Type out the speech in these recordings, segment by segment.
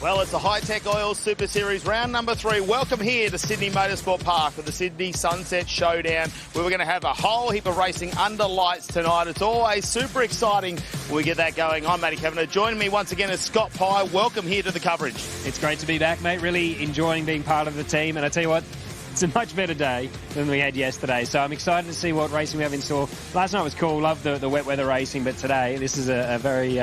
Well, it's the Hi-Tec Oil Super Series round number 3. Welcome here to Sydney Motorsport Park for the Sydney Sunset Showdown, where we're going to have a whole heap of racing under lights tonight. It's always super exciting when we get that going. I'm Matty Kavanagh. Joining me once again is Scott Pye. Welcome here to the coverage. It's great to be back, mate. Really enjoying being part of the team. And I tell you what, it's a much better day than we had yesterday. So I'm excited to see what racing we have in store. Last night was cool. Loved the wet weather racing. But today, this is a very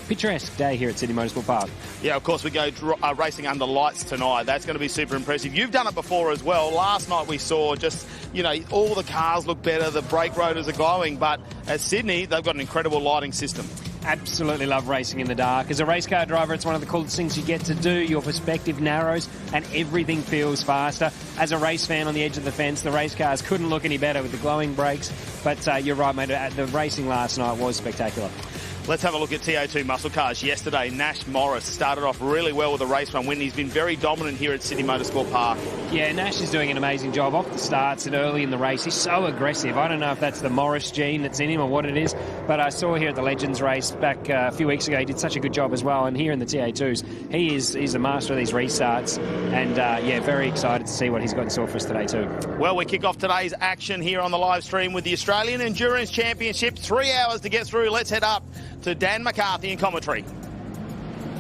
picturesque day here at Sydney Motorsport Park. Yeah, of course, we go racing under lights tonight. That's going to be super impressive. You've done it before as well. Last night we saw just, you know, all the cars look better, the brake rotors are glowing, but at Sydney, they've got an incredible lighting system. Absolutely love racing in the dark. As a race car driver, it's one of the coolest things you get to do. Your perspective narrows and everything feels faster. As a race fan on the edge of the fence, the race cars couldn't look any better with the glowing brakes. But you're right, mate, the racing last night was spectacular. Let's have a look at TO2 muscle cars. Yesterday, Nash Morris started off really well with a race run win. He's been very dominant here at Sydney Motorsport Park. Yeah, Nash is doing an amazing job off the starts and early in the race. He's so aggressive. I don't know if that's the Morris gene that's in him or what it is, but I saw here at the Legends race back a few weeks ago, he did such a good job as well. And here in the TA2s, he's a master of these restarts. And yeah, very excited to see what he's got in store for us today too. Well, we kick off today's action here on the live stream with the Australian Endurance Championship. 3 hours to get through. Let's head up to Dan McCarthy in commentary.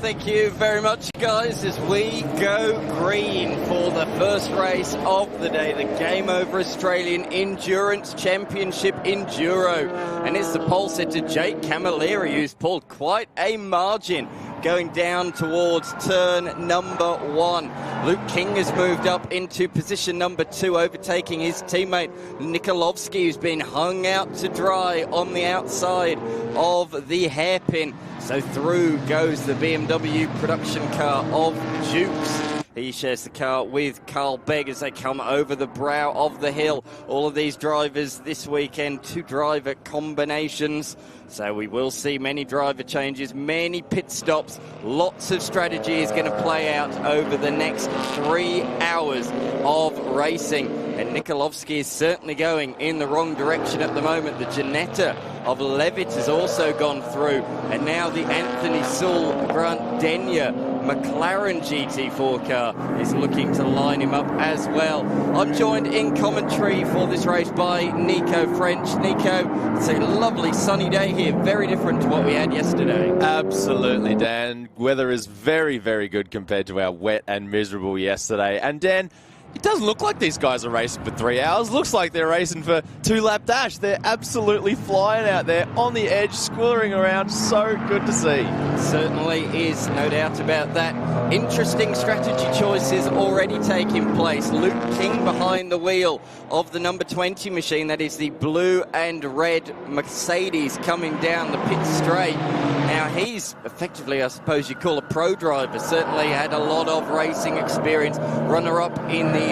Thank you very much, guys, as we go green for the first race of the day, the Game Over Australian Endurance Championship Enduro. And it's the pole sitter Jake Camilleri, who's pulled quite a margin going down towards turn number 1. Luke King has moved up into position number 2, overtaking his teammate Nikolovsky, who's been hung out to dry on the outside of the hairpin. So through goes the BMW production car of Dukes. He shares the car with Carl Begg as they come over the brow of the hill. All of these drivers this weekend, 2 driver combinations. So we will see many driver changes, many pit stops. Lots of strategy is going to play out over the next 3 hours of racing. And Nikolovsky is certainly going in the wrong direction at the moment. The Ginetta of Levitt has also gone through. And now the Anthony Sewell Grant Denyer McLaren GT4 car is looking to line him up as well. I'm joined in commentary for this race by Nico French. Nico, it's a lovely sunny day here, very different to what we had yesterday. Absolutely, Dan. Weather is very, very good compared to our wet and miserable yesterday. And Dan, it doesn't look like these guys are racing for 3 hours. Looks like they're racing for 2-lap dash. They're absolutely flying out there on the edge, squirreling around. So good to see. Certainly is, no doubt about that. Interesting strategy choices already taking place. Luke King behind the wheel of the number 20 machine. That is the blue and red Mercedes coming down the pit straight. Now he's effectively, I suppose you call a pro driver. Certainly had a lot of racing experience. Runner-up in the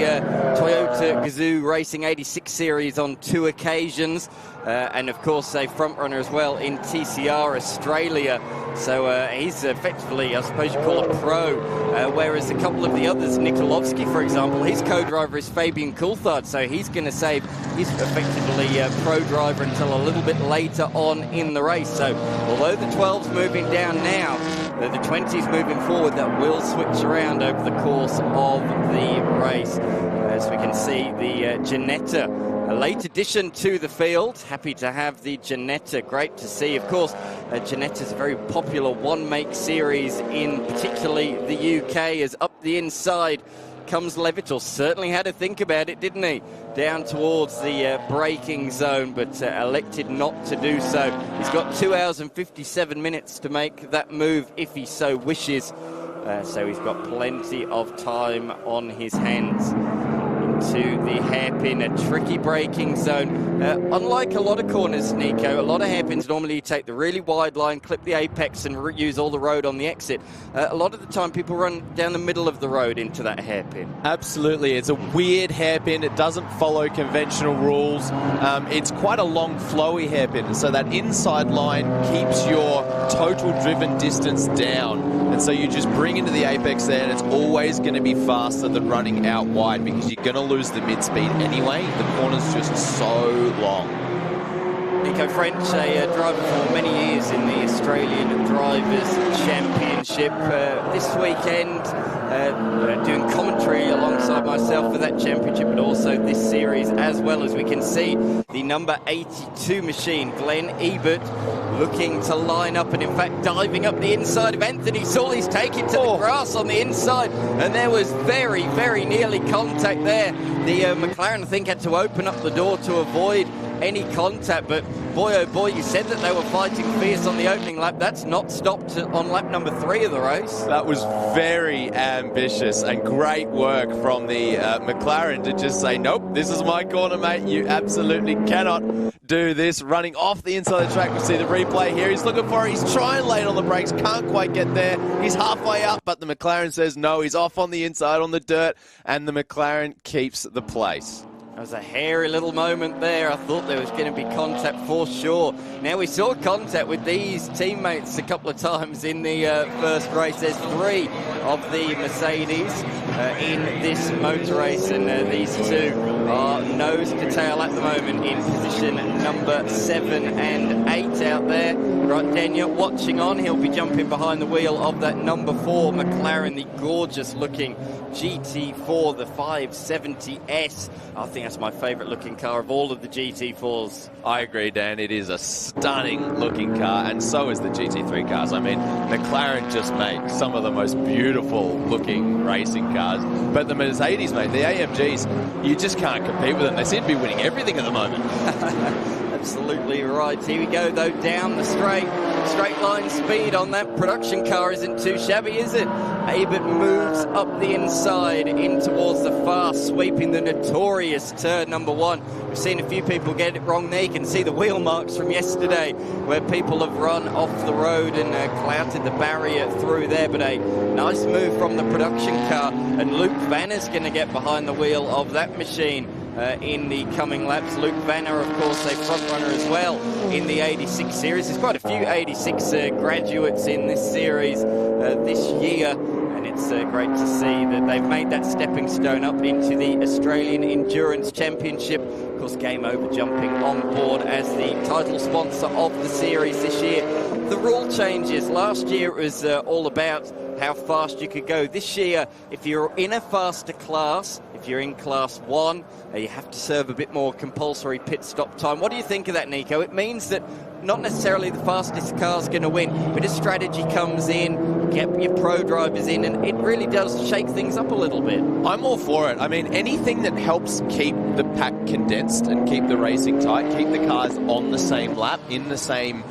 Toyota Gazoo Racing 86 series on 2 occasions. And of course a front runner as well in TCR Australia. So he's effectively, I suppose you call a pro. Whereas a couple of the others, Nikolovsky for example, his co-driver is Fabian Coulthard. So he's going to save his effectively pro driver until a little bit later on in the race. So although the 12's moving down now, the 20's moving forward, that will switch around over the course of the race. As we can see, the Ginetta, a late addition to the field. Happy to have the Ginetta. Great to see. Of course, Ginetta's a very popular one-make series in particularly the UK, as up the inside comes Levitt. Certainly had to think about it, didn't he? Down towards the braking zone, but elected not to do so. He's got 2 hours and 57 minutes to make that move if he so wishes. So he's got plenty of time on his hands. Into the hairpin, a tricky braking zone. Unlike a lot of corners, Nico, a lot of hairpins normally you take the really wide line, clip the apex and use all the road on the exit. A lot of the time people run down the middle of the road into that hairpin. Absolutely, it's a weird hairpin. It doesn't follow conventional rules. It's quite a long flowy hairpin, so that inside line keeps your total driven distance down. And so you just bring into the apex there, and it's always going to be faster than running out wide because you're going to lose the mid-speed anyway. The corner's just so long. Nico French, a driver for many years in the Australian Drivers' Championship. This weekend, doing commentary alongside myself for that championship, but also this series, as well as we can see the number 82 machine, Glenn Ebert, looking to line up and, in fact, diving up the inside of Anthony Sawley's taking to the grass on the inside, and there was very, very nearly contact there. The McLaren, I think, had to open up the door to avoid any contact, but boy oh boy, you said that they were fighting fierce on the opening lap. That's not stopped on lap number 3 of the race. That was very ambitious and great work from the McLaren to just say, nope, this is my corner, mate. You absolutely cannot do this. Running off the inside of the track, we see the replay here. He's looking for it. He's trying late on the brakes, can't quite get there. He's halfway up, but the McLaren says no. He's off on the inside on the dirt, and the McLaren keeps the place. There was a hairy little moment there. I thought there was going to be contact for sure. Now, we saw contact with these teammates a couple of times in the first race. There's 3 of the Mercedes in this motor race, and these 2 are nose to tail at the moment in position number 7 and 8 out there. Right, Daniel watching on. He'll be jumping behind the wheel of that number 4 McLaren, the gorgeous looking GT4, the 570S. I think that's my favourite looking car of all of the GT4s. I agree, Dan. It is a stunning looking car, and so is the GT3 cars. I mean, McLaren just make some of the most beautiful looking racing cars. But the Mercedes, mate, the AMGs, you just can't compete with them. They seem to be winning everything at the moment. Absolutely right. Here we go, though, down the straight line speed on that production car isn't too shabby, is it? Ebert moves up the inside in towards the far, sweeping the notorious turn number 1. We've seen a few people get it wrong there. You can see the wheel marks from yesterday where people have run off the road and clouted the barrier through there, but a nice move from the production car, and Luke Vanner's going to get behind the wheel of that machine in the coming laps. Luke Vanner, of course, a front runner as well in the 86 series. There's quite a few 86 graduates in this series this year, and it's great to see that they've made that stepping stone up into the Australian Endurance Championship. Of course, Game Over jumping on board as the title sponsor of the series this year. The rule changes. Last year it was all about how fast you could go. This year, if you're in a faster class, if you're in Class 1, you have to serve a bit more compulsory pit stop time. What do you think of that, Nico? It means that not necessarily the fastest car's going to win, but a strategy comes in, get your pro drivers in, and it really does shake things up a little bit. I'm all for it. I mean, anything that helps keep the pack condensed and keep the racing tight, keep the cars on the same lap, in the same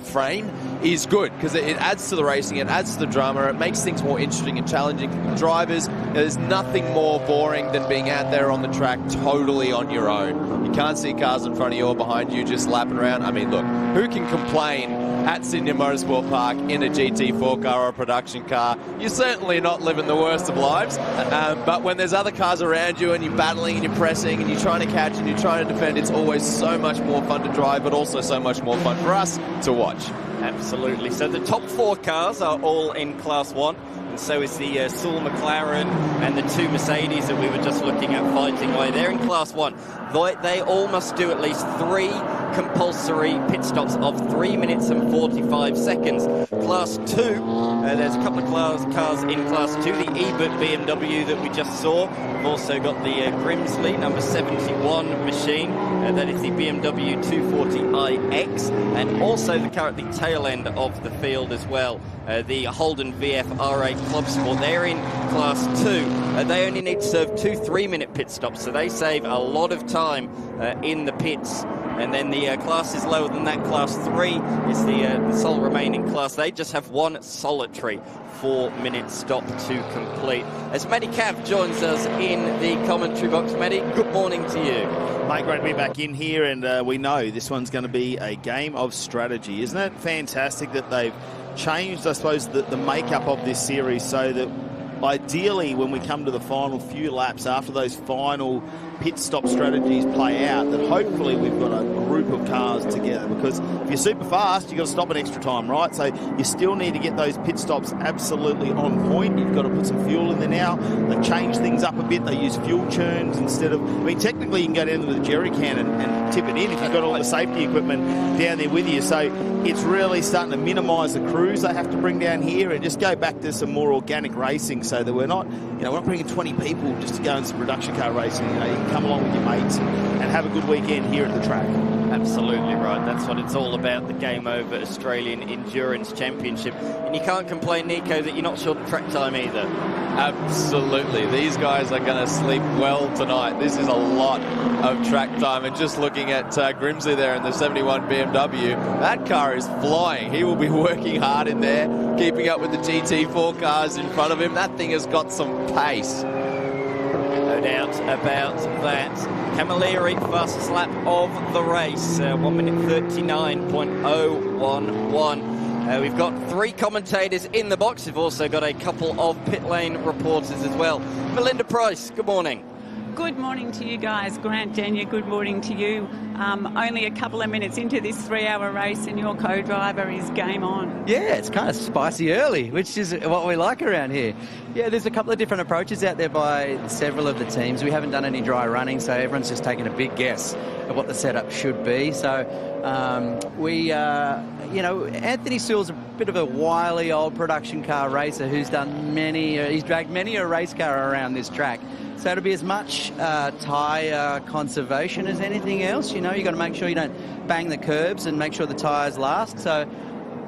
frame, is good, because it adds to the racing, it adds to the drama, it makes things more interesting and challenging for drivers. There's nothing more boring than being out there on the track totally on your own. You can't see cars in front of you or behind you just lapping around. I mean, look, who can complain at Sydney Motorsport Park in a GT4 car or a production car? You're certainly not living the worst of lives, but when there's other cars around you and you're battling and you're pressing and you're trying to catch and you're trying to defend, it's always so much more fun to drive, but also so much more fun for us to watch. Absolutely. So the top 4 cars are all in Class 1, and so is the Saul McLaren and the 2 Mercedes that we were just looking at fighting away. They're in Class 1. They all must do at least 3 compulsory pit stops of 3 minutes and 45 seconds. Class 2, there's a couple of cars in Class 2. The Ebert BMW that we just saw. We've also got the Grimsley number 71 machine. That is the BMW 240iX, and also the car at the tail end of the field as well. The Holden VF R8 Club Sport. They're in Class 2. They only need to serve 2 3-minute pit stops, so they save a lot of time in the pits. And then the classes lower than that, Class 3, is the sole remaining class. They just have 1 solitary 4-minute stop to complete. As Matty Cav joins us in the commentary box. Matty, good morning to you. Mate, great to be back in here, and we know this one's going to be a game of strategy. Isn't it fantastic that they've changed, I suppose, the makeup of this series so that ideally when we come to the final few laps after those final pit stop strategies play out, that hopefully we've got a group of cars together, because if you're super fast, you've got to stop an extra time, right? So you still need to get those pit stops absolutely on point. You've got to put some fuel in there now. They've changed things up a bit. They use fuel churns instead of, I mean, technically you can go down with a jerry can and tip it in if you've got all the safety equipment down there with you. So it's really starting to minimise the crews they have to bring down here and just go back to some more organic racing, so that we're not bringing 20 people just to go in some production car racing. You can come along with your mates and have a good weekend here at the track. Absolutely right. That's what it's all about, the Game Over Australian Endurance Championship. And you can't complain, Nico, that you're not short of track time either. Absolutely. These guys are going to sleep well tonight. This is a lot of track time. And just looking at Grimsley there in the 71 BMW, that car is flying. He will be working hard in there, keeping up with the GT4 cars in front of him. That thing has got some pace. No doubt about that. Camilleri, fastest lap of the race, 1 minute 39.011. We've got 3 commentators in the box. We've also got a couple of pit lane reporters as well. Melinda Price, good morning. Good morning to you guys. Grant Denyer, good morning to you. Only a couple of minutes into this 3-hour race and your co-driver is game on. Yeah, it's kind of spicy early, which is what we like around here. Yeah, there's a couple of different approaches out there by several of the teams. We haven't done any dry running, so everyone's just taking a big guess at what the setup should be. So Anthony Sewell's a bit of a wily old production car racer who's done he's dragged many a race car around this track. So it'll be as much tyre conservation as anything else. You've got to make sure you don't bang the curbs and make sure the tyres last. So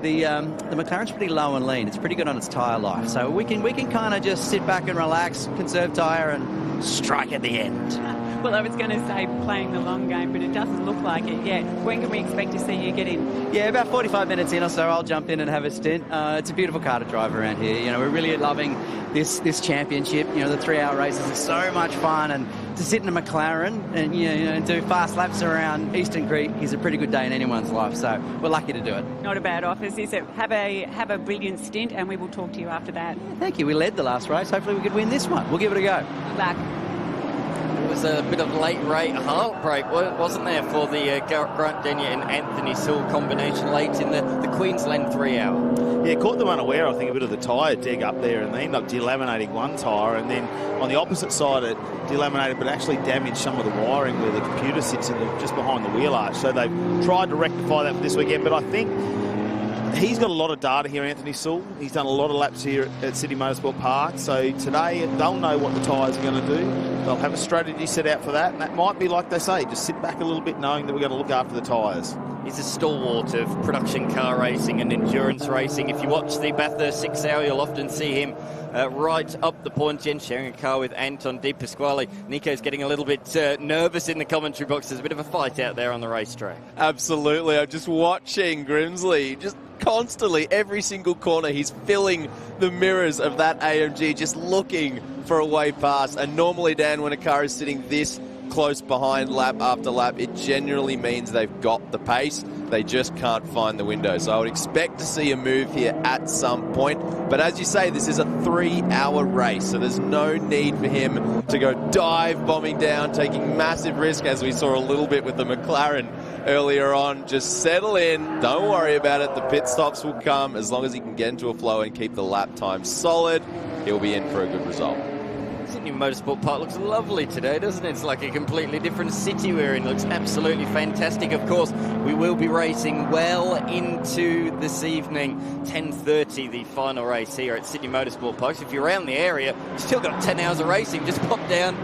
the McLaren's pretty low and lean. It's pretty good on its tyre life. So we can kind of just sit back and relax, conserve tyre, and strike at the end. Well, I was going to say playing the long game, but it doesn't look like it yet. When can we expect to see you get in? Yeah, about 45 minutes in or so, I'll jump in and have a stint. It's a beautiful car to drive around here. We're really loving this championship. The 3-hour races are so much fun, and to sit in a McLaren and and do fast laps around Eastern Creek is a pretty good day in anyone's life. So we're lucky to do it. Not a bad offer, is it? Have a brilliant stint, and we will talk to you after that. Thank you. We led the last race. Hopefully we could win this one. We'll give it a go. Good luck. It was a bit of late rate heartbreak, wasn't there, for the Grant Denyer and Anthony Sewell combination late in the Queensland 3-hour. Yeah, caught them unaware, I think, a bit of the tyre dig up there, and they ended up delaminating one tyre, and then on the opposite side it delaminated but actually damaged some of the wiring where the computer sits just behind the wheel arch. So they've tried to rectify that for this weekend, but I think he's got a lot of data here, Anthony Sewell. He's done a lot of laps here at Sydney Motorsport Park. So today they'll know what the tyres are going to do. They'll have a strategy set out for that. And that might be, like they say, just sit back a little bit knowing that we're going to look after the tyres. He's a stalwart of production car racing and endurance racing. If you watch the Bathurst 6-hour, you'll often see him right up the point end, sharing a car with Anton Di Pasquale. Nico's getting a little bit nervous in the commentary box. There's a bit of a fight out there on the racetrack. Absolutely. I'm just watching Grimsley just constantly, every single corner, he's filling the mirrors of that AMG, just looking for a way past. And normally, Dan, when a car is sitting this close behind lap after lap, it generally means they've got the pace. They just can't find the window. So I would expect to see a move here at some point. But as you say, this is a 3-hour race, so there's no need for him to go dive bombing down, taking massive risk, as we saw a little bit with the McLaren earlier on. Just settle in, don't worry about it. The pit stops will come. As long as he can get into a flow and keep the lap time solid, he'll be in for a good result. Sydney Motorsport Park looks lovely today, doesn't it? It's like a completely different city we're in. It looks absolutely fantastic. Of course, we will be racing well into this evening. 10:30, the final race here at Sydney Motorsport Park. So if you're around the area, you've still got 10 hours of racing. Just pop down,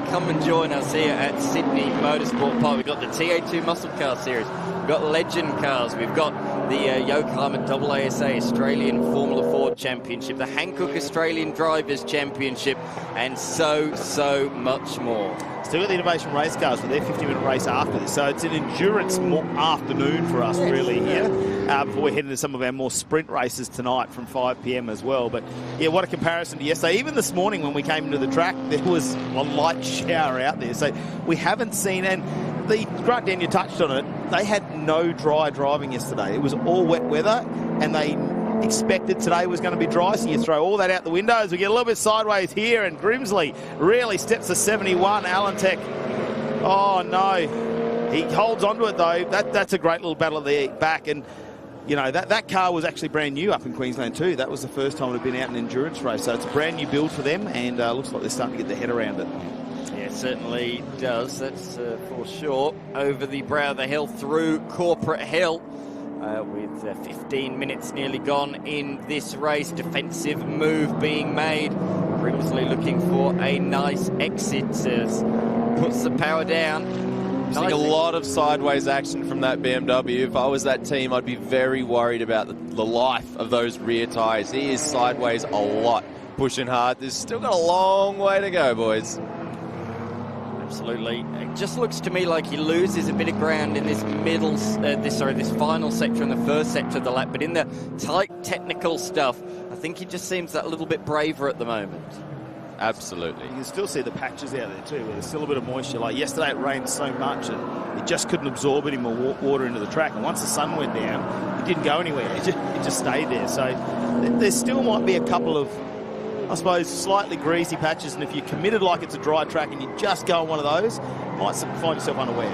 come and join us here at Sydney Motorsport Park. We've got the TA2 Muscle Car Series. We've got Legend Cars. We've got the Yokohama AASA Australian Formula Ford Championship, the Hankook Australian Drivers Championship, and so much more. Still got the Innovation Race Cars for their 50-minute race after this. So it's an endurance afternoon for us, really, here. Before we head into some of our more sprint races tonight from 5 p.m. as well. But, yeah, what a comparison to yesterday. Even this morning when we came into the track, there was a light shower out there. So we haven't seen... And the Grant Denyer touched on it. They had no dry driving yesterday. It was all wet weather, and they expected today was going to be dry, so you throw all that out the window as we get a little bit sideways here, and Grimsley really steps to 71. Allen Tech, oh no, He holds on to it, though. That's a great little battle at the back. And, you know, that car was actually brand new up in Queensland too. That was the first time it had been out in an endurance race. So it's a brand new build for them, and looks like they're starting to get their head around it. Yeah, it certainly does. That's for sure. Over the brow of the hill through Corporate Hill. With 15 minutes nearly gone in this race. Defensive move being made. Grimsley looking for a nice exit. Puts the power down. Seeing a lot of sideways action from that BMW. If I was that team, I'd be very worried about the life of those rear tyres. He is sideways a lot, pushing hard. There's still got a long way to go, boys. Absolutely. It just looks to me like he loses a bit of ground in this this final sector and the first sector of the lap, but in the tight technical stuff, I think he just seems that little bit braver at the moment. Absolutely. You can still see the patches out there too, where there's still a bit of moisture. Like yesterday it rained so much and it just couldn't absorb any more water into the track. And once the sun went down, it didn't go anywhere. It just stayed there. So there still might be a couple of, I suppose, slightly greasy patches. And if you're committed like it's a dry track and you just go on one of those, you might find yourself unaware.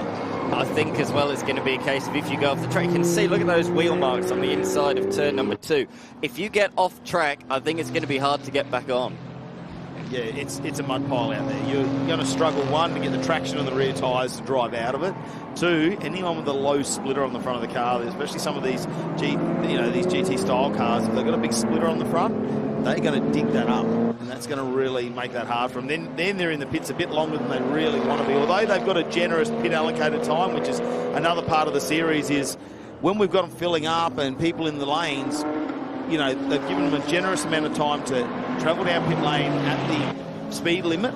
I think as well it's going to be a case of if you go off the track, you can see, look at those wheel marks on the inside of turn number 2. If you get off track, I think it's going to be hard to get back on. Yeah, it's a mud pile out there. You're going to struggle, one, to get the traction on the rear tyres to drive out of it. Two, anyone with a low splitter on the front of the car, especially some of these these GT style cars, if they've got a big splitter on the front, they're going to dig that up, and that's going to really make that hard for them. Then they're in the pits a bit longer than they really want to be. Although they've got a generous pit allocated time, which is another part of the series, is when we've got them filling up and people in the lanes, you know, they've given them a generous amount of time to travel down pit lane at the speed limit,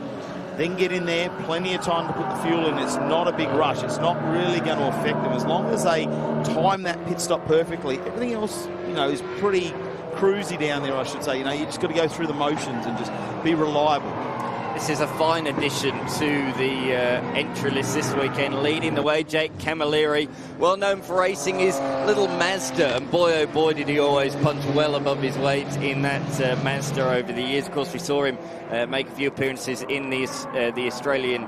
then get in there, plenty of time to put the fuel in. It's not a big rush. It's not really going to affect them. As long as they time that pit stop perfectly, everything else, you know, is pretty cruisy down there, I should say. You know, you just got to go through the motions and just be reliable. This is a fine addition to the entry list this weekend. Leading the way, Jake Camilleri, well known for racing his little Mazda, and boy oh boy did he always punch well above his weight in that Mazda over the years. Of course, we saw him make a few appearances in the Australian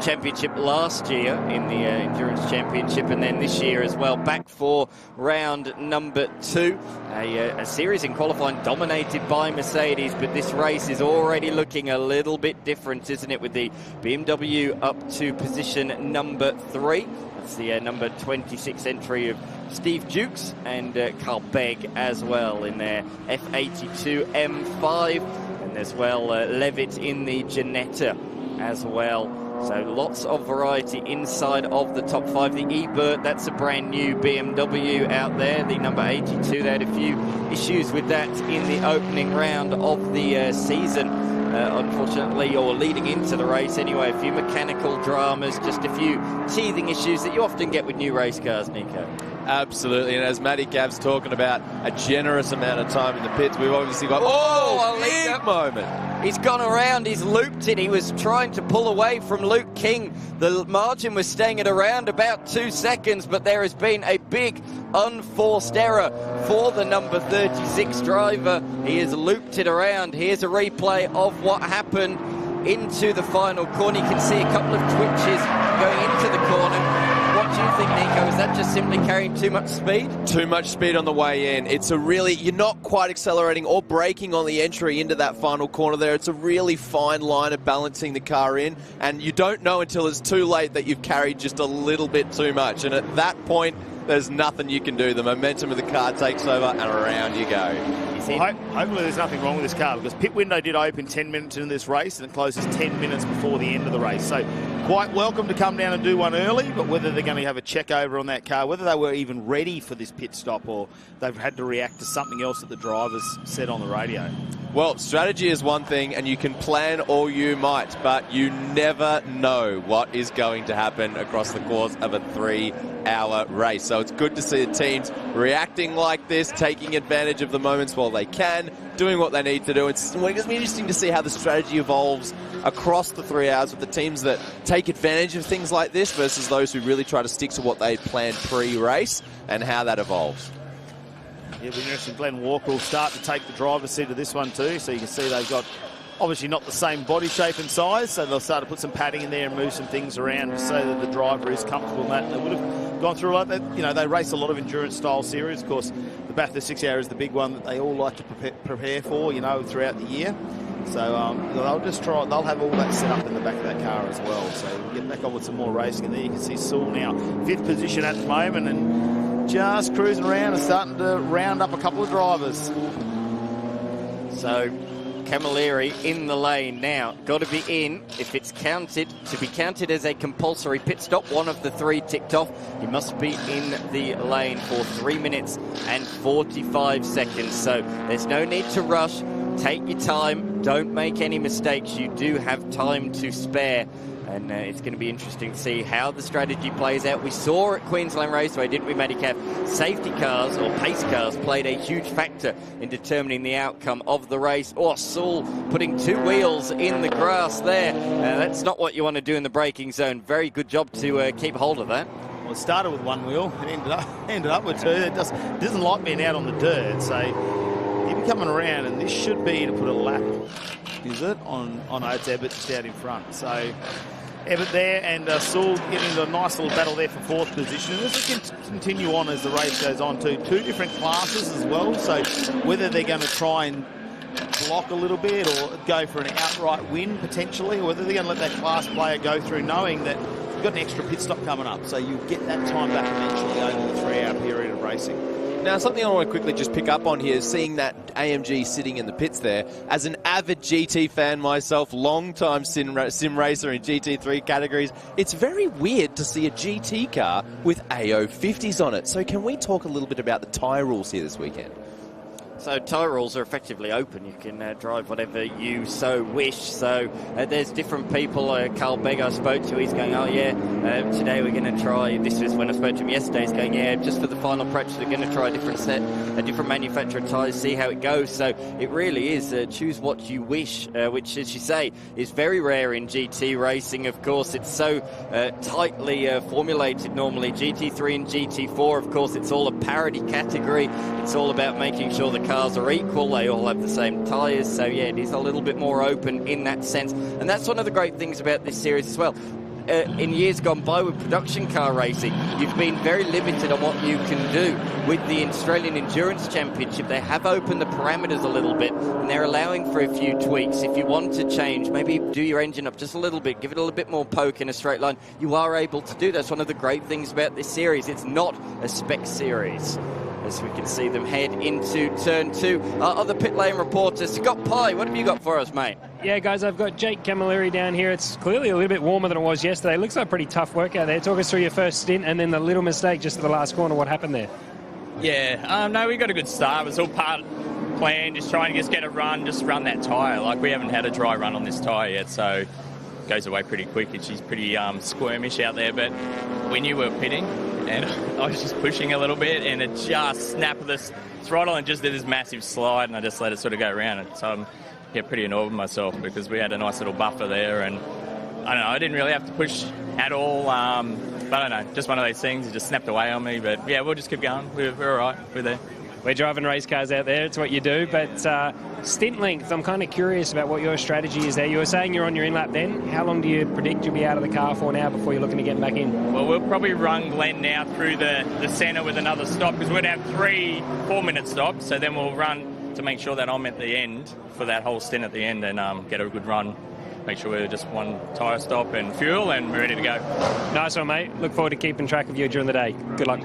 Championship last year, in the Endurance Championship, and then this year as well, back for round number 2. A series in qualifying dominated by Mercedes, but this race is already looking a little bit different, isn't it, with the BMW up to position number 3. That's the number 26 entry of Steve Dukes and Carl Begg as well in their F82 M5, and as well Levitt in the Ginetta as well. So lots of variety inside of the top 5. The Ebert, that's a brand new BMW out there, the number 82. They had a few issues with that in the opening round of the season, unfortunately, or leading into the race anyway. A few mechanical dramas, just a few teething issues that you often get with new race cars, Nico. Absolutely, and as Matty Gav's talking about a generous amount of time in the pits, we've obviously got a big moment. He's gone around, he's looped it. He was trying to pull away from Luke King. The margin was staying at around about 2 seconds, but there has been a big unforced error for the number 36 driver. He has looped it around. Here's a replay of what happened into the final corner. You can see a couple of twitches going into the corner. What do you think, Nico? Is that just simply carrying too much speed? Too much speed on the way in. It's a really, you're not quite accelerating or braking on the entry into that final corner there. It's a really fine line of balancing the car in, and you don't know until it's too late that you've carried just a little bit too much. And at that point, there's nothing you can do. The momentum of the car takes over, and around you go. Well, hopefully there's nothing wrong with this car, because pit window did open 10 minutes into this race, and it closes 10 minutes before the end of the race. So quite welcome to come down and do one early, but whether they're going to have a check over on that car, whether they were even ready for this pit stop, or they've had to react to something else that the drivers said on the radio. Well, strategy is one thing, and you can plan all you might, but you never know what is going to happen across the course of a 3-hour race. So it's good to see the teams reacting like this, taking advantage of the moments while they can, doing what they need to do. It's going to be interesting to see how the strategy evolves across the 3 hours with the teams that take advantage of things like this versus those who really try to stick to what they planned pre-race, and how that evolves. Yeah, it'll be interesting. Glenn Walker will start to take the driver's seat of this one too. So you can see they've got obviously not the same body shape and size, so they'll start to put some padding in there and move some things around so that the driver is comfortable in that. And they would have gone through a lot. They race a lot of endurance-style series. Of course, the Bathurst 6 Hour is the big one that they all like to prepare for, throughout the year. So they'll have all that set up in the back of that car as well. So we'll get back on with some more racing. And there you can see Sewell now, 5th position at the moment, and just cruising around and starting to round up a couple of drivers. So Camilleri in the lane now. Got to be in if it's counted. To be counted as a compulsory pit stop, one of the 3 ticked off. He must be in the lane for 3 minutes and 45 seconds. So there's no need to rush. Take your time. Don't make any mistakes. You do have time to spare. And it's going to be interesting to see how the strategy plays out. We saw at Queensland Raceway, didn't we, Madicap? Safety cars or pace cars played a huge factor in determining the outcome of the race. Oh, Sewell putting 2 wheels in the grass there. That's not what you want to do in the braking zone. Very good job to keep hold of that. Well, it started with 1 wheel. It ended up with 2. It doesn't like being out on the dirt. So he'll be coming around, and this should be to put a lap, is it, on Oates Ebbett just out in front. So Ebbett there, and Sewell getting into a nice little battle there for 4th position. And this will continue on as the race goes on too. 2 different classes as well, so whether they're going to try and block a little bit or go for an outright win potentially, or whether they're going to let that class player go through knowing that you've got an extra pit stop coming up, so you get that time back eventually over the 3-hour period of racing. Now, something I want to quickly just pick up on here is seeing that AMG sitting in the pits there. As an avid GT fan myself, long-time sim racer in GT3 categories, it's very weird to see a GT car with AO50s on it. So can we talk a little bit about the tyre rules here this weekend? So tyre rules are effectively open. You can drive whatever you so wish. So there's different people. Carl Begg I spoke to, he's going, oh yeah, today we're going to try, this was when I spoke to him yesterday, he's going, yeah, just for the final practice we're going to try a different set, a different manufacturer of tyres, see how it goes. So it really is choose what you wish, which, as you say, is very rare in GT racing. Of course, it's so tightly formulated normally. GT3 and GT4, of course, it's all a parity category. It's all about making sure the cars are equal, they all have the same tyres, so yeah, it is a little bit more open in that sense. And that's one of the great things about this series as well. In years gone by with production car racing, you've been very limited on what you can do. With the Australian Endurance Championship, they have opened the parameters a little bit, and they're allowing for a few tweaks. If you want to change, maybe do your engine up just a little bit, give it a little bit more poke in a straight line, you are able to do that. That's one of the great things about this series. It's not a spec series. As we can see them head into turn 2. Other pit lane reporters, Scott Pye, what have you got for us, mate? Yeah, guys, I've got Jake Camilleri down here. It's clearly a little bit warmer than it was yesterday. Looks like a pretty tough work out there. Talk us through your first stint and then the little mistake just at the last corner. What happened there? Yeah, no, we got a good start. It was all part of the plan, just trying to get a run, just run that tyre. Like, we haven't had a dry run on this tyre yet, so it goes away pretty quick, and she's pretty squirmish out there. But we knew we were pitting, and I was just pushing a little bit, and it just snapped the throttle and just did this massive slide, and I just let it sort of go around it. So I'm pretty annoyed with myself because we had a nice little buffer there, and I don't know, I didn't really have to push at all. But I don't know, just one of those things. It just snapped away on me. But yeah, we'll just keep going. We're all right. We're there. We're driving race cars out there. It's what you do. But stint length, I'm kind of curious about what your strategy is there. You were saying you're on your in-lap then. How long do you predict you'll be out of the car for now before you're looking to get back in? Well, we'll probably run Glenn now through the centre with another stop, because we'd have 3 4-minute stops. So then we'll run to make sure that I'm at the end for that whole stint at the end, and get a good run. Make sure we're just one tyre stop and fuel, and we're ready to go. Nice one, mate. Look forward to keeping track of you during the day. Good luck.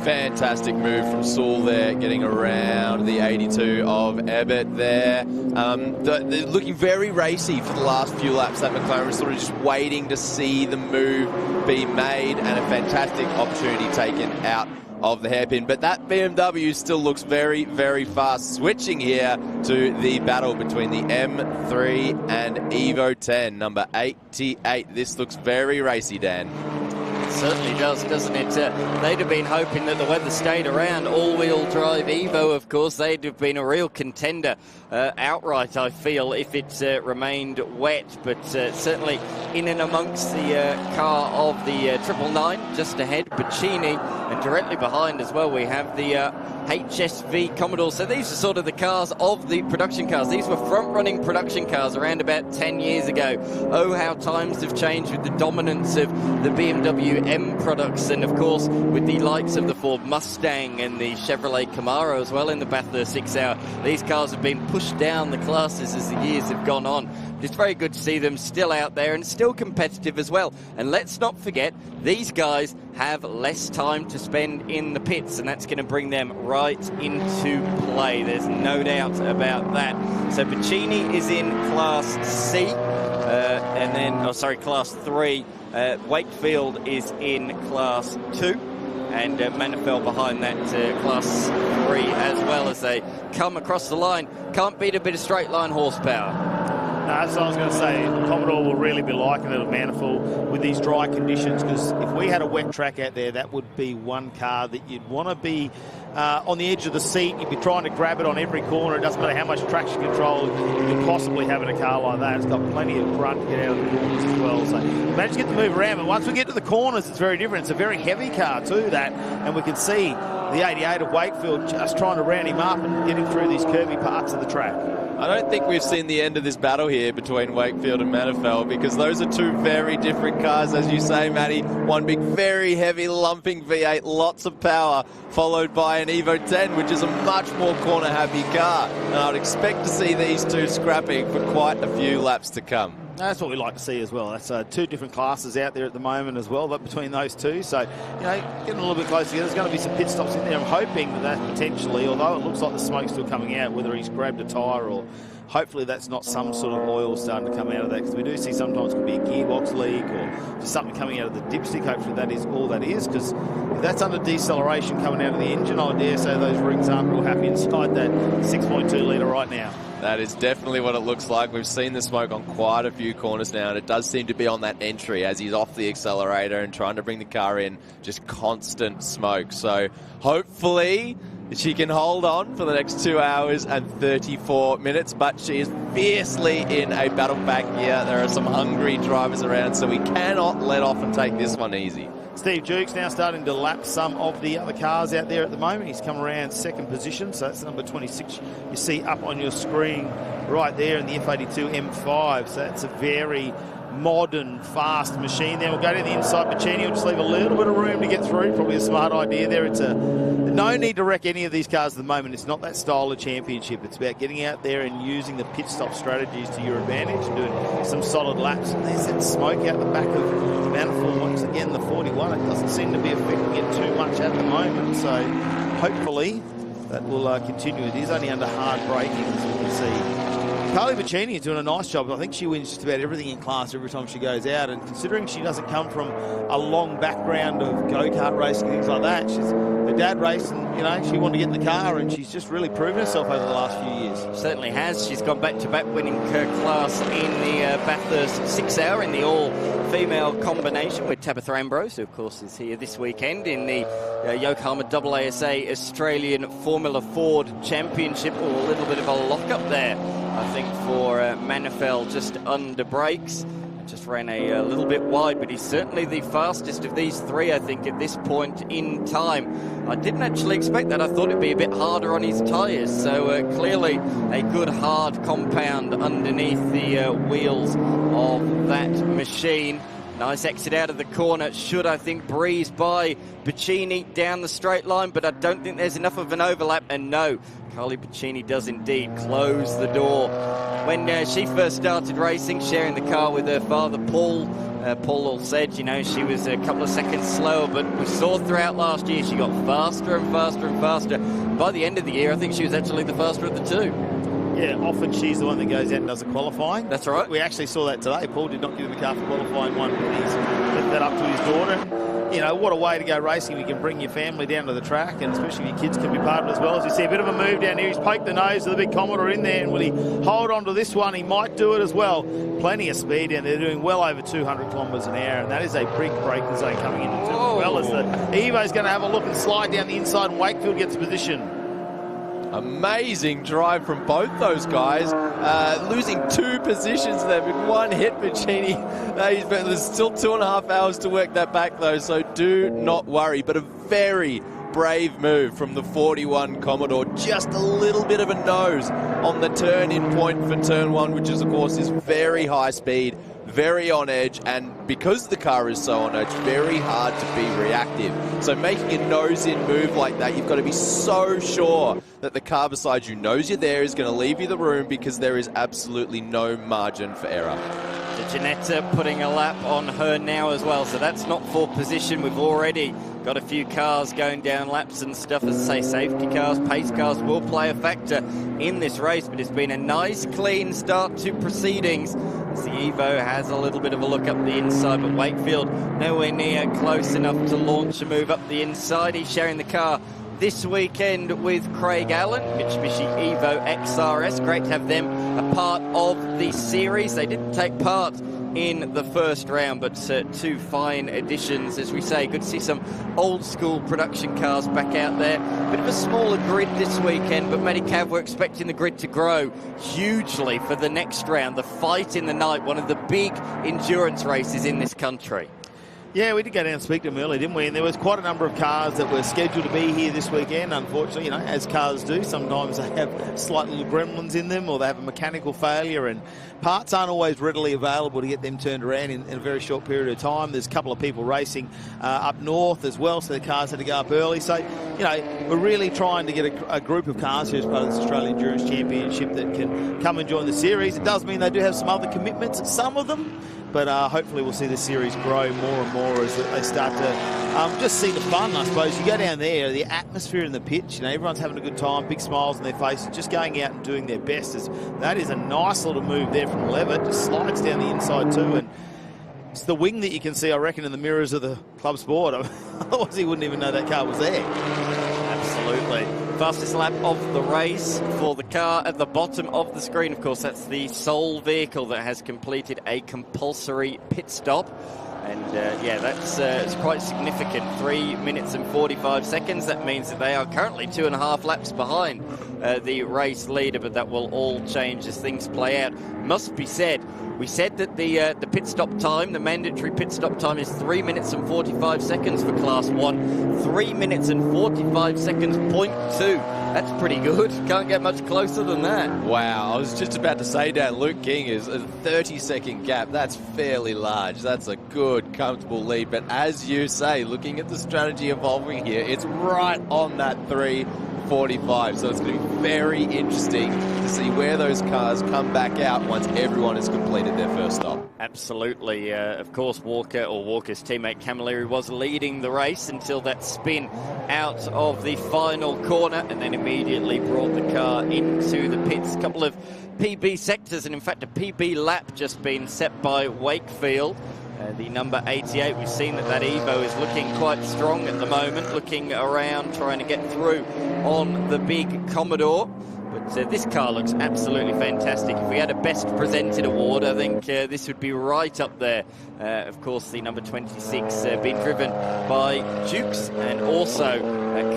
Fantastic move from Sewell there, getting around the 82 of Ebbett there. They're looking very racy for the last few laps. That McLaren was sort of just waiting to see the move be made, and a fantastic opportunity taken out of the hairpin. But that BMW still looks very, very fast. Switching here to the battle between the M3 and Evo 10, number 88. This looks very racy, Dan. It certainly does, doesn't it? They'd have been hoping that the weather stayed around. All-wheel drive Evo, of course, they'd have been a real contender outright, I feel, if it remained wet. But certainly in and amongst the car of the 999, just ahead, Pacini, and directly behind as well, we have the HSV Commodore. So these are sort of the cars of the production cars. These were front-running production cars around about 10 years ago. Oh, how times have changed with the dominance of the BMW M products, and of course with the likes of the Ford Mustang and the Chevrolet Camaro as well in the Bathurst 6 Hour. These cars have been pushed down the classes as the years have gone on. It's very good to see them still out there and still competitive as well. And let's not forget, these guys have less time to spend in the pits, and that's going to bring them right into play. There's no doubt about that. So Piccini is in Class C, Class 3. Wakefield is in Class 2. And Manifel behind that, Class 3 as well, as they come across the line. Can't beat a bit of straight line horsepower. No, that's what I was going to say. The Commodore will really be liking it at Manifold with these dry conditions, because if we had a wet track out there, that would be one car that you'd want to be on the edge of the seat. You'd be trying to grab it on every corner. It doesn't matter how much traction control you could possibly have in a car like that. It's got plenty of grunt to get out of the corners as well. So managed to get to move around, but once we get to the corners, it's very different. It's a very heavy car too, that, and we can see the 88 of Wakefield just trying to round him up and get him through these curvy parts of the track. I don't think we've seen the end of this battle here between Wakefield and Manifel, because those are two very different cars, as you say, Matty. One big, very heavy, lumping V8, lots of power, followed by an Evo 10, which is a much more corner-happy car. And I'd expect to see these two scrapping for quite a few laps to come. That's what we like to see as well. That's two different classes out there at the moment as well, but between those two. So, you know, getting a little bit closer together. There's going to be some pit stops in there. I'm hoping that potentially, although it looks like the smoke's still coming out, whether he's grabbed a tyre or hopefully that's not some sort of oil starting to come out of that, because we do see sometimes it could be a gearbox leak or just something coming out of the dipstick. Hopefully that is all that is, because if that's under deceleration coming out of the engine, I dare say those rings aren't real happy inside that 6.2 litre right now. That is definitely what it looks like. We've seen the smoke on quite a few corners now, and it does seem to be on that entry as he's off the accelerator and trying to bring the car in. Just constant smoke. So hopefully she can hold on for the next 2 hours and 34 minutes, but she is fiercely in a battle back here. There are some hungry drivers around, so we cannot let off and take this one easy. Steve Jukes now starting to lap some of the other cars out there at the moment. He's come around second position, so that's number 26 you see up on your screen right there in the F82 M5. So that's a very modern, fast machine there. We'll go to the inside. Piccini will just leave a little bit of room to get through. Probably a smart idea there. It's no need to wreck any of these cars at the moment. It's not that style of championship. It's about getting out there and using the pit stop strategies to your advantage and doing some solid laps. And there's that smoke out the back of the manifold. Once again, the 41. It doesn't seem to be affecting it too much at the moment. So hopefully that will continue. It is only under hard braking, as we can see. Carly Piccini is doing a nice job. I think she wins just about everything in class every time she goes out, and considering she doesn't come from a long background of go-kart racing, things like that, her dad raced and, you know, she wanted to get in the car, and she's just really proven herself over the last few years. Certainly has. She's gone back-to-back winning her class in the Bathurst 6 Hour in the all-female combination with Tabitha Ambrose, who of course is here this weekend in the Yokohama AASA Australian Formula Ford Championship. A little bit of a lock-up there, I think, for Manifel, just under brakes. Just ran a little bit wide, but he's certainly the fastest of these three, I think, at this point in time. I didn't actually expect that. I thought it'd be a bit harder on his tyres. So clearly a good hard compound underneath the wheels of that machine. Nice exit out of the corner. Should, I think, breeze by Piccini down the straight line, but I don't think there's enough of an overlap. And no, Carly Piccini does indeed close the door. When she first started racing, sharing the car with her father, Paul, Paul all said, you know, she was a couple of seconds slower, but we saw throughout last year she got faster and faster and faster. By the end of the year, I think she was actually the faster of the two. Yeah, often she's the one that goes out and does the qualifying. That's right. We actually saw that today. Paul did not give him the car for qualifying one, but he's left that up to his daughter. You know, what a way to go racing. You can bring your family down to the track, and especially your kids can be part of it as well. As you see a bit of a move down here, he's poked the nose of the big Commodore in there, and will he hold on to this one? He might do it as well. Plenty of speed, and they're doing well over 200 kilometres an hour, and that is a big braking zone coming into it, as well as the Evo's going to have a look and slide down the inside, and Wakefield gets position. Amazing drive from both those guys. Losing 2 positions there with one hit, Piccini. There's still 2.5 hours to work that back, though, so do not worry. But a very brave move from the 41 Commodore. Just a little bit of a nose on the turn-in point for turn 1, which is, of course, is very high speed, very on edge, and because the car is so on edge, very hard to be reactive. So making a nose-in move like that, you've got to be so sure that the car beside you knows you're there, is going to leave you the room, because there is absolutely no margin for error. Janetta putting a lap on her now as well, so that's not for position. We've already got a few cars going down laps and stuff. As I say, safety cars, pace cars will play a factor in this race, but it's been a nice, clean start to proceedings. The Evo has a little bit of a look up the inside, but Wakefield nowhere near close enough to launch a move up the inside. He's sharing the car this weekend with Craig Allen, Mitsubishi Evo XRS. Great to have them a part of the series. They didn't take part in the first round, but two fine additions. As we say, good to see some old school production cars back out there. Bit of a smaller grid this weekend, but Matty Cav, we're expecting the grid to grow hugely for the next round. The Fight in the Night, one of the big endurance races in this country. Yeah, we did go down and speak to them early, didn't we? And there was quite a number of cars that were scheduled to be here this weekend. Unfortunately, you know, as cars do, sometimes they have slight little gremlins in them, or they have a mechanical failure, and parts aren't always readily available to get them turned around in a very short period of time. There's a couple of people racing up north as well, so the cars had to go up early. So, you know, we're really trying to get a group of cars here as part of this Australian Endurance Championship that can come and join the series. It does mean they do have some other commitments, some of them, but hopefully we'll see the series grow more and more as they start to just see the fun, I suppose. You go down there, the atmosphere in the pitch, you know, everyone's having a good time, big smiles on their faces, just going out and doing their best. That is a nice little move there from Levitt. Just slides down the inside too, and it's the wing that you can see, I reckon, in the mirrors of the Club Sport. Otherwise he wouldn't even know that car was there. Absolutely. Fastest lap of the race for the car at the bottom of the screen. Of course, that's the sole vehicle that has completed a compulsory pit stop. And yeah, that's quite significant. 3 minutes and 45 seconds. That means that they are currently 2.5 laps behind the race leader, but that will all change as things play out. Must be said, we said that the pit stop time, the mandatory pit stop time, is 3 minutes and 45 seconds for Class 1. 3 minutes and 45 seconds, 0.2. That's pretty good. Can't get much closer than that. Wow, I was just about to say, Dan, Luke King is a 30-second gap. That's fairly large. That's a good, comfortable lead. But as you say, looking at the strategy evolving here, it's right on that 3:45. So it's going to be very interesting to see where those cars come back out once everyone has completed their first stop. Absolutely. Of course, Walker's teammate Camilleri was leading the race until that spin out of the final corner, and then immediately brought the car into the pits. A couple of PB sectors, and in fact a PB lap just been set by Wakefield. The number 88, we've seen that Evo is looking quite strong at the moment, looking around, trying to get through on the big Commodore. But this car looks absolutely fantastic. If we had a Best Presented award, I think this would be right up there. Of course, the number 26 being driven by Dukes, and also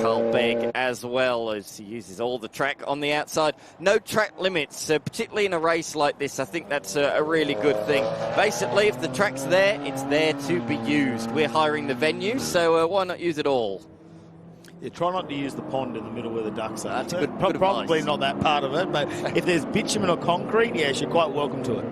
Carl Begg as well, as he uses all the track on the outside. No track limits, particularly in a race like this. I think that's a really good thing. Basically, if the track's there, it's there to be used. We're hiring the venue, so why not use it all? Yeah, try not to use the pond in the middle where the ducks are. That's good Probably advice. not that part of it, but if there's bitumen or concrete, yes, you're quite welcome to it.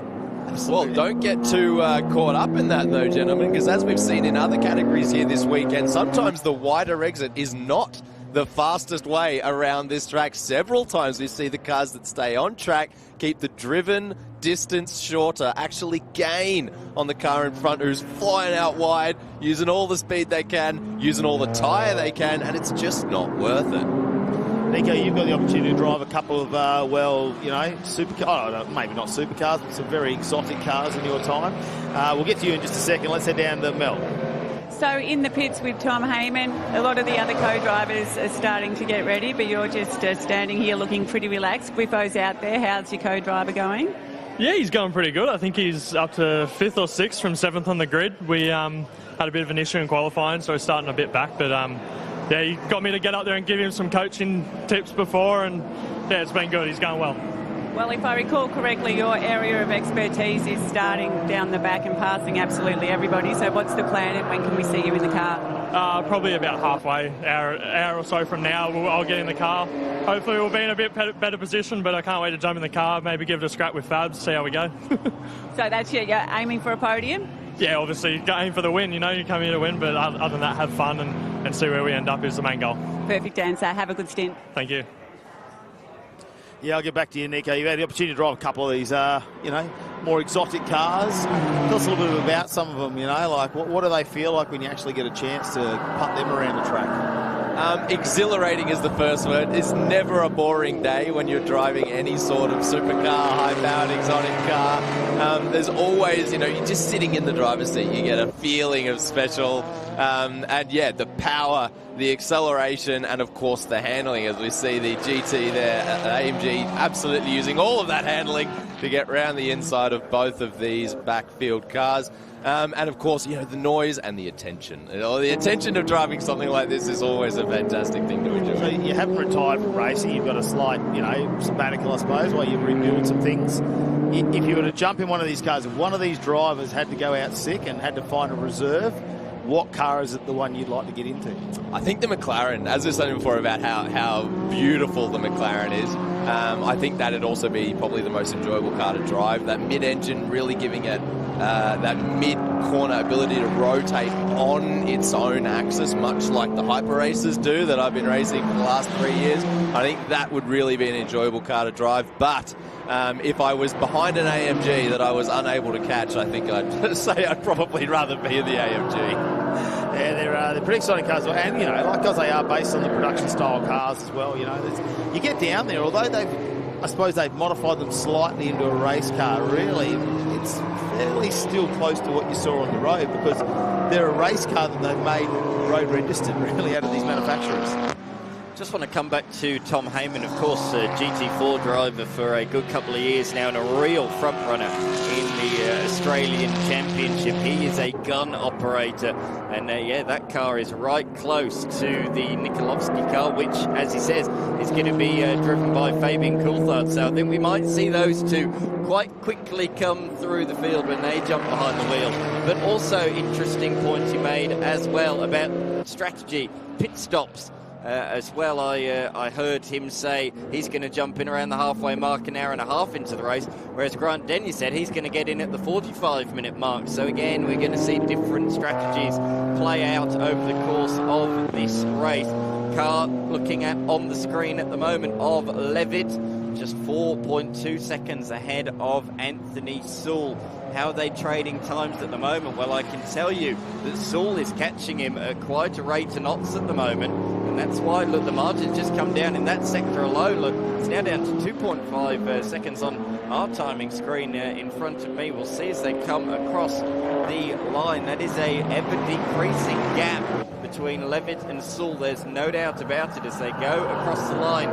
Well, don't get too caught up in that, though, gentlemen, because as we've seen in other categories here this weekend, sometimes the wider exit is not the fastest way around this track. Several times we see the cars that stay on track keep the driven distance shorter, actually gain on the car in front who's flying out wide, using all the speed they can, using all the tyre they can, and it's just not worth it. Nico, you've got the opportunity to drive a couple of, well, you know, supercars, maybe not supercars, but some very exotic cars in your time. We'll get to you in just a second. Let's head down to Mel. So in the pits with Tom Heyman, a lot of the other co-drivers are starting to get ready, but you're just standing here looking pretty relaxed. Griffo's out there. How's your co-driver going? Yeah, he's going pretty good. I think he's up to 5th or 6th from 7th on the grid. We had a bit of an issue in qualifying, so we're starting a bit back, but yeah, he got me to get up there and give him some coaching tips before, and yeah, it's been good. He's going well. Well, if I recall correctly, your area of expertise is starting down the back and passing absolutely everybody. So what's the plan, and when can we see you in the car? Probably about halfway, hour or so from now, I'll get in the car. Hopefully we'll be in a bit better position, but I can't wait to jump in the car, maybe give it a scrap with Fabs, see how we go. So that's you're aiming for a podium? Yeah, obviously, aim for the win. You come here to win, but other than that, have fun and see where we end up is the main goal. Perfect answer. Have a good stint. Thank you. Yeah, I'll get back to you, Nico. You've had the opportunity to drive a couple of these, more exotic cars. Tell us a little bit about some of them, like what do they feel like when you actually get a chance to putt them around the track? Exhilarating is the first word. It's never a boring day when you're driving any sort of supercar, high-powered exotic car. There's always, you're just sitting in the driver's seat. You get a feeling of special. And yeah, the power, the acceleration, and of course the handling, as we see the GT there at AMG absolutely using all of that handling to get round the inside of both of these backfield cars. And of course, the noise and the attention. The attention of driving something like this is always a fantastic thing to enjoy. So you haven't retired from racing. You've got a slight, sabbatical, I suppose, while you rebuild some things. If you were to jump in one of these cars, if one of these drivers had to go out sick and had to find a reserve, what car is it the one you'd like to get into? I think the McLaren, as we were saying before about how beautiful the McLaren is, I think that'd also be probably the most enjoyable car to drive. That mid-engine really giving it that mid-corner ability to rotate on its own axis, much like the hyper racers do that I've been racing for the last 3 years. I think that would really be an enjoyable car to drive. But if I was behind an AMG that I was unable to catch, I think I'd say I'd probably rather be in the AMG. Yeah, they're pretty exciting cars, and because they are based on the production style cars as well. You get down there, although I suppose they've modified them slightly into a race car. Really, it's fairly still close to what you saw on the road because they're a race car that they've made road registered. Really, out of these manufacturers. Just want to come back to Tom Heyman, of course, a GT4 driver for a good couple of years now and a real front runner in the Australian Championship. He is a gun operator, and that car is right close to the Nikolovsky car, which, as he says, is going to be driven by Fabian Coulthard. So I think we might see those two quite quickly come through the field when they jump behind the wheel. But also interesting point he made as well about strategy, pit stops. As well, I heard him say he's going to jump in around the halfway mark, an hour and a half into the race, whereas Grant Denyer said he's going to get in at the 45-minute mark. So again, we're going to see different strategies play out over the course of this race. Car looking at on the screen at the moment of Levitt, just 4.2 seconds ahead of Anthony Sewell. How are they trading times at the moment? Well, I can tell you that Sewell is catching him at quite a rate of knots at the moment. And that's why, look, the margins just come down in that sector alone. Look, it's now down to 2.5 seconds on our timing screen in front of me. We'll see as they come across the line. That is a ever-decreasing gap between Levitt and Sewell. There's no doubt about it as they go across the line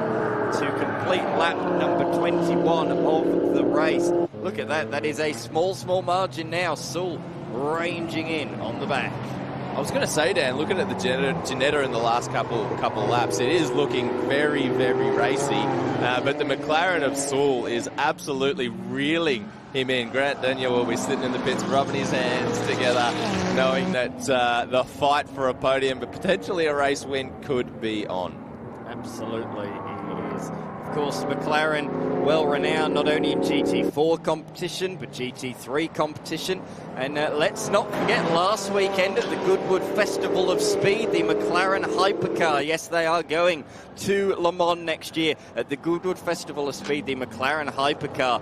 to complete lap number 21 of the race. Look at that. That is a small margin now. Sewell ranging in on the back. I was going to say, Dan, looking at the Ginetta in the last couple of laps, it is looking very, very racy. But the McLaren of Sewell is absolutely reeling him in. Grant Denyer will be sitting in the pits, rubbing his hands together, knowing that the fight for a podium, but potentially a race win, could be on. Absolutely, it is. Of course, McLaren, well renowned not only in GT4 competition, but GT3 competition. And let's not forget last weekend at the Goodwood Festival of Speed, the McLaren Hypercar. Yes, they are going to Le Mans next year. At the Goodwood Festival of Speed, the McLaren Hypercar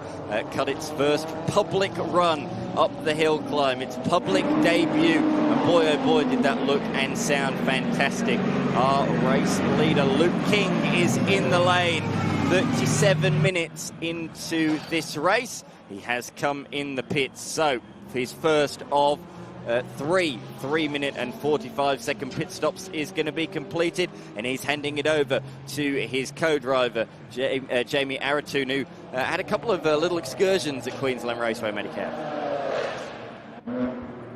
cut its first public run up the hill climb, its public debut. And boy, oh boy, did that look and sound fantastic. Our race leader, Luke King, is in the lane. 37 minutes into this race, he has come in the pits. So, his first of 3-minute and 45-second pit stops is going to be completed, and he's handing it over to his co-driver, Jamie Aratun, who had a couple of little excursions at Queensland Raceway Medicare.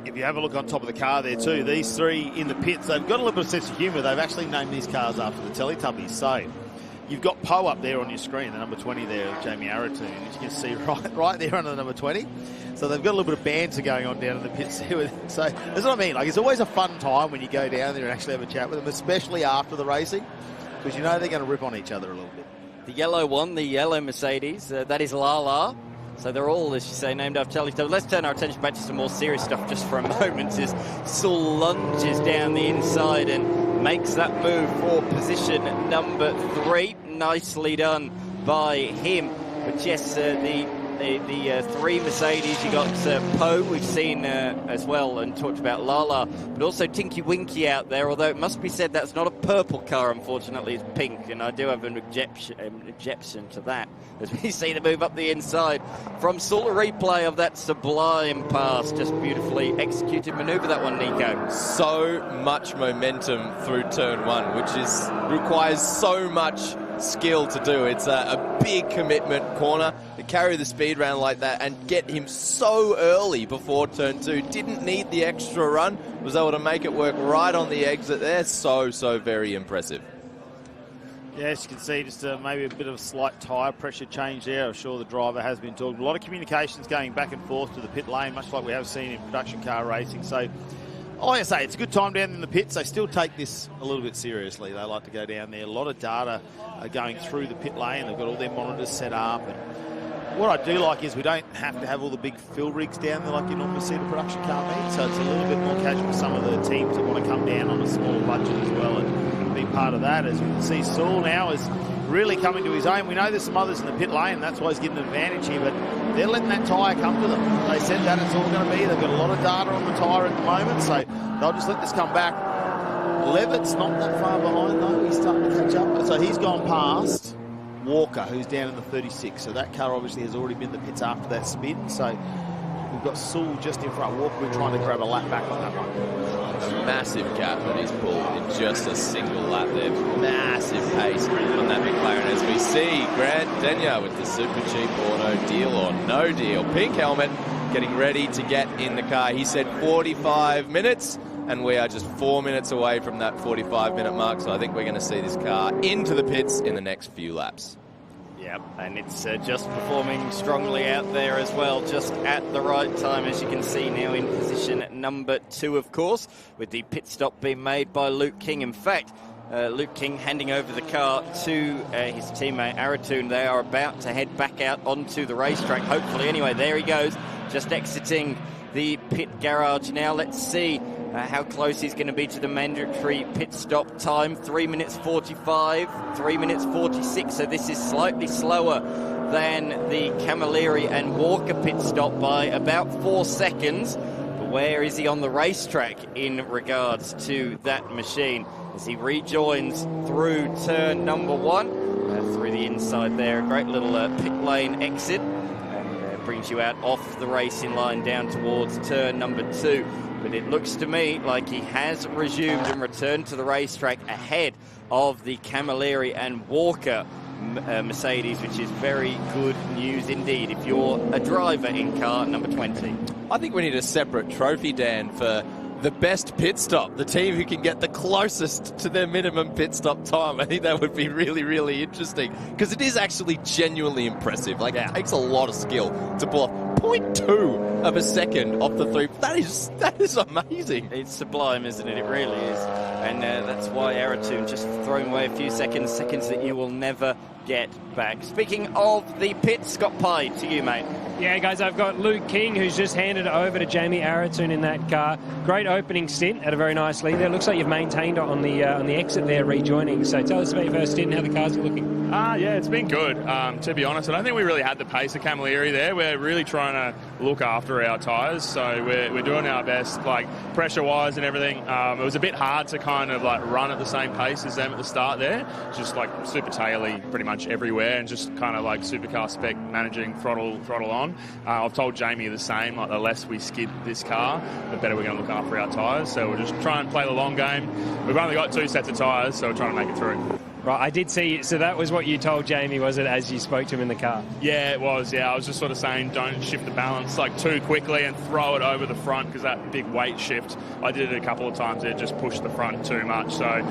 If you have a look on top of the car there too, these three in the pits, they've got a little bit of sense of humour. They've actually named these cars after the Teletubbies. So You've got Poe up there on your screen, the number 20 there, Jamie Aratoon, as you can see right there under the number 20. So they've got a little bit of banter going on down in the pits there. So that's what I mean. Like, it's always a fun time when you go down there and actually have a chat with them, especially after the racing, because you know they're going to rip on each other a little bit. The yellow one, the yellow Mercedes, that is Lala. So they're all, as you say, named after each other. Let's turn our attention back to some more serious stuff just for a moment as Sul lunges down the inside and makes that move for position number 3. Nicely done by him. But yes, the 3 Mercedes, you got Poe, we've seen as well, and talked about Lala, but also Tinky Winky out there, although it must be said that's not a purple car, unfortunately, it's pink, and I do have an objection to that, as we see the move up the inside from Sul. A replay of that sublime pass, just beautifully executed manoeuvre, that one, Nico. So much momentum through turn 1, which requires so much skill to do. It's a big commitment corner to carry the speed round like that and get him so early before turn 2. Didn't need the extra run, was able to make it work right on the exit there. So very impressive. Yeah, as you can see, just maybe a bit of a slight tyre pressure change there. I'm sure the driver has been talking. A lot of communications going back and forth to the pit lane, much like we have seen in production car racing. So, like I say, it's a good time down in the pits. They still take this a little bit seriously. They like to go down there. A lot of data are going through the pit lane. They've got all their monitors set up. And what I do like is we don't have to have all the big fill rigs down there like you normally see the production car meet. So it's a little bit more casual for some of the teams that want to come down on a smaller budget as well and be part of that. As we can see, Saul now is really coming to his own. We know there's some others in the pit lane. That's why he's getting an advantage here. But they're letting that tyre come to them. They said that it's all going to be. They've got a lot of data on the tyre at the moment. So they'll just let this come back. Levitt's not that far behind, though. He's starting to catch up. So he's gone past Walker, who's down in the 36. So that car obviously has already been in the pits after that spin. So we've got Saul just in front. Walker, we're trying to grab a lap back on that one. A massive gap that he's pulled in just a single lap there. Massive pace on that McLaren as we see Grant Denyer with the super cheap auto, deal or no deal. Pink helmet getting ready to get in the car. He said 45 minutes. And we are just 4 minutes away from that 45-minute mark, so I think we're going to see this car into the pits in the next few laps. Yep, and it's just performing strongly out there as well, just at the right time, as you can see now in position number 2, of course, with the pit stop being made by Luke King. In fact, Luke King handing over the car to his teammate Aratoon. They are about to head back out onto the racetrack, hopefully. Anyway, there he goes, just exiting the pit garage now. Let's see how close he's going to be to the mandatory pit stop time. 3 minutes 45, 3 minutes 46, so this is slightly slower than the Camilleri and Walker pit stop by about 4 seconds. But where is he on the racetrack in regards to that machine as he rejoins through turn number 1, through the inside there? A great little pit lane exit, and brings you out off the racing line down towards turn number 2. But it looks to me like he has resumed and returned to the racetrack ahead of the Camilleri and Walker Mercedes, which is very good news indeed if you're a driver in car number 20. I think we need a separate trophy, Dan, for the best pit stop, the team who can get the closest to their minimum pit stop time. I think that would be really interesting, because it is actually genuinely impressive. Like, it takes a lot of skill to pull off 0.2 of a second off the 3. That is amazing. It's sublime, isn't it? It really is. And that's why Aratoon just throwing away a few seconds that you will never get back. Speaking of the pit, Scott Pye, to you, mate. Yeah, guys, I've got Luke King, who's just handed it over to Jamie Aratoon in that car. Great opening stint, had a very nice lead there. Looks like you've maintained it on the exit there, rejoining. So tell us about your first stint and how the cars are looking. Yeah, it's been good, to be honest. I don't think we really had the pace of Camilleri there. We're really trying to look after our tyres, so we're doing our best, like, pressure-wise and everything. It was a bit hard to kind of, like, run at the same pace as them at the start there. Just, like, super taily pretty much everywhere, and just kind of, like, supercar spec managing throttle on. I've told Jamie the same, like, the less we skid this car, the better we're going to look after our tyres. So we'll just try and play the long game. We've only got 2 sets of tyres, so we're trying to make it through. Right, I did see. So that was what you told Jamie, was it, as you spoke to him in the car? Yeah, it was. Yeah, I was just sort of saying don't shift the balance like too quickly and throw it over the front, because that big weight shift, I did it a couple of times, it just pushed the front too much. So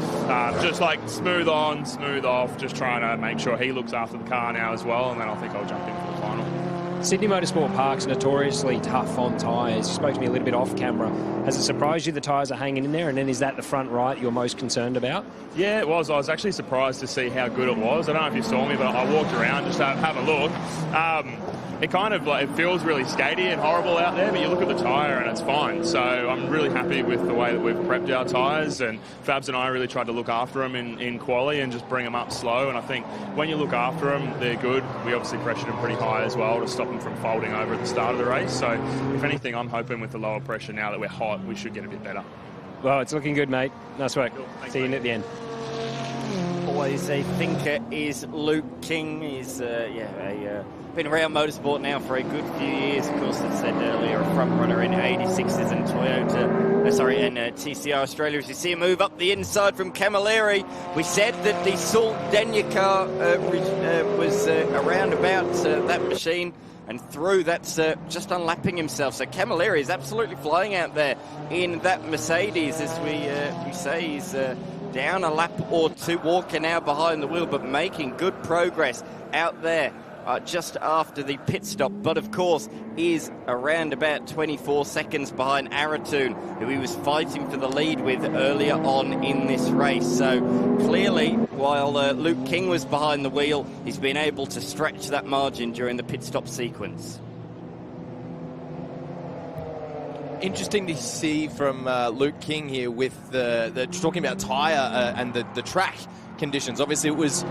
just like smooth on, smooth off, just trying to make sure he looks after the car now as well, and then I think I'll jump in for the final. Sydney Motorsport Park's notoriously tough on tyres. You spoke to me a little bit off camera. Has it surprised you the tyres are hanging in there? And then is that the front right you're most concerned about? Yeah, it was. I was actually surprised to see how good it was. I don't know if you saw me, but I walked around just to have a look. It kind of like, it feels really skatey and horrible out there, but you look at the tyre and it's fine. So I'm really happy with the way that we've prepped our tyres, and Fabs and I really tried to look after them in quali and just bring them up slow. And I think when you look after them, they're good. We obviously pressured them pretty high as well to stop them from folding over at the start of the race. So if anything, I'm hoping with the lower pressure now that we're hot, we should get a bit better. Well, it's looking good, mate. Nice work. Cool. See you at the end. Always a thinker is Luke King. He's been around motorsport now for a good few years. Of course, as said earlier, a front runner in 86s and TCR Australia. As you see him move up the inside from Camilleri, we said that the Salt Denya car was around about that machine and through. That's just unlapping himself. So Camilleri is absolutely flying out there in that Mercedes, as we say. He's down a lap or two, walking now behind the wheel, but making good progress out there just after the pit stop. But of course is around about 24 seconds behind Aratoon, who he was fighting for the lead with earlier on in this race. So clearly, while Luke King was behind the wheel, he's been able to stretch that margin during the pit stop sequence. Interesting to see from Luke King here with the talking about tyre and the track conditions. Obviously, it was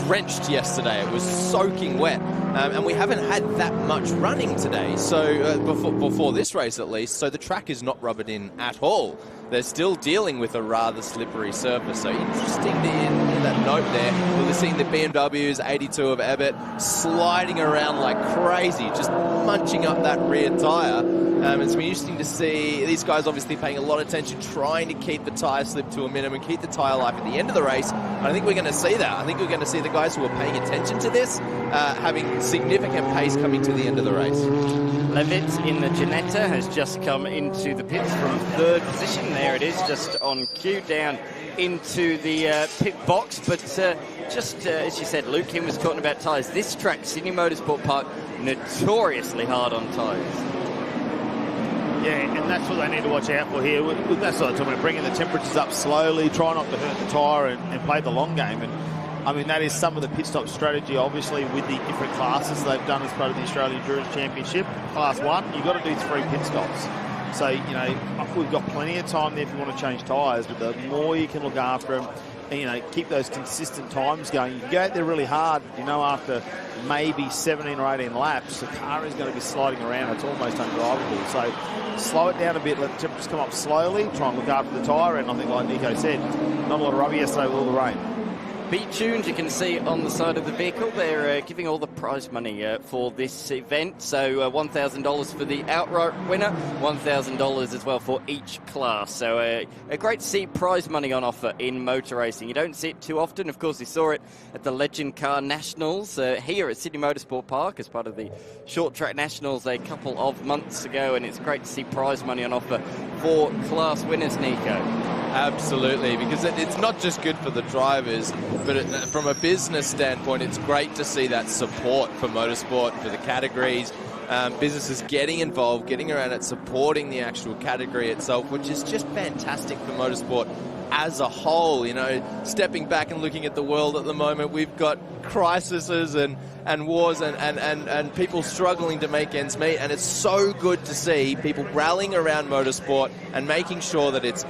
drenched yesterday. It was soaking wet, and we haven't had that much running today. So before this race, at least, so the track is not rubbered in at all. They're still dealing with a rather slippery surface. So interesting to in that note there. We're seeing the BMW's 82 of Ebbett sliding around like crazy, just munching up that rear tyre. It's been interesting to see these guys obviously paying a lot of attention, trying to keep the tyre slip to a minimum, keep the tyre life at the end of the race. And I think we're going to see that. I think we're going to see the guys who are paying attention to this having significant pace coming to the end of the race. Levitt in the Ginetta has just come into the pits from third position. There it is, just on cue, down into the pit box. But just as you said, Luke Kim was talking about tyres. This track, Sydney Motorsport Park, notoriously hard on tyres. Yeah, and that's what they need to watch out for here. That's what I'm talking about, bringing the temperatures up slowly, try not to hurt the tyre and play the long game. And I mean, that is some of the pit stop strategy, obviously, with the different classes they've done as part of the Australian Endurance Championship. Class 1, you've got to do 3 pit stops. So, you know, we've got plenty of time there if you want to change tyres, but the more you can look after them, and, you know, keep those consistent times going. You can go out there really hard, you know, after maybe 17 or 18 laps, the car is going to be sliding around. It's almost undrivable. So slow it down a bit, let the temperatures come up slowly, try and look after the tyre, and I think, like Nico said, not a lot of rubber yesterday with all the rain. B-Tunes, you can see on the side of the vehicle, they're giving all the prize money for this event. So $1,000 for the outright winner, $1,000 as well for each class. So a great to see prize money on offer in motor racing. You don't see it too often. Of course, we saw it at the Legend Car Nationals here at Sydney Motorsport Park as part of the Short Track Nationals a couple of months ago, and it's great to see prize money on offer for class winners, Nico. Absolutely, because it's not just good for the drivers, but from a business standpoint, it's great to see that support for motorsport, for the categories, businesses getting involved, getting around it, supporting the actual category itself, which is just fantastic for motorsport as a whole. You know, stepping back and looking at the world at the moment, we've got crises and wars and people struggling to make ends meet, and it's so good to see people rallying around motorsport and making sure that it's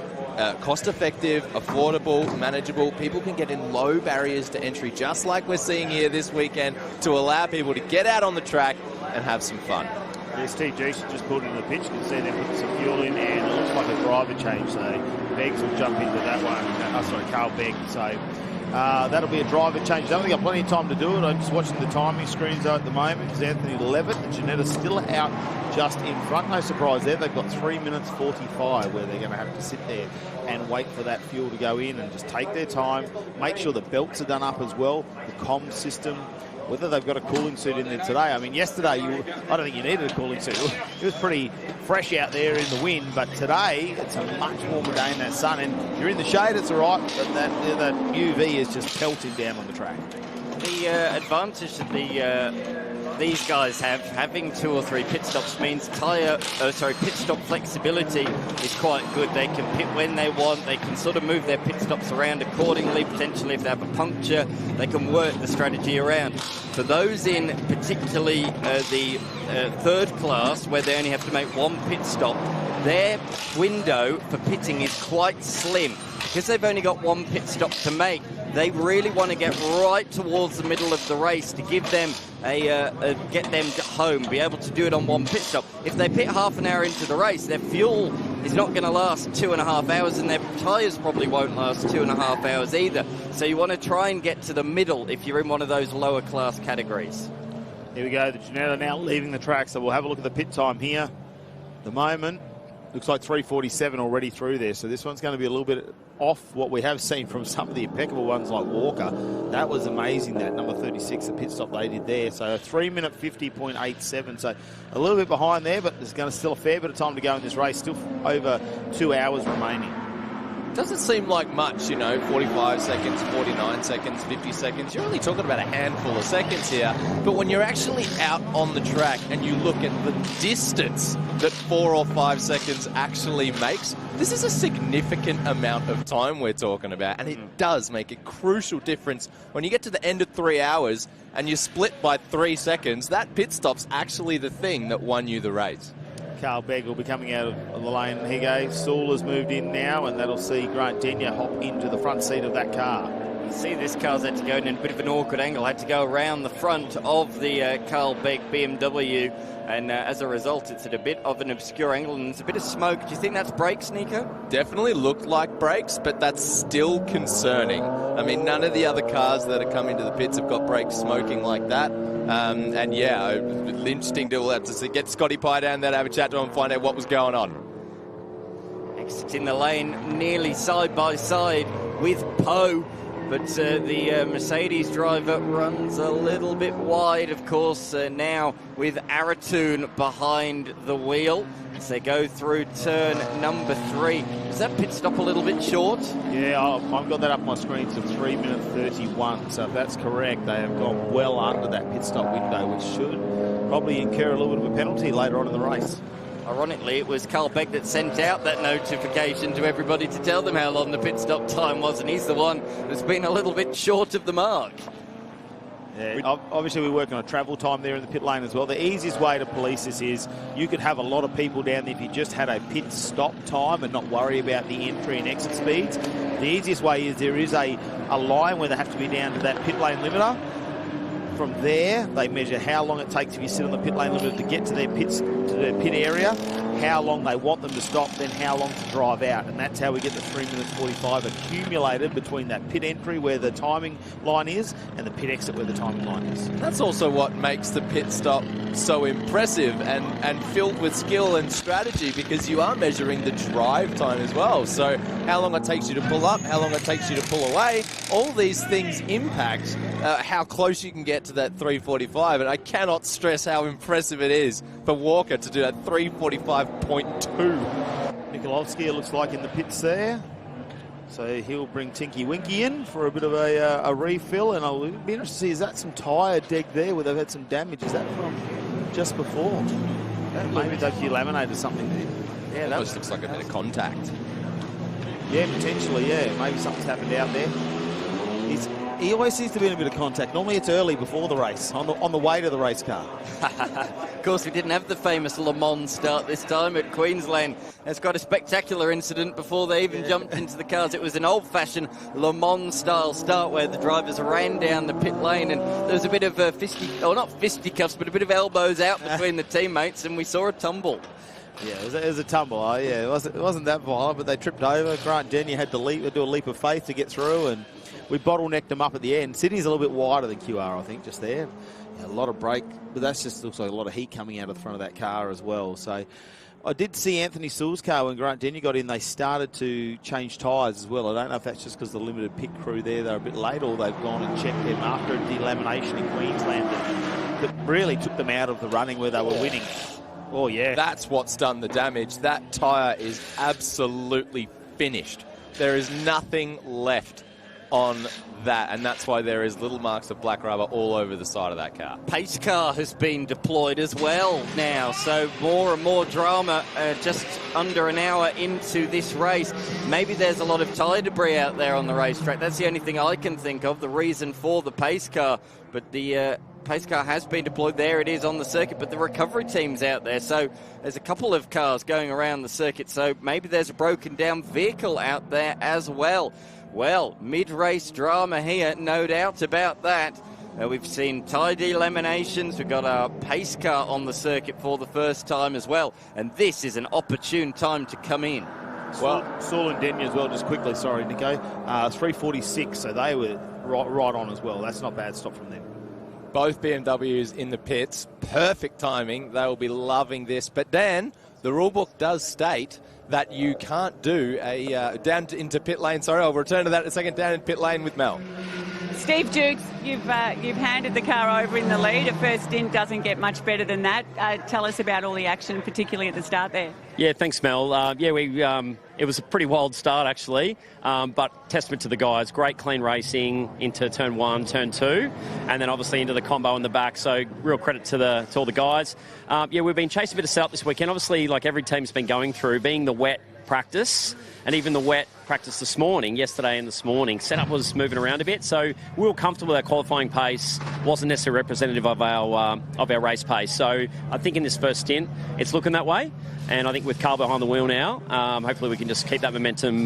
cost-effective, affordable, manageable. People can get in low barriers to entry, just like we're seeing here this weekend, to allow people to get out on the track and have some fun. Yeah, Steve Jason just pulled in the pitch. You can see them putting some fuel in, and it looks like a driver change. So Beggs will jump into that one. Carl Begg. So That'll be a driver change. I don't think I've plenty of time to do it. I'm just watching the timing screens though at the moment because Anthony Levitt and Janetta still out just in front. No surprise there. They've got 3 minutes 45 where they're going to have to sit there and wait for that fuel to go in and just take their time. Make sure the belts are done up as well. The comm system. Whether they've got a cooling suit in there today. I mean, yesterday, I don't think you needed a cooling suit. It was pretty fresh out there in the wind, but today, it's a much warmer day in that sun, and you're in the shade, it's all right, but that UV is just pelting down on the track. The advantage that these guys have, having 2 or 3 pit stops, means pit stop flexibility is quite good. They can pit when they want. They can sort of move their pit stops around accordingly. Potentially, if they have a puncture, they can work the strategy around. For those in particularly the third class, where they only have to make 1 pit stop, their window for pitting is quite slim. Because they've only got 1 pit stop to make, they really want to get right towards the middle of the race to give them get them home, be able to do it on 1 pit stop. If they pit half an hour into the race, their fuel is not going to last 2.5 hours, and their tyres probably won't last 2.5 hours either. So you want to try and get to the middle if you're in one of those lower class categories. Here we go. The Janetta now leaving the track, so we'll have a look at the pit time here. At the moment, looks like 3:47 already through there, so this one's going to be a little bit off what we have seen from some of the impeccable ones like Walker. That was amazing, that number 36, the pit stop they did there. So a 3 minute 50.87, so a little bit behind there, but there's going to still a fair bit of time to go in this race, still over 2 hours remaining. Doesn't seem like much, 45 seconds, 49 seconds, 50 seconds. You're only talking about a handful of seconds here. But when you're actually out on the track and you look at the distance that 4 or 5 seconds actually makes, this is a significant amount of time we're talking about. And it does make a crucial difference when you get to the end of 3 hours and you split by 3 seconds. That pit stop's actually the thing that won you the race. Carl Begg will be coming out of the lane. Here goes. Saul has moved in now, and that'll see Grant Denyer hop into the front seat of that car. You see this car's had to go in a bit of an awkward angle, had to go around the front of the Carl Begg BMW, and as a result, it's at a bit of an obscure angle, and there's a bit of smoke. Do you think that's brakes, Nico? Definitely looked like brakes, but that's still concerning. I mean, none of the other cars that have come into the pits have got brakes smoking like that. And yeah, interesting to have to get Scotty Pye down there, have a chat to him and find out what was going on. Exit in the lane, nearly side by side with Poe, but the Mercedes driver runs a little bit wide, of course, now with Aratoon behind the wheel as they go through turn number 3. Is that pit stop a little bit short? Yeah, I've got that up on my screen to 3 minute 31, so if that's correct, they have gone well under that pit stop window, which should probably incur a little bit of a penalty later on in the race. Ironically, it was Carl Beck that sent out that notification to everybody to tell them how long the pit stop time was, and he's the one that's been a little bit short of the mark. Yeah, obviously we work on a travel time there in the pit lane as well. The easiest way to police this is you could have a lot of people down there if you just had a pit stop time and not worry about the entry and exit speeds. The easiest way is there is a line where they have to be down to that pit lane limiter. From there, they measure how long it takes if you sit on the pit lane limiter to get to their pit area, how long they want them to stop, then how long to drive out. And that's how we get the 3 minutes 45 accumulated between that pit entry where the timing line is and the pit exit where the timing line is. That's also what makes the pit stop so impressive and filled with skill and strategy, because you are measuring the drive time as well. So how long it takes you to pull up, how long it takes you to pull away, all these things impact how close you can get to that 3:45. And I cannot stress how impressive it is for Walker to do that 3:45.2. Nikolovsky, it looks like, in the pits there. So he'll bring Tinky Winky in for a bit of a refill, and I'll be interested to see, is that some tyre deg there where they've had some damage? Is that from just before? Maybe they've delaminated something there. Yeah, that looks like a bit of contact. Yeah, potentially, yeah. Maybe something's happened out there. He always seems to be in a bit of contact. Normally it's early before the race, on the way to the race car. Of course, we didn't have the famous Le Mans start this time at Queensland. It's got a spectacular incident before they even jumped into the cars. It was an old-fashioned Le Mans-style start where the drivers ran down the pit lane, and there was a bit of not fisticuffs, but a bit of elbows out between the teammates, and we saw a tumble. Yeah, it was a tumble. It wasn't that violent, but they tripped over. Grant Denyer had to do a leap of faith to get through, and we bottlenecked them up at the end. Sydney's a little bit wider than QR, I think, just there. Yeah, a lot of brake, but that's just looks like a lot of heat coming out of the front of that car as well. So I did see Anthony Sewell's car when Grant Denyer got in, they started to change tyres as well. I don't know if that's just because the limited pit crew there, they're a bit late, or they've gone and checked them after a delamination in Queensland that really took them out of the running where they were winning. Oh, yeah. That's what's done the damage. That tyre is absolutely finished. There is nothing left on that, and that's why there is little marks of black rubber all over the side of that car. Pace car has been deployed as well now, so more and more drama just under an hour into this race. Maybe there's a lot of tyre debris out there on the racetrack. That's the only thing I can think of, the reason for the pace car. But the pace car has been deployed. There it is on the circuit, but the recovery team's out there, so there's a couple of cars going around the circuit, so maybe there's a broken down vehicle out there as well. Well, mid-race drama here, no doubt about that. We've seen tyre delaminations. We've got our pace car on the circuit for the first time as well. And this is an opportune time to come in. Well, Sewell and Denyer as well, just quickly, sorry, Nico. 3:46, so they were right on as well. That's not bad stop from them. Both BMWs in the pits. Perfect timing. They will be loving this. But Dan, the rulebook does state that you can't do a down into pit lane. Sorry, I'll return to that in a second. Down in pit lane with Mel. Steve Dukes, you've handed the car over in the lead. A first stint doesn't get much better than that. Tell us about all the action, particularly at the start there. Yeah, thanks, Mel. It was a pretty wild start, actually, but testament to the guys. Great clean racing into turn 1, turn 2, and then obviously into the combo in the back. So real credit to all the guys. We've been chasing a bit of setup this weekend. Obviously, like every team's been going through, being the wet practice and even the wet practice yesterday and this morning. Setup was moving around a bit, so we were comfortable with our qualifying pace. Wasn't necessarily representative of our race pace. So I think in this first stint, it's looking that way. And I think with Carl behind the wheel now, hopefully we can just keep that momentum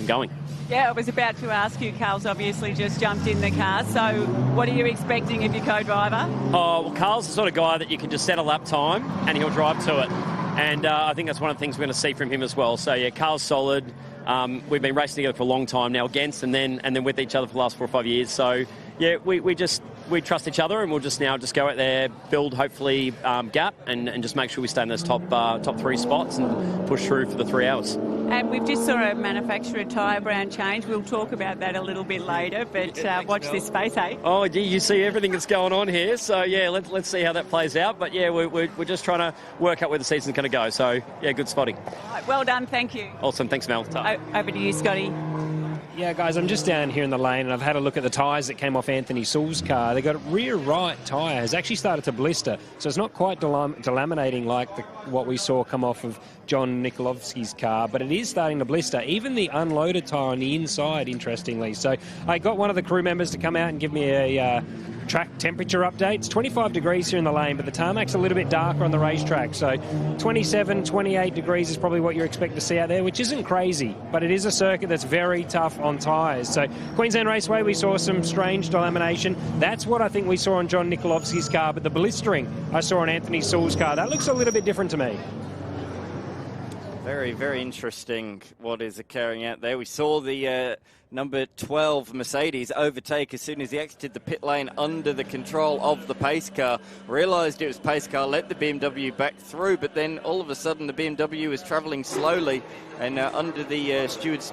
going. Yeah, I was about to ask you, Carl's obviously just jumped in the car, so what are you expecting of your co-driver? Oh, well, Carl's the sort of guy that you can just set a lap time and he'll drive to it. And I think that's one of the things we're going to see from him as well. So, yeah, Carl's solid. We've been racing together for a long time now, against and then with each other for the last 4 or 5 years. So, yeah, we trust each other, and we'll just go out there, build hopefully gap, and just make sure we stay in those top 3 spots and push through for the 3 hours. And we've just saw a manufacturer tyre brand change. We'll talk about that a little bit later, but watch this space, eh? Oh, you see everything that's going on here. So, yeah, let's see how that plays out. But, yeah, we're just trying to work out where the season's going to go. So, yeah, good spotting. All right, well done. Thank you. Awesome. Thanks, Mel. Over to you, Scotty. Yeah, guys, I'm just down here in the lane and I've had a look at the tyres that came off Anthony Sewell's car. They got a rear right tyre has actually started to blister, so it's not quite delaminating like what we saw come off of John Nikolovsky's car, but it is starting to blister. Even the unloaded tyre on the inside, interestingly. So I got one of the crew members to come out and give me a track temperature update. It's 25 degrees here in the lane, but the tarmac's a little bit darker on the racetrack. So 27, 28 degrees is probably what you expect to see out there, which isn't crazy, but it is a circuit that's very tough on tyres. So Queensland Raceway, we saw some strange delamination. That's what I think we saw on John Nikolovsky's car, but the blistering I saw on Anthony Sewell's car, that looks a little bit different to me. Very, very interesting what is occurring out there. We saw the number 12 Mercedes overtake as soon as he exited the pit lane under the control of the pace car. Realised it was pace car, let the BMW back through, but then all of a sudden the BMW was travelling slowly, and under the stewards,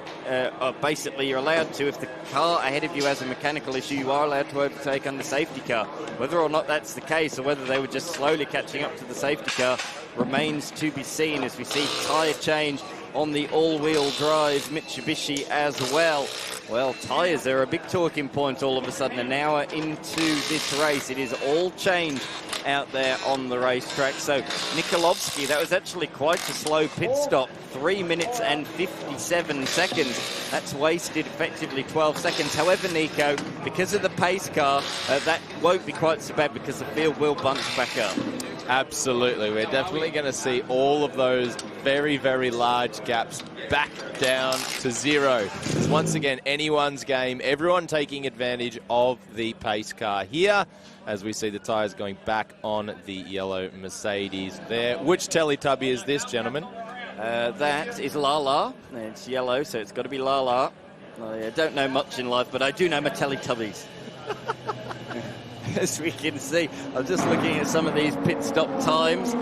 basically you're allowed to, if the car ahead of you has a mechanical issue, you are allowed to overtake on the safety car. Whether or not that's the case, or whether they were just slowly catching up to the safety car, remains to be seen as we see tyre change on the all-wheel drive Mitsubishi as well. Well, tyres are a big talking point all of a sudden. An hour into this race, it is all changed out there on the racetrack. So Nikolovsky, that was actually quite a slow pit stop, 3 minutes and 57 seconds. That's wasted effectively 12 seconds. However, Nico, because of the pace car, that won't be quite so bad because the field will bunch back up. Absolutely. We're definitely going to see all of those very, very large gaps back down to zero. It's once again anyone's game, everyone taking advantage of the pace car here as we see the tyres going back on the yellow Mercedes there. Which Teletubby is this, gentlemen? That is Lala. It's yellow, so it's got to be Lala. I don't know much in life, but I do know my Teletubbies. As we can see, I'm just looking at some of these pit stop times.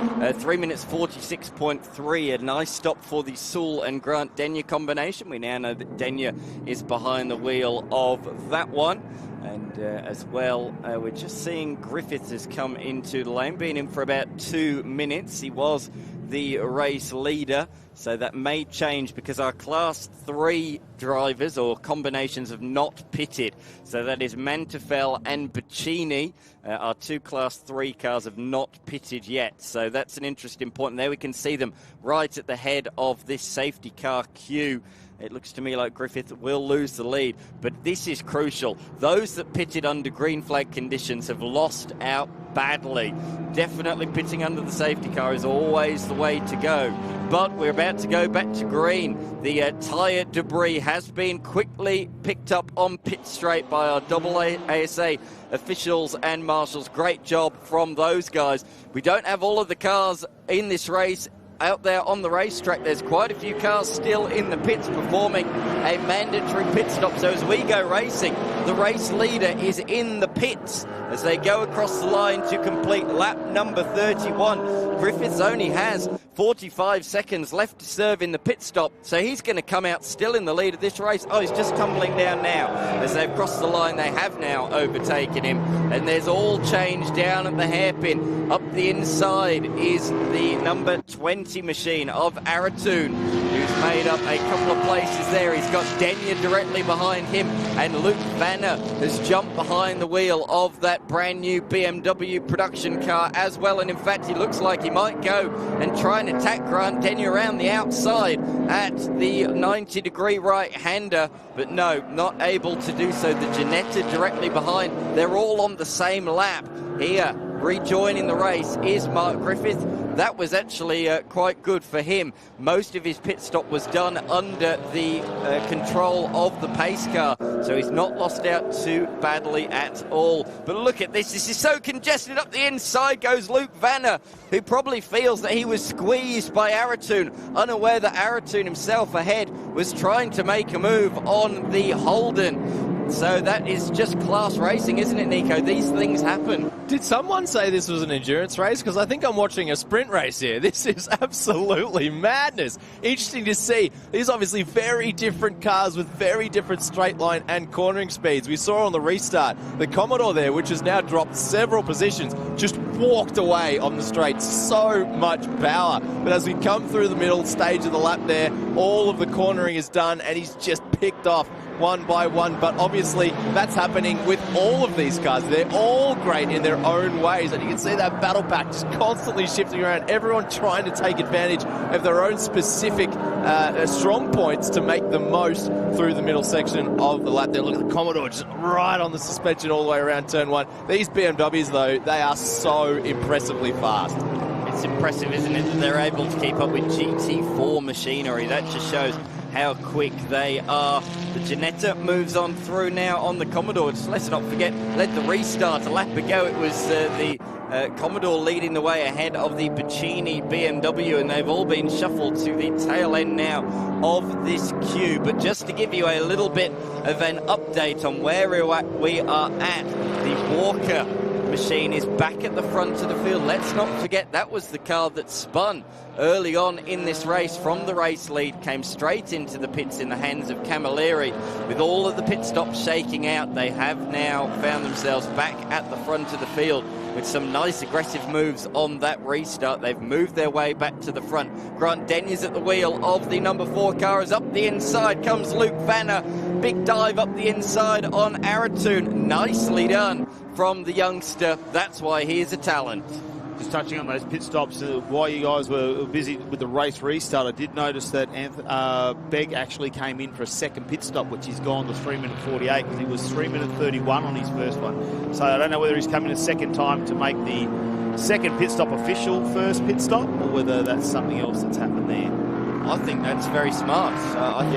3 minutes 46.3, a nice stop for the Sewell and Grant Denyer combination. We now know that Denyer is behind the wheel of that one. And as well, we're just seeing Griffiths has come into the lane, been in for about 2 minutes. He was the race leader, so that may change because our Class 3 drivers or combinations have not pitted. So that is Mantefel and Bacchini. Our 2 Class 3 cars have not pitted yet. So that's an interesting point. And there we can see them right at the head of this safety car queue. It looks to me like Griffith will lose the lead, but this is crucial. Those that pitted under green flag conditions have lost out badly. Definitely pitting under the safety car is always the way to go. But we're about to go back to green. The tyre debris has been quickly picked up on pit straight by our AASA officials and marshals. Great job from those guys. We don't have all of the cars in this race out there on the racetrack. There's quite a few cars still in the pits performing a mandatory pit stop. So as we go racing, the race leader is in the pits as they go across the line to complete lap number 31. Griffiths only has 45 seconds left to serve in the pit stop, so he's going to come out still in the lead of this race. Oh, he's just tumbling down now. As they've crossed the line, they have now overtaken him, and there's all change down at the hairpin. Up the inside is the number 20 machine of Aratoon, who's made up a couple of places there. He's got Denyer directly behind him, and Luke Vanner has jumped behind the wheel of that brand new BMW production car as well, and in fact he looks like he might go and try and attack Grant Denyer around the outside at the 90-degree right-hander, but no, not able to do so. The Ginetta directly behind, they're all on the same lap. Here, rejoining the race is Mark Griffith. That was actually quite good for him. Most of his pit stop was done under the control of the pace car, so he's not lost out too badly at all. But look at this. This is so congested. Up the inside goes Luke Vanner, who probably feels that he was squeezed by Aratoon, unaware that Aratoon himself ahead was trying to make a move on the Holden. So that is just class racing, isn't it, Nico? These things happen. Did someone say this was an endurance race? Because I think I'm watching a sprint race here. This is absolutely madness. Interesting to see. These obviously very different cars with very different straight line and cornering speeds. We saw on the restart, the Commodore there, which has now dropped several positions, just walked away on the straight. So much power. But as we come through the middle stage of the lap there, all of the cornering is done, and he's just picked off one by one. But obviously that's happening with all of these cars. They're all great in their own ways, and you can see that battle pack just constantly shifting around, everyone trying to take advantage of their own specific strong points to make the most through the middle section of the lap there. Look at the Commodore just right on the suspension all the way around turn one. These BMWs though, they are so impressively fast. It's impressive, isn't it, that they're able to keep up with GT4 machinery. That just shows how quick they are. The Ginetta moves on through now on the Commodore. Just let's not forget, led the restart a lap ago. It was the Commodore leading the way ahead of the Bacchini BMW, and they've all been shuffled to the tail end now of this queue. But just to give you a little bit of an update on where we are at, the Walker machine is back at the front of the field. Let's not forget that was the car that spun early on in this race from the race lead, came straight into the pits in the hands of Camilleri. With all of the pit stops shaking out, they have now found themselves back at the front of the field with some nice aggressive moves on that restart. They've moved their way back to the front. Grant Denyer's at the wheel of the number 4 car. As up the inside comes Luke Vanner. Big dive up the inside on Aratoon. Nicely done from the youngster. That's why he is a talent. Just touching on those pit stops, while you guys were busy with the race restart, I did notice that Begg actually came in for a second pit stop, which he's gone to 3 minute 48 because he was 3 minute 31 on his first one. So I don't know whether he's coming a second time to make the second pit stop official first pit stop, or whether that's something else that's happened there. I think that's very smart. I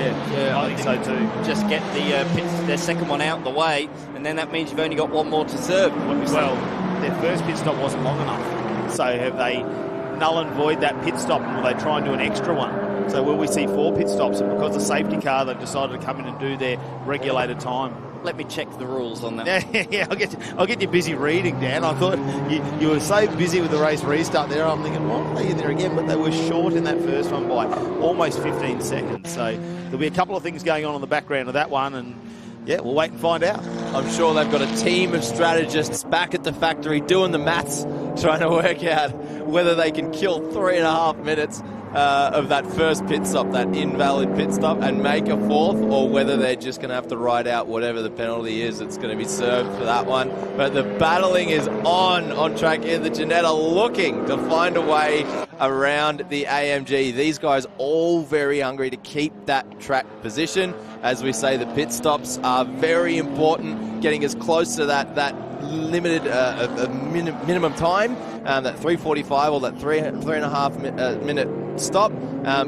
think so too. Just get the second one out the way, and then that means you've only got one more to serve. Well, their first pit stop wasn't long enough. So have they null and void that pit stop, and will they try and do an extra one? So will we see 4 pit stops? And because of safety car, they've decided to come in and do their regulated time. Let me check the rules on that. Yeah, I'll get you busy reading, Dan. I thought you were so busy with the race restart there. I'm thinking, why are they in there again? But they were short in that first one by almost 15 seconds. So there'll be a couple of things going on in the background of that one, and yeah, we'll wait and find out. I'm sure they've got a team of strategists back at the factory doing the maths, trying to work out whether they can kill 3.5 minutes of that first pit stop, that invalid pit stop, and make a 4th, or whether they're just going to have to ride out whatever the penalty is that's going to be served for that one. But the battling is on track here. The Ginetta looking to find a way around the AMG. These guys all very hungry to keep that track position. As we say, the pit stops are very important, getting as close to that limited minimum time, that 3:45 or that 3.5 minute stop,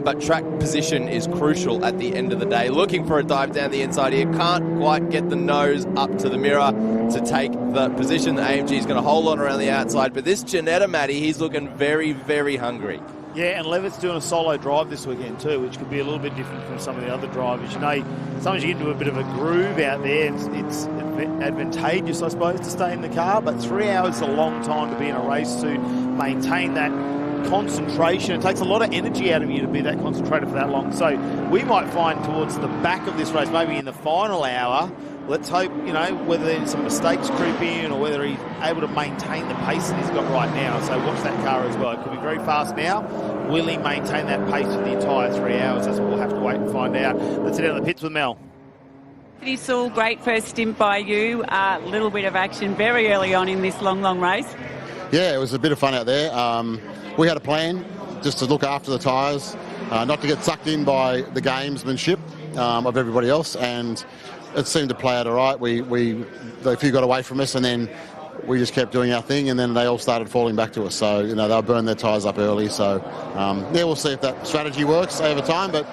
but track position is crucial at the end of the day. Looking for a dive down the inside here, can't quite get the nose up to the mirror to take the position. The AMG is going to hold on around the outside, but this Ginetta, Matty, he's looking very, very hungry. Yeah, and Levitt's doing a solo drive this weekend too, which could be a little bit different from some of the other drivers. You know, sometimes you get into a bit of a groove out there. It's advantageous, I suppose, to stay in the car, but 3 hours is a long time to be in a race to maintain that concentration. It takes a lot of energy out of you to be that concentrated for that long. So we might find towards the back of this race, maybe in the final hour, let's hope, you know, whether there's some mistakes creep in or whether he's able to maintain the pace that he's got right now. So watch that car as well. It could be very fast now. Will he maintain that pace for the entire 3 hours? That's what we'll have to wait and find out. Let's head out of the pits with Mel. Saul, great first stint by you. A little bit of action very early on in this long race. Yeah, it was a bit of fun out there. We had a plan just to look after the tyres, not to get sucked in by the gamesmanship of everybody else, and it seemed to play out all right. A few got away from us, and then we just kept doing our thing, and then they all started falling back to us. So, you know, they'll burn their tyres up early. So, yeah, we'll see if that strategy works over time, but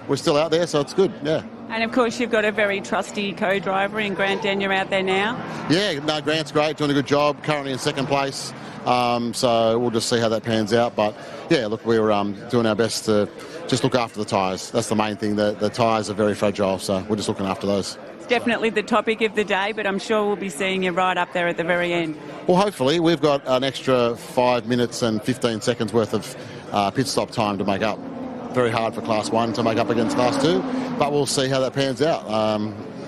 we're still out there, so it's good, yeah. And, of course, you've got a very trusty co-driver in Grant Denyer out there now. Yeah, no, Grant's great, doing a good job, currently in second place. So we'll just see how that pans out. But, yeah, look, we're doing our best to just look after the tyres. That's the main thing. The tyres are very fragile, so we're just looking after those. It's definitely the topic of the day, but I'm sure we'll be seeing you right up there at the very end. Well, hopefully. We've got an extra 5 minutes and 15 seconds worth of pit stop time to make up. Very hard for Class 1 to make up against Class 2, but we'll see how that pans out.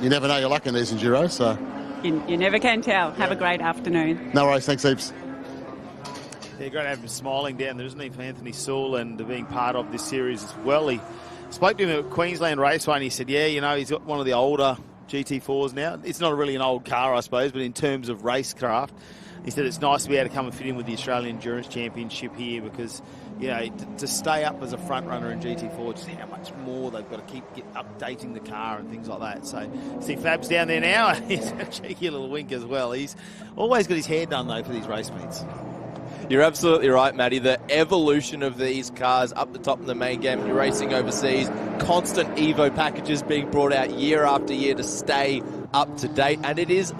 You never know your luck in these enduros, so... You never can tell. Have a great afternoon. No worries, thanks heaps. Yeah, great to have him smiling down there, isn't he, for Anthony Sewell, and being part of this series as well. He spoke to him at Queensland Raceway, and he said, yeah, you know, he's got one of the older GT4s now. It's not really an old car, I suppose, but in terms of racecraft, he said it's nice to be able to come and fit in with the Australian Endurance Championship here because, you know, to stay up as a front runner in GT4, just how much more they've got to keep updating the car and things like that. So, see Fab's down there now. He's a cheeky little wink as well. He's always got his hair done, though, for these race meets. You're absolutely right, Matty. The evolution of these cars up the top of the main game, you're racing overseas, constant Evo packages being brought out year after year to stay up to date, and it is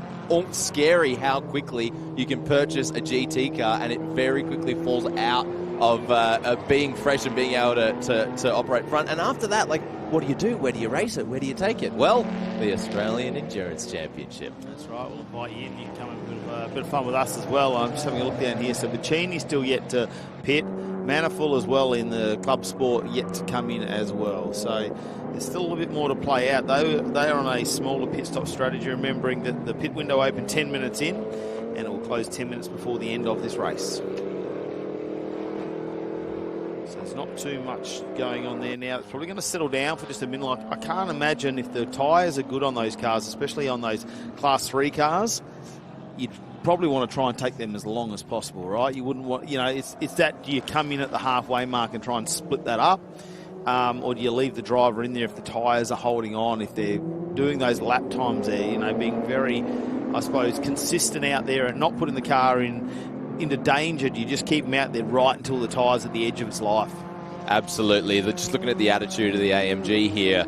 scary how quickly you can purchase a GT car and it very quickly falls out of being fresh and being able to operate front. And after that, like, what do you do? Where do you race it? Where do you take it? Well, the Australian Endurance Championship. That's right. We'll invite you in. You can come and a bit of fun with us as well. I'm just having a look down here. So Bacchini's still yet to pit. Manifold as well in the club sport yet to come in as well. So there's still a little bit more to play out. They are on a smaller pit stop strategy, remembering that the pit window opened 10 minutes in and it will close 10 minutes before the end of this race. So there's not too much going on there now. It's probably going to settle down for just a minute. Like, I can't imagine if the tyres are good on those cars, especially on those Class 3 cars, you'd probably want to try and take them as long as possible, right? You wouldn't want, you know, it's that, do you come in at the halfway mark and try and split that up? Or do you leave the driver in there if the tyres are holding on, if they're doing those lap times there, you know, being very, I suppose, consistent out there and not putting the car into danger? Do you just keep them out there right until the tyre's at the edge of its life? Absolutely. Just looking at the attitude of the AMG here,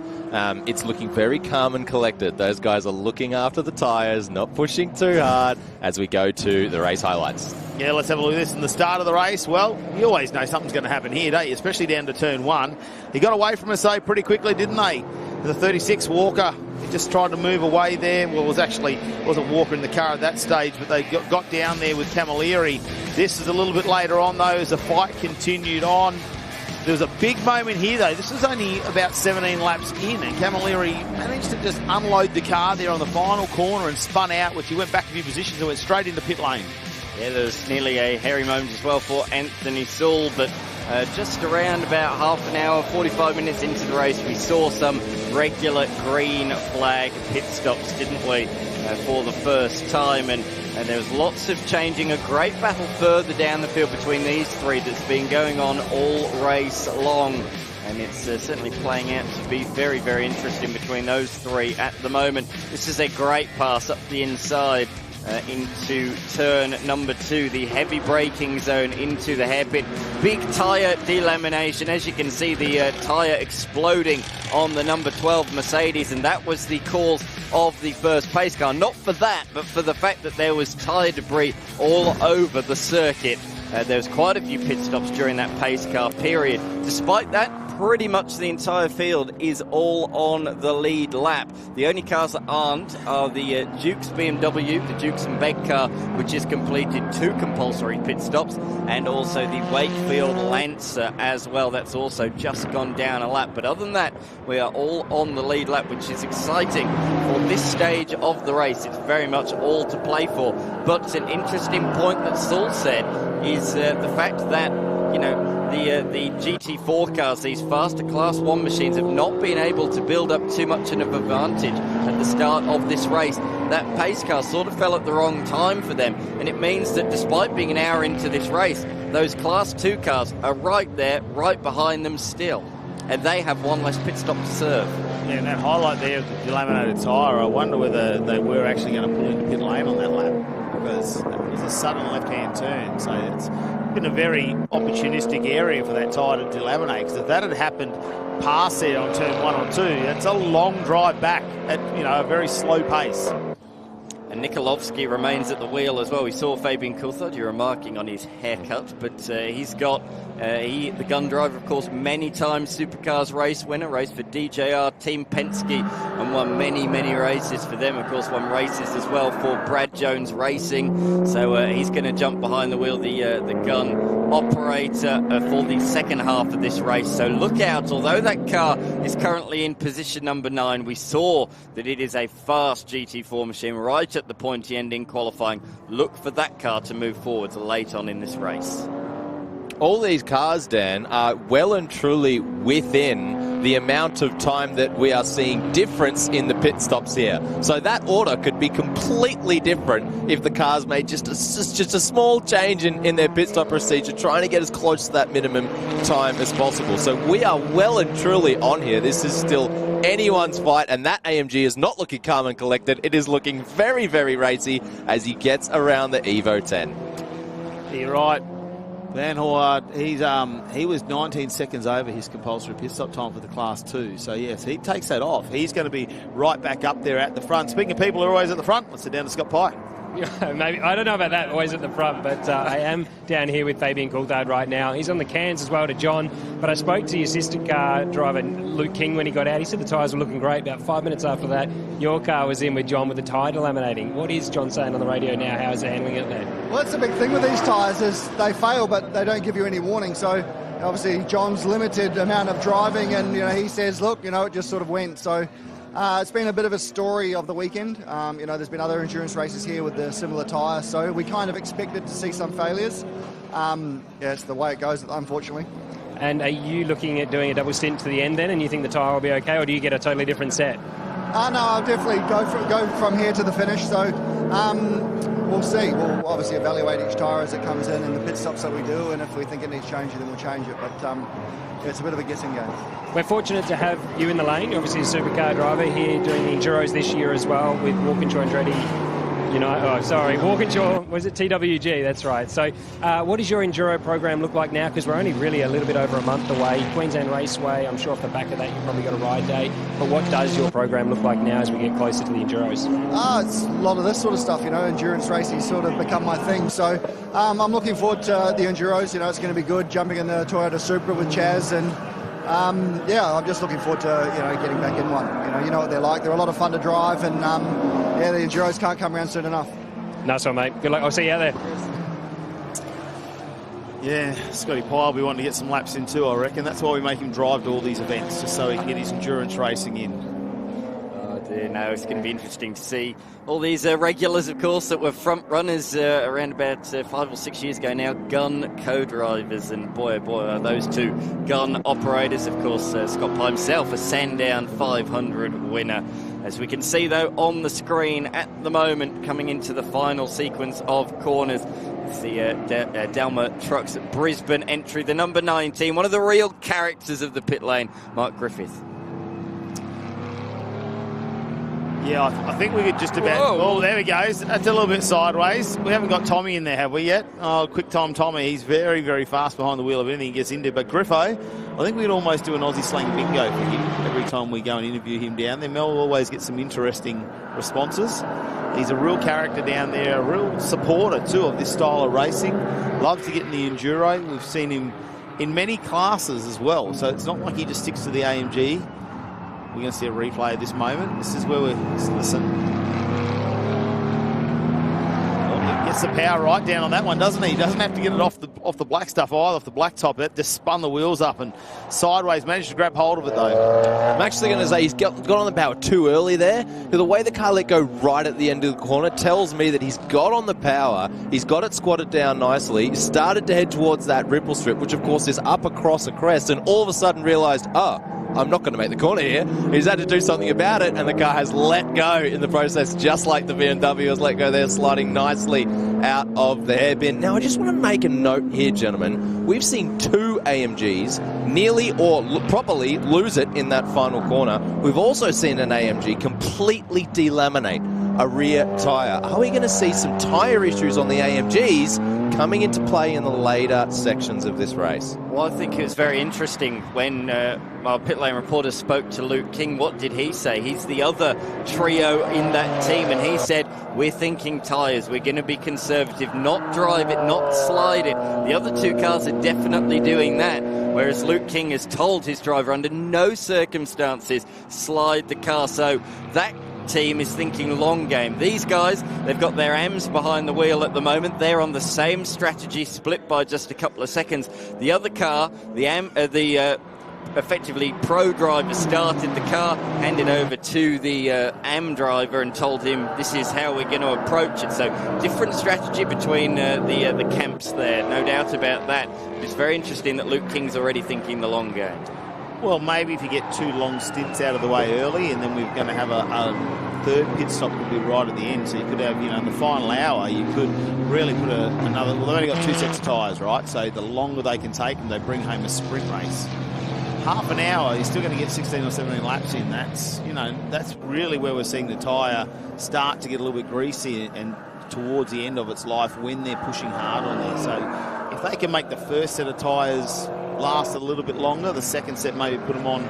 it's looking very calm and collected. Those guys are looking after the tyres, not pushing too hard as we go to the race highlights. Yeah, let's have a look at this in the start of the race. Well, you always know something's going to happen here, don't you? Especially down to turn 1. He got away from us, though, pretty quickly, didn't they? The 36 Walker, he just tried to move away there. Well, it wasn't Walker in the car at that stage, but they got down there with Camilleri. This is a little bit later on, though, as the fight continued on. There was a big moment here, though. This was only about 17 laps in, and Camilleri managed to just unload the car there on the final corner and spun out, which he went back a few positions and went straight into pit lane. Yeah, there was nearly a hairy moment as well for Anthony Sewell, but just around about half an hour, 45 minutes into the race, we saw some regular green flag pit stops, didn't we, for the first time, and there was lots of changing. A great battle further down the field between these three that's been going on all race long, and it's certainly playing out to be very, very interesting between those three at the moment. This is a great pass up the inside into turn number 2, the heavy braking zone into the hairpin. Big tyre delamination. As you can see, the tyre exploding on the number 12 Mercedes, and that was the cause of the first pace car. Not for that, but for the fact that there was tyre debris all over the circuit. There was quite a few pit stops during that pace car period. Despite that, pretty much the entire field is all on the lead lap. The only cars that aren't are the Dukes BMW, the Dukes and Begg car, which has completed 2 compulsory pit stops, and also the Wakefield Lancer as well. That's also just gone down a lap. But other than that, we are all on the lead lap, which is exciting for this stage of the race. It's very much all to play for. But an interesting point that Saul said is the fact that, you know, the GT4 cars, these faster Class 1 machines, have not been able to build up too much of an advantage at the start of this race. That pace car sort of fell at the wrong time for them, and it means that despite being an hour into this race, those Class 2 cars are right there, right behind them still, and they have one less pit stop to serve. Yeah, and that highlight there of the delaminated tyre, I wonder whether they were actually going to pull into pit lane on that lap, because it was a sudden left-hand turn, so it's been a very opportunistic area for that tyre to delaminate, because if that had happened past there on turn 1 or 2, it's a long drive back at, you know, a very slow pace. And Nikolovsky remains at the wheel as well. We saw Fabian Coulthard, you were remarking on his haircut, but he's got, the gun driver, of course, many times Supercars race winner, raced for DJR, Team Penske, and won many, many races for them. Of course, won races as well for Brad Jones Racing. So he's going to jump behind the wheel, the gun operator for the second half of this race. So look out, although that car is currently in position number 9, we saw that it is a fast GT4 machine right at the pointy end in qualifying. Look for that car to move forwards late on in this race. All these cars, Dan, are well and truly within the amount of time that we are seeing difference in the pit stops here. So that order could be completely different if the cars made just a small change in their pit stop procedure, trying to get as close to that minimum time as possible. So we are well and truly on here. This is still anyone's fight, and that AMG is not looking calm and collected. It is looking very, very racy as he gets around the Evo 10. You're right. Van Hoyard, he was 19 seconds over his compulsory pit stop time for the Class 2. So, yes, he takes that off. He's going to be right back up there at the front. Speaking of people who are always at the front, let's sit down to Scott Pye. Yeah, maybe I don't know about that, always at the front, but I am down here with Fabian Coulthard right now. He's on the cans as well to John, but I spoke to your sister car driver, Luke King, when he got out. He said the tyres were looking great. About 5 minutes after that, your car was in with John with the tyre delaminating. What is John saying on the radio now? How is he handling it there? Well, that's the big thing with these tyres is they fail, but they don't give you any warning. So obviously John's limited amount of driving, and he says, look, it just sort of went. So it's been a bit of a story of the weekend. There's been other endurance races here with the similar tyre, so we kind of expected to see some failures. It's the way it goes, unfortunately. And are you looking at doing a double stint to the end then, and you think the tyre will be okay, or do you get a totally different set? No, I'll definitely go from here to the finish. So we'll see. We'll obviously evaluate each tyre as it comes in and the pit stops that we do, and if we think it needs changing, then we'll change it. But it's a bit of a guessing game. We're fortunate to have you in the lane. You're obviously a supercar driver here doing the Enduros this year as well with Walkinshaw Andretti, Walkinshaw, was it TWG? That's right. So what does your enduro program look like now? Because we're only really a little bit over a month away. Queensland Raceway, I'm sure off the back of that you've probably got a ride day. But what does your program look like now as we get closer to the enduros? It's a lot of this sort of stuff, endurance racing sort of become my thing. So I'm looking forward to the enduros. It's going to be good, jumping in the Toyota Supra with Chaz, and I'm just looking forward to getting back in one. You know what they're like. They're a lot of fun to drive, and the enduros can't come around soon enough. Nice one, mate. Good luck. I'll see you out there. Yeah, Scotty Pyle will be wanting to get some laps in too, I reckon. That's why we make him drive to all these events, just so he can get his endurance racing in. Oh dear, no, it's going to be interesting to see all these regulars, of course, that were front runners around about 5 or 6 years ago now, gun co-drivers, and boy, oh boy, are those two gun operators. Of course, Scott Pye himself, a Sandown 500 winner. As we can see, though, on the screen at the moment, coming into the final sequence of corners, it's the Delma Trucks at Brisbane entry, the number 19, one of the real characters of the pit lane, Mark Griffith. Yeah, I think we could just about... Whoa. Oh, there we go. That's a little bit sideways. We haven't got Tommy in there, have we, yet? Oh, quick time Tommy. He's very, very fast behind the wheel of anything he gets into. But Griffo, I think we could almost do an Aussie slang bingo for him every time we go and interview him down there. Mel will always get some interesting responses. He's a real character down there, a real supporter, too, of this style of racing. Loves to get in the enduro. We've seen him in many classes as well. So it's not like he just sticks to the AMG. We're going to see a replay at this moment. This is where we're... Listen. Oh, gets the power right down on that one, doesn't he? He doesn't have to get it off the black stuff either, off the black top. That just spun the wheels up and sideways. Managed to grab hold of it, though. I'm actually going to say he's got on the power too early there. The way the car let go right at the end of the corner tells me that he's got on the power. He's got it squatted down nicely. He started to head towards that ripple strip, which, of course, is up across a crest, and all of a sudden realised, I'm not going to make the corner here. He's had to do something about it, and the car has let go in the process, just like the BMW has let go there, sliding nicely out of the hairpin. Now, I just want to make a note here, gentlemen. We've seen 2 AMGs nearly or properly lose it in that final corner. We've also seen an AMG completely delaminate a rear tyre. Are we going to see some tyre issues on the AMGs coming into play in the later sections of this race? Well, I think it was very interesting when our pit lane reporter spoke to Luke King. What did he say? He's the other trio in that team, and he said, we're thinking tyres. We're going to be conservative, not drive it, not slide it. The other 2 cars are definitely doing that, whereas Luke King has told his driver under no circumstances slide the car. So that team is thinking long game. These guys, they've got their AMs behind the wheel at the moment. They're on the same strategy, split by just a couple of seconds. The other car, the effectively pro driver, started the car, handed over to the AM driver and told him this is how we're going to approach it. So different strategy between the camps there, no doubt about that. It's very interesting that Luke King's already thinking the long game. Well, maybe if you get 2 long stints out of the way early, and then we're going to have a third pit stop could be right at the end. So you could have, in the final hour, you could really put another... Well, they've only got 2 sets of tyres, right? So the longer they can take them, they bring home a sprint race. Half an hour, you're still going to get 16 or 17 laps in. That's really where we're seeing the tyre start to get a little bit greasy and towards the end of its life when they're pushing hard on there. So if they can make the first set of tyres last a little bit longer, the second set maybe put them on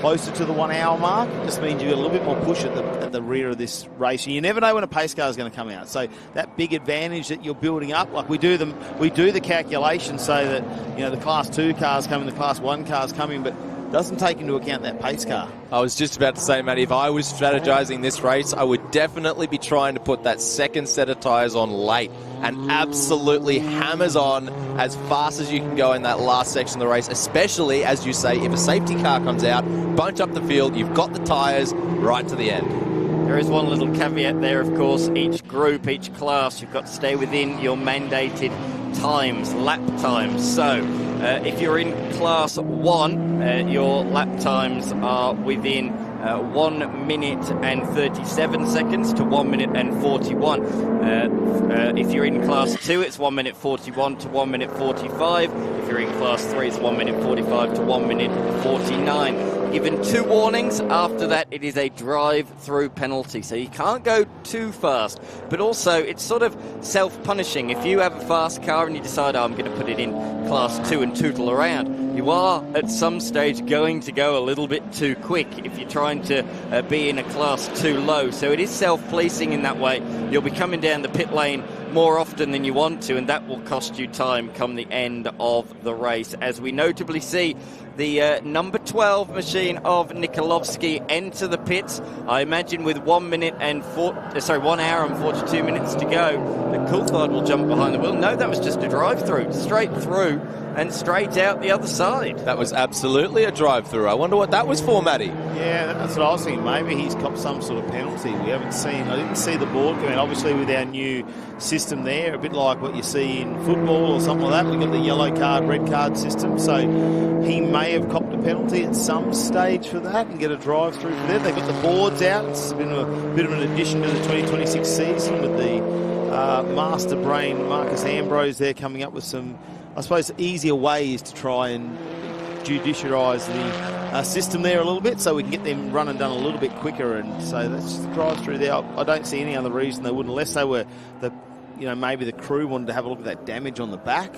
closer to the 1 hour mark, it just means you get a little bit more push at the rear of this race. And you never know when a pace car is going to come out. So that big advantage that you're building up, like we do the calculation so that the class 2 cars come in, the class 1 cars come in, but doesn't take into account that pace car. I was just about to say, Matty, if I was strategizing this race, I would definitely be trying to put that second set of tyres on late and absolutely hammers on as fast as you can go in that last section of the race, especially, as you say, if a safety car comes out, bunch up the field, you've got the tyres right to the end. There is one little caveat there, of course. Each group, each class, you've got to stay within your mandated times, lap times. So if you're in class 1, your lap times are within 1 minute and 37 seconds to 1 minute and 41. If you're in class 2, it's 1 minute 41 to 1 minute 45. If you're in class 3, it's 1 minute 45 to 1 minute 49. given 2 warnings. After that, it is a drive-through penalty. So you can't go too fast. But also, it's sort of self-punishing. If you have a fast car and you decide, I'm going to put it in Class 2 and tootle around, you are, at some stage, going to go a little bit too quick if you're trying to be in a Class 2 low. So it is self-policing in that way. You'll be coming down the pit lane more often than you want to, and that will cost you time come the end of the race, as we notably see the number 12 machine of Nikolovsky enter the pits. I imagine with 1 hour and 42 minutes to go, that Coulthard will jump behind the wheel. No, that was just a drive-through, straight through and straight out the other side. That was absolutely a drive-through. I wonder what that was for, Matty. Yeah, that's what I was thinking. Maybe he's copped some sort of penalty. We haven't seen. I didn't see the board come in. Obviously, with our new system there, a bit like what you see in football or something like that. We've got the yellow card, red card system. So he may have copped a penalty at some stage for that and get a drive-through for that. They've got the boards out. It's been a bit of an addition to the 2026 season with the master brain Marcus Ambrose there coming up with some, I suppose, easier ways to try and judiciarise the system there a little bit, so we can get them run and done a little bit quicker. And so that's just drive through there. I don't see any other reason they wouldn't, unless they were maybe the crew wanted to have a look at that damage on the back,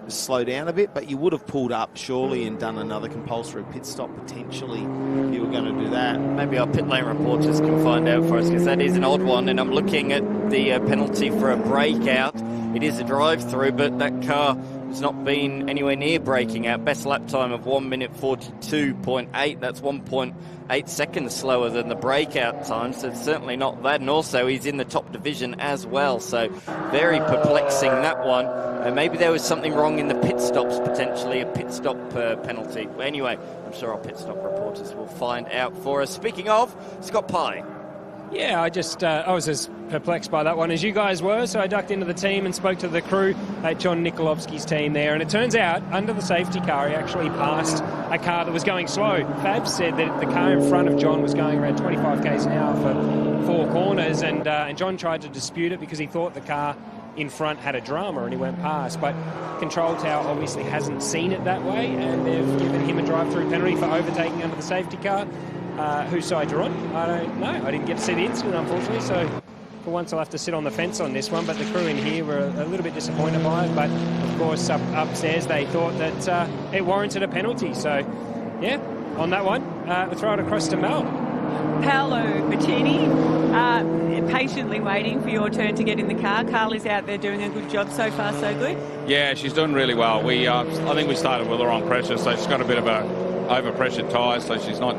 just slow down a bit. But you would have pulled up surely and done another compulsory pit stop potentially if you were going to do that. Maybe our pit lane reporters can find out for us, because that is an odd one. And I'm looking at the penalty for a breakout. It is a drive-through, but that car has not been anywhere near breaking out. Best lap time of 1 minute 42.8. That's 1.8 seconds slower than the breakout time, so it's certainly not that. And also, he's in the top division as well, so very perplexing, that one. Maybe there was something wrong in the pit stops, potentially, a pit stop penalty. Anyway, I'm sure our pit stop reporters will find out for us. Speaking of, Scott Pye. Yeah, I was as perplexed by that one as you guys were, so I ducked into the team and spoke to the crew at John Nikolovsky's team there, and it turns out, under the safety car, he actually passed a car that was going slow. Fab said that the car in front of John was going around 25 k's an hour for 4 corners, and John tried to dispute it because he thought the car in front had a drama and he went past, but Control Tower obviously hasn't seen it that way, and they've given him a drive-through penalty for overtaking under the safety car. Whose side you're on, I don't know. I didn't get to see the incident, unfortunately, so for once I'll have to sit on the fence on this one. But the crew in here were a little bit disappointed by it. But, of course, upstairs they thought that it warranted a penalty. So, yeah, on that one, we'll throw it across to Mel. Paolo Bacchini, patiently waiting for your turn to get in the car. Carly's out there doing a good job. So far, so good. Yeah, she's doing really well. I think we started with her on pressure, so she's got a bit of a over-pressured tyre, so she's not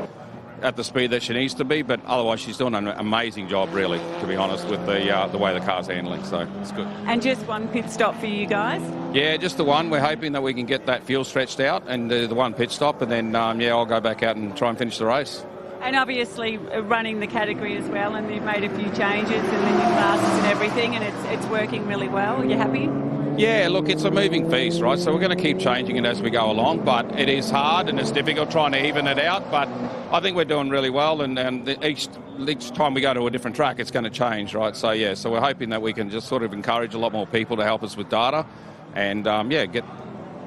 at the speed that she needs to be, but otherwise she's doing an amazing job, really, to be honest, with the way the car's handling, so it's good. And just one pit stop for you guys? Yeah, just the one. We're hoping that we can get that fuel stretched out and the one pit stop, and then, I'll go back out and try and finish the race. And obviously running the category as well, and you've made a few changes and the new classes and everything, and it's working really well. Are you happy? Yeah, look, it's a moving feast, right? So we're going to keep changing it as we go along, but it is hard and it's difficult trying to even it out, but I think we're doing really well, and each time we go to a different track, it's going to change, right? So, yeah, so we're hoping that we can just sort of encourage a lot more people to help us with data and, get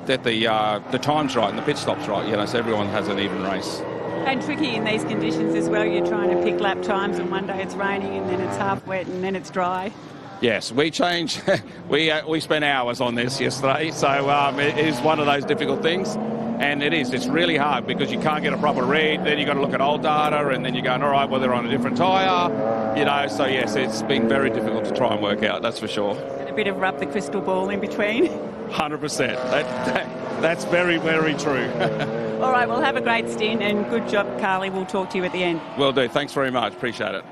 the times right and the pit stops right, so everyone has an even race. And tricky in these conditions as well. You're trying to pick lap times, and one day it's raining and then it's half wet and then it's dry. Yes, we change. we spent hours on this yesterday, so it is one of those difficult things. And it's really hard because you can't get a proper read. Then you've got to look at old data, and then you're going, all right, well, they're on a different tyre. So yes, it's been very difficult to try and work out, that's for sure. And a bit of rub the crystal ball in between. 100%. That's very, very true. All right, well, have a great stint, and good job, Carly. We'll talk to you at the end. Will do. Thanks very much. Appreciate it.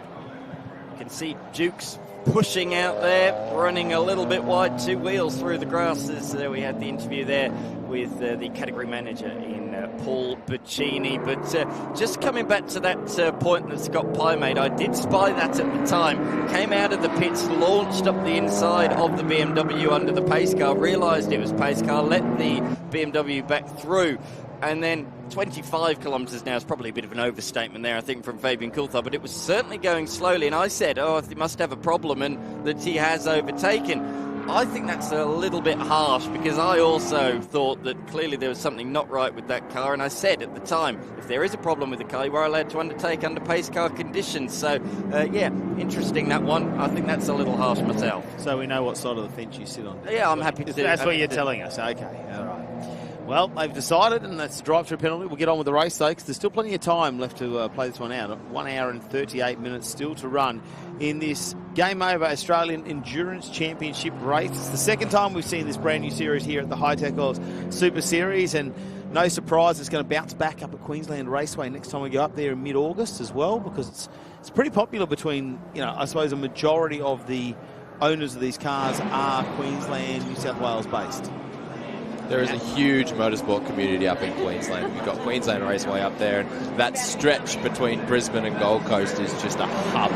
You can see Duke's pushing out there, running a little bit wide, 2 wheels through the grasses. We had the interview there with the category manager in Paul Bacchini. But just coming back to that point that Scott Pye made, I did spy that at the time. Came out of the pits, launched up the inside of the BMW under the pace car, realised it was pace car, let the BMW back through. And then 25 kilometres now is probably a bit of an overstatement there, I think, from Fabian Coulthard, but it was certainly going slowly. And I said, he must have a problem, and that he has overtaken. I think that's a little bit harsh, because I also thought that clearly there was something not right with that car, and I said at the time, if there is a problem with the car, you are allowed to undertake under pace car conditions. So, yeah, interesting, that one. I think that's a little harsh myself. So we know what side of the fence you sit on. Yeah, I'm happy to do. That's what you're telling us. Okay, all right. Well, they've decided, and that's a drive-through penalty. We'll get on with the race, though, because there's still plenty of time left to play this one out. 1 hour and 38 minutes still to run in this Game Over Australian Endurance Championship race. It's the second time we've seen this brand new series here at the Hi-Tec Super Series, and no surprise it's going to bounce back up at Queensland Raceway next time we go up there in mid-August as well, because it's pretty popular between, I suppose, a majority of the owners of these cars are Queensland, New South Wales based. There is a huge motorsport community up in Queensland. You've got Queensland Raceway up there, and that stretch between Brisbane and Gold Coast is just a hub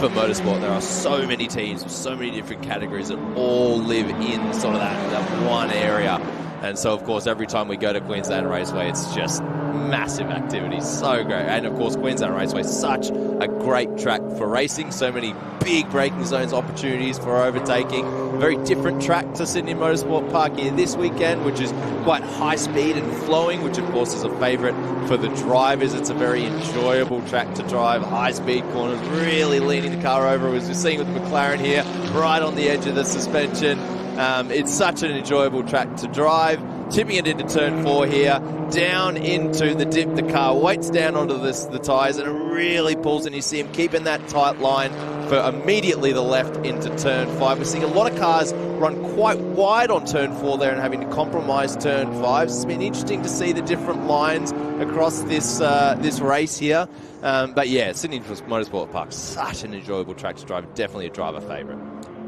for motorsport. There are so many teams, so many different categories that all live in sort of that one area. And so, of course, every time we go to Queensland Raceway, it's just massive activity. So great. And, of course, Queensland Raceway, such a great track for racing. So many big braking zones, opportunities for overtaking. Very different track to Sydney Motorsport Park here this weekend, which is quite high speed and flowing, which, of course, is a favourite for the drivers. It's a very enjoyable track to drive. High-speed corners, really leaning the car over, as we're seeing with the McLaren here, right on the edge of the suspension. It's such an enjoyable track to drive. Tipping it into turn 4 here, down into the dip. The car weights down onto the tyres, and it really pulls, and you see him keeping that tight line for immediately the left into turn 5. We're seeing a lot of cars run quite wide on turn 4 there and having to compromise turn 5. It's been interesting to see the different lines across this race here. But yeah, Sydney Motorsport Park, such an enjoyable track to drive. Definitely a driver favourite.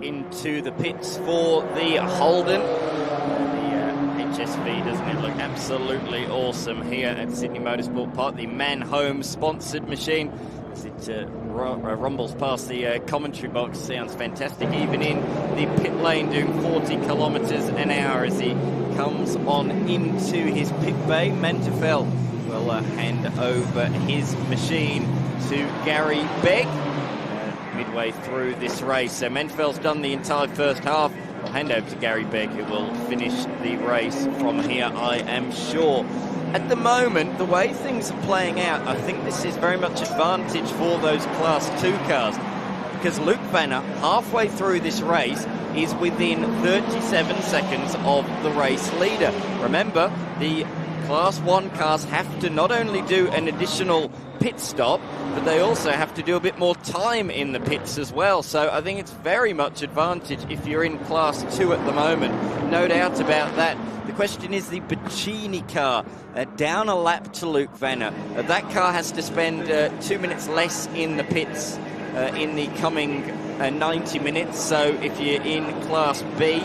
Into the pits for the Holden. The HSV, doesn't it look absolutely awesome here at Sydney Motorsport Park? The Man-Home sponsored machine. As it rumbles past the commentary box, sounds fantastic. Even in the pit lane, doing 40 kilometres an hour as he comes on into his pit bay. Mantefel will hand over his machine to Gary Begg midway through this race. So Menfel's done the entire first half. I'll hand over to Gary Begg, who will finish the race from here, I am sure. At the moment, the way things are playing out, I think this is very much advantage for those Class 2 cars, because Luke Vanner, halfway through this race, is within 37 seconds of the race leader. Remember, the Class 1 cars have to not only do an additional pit stop, but they also have to do a bit more time in the pits as well. So I think it's very much advantage if you're in Class 2 at the moment. No doubt about that. The question is the Baccini car, down a lap to Luke Vanner. That car has to spend 2 minutes less in the pits in the coming 90 minutes. So if you're in Class B,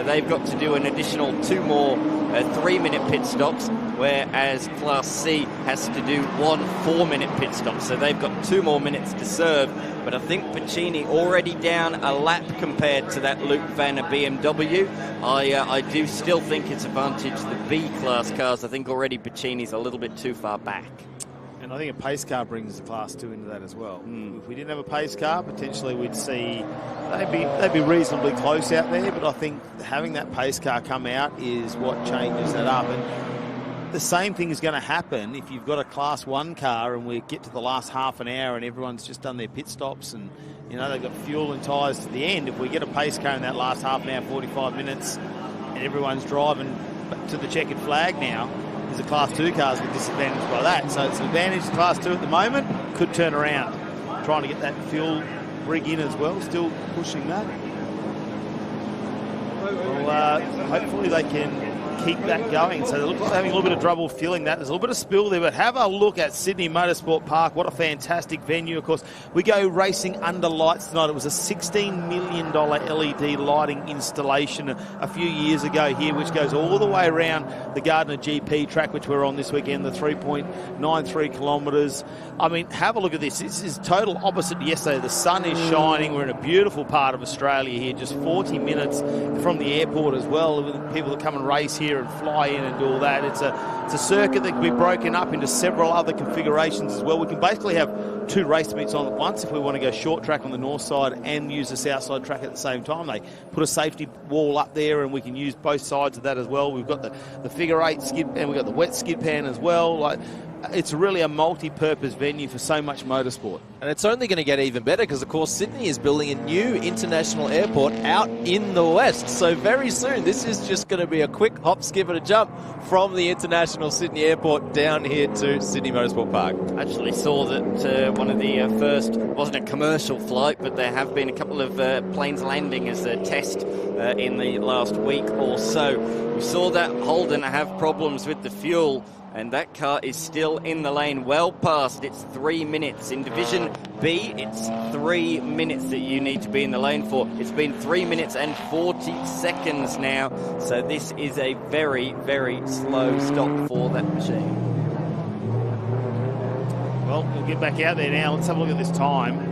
they've got to do an additional 2 more 3-minute pit stops, whereas Class C has to do 1 4-minute pit stop. So they've got 2 more minutes to serve. But I think Baccini already down a lap compared to that Luke Vanner BMW. I do still think it's advantage the B-class cars. I think already Baccini's a little bit too far back. And I think a pace car brings the Class 2 into that as well. If we didn't have a pace car, potentially we'd see they'd be reasonably close out there, but I think having that pace car come out is what changes that up. And the same thing is going to happen if you've got a Class 1 car and we get to the last half an hour and everyone's just done their pit stops and they've got fuel and tyres to the end. If we get a pace car in that last half an hour, 45 minutes, and everyone's driving to the checkered flag now, there's a Class 2 cars with disadvantage by that. So it's an advantage to Class 2 at the moment. Could turn around. Trying to get that fuel rig in as well. Still pushing that. Well, hopefully they can keep that going. So they look like they're having a little bit of trouble filling that. There's a little bit of spill there, but have a look at Sydney Motorsport Park. What a fantastic venue. Of course, we go racing under lights tonight. It was a $16 million LED lighting installation a few years ago here, which goes all the way around the Gardner GP track, which we're on this weekend, the 3.93 kilometres. I mean, have a look at this. This is total opposite to yesterday. The sun is shining. We're in a beautiful part of Australia here, just 40 minutes from the airport as well. People that come and race here here and fly in and do all that. It's a circuit that can be broken up into several other configurations as well. We can basically have 2 race meets on at once if we want to go short track on the north side and use the south side track at the same time. They put a safety wall up there and we can use both sides of that as well. We've got the figure 8 skid and we've got the wet skid pan as well. Like, it's really a multi-purpose venue for so much motorsport. And it's only going to get even better because, of course, Sydney is building a new international airport out in the west. So very soon, this is just going to be a quick hop, skip and a jump from the international Sydney airport down here to Sydney Motorsport Park. I actually saw that one of the first, wasn't a commercial flight, but there have been a couple of planes landing as a test in the last week or so. We saw that Holden have problems with the fuel, and that car is still in the lane, well past its 3 minutes. In Division B, it's 3 minutes that you need to be in the lane for. It's been 3 minutes and 40 seconds now, so this is a very, very slow stop for that machine. Well, we'll get back out there now. Let's have a look at this time.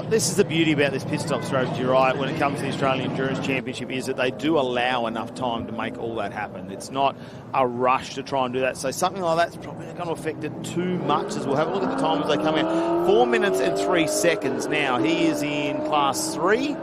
This is the beauty about this pit stop strategy, right, when it comes to the Australian Endurance Championship, is that they do allow enough time to make all that happen. It's not a rush to try and do that. So something like that's probably not going to affect it too much, as we'll have a look at the time as they come out. 4 minutes and 3 seconds now. He is in Class 3.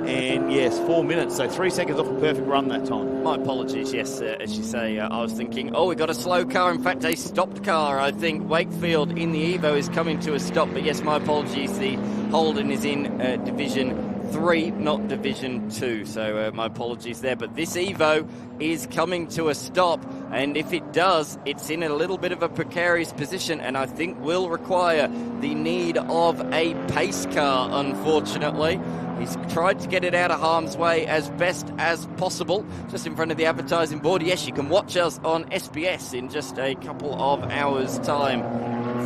And yes, 4 minutes, so 3 seconds off a perfect run that time. My apologies, yes, as you say, I was thinking, we got a slow car. In fact, a stopped car. I think Wakefield in the Evo is coming to a stop, but yes, my apologies, the Holden is in Division 3, not Division 2, so my apologies there. But this Evo is coming to a stop, and if it does, it's in a little bit of a precarious position, and I think will require the need of a pace car, unfortunately. He's tried to get it out of harm's way as best as possible, just in front of the advertising board. Yes, you can watch us on SBS in just a couple of hours' time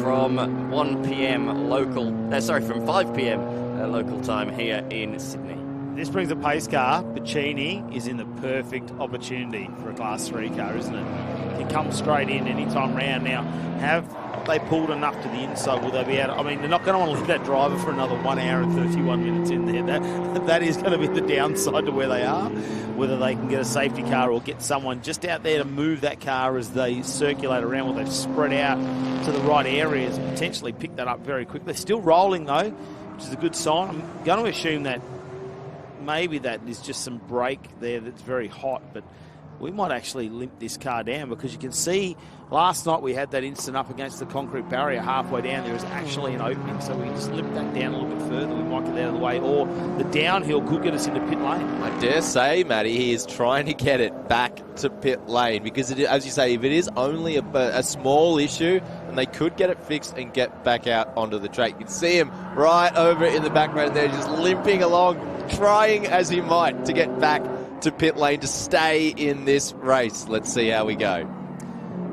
from 1 p.m. local, from 5 p.m. Local time here in Sydney. This brings a pace car. Pacini is in the perfect opportunity for a Class 3 car, isn't it? He comes straight in any time round. Now, have they pulled enough to the inside? Will they be able to, I mean, they're not going to want to leave that driver for another 1 hour and 31 minutes in there. That is going to be the downside to where they are. Whether they can get a safety car or get someone just out there to move that car as they circulate around, where they've spread out to the right areas and potentially pick that up very quickly. They're still rolling, though, which is a good sign. I'm going to assume that maybe that is just some brake there that's very hot, but we might actually limp this car down, because you can see last night we had that instant up against the concrete barrier halfway down. There is actually an opening, so we can just limp that down a little bit further. We might get out of the way, or the downhill could get us into pit lane. I dare say, Matty, he is trying to get it back to pit lane, because, as you say, if it is only a small issue, and they could get it fixed and get back out onto the track. You can see him right over in the background there, just limping along, trying as he might to get back to pit lane to stay in this race. Let's see how we go.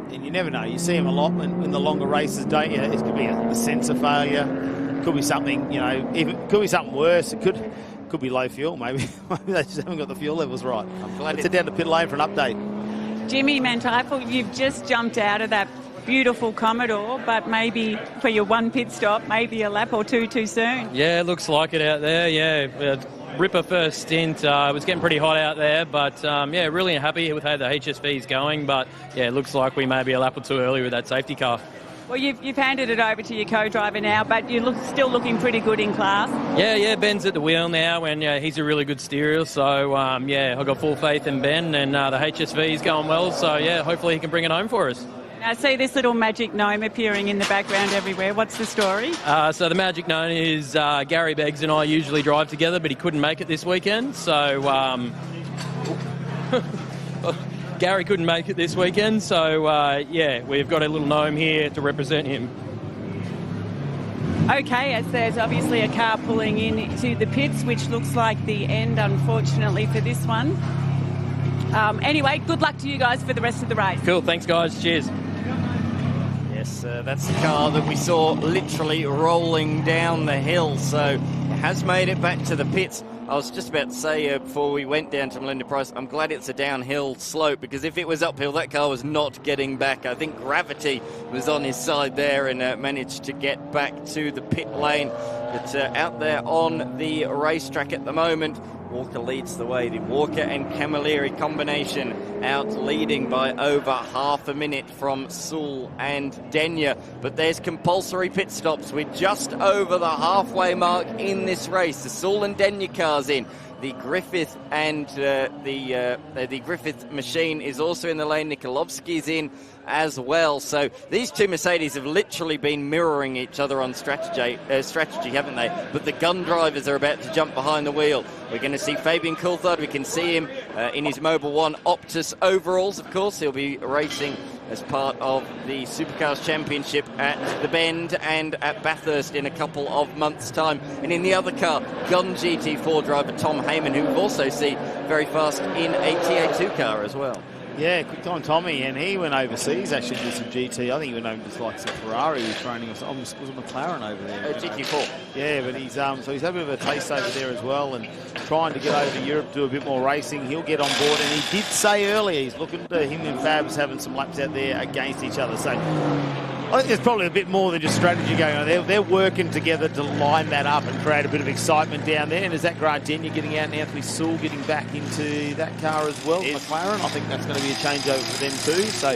And you never know. You see him a lot in the longer races, don't you? It could be a sensor failure. It could be something, it could be something worse. It could be low fuel, maybe. Maybe they just haven't got the fuel levels right. I'm glad it's down to pit lane for an update. Jimmy Mentifel, you've just jumped out of that beautiful Commodore, but maybe for your one pit stop, maybe a lap or two too soon. Yeah, looks like it out there, yeah. Ripper first stint. It was getting pretty hot out there, but really happy with how the HSV is going. But yeah, it looks like we may be a lap or two early with that safety car. Well, you've handed it over to your co-driver now, but you're still looking pretty good in class. Yeah, Ben's at the wheel now, and he's a really good steerer. So I've got full faith in Ben, and the HSV is going well. So hopefully he can bring it home for us. I see this little magic gnome appearing in the background everywhere. What's the story? So the magic gnome is Gary Beggs and I usually drive together, but he couldn't make it this weekend. So Gary couldn't make it this weekend. So we've got a little gnome here to represent him. Okay, as there's obviously a car pulling into the pits, which looks like the end, unfortunately, for this one. Anyway, good luck to you guys for the rest of the race. Cool, thanks guys, cheers. Yes, that's the car that we saw literally rolling down the hill, so it has made it back to the pits. I was just about to say before we went down to Melinda Price, I'm glad it's a downhill slope, because if it was uphill, that car was not getting back. I think gravity was on his side there and managed to get back to the pit lane. But out there on the racetrack at the moment, Walker leads the way. The Walker and Camilleri combination out leading by over half a minute from Sewell and Denyer. But there's compulsory pit stops. We're just over the halfway mark in this race. The Sewell and Denyer cars in. The Griffith and the Griffith machine is also in the lane. Nikolovsky's in as well. So these two Mercedes have literally been mirroring each other on strategy, haven't they? But the gun drivers are about to jump behind the wheel. We're going to see Fabian Coulthard. We can see him in his Mobil 1 Optus overalls, of course. He'll be racing as part of the Supercars Championship at the Bend and at Bathurst in a couple of months' time. And in the other car, Gun GT4 driver Tom Heyman, who we've also seen very fast in a TA2 car as well. Yeah, quick time Tommy, and he went overseas actually to do some GT. I think he went over to like some Ferrari training, or was it McLaren over there? GT4. Yeah, but he's so he's had a bit of a taste over there as well, and trying to get over to Europe, do a bit more racing. He'll get on board, and he did say earlier he's looking to him and Fabs having some laps out there against each other. So I think there's probably a bit more than just strategy going on. They're working together to line that up and create a bit of excitement down there. And is that Grant Denyer getting out and Anthony Sewell getting back into that car as well? McLaren, I think that's going to be a changeover for them too. So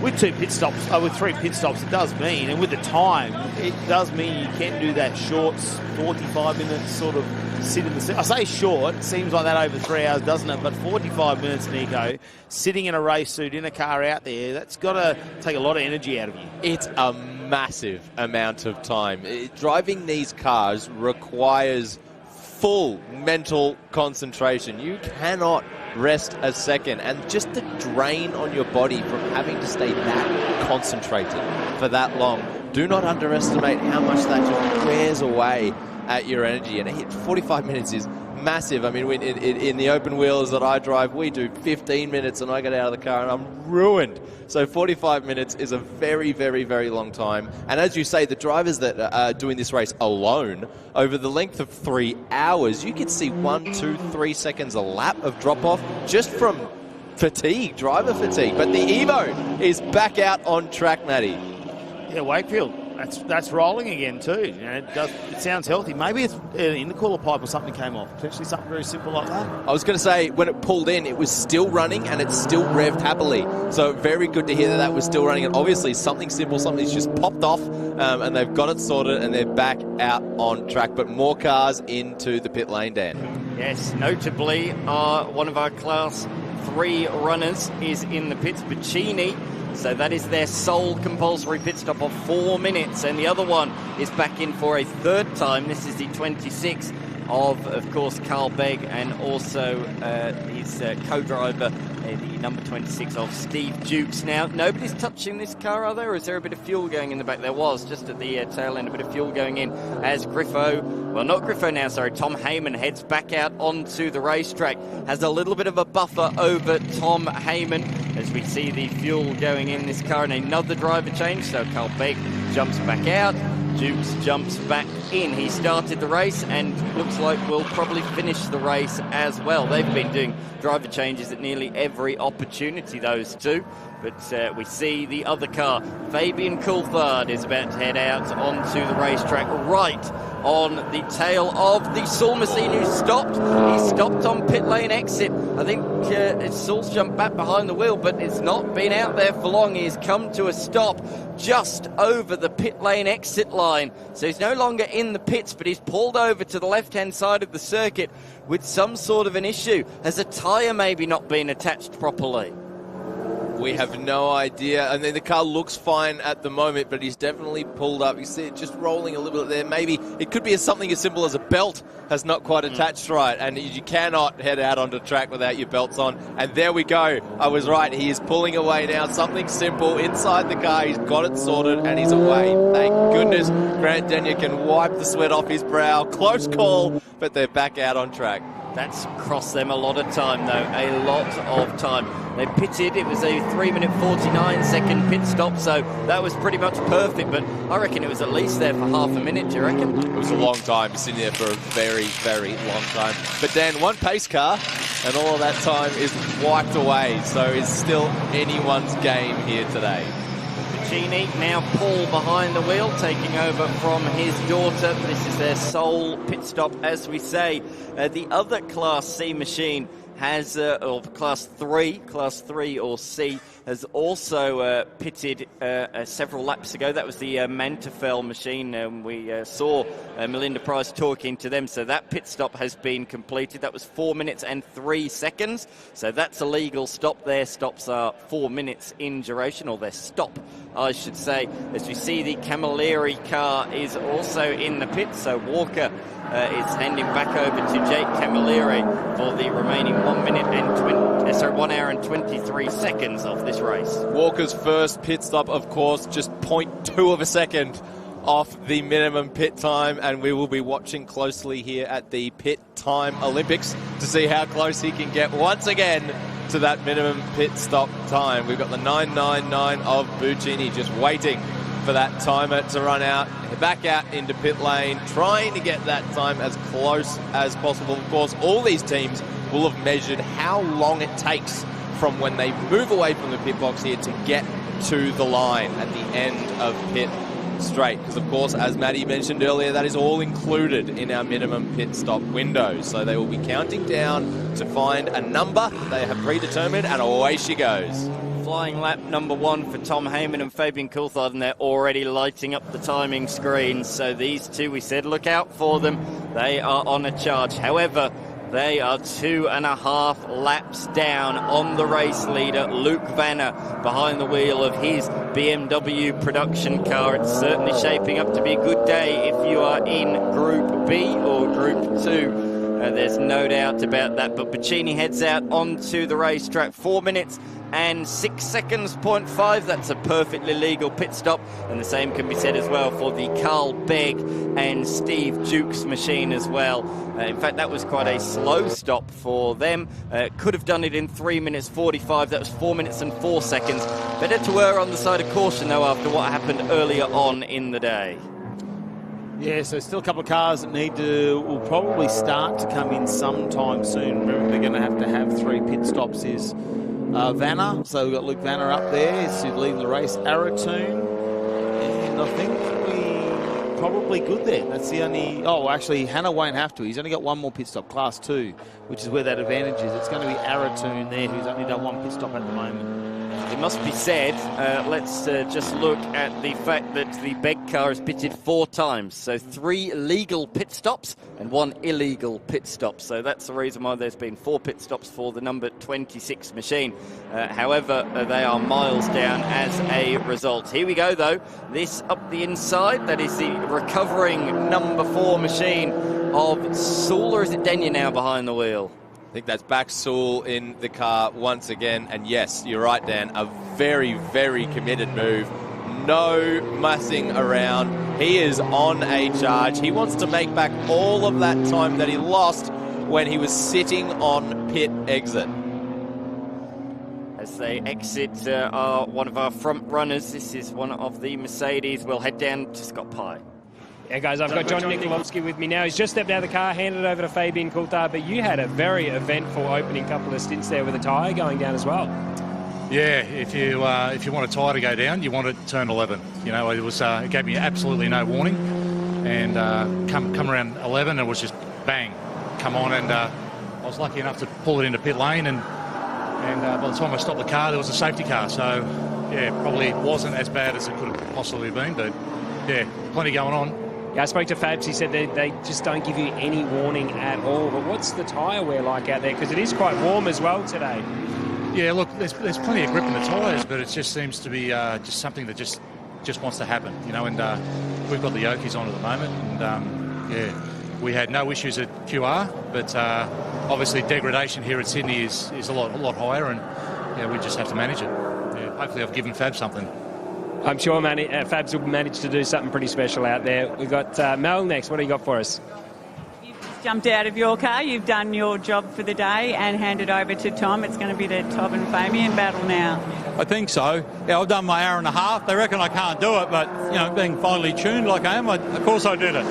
with with 3 pit stops, it does mean, and with the time, it does mean you can do that short 45 minutes sort of sit in the... I say short, it seems like that over 3 hours, doesn't it? But 45 minutes, Nico, sitting in a race suit in a car out there, that's got to take a lot of energy out of you. It's a massive amount of time. Driving these cars requires full mental concentration. You cannot rest a second, and just the drain on your body from having to stay that concentrated for that long. Do not underestimate how much that just wears away at your energy, and 45 minutes is massive. I mean, in the open wheels that I drive, we do 15 minutes and I get out of the car and I'm ruined. So 45 minutes is a very, very, very long time. And as you say, the drivers that are doing this race alone, over the length of 3 hours, you can see 1, 2, 3 seconds a lap of drop-off just from fatigue, driver fatigue. But the Evo is back out on track, Matty. Yeah, Wakefield. That's rolling again too. It sounds healthy. Maybe it's an intercooler pipe or something came off. Potentially something very simple like that. I was going to say, when it pulled in, it was still running and it's still revved happily. So very good to hear that was still running. And obviously something simple, something's just popped off and they've got it sorted and they're back out on track. But more cars into the pit lane, Dan. Yes, notably, one of our Class 3 runners is in the pits, Bacchini. So that is their sole compulsory pit stop of 4 minutes. And the other one is back in for a third time. This is the 26 of course, Carl Begg, and also his co-driver, the number 26 of Steve Dukes. Now, nobody's touching this car, are there? Or is there a bit of fuel going in the back? There was, just at the tail end, a bit of fuel going in as Tom Heyman heads back out onto the racetrack. Has a little bit of a buffer over Tom Heyman as we see the fuel going in this car, and another driver change. So Carl Begg jumps back out. Dukes jumps back in. He started the race and looks like we'll probably finish the race as well. They've been doing driver changes at nearly every opportunity, those two. But we see the other car. Fabian Coulthard is about to head out onto the racetrack right on the tail of the Sewell machine, who stopped. He stopped on pit lane exit. I think Sewell's jumped back behind the wheel, but it's not been out there for long. He's come to a stop just over the pit lane exit line. So he's no longer in the pits, but he's pulled over to the left-hand side of the circuit with some sort of an issue. Has a tyre maybe not been attached properly? We have no idea. And then the car looks fine at the moment, but he's definitely pulled up. You see it just rolling a little bit there. Maybe it could be something as simple as a belt has not quite attached right. And you cannot head out onto track without your belts on. And there we go. I was right. He is pulling away now. Something simple inside the car. He's got it sorted and he's away. Thank goodness Grant Denyer can wipe the sweat off his brow. Close call, but they're back out on track. That's cost them a lot of time, though. A lot of time. They pitted. It was a 3-minute 49-second pit stop, so that was pretty much perfect. But I reckon it was at least there for half a minute. Do you reckon? It was a long time, sitting there for a very, very long time. But Dan, one pace car, and all of that time is wiped away. So it's still anyone's game here today. Puccini. Now Paul behind the wheel, taking over from his daughter. This is their sole pit stop, as we say. The other Class C machine has, or Class 3 or C, has also pitted several laps ago. That was the Mantefel machine. We saw Melinda Price talking to them. So that pit stop has been completed. That was 4 minutes and 3 seconds. So that's a legal stop. Their stops are 4 minutes in duration, or their stop, I should say. As we see, the Camilleri car is also in the pit. So Walker is handing back over to Jake Camilleri for the remaining 1 minute and 1 hour and 23 seconds of this race. Walker's first pit stop, of course, just 0.2 of a second off the minimum pit time, and we will be watching closely here at the Pit Time Olympics to see how close he can get once again to that minimum pit stop time. We've got the 999 of Puccini just waiting for that timer to run out, back out into pit lane, trying to get that time as close as possible. Of course, all these teams will have measured how long it takes from when they move away from the pit box here to get to the line at the end of pit straight. Because, of course, as Maddie mentioned earlier, that is all included in our minimum pit stop window. So they will be counting down to find a number they have predetermined, and away she goes. Flying lap number 1 for Tom Heyman and Fabian Coulthard, and they're already lighting up the timing screens. So these two, we said, look out for them. They are on a charge. However, they are 2.5 laps down on the race leader, Luke Vanner, behind the wheel of his BMW production car. It's certainly shaping up to be a good day if you are in Group B or Group 2. There's no doubt about that. But Puccini heads out onto the racetrack. 4 minutes and 6 seconds, 0.5. That's a perfectly legal pit stop. And the same can be said as well for the Carl Begg and Steve Jukes machine as well. In fact, that was quite a slow stop for them. Could have done it in 3 minutes 45. That was 4 minutes and 4 seconds. Better to err on the side of caution, though, after what happened earlier on in the day. Yeah, so still a couple of cars that will probably start to come in sometime soon. Remember, they're going to have 3 pit stops. Is Vanner, so we've got Luke Vanner up there, is leading the race. Aratoon, and I think we're probably good there. That's the only... Oh, actually, Hannah won't have to. He's only got one more pit stop, Class 2, which is where that advantage is. It's going to be Aratoon there, who's only done one pit stop at the moment. It must be said, let's just look at the fact that the Begg car has pitted 4 times. So 3 legal pit stops and 1 illegal pit stop. So that's the reason why there's been 4 pit stops for the number 26 machine. However, they are miles down as a result. Here we go, though. This up the inside, that is the recovering number 4 machine of Sewell, or is it Denyer now behind the wheel? I think that's back Sewell in the car once again. And yes, you're right, Dan. A very, very committed move. No messing around. He is on a charge. He wants to make back all of that time that he lost when he was sitting on pit exit. As they exit one of our front runners, this is one of the Mercedes. We'll head down to Scott Pye. Yeah, guys, I've got John Nikolovsky with me now. He's just stepped out of the car, handed it over to Fabian Coulthard, but you had a very eventful opening couple of stints there with a tyre going down as well. Yeah, if you want a tyre to go down, you want it turn 11. You know, it gave me absolutely no warning, and come around 11, it was just bang, come on, and I was lucky enough to pull it into pit lane, and by the time I stopped the car, there was a safety car, so yeah, probably wasn't as bad as it could have possibly been, but yeah, plenty going on. Yeah, I spoke to Fabs. He said they just don't give you any warning at all. But what's the tyre wear like out there? Because it is quite warm as well today. Yeah, look, there's plenty of grip in the tyres, but it just seems to be just something that just wants to happen, you know. And we've got the Yokies on at the moment, and yeah, we had no issues at QR, but obviously degradation here at Sydney is a lot higher, and yeah, we just have to manage it. Yeah, hopefully I've given Fab something. I'm sure Fabs will manage to do something pretty special out there. We've got Mel next. What do you got for us? You've just jumped out of your car. You've done your job for the day and handed over to Tom. It's going to be the Tom and Fabian battle now. I think so. Yeah, I've done my hour and a half. They reckon I can't do it, but, you know, being finely tuned like I am, of course I did it.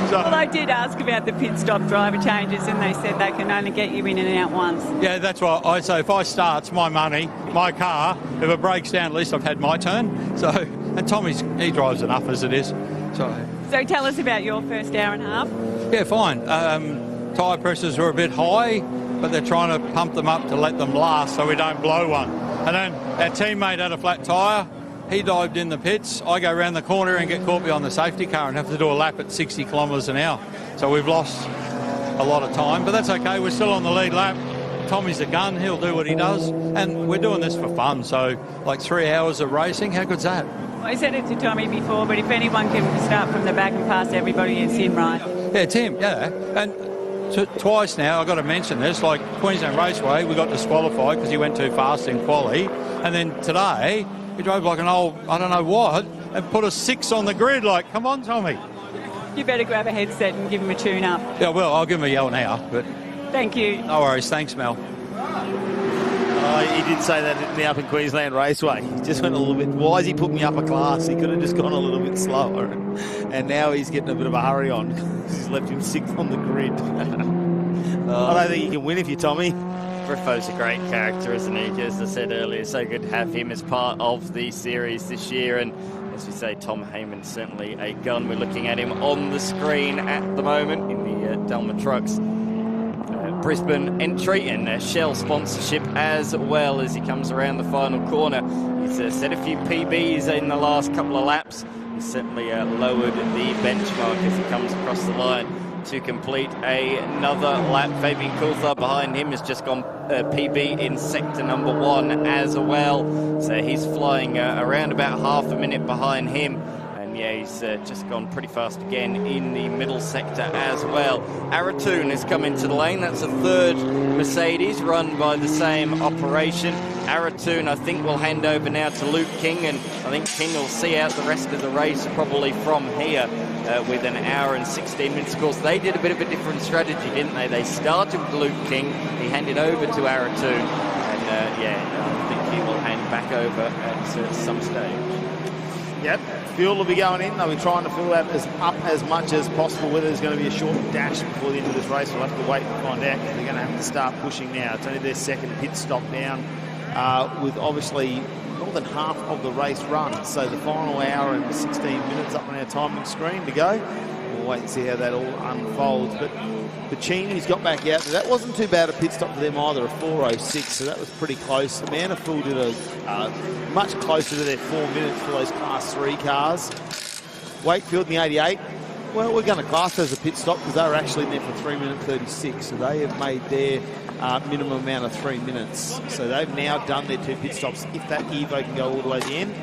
So, well, I did ask about the pit stop driver changes, and they said they can only get you in and out once. Yeah, that's right. I say if I start, it's my money, my car. If it breaks down, at least I've had my turn. So And he drives enough as it is. So tell us about your first hour and a half. Yeah, fine. Tyre pressures were a bit high, but they're trying to pump them up to let them last so we don't blow one. And then our teammate had a flat tyre. He dived in the pits. I go around the corner and get caught behind the safety car and have to do a lap at 60 kilometres an hour. So we've lost a lot of time, but that's okay. We're still on the lead lap. Tommy's a gun. He'll do what he does. And we're doing this for fun. So, like 3 hours of racing, how good's that? Well, I said it to Tommy before, but if anyone can start from the back and pass everybody, it's him, right? Yeah, it's him, yeah. And twice now, I've got to mention this, like Queensland Raceway, we got disqualified because he went too fast in quali. And then today, he drove like an old, I don't know what, and put a 6 on the grid. Like, come on, Tommy. You better grab a headset and give him a tune-up. Yeah, well, I'll give him a yell now, but... Thank you. No worries. Thanks, Mel. He did say that in the Up in Queensland Raceway. He just went a little bit... Why has he put me up a class? He could have just gone a little bit slower. And now he's getting a bit of a hurry on because he's left him 6th on the grid. I don't think you can win if you're Tommy. Griffo's a great character, isn't he? As I said earlier, so good to have him as part of the series this year. And as we say, Tom Heyman, certainly a gun. We're looking at him on the screen at the moment in the Delma Trucks Brisbane entry and Shell sponsorship, as well as he comes around the final corner. He's set a few PBs in the last couple of laps. He's certainly lowered the benchmark as he comes across the line to complete another lap. Fabian Coulthard behind him has just gone PB in sector number 1 as well. So he's flying around about half a minute behind him. Yeah, he's just gone pretty fast again in the middle sector as well. Aratoon has come into the lane. That's a 3rd Mercedes run by the same operation. Aratoon, I think, will hand over now to Luke King, and I think King will see out the rest of the race probably from here with an hour and 16 minutes. Of course, they did a bit of a different strategy, didn't they? They started with Luke King. He handed over to Aratoon, and I think he will hand back over at some stage. Yep, fuel will be going in. They'll be trying to fill that up as much as possible. Whether there's going to be a short dash before the end of this race, we'll have to wait and find out. They're going to have to start pushing now. It's only their 2nd pit stop down with obviously more than half of the race run. So the final hour and 16 minutes up on our timing screen to go. We'll wait and see how that all unfolds. But Pacini's got back out there. That wasn't too bad a pit stop for them either, a 4:06, so that was pretty close. Manifold did a much closer to their 4 minutes for those Class 3 cars. Wakefield in the 88, well, we're going to class those as a pit stop because they were actually in there for 3 minute 36, so they have made their minimum amount of 3 minutes. So they've now done their 2 pit stops. If that Evo can go all the way to the end,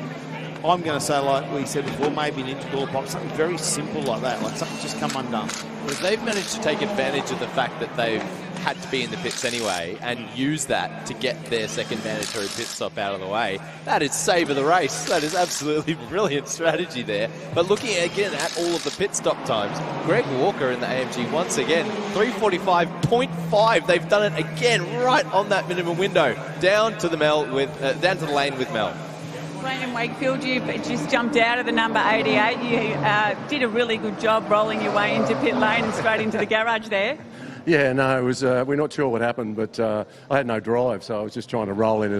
I'm going to say, like we said before, maybe an intercooler pop, something very simple like that, like something just come undone. Well, they've managed to take advantage of the fact that they've had to be in the pits anyway and use that to get their 2nd mandatory pit stop out of the way. That is save of the race. That is absolutely brilliant strategy there. But looking again at all of the pit stop times, Greg Walker in the AMG once again, 3:45.5. They've done it again right on that minimum window, down to the lane with Mel. Brandon Wakefield, you just jumped out of the number 88. You did a really good job rolling your way into pit lane and straight into the garage there. Yeah, no, it was. We're not sure what happened, but I had no drive, so I was just trying to roll in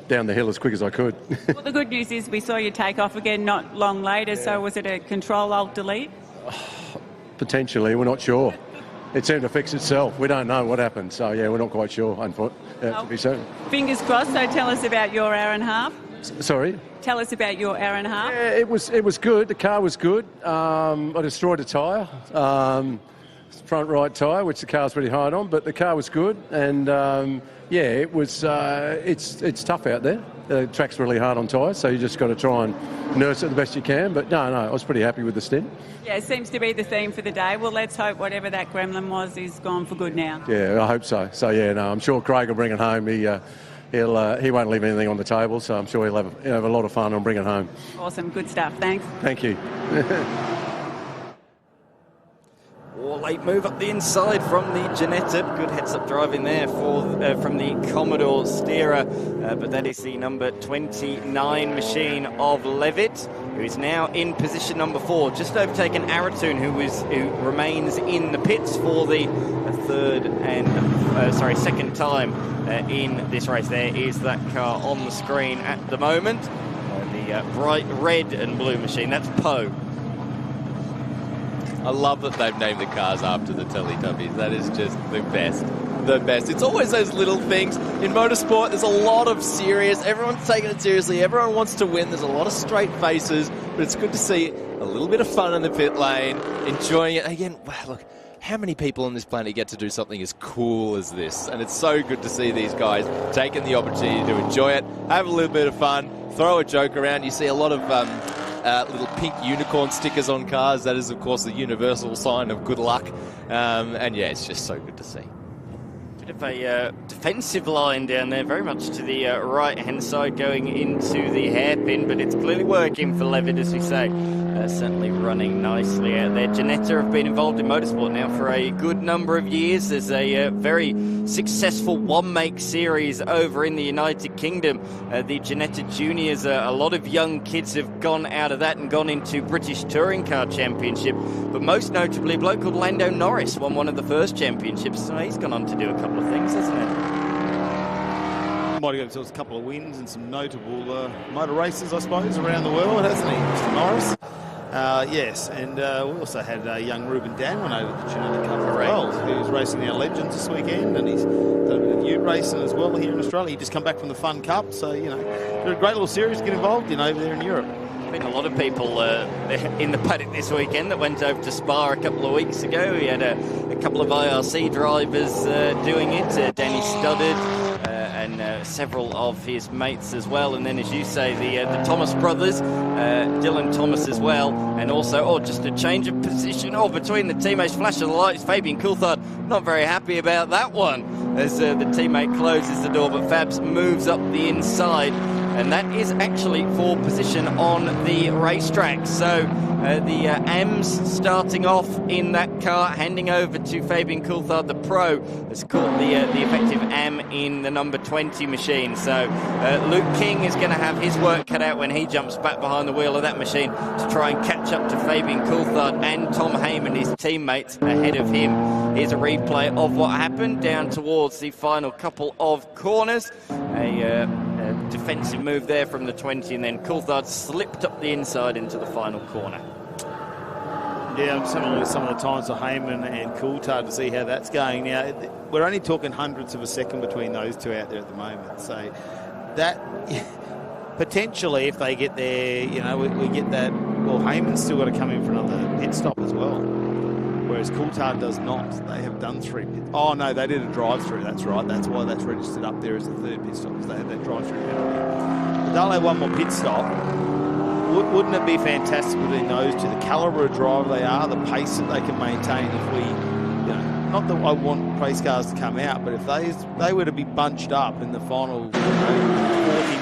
down the hill as quick as I could. Well, the good news is we saw you take off again not long later, so was it a Control-Alt-Delete? Potentially, we're not sure. It seemed to fix itself. We don't know what happened, so yeah, we're not quite sure, to be certain. Fingers crossed, so tell us about your hour and a half. Sorry? Tell us about your hour and a half. Yeah, it was good. The car was good. I destroyed a tyre, front right tyre, which the car's pretty hard on, but the car was good. And it was. It's tough out there. The track's really hard on tyres, so you just got to try and nurse it the best you can. But no, I was pretty happy with the stint. Yeah, it seems to be the theme for the day. Well, let's hope whatever that gremlin was is gone for good now. Yeah, I hope so. So yeah, no, I'm sure Craig will bring it home. He won't leave anything on the table, so I'm sure he'll have a lot of fun and bring it home. Awesome, good stuff. Thanks. Thank you. Late move up the inside from the Ginetta. Good heads-up driving there from the Commodore steerer. But that is the number 29 machine of Levitt, who is now in position number 4, just overtaken Aratoon, who remains in the pits for the second time in this race. There is that car on the screen at the moment. the bright red and blue machine. That's Poe. I love that they've named the cars after the Teletubbies. That is just the best. The best. It's always those little things. In motorsport, there's a lot of serious. Everyone's taking it seriously. Everyone wants to win. There's a lot of straight faces. But it's good to see a little bit of fun in the pit lane, enjoying it. Again, wow, look, how many people on this planet get to do something as cool as this? And it's so good to see these guys taking the opportunity to enjoy it, have a little bit of fun, throw a joke around. You see a lot of little pink unicorn stickers on cars. That is, of course, the universal sign of good luck. And yeah, it's just so good to see. Bit of a defensive line down there, very much to the right-hand side going into the hairpin, but it's clearly working for Levitt, as we say. Certainly running nicely out there. Ginetta have been involved in motorsport now for a good number of years. There's a very successful one-make series over in the United Kingdom. The Ginetta Juniors, a lot of young kids have gone out of that and gone into British Touring Car Championship, but most notably a bloke called Lando Norris won one of the first championships, so he's gone on to do a couple of things, hasn't he? Might have got himself a couple of wins and some notable motor races, I suppose, around the world, hasn't he, Mr. Norris? Yes, and we also had young Ruben Danwin over the Ginetta Cup as well, who's racing our Legends this weekend, and he's done a bit of ute racing as well here in Australia. He just come back from the Fun Cup, so, you know, they're a great little series to get involved in over there in Europe. Been a lot of people in the paddock this weekend that went over to Spa a couple of weeks ago. We had a couple of IRC drivers doing it, Danny Studdard, and several of his mates as well. And then, as you say, the Thomas brothers, Dylan Thomas as well, and also, just a change of position between the teammates. Flash of the lights, Fabian Coulthard not very happy about that one as the teammate closes the door, but Fabs moves up the inside, and that is actually for position on the racetrack. So the AMS starting off in that car, handing over to Fabian Coulthard, the pro, has caught the effective AM in the number 20 machine. So Luke King is going to have his work cut out when he jumps back behind the wheel of that machine to try and catch up to Fabian Coulthard and Tom Heyman, his teammates, ahead of him. Here's a replay of what happened down towards the final couple of corners. A defensive move there from the 20, and then Coulthard slipped up the inside into the final corner. Yeah, I'm just having a look at some of the times for Heyman and Coulthard to see how that's going. Now, we're only talking hundredths of a second between those two out there at the moment. So that, potentially, if they get there, you know, we get that. Well, Heyman's still got to come in for another pit stop as well, whereas Coulthard does not. They have done 3 pit. Oh, no, they did a drive-through. That's right. That's why that's registered up there as the 3rd pit stop, because they had that drive-through penalty. But they'll have one more pit stop. Wouldn't it be fantastic between those two, the calibre of driver they are, the pace that they can maintain if we, you know, not that I want race cars to come out, but if they were to be bunched up in the final 40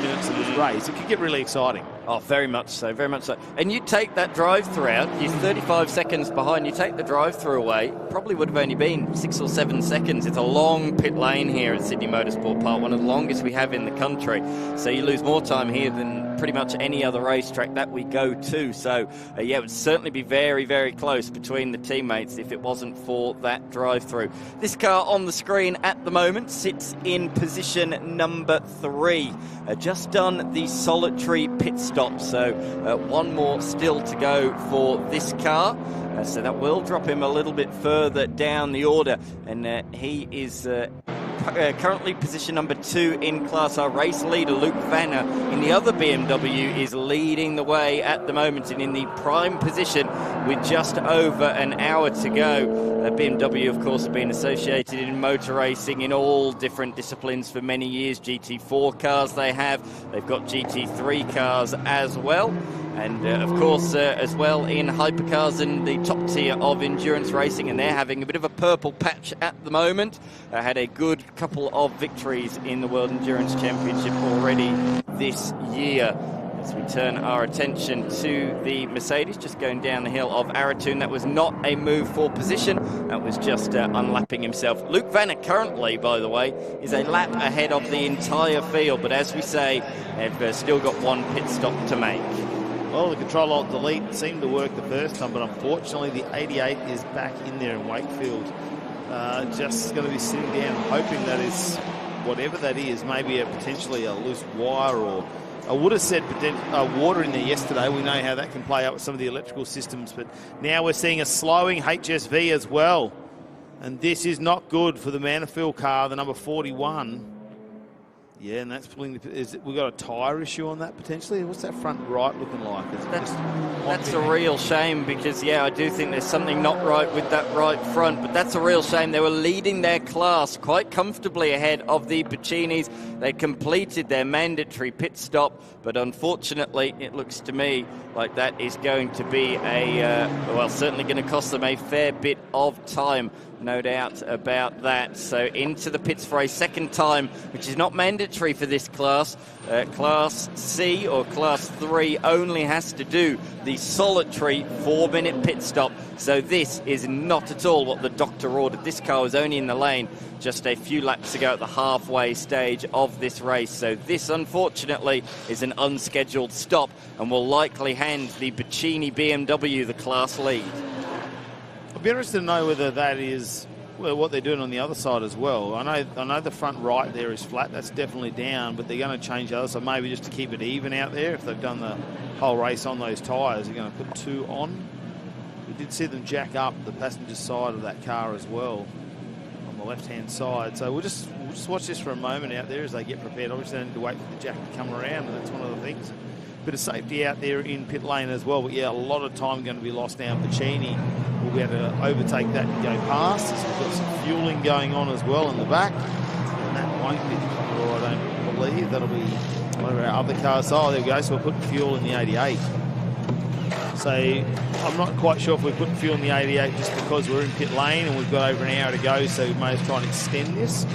minutes of this race, it could get really exciting. Oh, very much so, very much so. And you take that drive-through out, you're 35 seconds behind, you take the drive-through away, probably would have only been 6 or 7 seconds. It's a long pit lane here at Sydney Motorsport Park, one of the longest we have in the country. So you lose more time here than pretty much any other racetrack that we go to. So, yeah, it would certainly be very, very close between the teammates if it wasn't for that drive-through. This car on the screen at the moment sits in position number 3. Just done the solitary pit stop. So one more still to go for this car. So that will drop him a little bit further down the order. And he is currently position number 2 in Class R. Race leader Luke Vanner in the other BMW is leading the way at the moment and in the prime position with just over an hour to go. BMW, of course, has been associated in motor racing in all different disciplines for many years. GT4 cars they have. They've got GT3 cars as well. And, of course, as well in hypercars and the top tier of endurance racing, and they're having a bit of a purple patch at the moment. Had a good couple of victories in the World Endurance Championship already this year. As we turn our attention to the Mercedes, just going down the hill of Aratoon, that was not a move for position. That was just unlapping himself. Luke Vanner currently, by the way, is a lap ahead of the entire field, but as we say, they've still got one pit stop to make. Well, the Control-Alt-Delete seemed to work the first time, but unfortunately the 88 is back in there in Wakefield. Just going to be sitting down hoping that is, whatever that is, maybe potentially a loose wire or I would have said water in there yesterday. We know how that can play out with some of the electrical systems, but now we're seeing a slowing HSV as well. And this is not good for the Manfield car, the number 41. Yeah, and that's pulling we've got a tyre issue on that potentially. What's that front right looking like? That's a real shame because, yeah, I do think there's something not right with that right front, but that's a real shame. They were leading their class quite comfortably ahead of the Paccinis. They completed their mandatory pit stop, but unfortunately, it looks to me like that is going to be certainly going to cost them a fair bit of time. No doubt about that. So into the pits for a second time, which is not mandatory for this class. Class C or Class 3 only has to do the solitary 4-minute pit stop. So this is not at all what the doctor ordered. This car was only in the lane just a few laps ago at the halfway stage of this race. So this, unfortunately, is an unscheduled stop and will likely hand the Pacini BMW the class lead. I'd be interested to know whether that is what they're doing on the other side as well. I know the front right there is flat. That's definitely down, but they're going to change the other side, maybe just to keep it even out there. If they've done the whole race on those tyres, they're going to put 2 on. We did see them jack up the passenger side of that car as well on the left-hand side. So we'll just watch this for a moment out there as they get prepared. Obviously, they need to wait for the jack to come around, and that's one of the things. Bit of safety out there in pit lane as well, but yeah, a lot of time going to be lost now. Pacini will be able to overtake that and go past. So we've got some fueling going on as well in the back, and that won't be the Commodore, I don't believe. That'll be one of our other cars. Oh, there we go. So we're putting fuel in the 88. So I'm not quite sure if we're putting fuel in the 88 just because we're in pit lane and we've got over an hour to go, so we may try and extend this,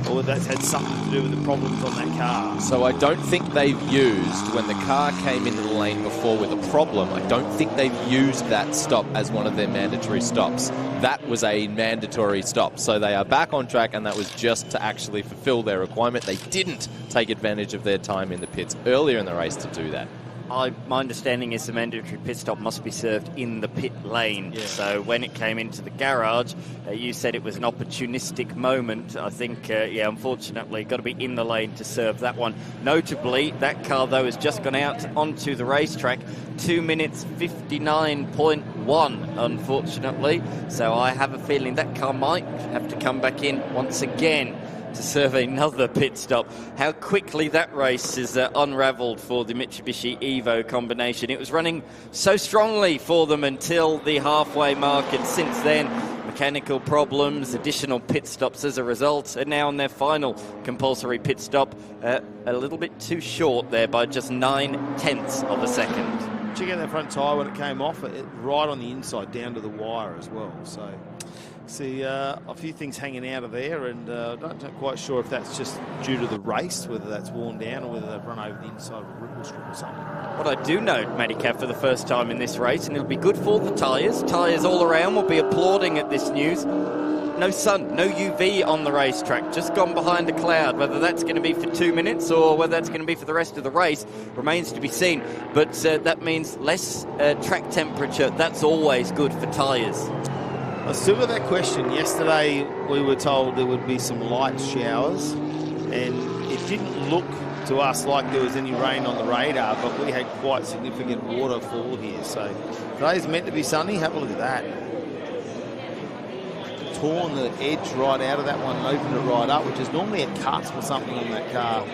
or whether that's had something to do with the problems on that car. So I don't think they've used, when the car came into the lane before with a problem, I don't think they've used that stop as one of their mandatory stops. That was a mandatory stop. So they are back on track, and that was just to actually fulfill their requirement. They didn't take advantage of their time in the pits earlier in the race to do that. My understanding is the mandatory pit stop must be served in the pit lane. Yeah. So when it came into the garage, you said it was an opportunistic moment. I think, unfortunately, got to be in the lane to serve that one. Notably, that car, though, has just gone out onto the racetrack. 2 minutes 59.1, unfortunately. So I have a feeling that car might have to come back in once again to serve another pit stop. How quickly that race is unravelled for the Mitsubishi Evo combination. It was running so strongly for them until the halfway mark, and since then, mechanical problems, additional pit stops as a result, and now on their final compulsory pit stop, a little bit too short there by just 9/10 of a second. Check out that front tyre when it came off, right on the inside, down to the wire as well. So see a few things hanging out of there, and not quite sure if that's just due to the race, whether that's worn down or whether they've run over the inside of a ripple strip or something. What I do know, Matty Cav, for the first time in this race, and it'll be good for the tyres. Tyres all around will be applauding at this news. No sun, no UV on the racetrack, just gone behind a cloud. Whether that's going to be for 2 minutes or whether that's going to be for the rest of the race remains to be seen. But that means less track temperature. That's always good for tyres. I still got that question. Yesterday we were told there would be some light showers, and it didn't look to us like there was any rain on the radar, but we had quite significant waterfall here. So today's meant to be sunny. Have a look at that. Torn the edge right out of that one and opened it right up, which is normally a cusp or something on that car.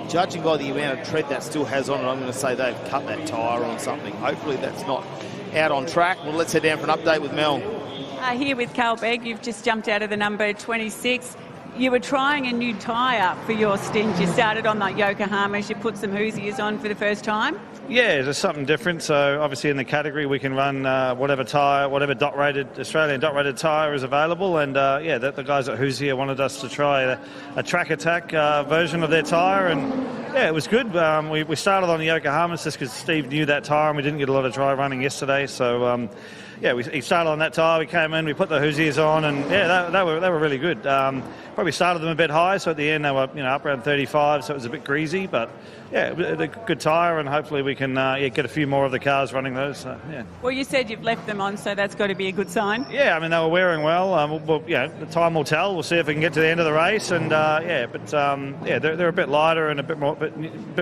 Judging by the amount of tread that still has on it, I'm going to say they've cut that tyre on something. Hopefully that's not out on track. Well, let's head down for an update with Mel. Here with Carl Begg, you've just jumped out of the number 26. You were trying a new tyre for your stint. You started on that Yokohama. You put some Hoosiers on for the first time. Yeah, there's something different. So obviously in the category we can run whatever tyre, whatever Australian dot-rated tyre is available. And the guys at Hoosier wanted us to try a track attack version of their tyre, and yeah, it was good. We started on the Yokohama just because Steve knew that tyre and we didn't get a lot of dry running yesterday. So yeah, he started on that tyre. We came in, we put the Hoosiers on, and yeah, they were really good. Probably started them a bit high, so at the end they were up around 35, so it was a bit greasy, but yeah, a good tyre, and hopefully we can get a few more of the cars running those. So, yeah. Well, you said you've left them on, so that's got to be a good sign. Yeah, I mean, they were wearing well. The time will tell. We'll see if we can get to the end of the race, and they're a bit lighter and a bit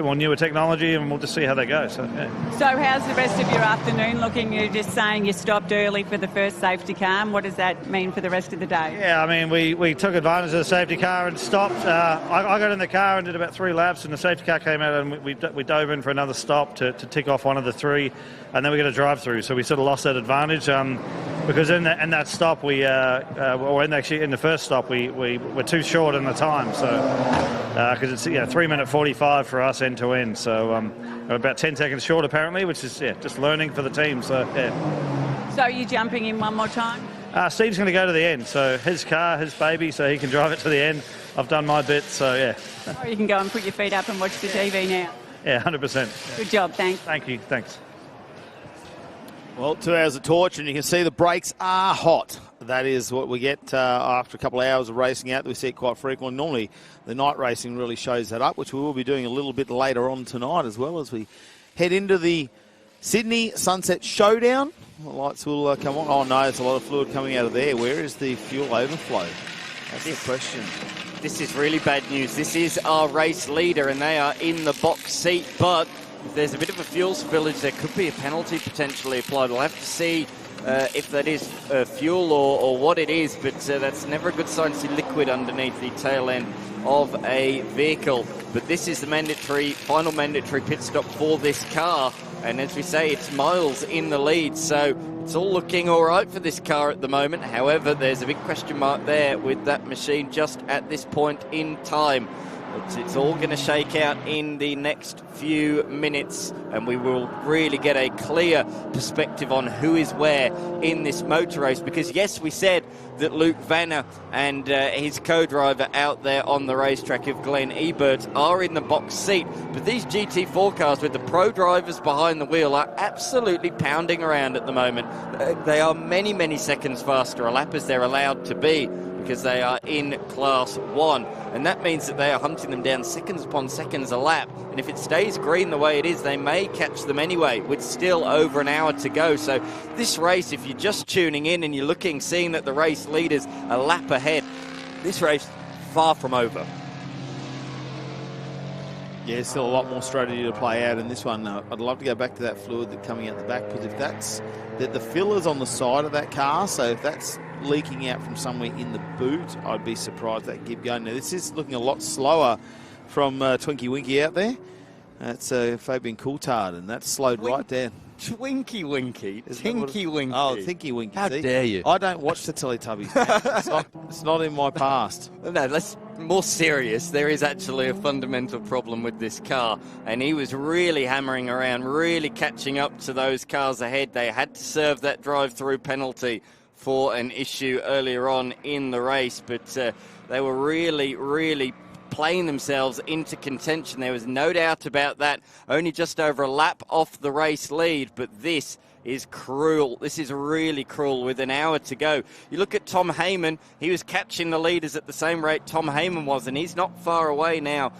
more newer technology, and we'll just see how they go. So, yeah. So how's the rest of your afternoon looking? You're just saying you stopped early for the first safety car, and what does that mean for the rest of the day? Yeah, I mean, we took advantage of the safety car and stopped. I got in the car and did about 3 laps, and the safety car came out, and we dove in for another stop to tick off one of the 3, and then we got a drive through. So we sort of lost that advantage because in that stop in the first stop we were too short in the time. So because it's 3 minute 45 for us end to end. So we're about 10 seconds short apparently, which is just learning for the team. So yeah. So are you jumping in one more time? Steve's going to go to the end, so his car, his baby, so he can drive it to the end. I've done my bit, so yeah. Or you can go and put your feet up and watch the TV now. Yeah, 100%. Good job, thanks. Thank you, thanks. Well, 2 hours of torch, and you can see the brakes are hot. That is what we get after a couple of hours of racing out. We see it quite frequently. Normally, the night racing really shows that up, which we will be doing a little bit later on tonight as well as we head into the Sydney Sunset Showdown. The lights will come on. Oh, no, there's a lot of fluid coming out of there. Where is the fuel overflow? That's the question. This is really bad news. This is our race leader, and they are in the box seat, but if there's a bit of a fuel spillage, there could be a penalty potentially applied. We'll have to see if that is fuel or what it is, but that's never a good sign to see liquid underneath the tail end of a vehicle. But this is the final mandatory pit stop for this car, and as we say, it's Miles in the lead, so it's all looking all right for this car at the moment. However, there's a big question mark there with that machine just at this point in time. It's all going to shake out in the next few minutes, and we will really get a clear perspective on who is where in this motor race. Because yes, we said that Luke Vanner and his co-driver out there on the racetrack of Glenn Ebert are in the box seat, but these GT4 cars with the pro drivers behind the wheel are absolutely pounding around at the moment. They are many, many seconds faster a lap as they're allowed to be, because they are in Class 1. And that means that they are hunting them down seconds upon seconds a lap. And if it stays green the way it is, they may catch them anyway, with still over an hour to go. So this race, if you're just tuning in and you're seeing that the race leader's a lap ahead, this race far from over. Yeah, still a lot more strategy to play out in this one. I'd love to go back to that fluid that's coming out the back, because if that's the filler's on the side of that car, so if that's leaking out from somewhere in the boot, I'd be surprised that keep going. Now, this is looking a lot slower from Twinkie Winky out there. That's Fabian Coulthard, and that's slowed right down. Twinkie Winky? Tinky Winky? Oh, Tinky Winky. How dare you? I don't watch the Teletubbies. It's not in my past. No, let's more serious. There is actually a fundamental problem with this car, and he was really hammering around, really catching up to those cars ahead. They had to serve that drive-through penalty for an issue earlier on in the race, but they were really playing themselves into contention. There was no doubt about that. Only just over a lap off the race lead, but this is cruel. This is really cruel with an hour to go. You look at Tom Heyman, he was catching the leaders at the same rate Tom Heyman was, and he's not far away now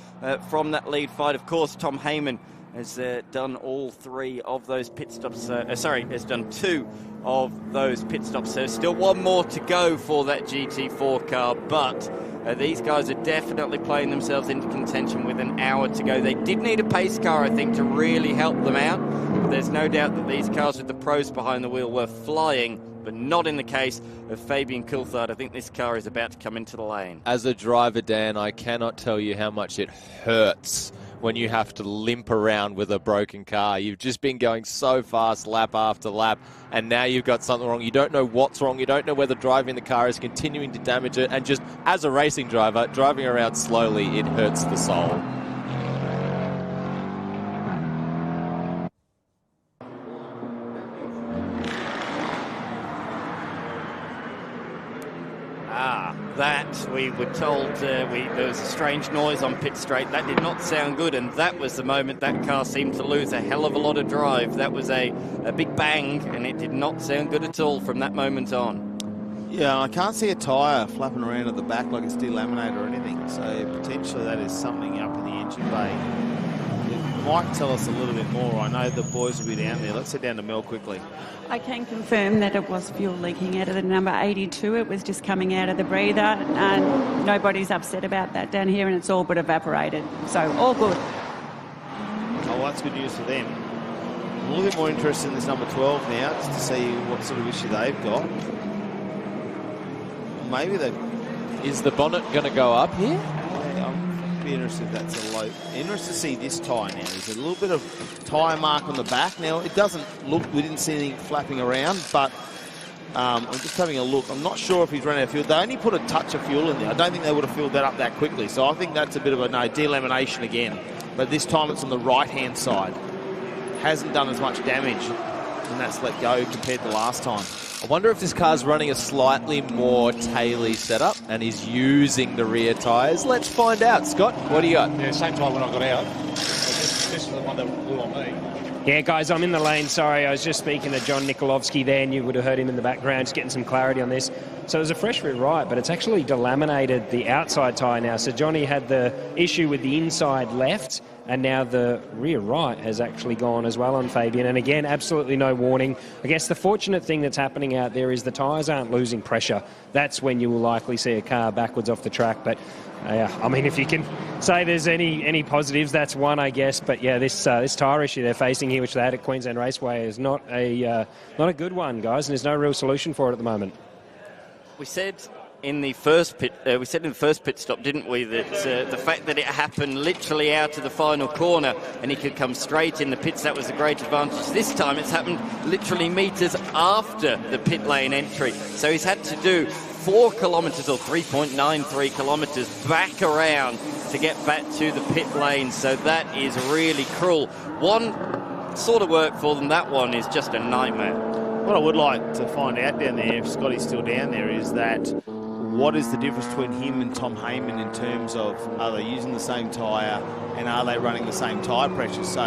from that lead fight. Of course, Tom Heyman has done all 3 of those pit stops. Has done 2 of those pit stops. So still one more to go for that GT4 car, but these guys are definitely playing themselves into contention with an hour to go. They did need a pace car, I think, to really help them out. But there's no doubt that these cars with the pros behind the wheel were flying, but not in the case of Fabian Coulthard. I think this car is about to come into the lane. As a driver, Dan, I cannot tell you how much it hurts when you have to limp around with a broken car. You've just been going so fast lap after lap, and now you've got something wrong. You don't know what's wrong. You don't know whether driving the car is continuing to damage it. And just as a racing driver, driving around slowly, it hurts the soul. That we were told there was a strange noise on pit straight. That did not sound good, and that was the moment that car seemed to lose a hell of a lot of drive. That was a big bang, and it did not sound good at all from that moment on. Yeah, I can't see a tyre flapping around at the back like it's delaminated or anything, so potentially that is something up in the engine bay. It might tell us a little bit more. I know the boys will be down there. Let's head down to Mel quickly. I can confirm that it was fuel leaking out of the number 82. It was just coming out of the breather, and nobody's upset about that down here, and it's all but evaporated. So all good. Oh, well, that's good news for them. I'm a little bit more interested in this number 12 now, just to see what sort of issue they've got. Maybe they... Is the bonnet going to go up here? I'd be interested if that's a low. Interested to see this tyre now. There's a little bit of tyre mark on the back. Now, it doesn't look... We didn't see anything flapping around, but I'm just having a look. I'm not sure if he's run out of fuel. They only put a touch of fuel in there. I don't think they would have filled that up that quickly. So I think that's a bit of a delamination again. But this time it's on the right-hand side. Hasn't done as much damage, and that's let go compared to last time. I wonder if this car's running a slightly more taily setup and is using the rear tyres. Let's find out. Scott, what do you got? Yeah, same time when I got out. This is the one that blew on me. Yeah, guys, I'm in the lane. Sorry, I was just speaking to John Nikolovsky there, and you would have heard him in the background, just getting some clarity on this. So it was a fresh rear right, but it's actually delaminated the outside tyre now. So Johnny had the issue with the inside left, and now the rear right has actually gone as well on Fabian. And again, absolutely no warning. I guess the fortunate thing that's happening out there is the tyres aren't losing pressure. That's when you will likely see a car backwards off the track. But I mean, if you can say there's any positives, that's one, I guess. But yeah, this tyre issue they're facing here, which they had at Queensland Raceway, is not a good one, guys. And there's no real solution for it at the moment. We said in the first pit stop, didn't we, that the fact that it happened literally out to the final corner and he could come straight in the pits, that was a great advantage. This time it's happened literally metres after the pit lane entry. So he's had to do 4 kilometres or 3.93 kilometres back around to get back to the pit lane. So that is really cruel. One sort of work for them. That one is just a nightmare. What I would like to find out down there, if Scotty's still down there, is that what is the difference between him and Tom Heyman in terms of, are they using the same tyre and are they running the same tyre pressure? So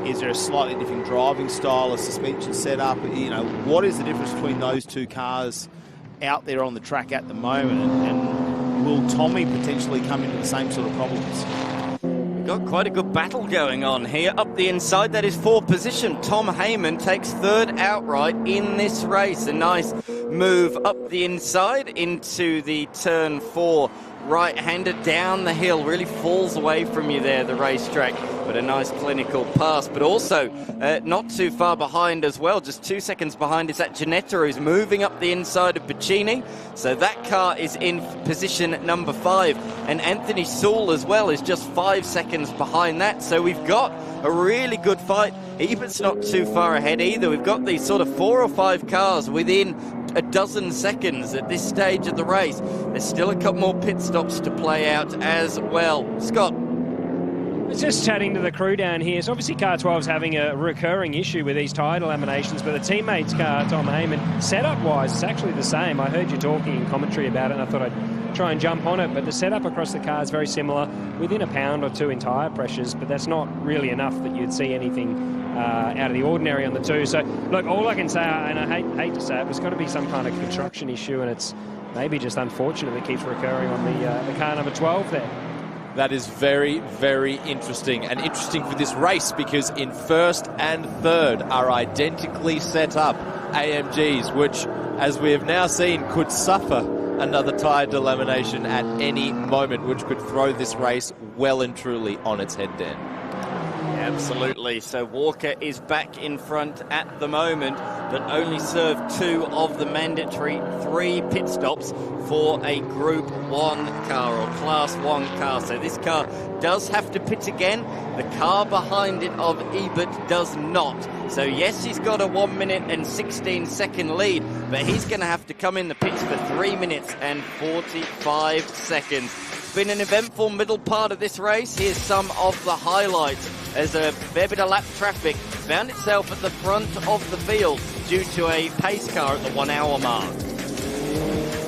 is there a slightly different driving style, a suspension setup? You know, what is the difference between those two cars out there on the track at the moment, and will Tommy potentially come into the same sort of problems? Got quite a good battle going on here. Up the inside, that is 4th position. Tom Heyman takes 3rd outright in this race. A nice move up the inside into the turn 4 right-hander down the hill. Really falls away from you there, the racetrack. But a nice clinical pass. But also not too far behind as well. Just 2 seconds behind is that Ginetta, who's moving up the inside of Piccini. So that car is in position number 5. And Anthony Sewell as well is just 5 seconds behind that. So we've got a really good fight. Ebert's not too far ahead either. We've got these sort of 4 or 5 cars within a dozen seconds at this stage of the race. There's still a couple more pit stops to play out as well. Scott. It's just chatting to the crew down here. So obviously car 12's having a recurring issue with these tyre delaminations, but the teammates' car, Tom Heyman, setup-wise, it's actually the same. I heard you talking in commentary about it, and I thought I'd try and jump on it, but the setup across the car is very similar, within a pound or 2 in tyre pressures, but that's not really enough that you'd see anything out of the ordinary on the two. So, look, all I can say, and I hate to say it, there's got to be some kind of construction issue, and it's maybe just unfortunate that it keeps recurring on the car number 12 there. That is very, very interesting, and interesting for this race because in 1st and 3rd are identically set up AMGs, which, as we have now seen, could suffer another tyre delamination at any moment, which could throw this race well and truly on its head, Dan. Absolutely. So Walker is back in front at the moment, but only served 2 of the mandatory 3 pit stops for a Group 1 car or Class 1 car. So this car does have to pit again. The car behind it of Ebert does not. So yes, he's got a 1 minute and 16 second lead, but he's going to have to come in the pits for 3 minutes and 45 seconds. It's been an eventful middle part of this race. Here's some of the highlights as a fair bit of lap traffic found itself at the front of the field due to a pace car at the 1 hour mark.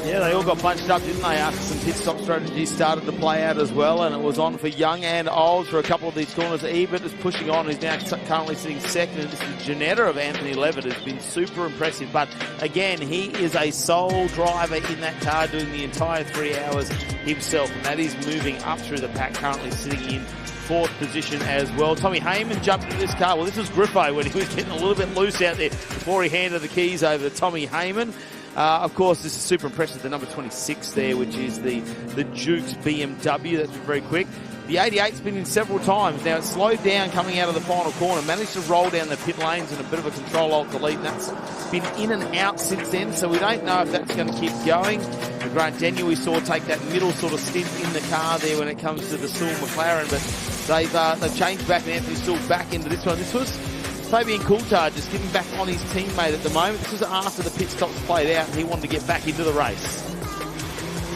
Yeah, Yeah, they all got bunched up, didn't they, after some pit stop strategies started to play out as well, and it was on for young and old for a couple of these corners. Ebert is pushing on. He's now currently sitting second, and this is Janetta of Anthony Levitt has been super impressive. But again, he is a sole driver in that car doing the entire 3 hours himself, and that is moving up through the pack, currently sitting in fourth position as well. Tommy Heyman jumped into this car. Well, this was Griffo when he was getting a little bit loose out there before he handed the keys over to Tommy Heyman. Of course, this is super impressive, the number 26 there, which is the Duke's BMW. That's been very quick. The 88's been in several times. Now, it slowed down coming out of the final corner, managed to roll down the pit lanes in a bit of a control-alt-delete, and that's been in and out since then, so we don't know if that's going to keep going. The Grant Daniel we saw take that middle sort of stint in the car there when it comes to the Sewell McLaren, but they've changed back, and Anthony Sewell back into this one. This was Fabian Coulthard just getting back on his teammate at the moment. This was after the pit stops played out, and he wanted to get back into the race.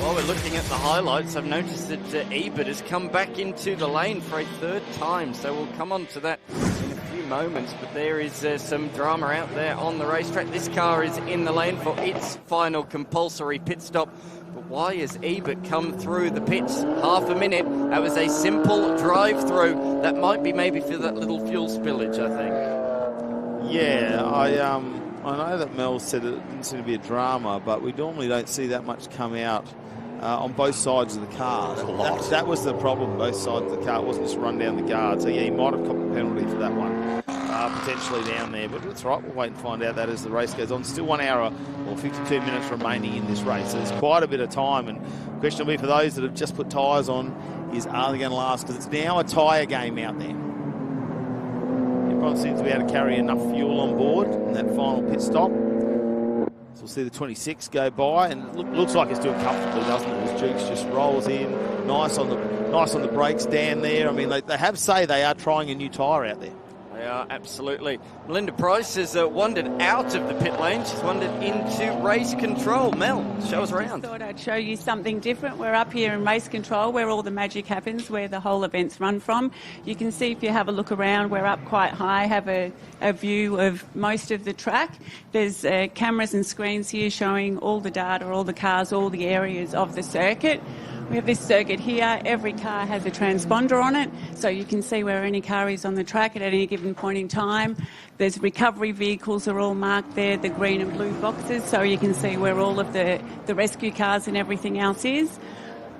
While we're looking at the highlights, I've noticed that Ebert has come back into the lane for a third time, so we'll come on to that in a few moments. But there is some drama out there on the racetrack. This car is in the lane for its final compulsory pit stop. But why has Ebert come through the pits? Half a minute. That was a simple drive-through. That might be maybe for that little fuel spillage, I think. Yeah, I know that Mel said it didn't seem to be a drama, but we normally don't see that much come out on both sides of the car. That was the problem, both sides of the car. It wasn't just run down the guard. So, yeah, he might have copped a penalty for that one, potentially down there. But that's right, we'll wait and find out that as the race goes on. Still 1 hour or 52 minutes remaining in this race. So there's quite a bit of time. And the question will be for those that have just put tyres on is, are they going to last? Because it's now a tyre game out there. Everyone seems to be able to carry enough fuel on board in that final pit stop. So we'll see the 26 go by, and it looks like it's doing comfortably, doesn't it? As Jukes just rolls in, nice on the brakes down there. I mean, they have say they are trying a new tyre out there. They are, absolutely. Melinda Price has wandered out of the pit lane. She's wandered into race control. Mel, show us around. I thought I'd show you something different. We're up here in race control, where all the magic happens, where the whole event's run from. You can see, if you have a look around, we're up quite high, have a view of most of the track. There's cameras and screens here showing all the data, all the cars, all the areas of the circuit. We have this circuit here. Every car has a transponder on it, so you can see where any car is on the track at any given point in time. There's recovery vehicles are all marked there, the green and blue boxes, so you can see where all of the rescue cars and everything else is.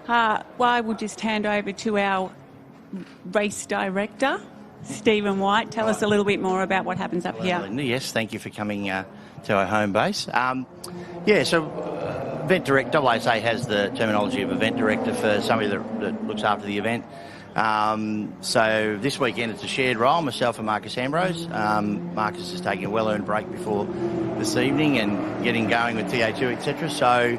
I will just hand over to our race director, Stephen White. Tell us a little bit more about what happens up here. Linda, yes, thank you for coming to our home base. Event Director, AASA has the terminology of event director for somebody that looks after the event. So this weekend it's a shared role, myself and Marcus Ambrose. Marcus is taking a well-earned break before this evening and getting going with TA2, etc. So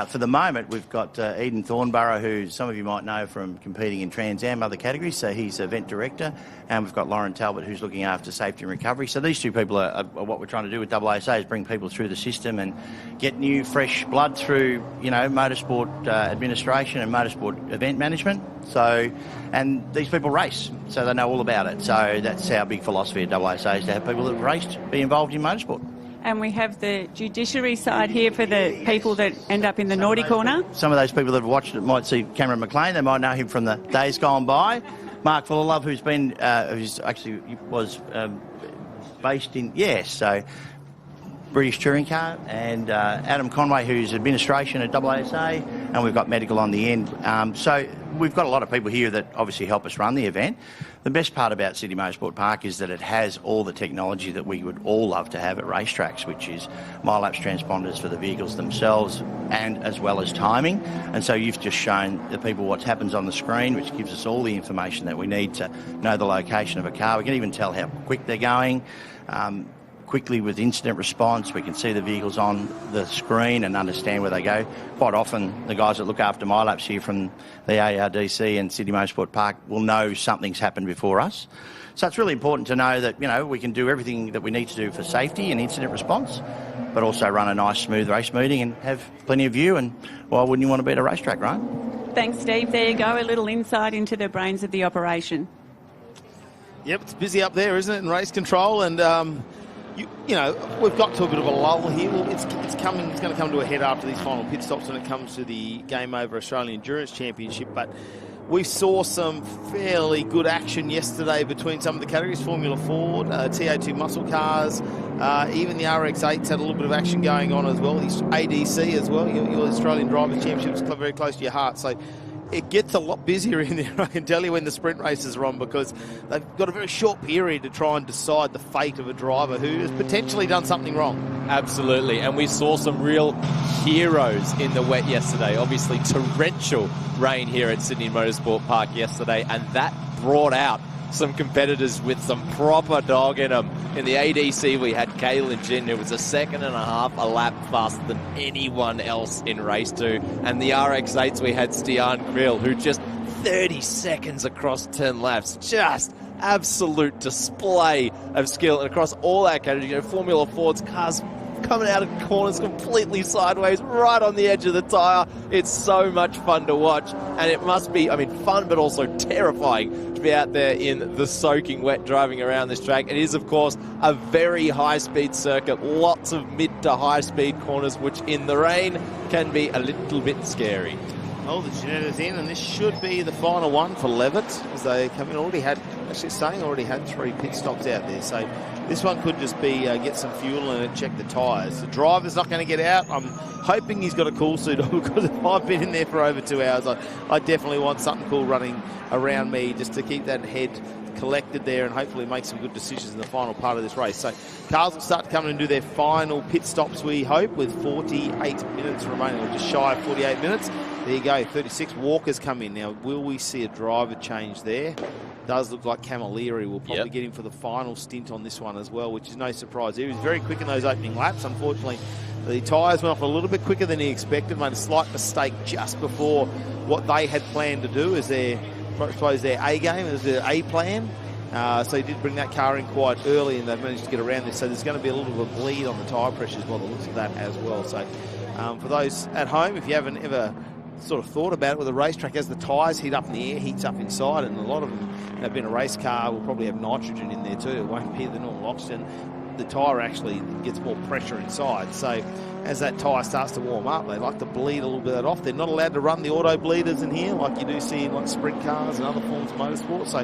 for the moment, we've got Eden Thornborough, who some of you might know from competing in Trans Am, other categories, so he's event director, and we've got Lauren Talbot, who's looking after safety and recovery. So these two people are what we're trying to do with AASA, is bring people through the system and get new, fresh blood through, motorsport administration and motorsport event management. So, and these people race, so they know all about it. So that's our big philosophy at AASA, is to have people that have raced be involved in motorsport. And we have the judiciary side here for the people that end up in the naughty corner. Some of those people that have watched it might see Cameron McLean. They might know him from the days gone by. Mark Fullerlove, who's was based in, British Touring Car, and Adam Conway, who's administration at AASA, and we've got medical on the end. So we've got a lot of people here that obviously help us run the event. The best part about Sydney Motorsport Park is that it has all the technology that we would all love to have at racetracks, which is mile-lapse transponders for the vehicles themselves, and as well as timing. And so you've just shown the people what happens on the screen, which gives us all the information that we need to know the location of a car. We can even tell how quick they're going. Quickly with incident response, we can see the vehicles on the screen and understand where they go. Quite often, the guys that look after MyLaps here from the ARDC and Sydney Motorsport Park will know something's happened before us. So it's really important to know that, we can do everything that we need to do for safety and incident response, but also run a nice, smooth race meeting and have plenty of view. And why wouldn't you want to be at a racetrack, right? Thanks, Steve. There you go, a little insight into the brains of the operation. Yep, it's busy up there, isn't it, in race control? And you know, we've got to a bit of a lull here. Well, it's going to come to a head after these final pit stops when it comes to the Game Over Australian Endurance Championship. But we saw some fairly good action yesterday between some of the categories, Formula Ford, TO2 muscle cars, even the RX-8s had a little bit of action going on as well. The ADC as well, your Australian Drivers' Championship is very close to your heart. So it gets a lot busier in there, I can tell you, when the sprint races are on, because they've got a very short period to try and decide the fate of a driver who has potentially done something wrong. Absolutely, and we saw some real heroes in the wet yesterday. Obviously, torrential rain here at Sydney Motorsport Park yesterday, and that brought out some competitors with some proper dog in them. In the ADC, we had Caelan Jin, who was 1.5 seconds a lap faster than anyone else in race 2. And the RX-8s, we had Stian Krill, who just 30 seconds across 10 laps. Just absolute display of skill. And across all our categories, you know, Formula Ford's cars coming out of corners completely sideways, right on the edge of the tyre. It's so much fun to watch, and it must be, I mean, fun but also terrifying to be out there in the soaking wet driving around this track. It is, of course, a very high-speed circuit, lots of mid to high-speed corners, which in the rain can be a little bit scary. Oh, the Ginetta's in, and this should be the final one for Levitt, as they come in. Already had 3 pit stops out there, so this one could just be get some fuel and check the tyres. The driver's not going to get out. I'm hoping he's got a cool suit on, because if I've been in there for over 2 hours, I definitely want something cool running around me just to keep that head collected there and hopefully make some good decisions in the final part of this race. So cars will start to come in and do their final pit stops, we hope, with 48 minutes remaining, or just shy of 48 minutes. There you go, 36. Walker's come in. Now, will we see a driver change there? Does look like Camilleri will probably get him for the final stint on this one as well, which is no surprise. He was very quick in those opening laps. Unfortunately, the tyres went off a little bit quicker than he expected, made a slight mistake just before what they had planned to do as their, I suppose, their A game, as their A plan. So he did bring that car in quite early, and they've managed to get around this. So there's going to be a little bit of a bleed on the tyre pressures by the looks of that as well. So for those at home, if you haven't ever sort of thought about it with a racetrack, as the tyres heat up and the air heats up inside, and a lot of them, you know, being a race car, will probably have nitrogen in there too. It won't be the normal oxygen. The tyre actually gets more pressure inside. So as that tyre starts to warm up, they like to bleed a little bit of that off. They're not allowed to run the auto bleeders in here like you do see in like sprint cars and other forms of motorsport. So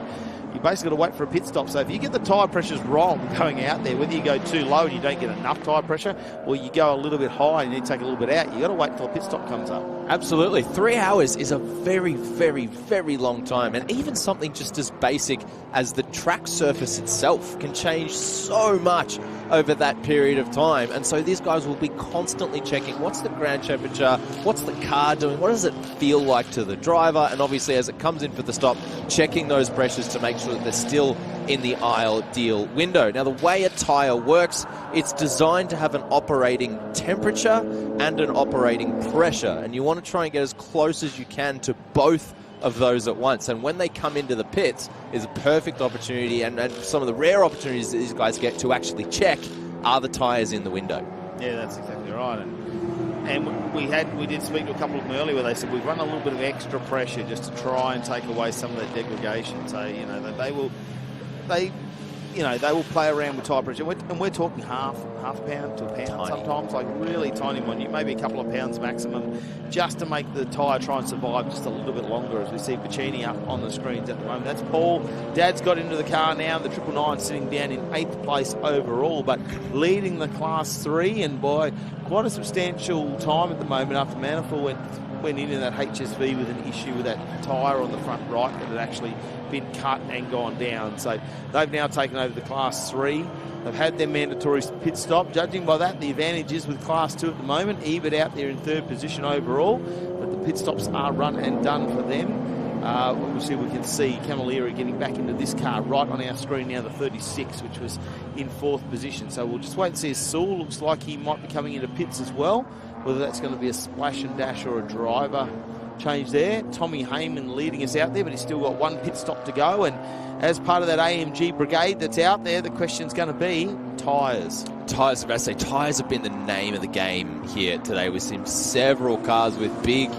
you basically got to wait for a pit stop. So if you get the tyre pressures wrong going out there, whether you go too low and you don't get enough tyre pressure, or you go a little bit high and you need to take a little bit out, you got to wait till a pit stop comes up. Absolutely. 3 hours is a very, very, very long time. And even something just as basic as the track surface itself can change so much over that period of time. And so these guys will be constantly checking what's the ground temperature, what's the car doing, what does it feel like to the driver, and obviously as it comes in for the stop, checking those pressures to make sure that they're still in the ideal window. Now, the way a tyre works, it's designed to have an operating temperature and an operating pressure, and you want to try and get as close as you can to both of those at once. And when they come into the pits is a perfect opportunity, and some of the rare opportunities that these guys get to actually check, are the tyres in the window. Yeah, that's exactly right. And we did speak to a couple of them earlier where they said we've run a little bit of extra pressure just to try and take away some of that degradation. So, you know, they will play around with tyre pressure, and we're talking half a pound to a pound, sometimes, like really tiny one, maybe a couple of pounds maximum, just to make the tyre try and survive just a little bit longer, as we see Pacini up on the screens at the moment. That's Paul. Dad's got into the car now, the 999 sitting down in 8th place overall, but leading the Class 3, and by quite a substantial time at the moment after Manifold went in that HSV with an issue with that tyre on the front right that had actually been cut and gone down. So they've now taken over the Class 3. They've had their mandatory pit stop. Judging by that, the advantage is with Class 2 at the moment. Ebert out there in 3rd position overall, but the pit stops are run and done for them. Obviously, we can see Camilleri getting back into this car right on our screen now, the 36, which was in 4th position. So we'll just wait and see. Sewell looks like he might be coming into pits as well, whether that's going to be a splash and dash or a driver change there. Tommy Heyman leading us out there, but he's still got 1 pit stop to go. And as part of that AMG brigade that's out there, the question's going to be tyres. Tyres, tyres have been the name of the game here today. We've seen several cars with big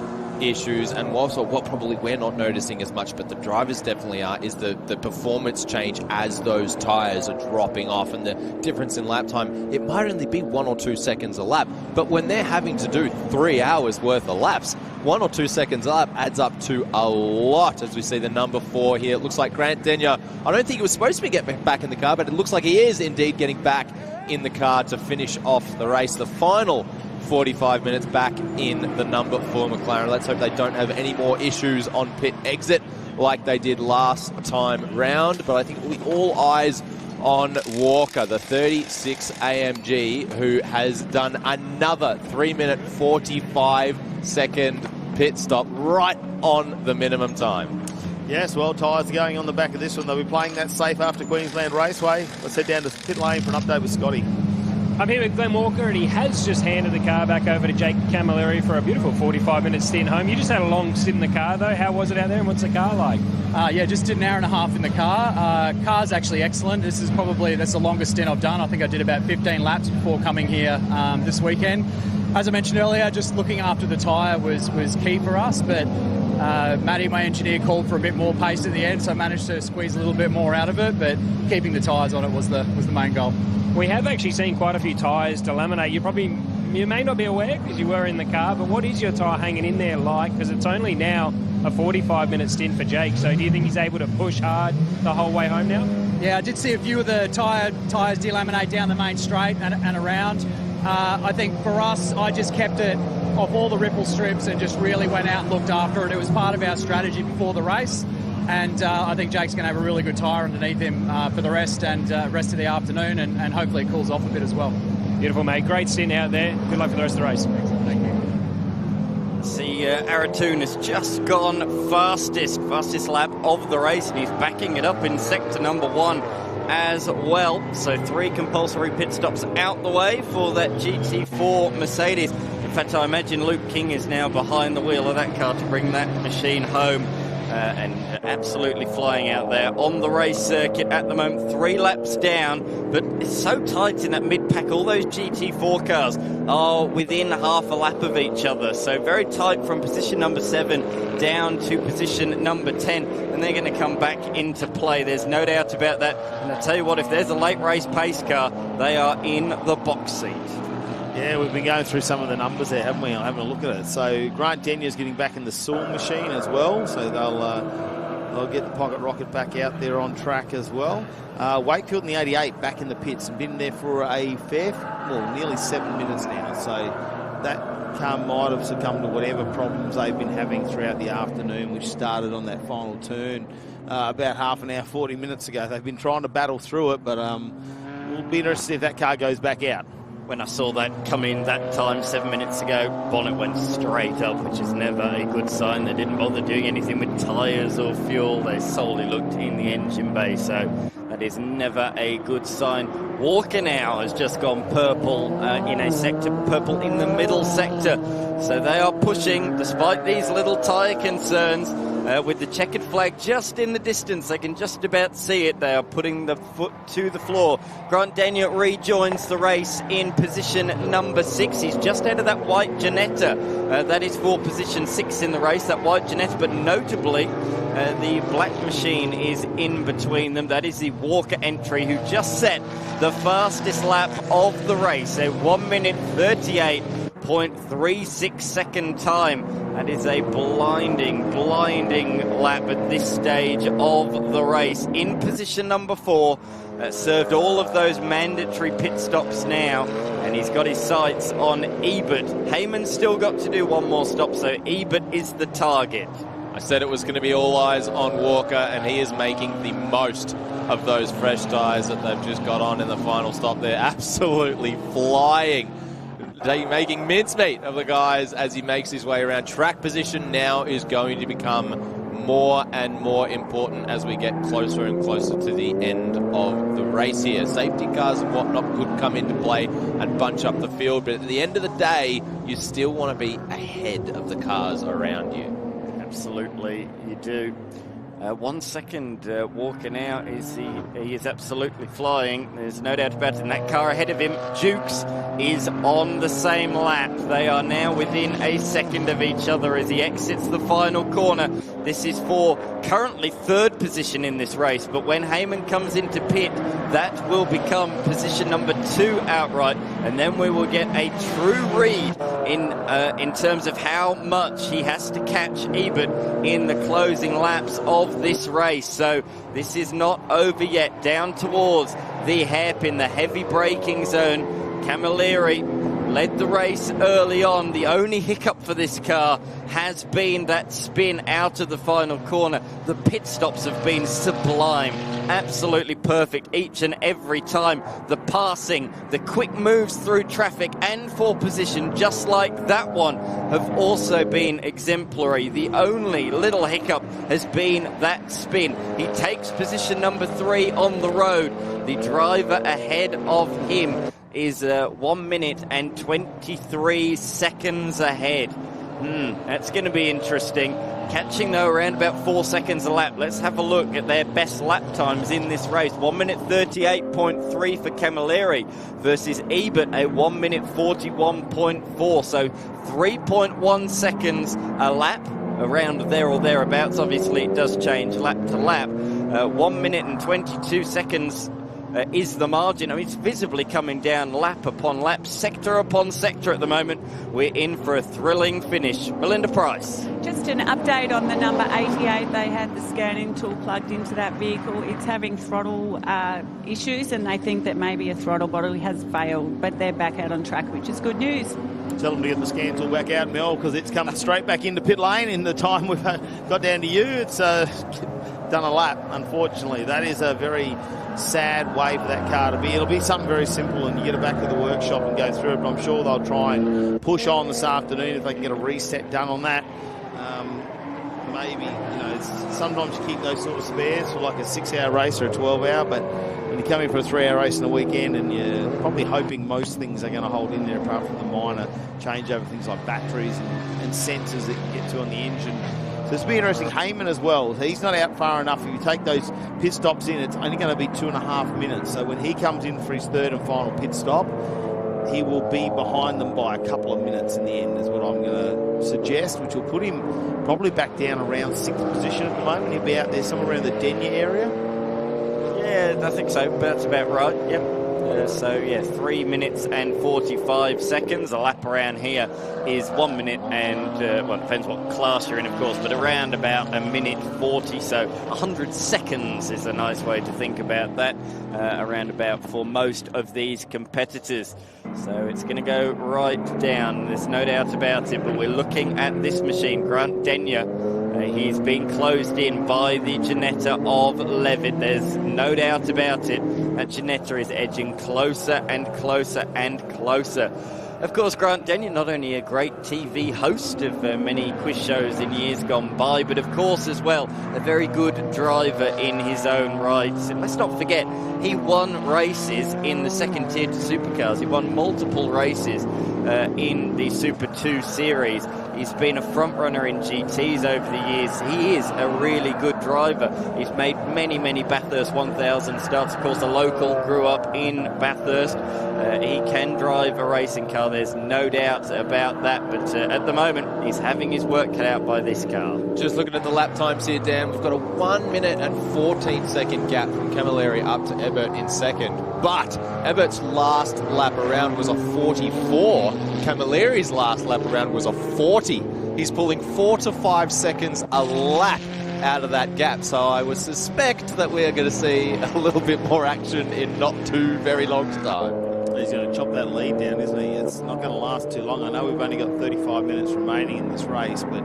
issues, and also what probably we're not noticing as much, but the drivers definitely are, is the performance change as those tyres are dropping off, and the difference in lap time. It might only be 1 or 2 seconds a lap, but when they're having to do 3 hours worth of laps, 1 or 2 seconds a lap adds up to a lot. As we see the number 4 here, it looks like Grant Denyer, I don't think he was supposed to be getting back in the car, but it looks like he is indeed getting back in the car to finish off the race. The final 45 minutes back in the number 4 McLaren. Let's hope they don't have any more issues on pit exit like they did last time round. But I think it'll be all eyes on Walker, the 36 AMG, who has done another 3-minute 45-second pit stop right on the minimum time. Yes, well, tyres are going on the back of this one. They'll be playing that safe after Queensland Raceway. Let's head down to pit lane for an update with Scotty. I'm here with Glenn Walker, and he has just handed the car back over to Jake Camilleri for a beautiful 45-minute stint home. You just had a long sit in the car, though. How was it out there, and what's the car like? Yeah, just did an hour and a half in the car. Car's actually excellent. That's the longest stint I've done. I think I did about 15 laps before coming here this weekend. As I mentioned earlier, just looking after the tyre was key for us, but Matty, my engineer, called for a bit more pace at the end, so I managed to squeeze a little bit more out of it, but keeping the tyres on it was the main goal. We have actually seen quite a few tyres delaminate. You may not be aware because you were in the car, but what is your tyre hanging in there like? Because it's only now a 45-minute stint for Jake, so do you think he's able to push hard the whole way home now? Yeah, I did see a few of the tyres delaminate down the main straight and around. I think for us, I just kept it off all the ripple strips and just really went out and looked after it. It was part of our strategy before the race. And I think Jake's going to have a really good tyre underneath him for the rest of the afternoon, and hopefully it cools off a bit as well. Beautiful, mate. Great stint out there. Good luck for the rest of the race. Thank you. See, Aratoon has just gone fastest lap of the race, and he's backing it up in sector number 1 as well. So 3 compulsory pit stops out the way for that GT4 Mercedes. In fact, I imagine Luke King is now behind the wheel of that car to bring that machine home. And absolutely flying out there on the race circuit at the moment, 3 laps down, but it's so tight in that mid-pack. All those GT4 cars are within half a lap of each other, so very tight from position number 7 down to position number 10, and they're going to come back into play. There's no doubt about that, and I'll tell you what, if there's a late race pace car, they are in the box seat. Yeah, we've been going through some of the numbers there, haven't we? I'm having a look at it. So Grant Denyer's getting back in the Sewell machine as well. So they'll get the pocket rocket back out there on track as well. Wakefield in the 88 back in the pits and been there for nearly 7 minutes now. So that car might have succumbed to whatever problems they've been having throughout the afternoon, which started on that final turn about half an hour, 40 minutes ago. They've been trying to battle through it, but we'll be interested to see if that car goes back out. When I saw that come in that time 7 minutes ago, bonnet went straight up, which is never a good sign. They didn't bother doing anything with tyres or fuel. They solely looked in the engine bay, so that is never a good sign. Walker now has just gone purple in a sector, purple in the middle sector. So they are pushing, despite these little tyre concerns, with the checkered flag just in the distance. They can just about see it. They are putting the foot to the floor. Grant Denyer rejoins the race in position number 6. He's just out of that white Ginetta. That is for position 6 in the race, that white Ginetta, but notably the black machine is in between them. That is the Walker entry, who just set the fastest lap of the race, a 1 minute 38.36 second time. That is a blinding lap at this stage of the race. In position number 4, served all of those mandatory pit stops now, and he's got his sights on Ebert. Heyman's still got to do one more stop, so Ebert is the target. I said it was going to be all eyes on Walker, and he is making the most of those fresh tyres that they've just got on in the final stop. They're absolutely flying. Making mincemeat of the guys as he makes his way around. Track position now is going to become more and more important as we get closer and closer to the end of the race here. Safety cars and whatnot could come into play and bunch up the field, but at the end of the day, you still want to be ahead of the cars around you. Absolutely, you do. 1 second walking out. He is absolutely flying. There's no doubt about it. And that car ahead of him, Dukes, is on the same lap. They are now within a second of each other as he exits the final corner. This is for currently third position in this race, but when Heyman comes into pit, that will become position number 2 outright, and then we will get a true read in terms of how much he has to catch Ebert in the closing laps of this race. So this is not over yet. Down towards the hairpin, the heavy braking zone. Camilleri led the race early on. The only hiccup for this car has been that spin out of the final corner. The pit stops have been sublime. Absolutely perfect each and every time. The passing, the quick moves through traffic and for position, just like that one, have also been exemplary. The only little hiccup has been that spin. He takes position number 3 on the road. The driver ahead of him is 1 minute and 23 seconds ahead. That's going to be interesting. Catching, though, around about 4 seconds a lap. Let's have a look at their best lap times in this race. 1 minute 38.3 for Camilleri versus Ebert, a 1 minute 41.4. So 3.1 seconds a lap, around there or thereabouts. Obviously, it does change lap to lap. 1 minute and 22 seconds is the margin. I mean, it's visibly coming down lap upon lap, sector upon sector at the moment. We're in for a thrilling finish. Melinda Price. Just an update on the number 88. They had the scanning tool plugged into that vehicle. It's having throttle issues, and they think that maybe a throttle bottle has failed, but they're back out on track, which is good news. Tell them to get the scan tool back out, Mel, because it's coming straight back into pit lane in the time we've got down to you. It's done a lap, unfortunately. That is a very sad way for that car to be. It'll be something very simple and you get it back to the workshop and go through it, but I'm sure they'll try and push on this afternoon if they can get a reset done on that. Maybe, sometimes you keep those sort of spares for like a 6-hour race or a 12-hour, but when you come in for a 3-hour race in the weekend and you're probably hoping most things are going to hold in there apart from the minor changeover, things like batteries and sensors that you get to on the engine. So this will be interesting. Heyman as well. He's not out far enough. If you take those pit stops in, it's only going to be 2.5 minutes. So when he comes in for his third and final pit stop, he will be behind them by a couple of minutes in the end, is what I'm going to suggest, which will put him probably back down around 6th position at the moment. He'll be out there somewhere around the Denya area. Yeah, I think so. That's about right. Yep. 3 minutes and 45 seconds. A lap around here is 1 minute and, it depends what class you're in, of course, but around about a minute 40. So 100 seconds is a nice way to think about that, around about for most of these competitors. So it's going to go right down. There's no doubt about it, but we're looking at this machine, Grant Denyer. He's been closed in by the Ginetta of Levitt. There's no doubt about it. That Ginetta is edging closer and closer and closer. Of course, Grant Denyer, not only a great TV host of many quiz shows in years gone by, but of course as well, a very good driver in his own right. And let's not forget, he won races in the second tier to supercars. He won multiple races in the Super 2 series. He's been a front runner in GTs over the years. He is a really good driver. He's made many, many Bathurst 1000 starts. Of course, a local, grew up in Bathurst. He can drive a racing car, there's no doubt about that, but at the moment he's having his work cut out by this car. Just looking at the lap times here, Dan, we've got a 1 minute and 14 second gap from Camilleri up to Ebert in second, but Ebert's last lap around was a 44. Camilleri's last lap around was a 40. He's pulling 4 to 5 seconds a lap out of that gap, so I would suspect that we're going to see a little bit more action in not too very long time. He's going to chop that lead down, isn't he? It's not going to last too long. I know we've only got 35 minutes remaining in this race, but,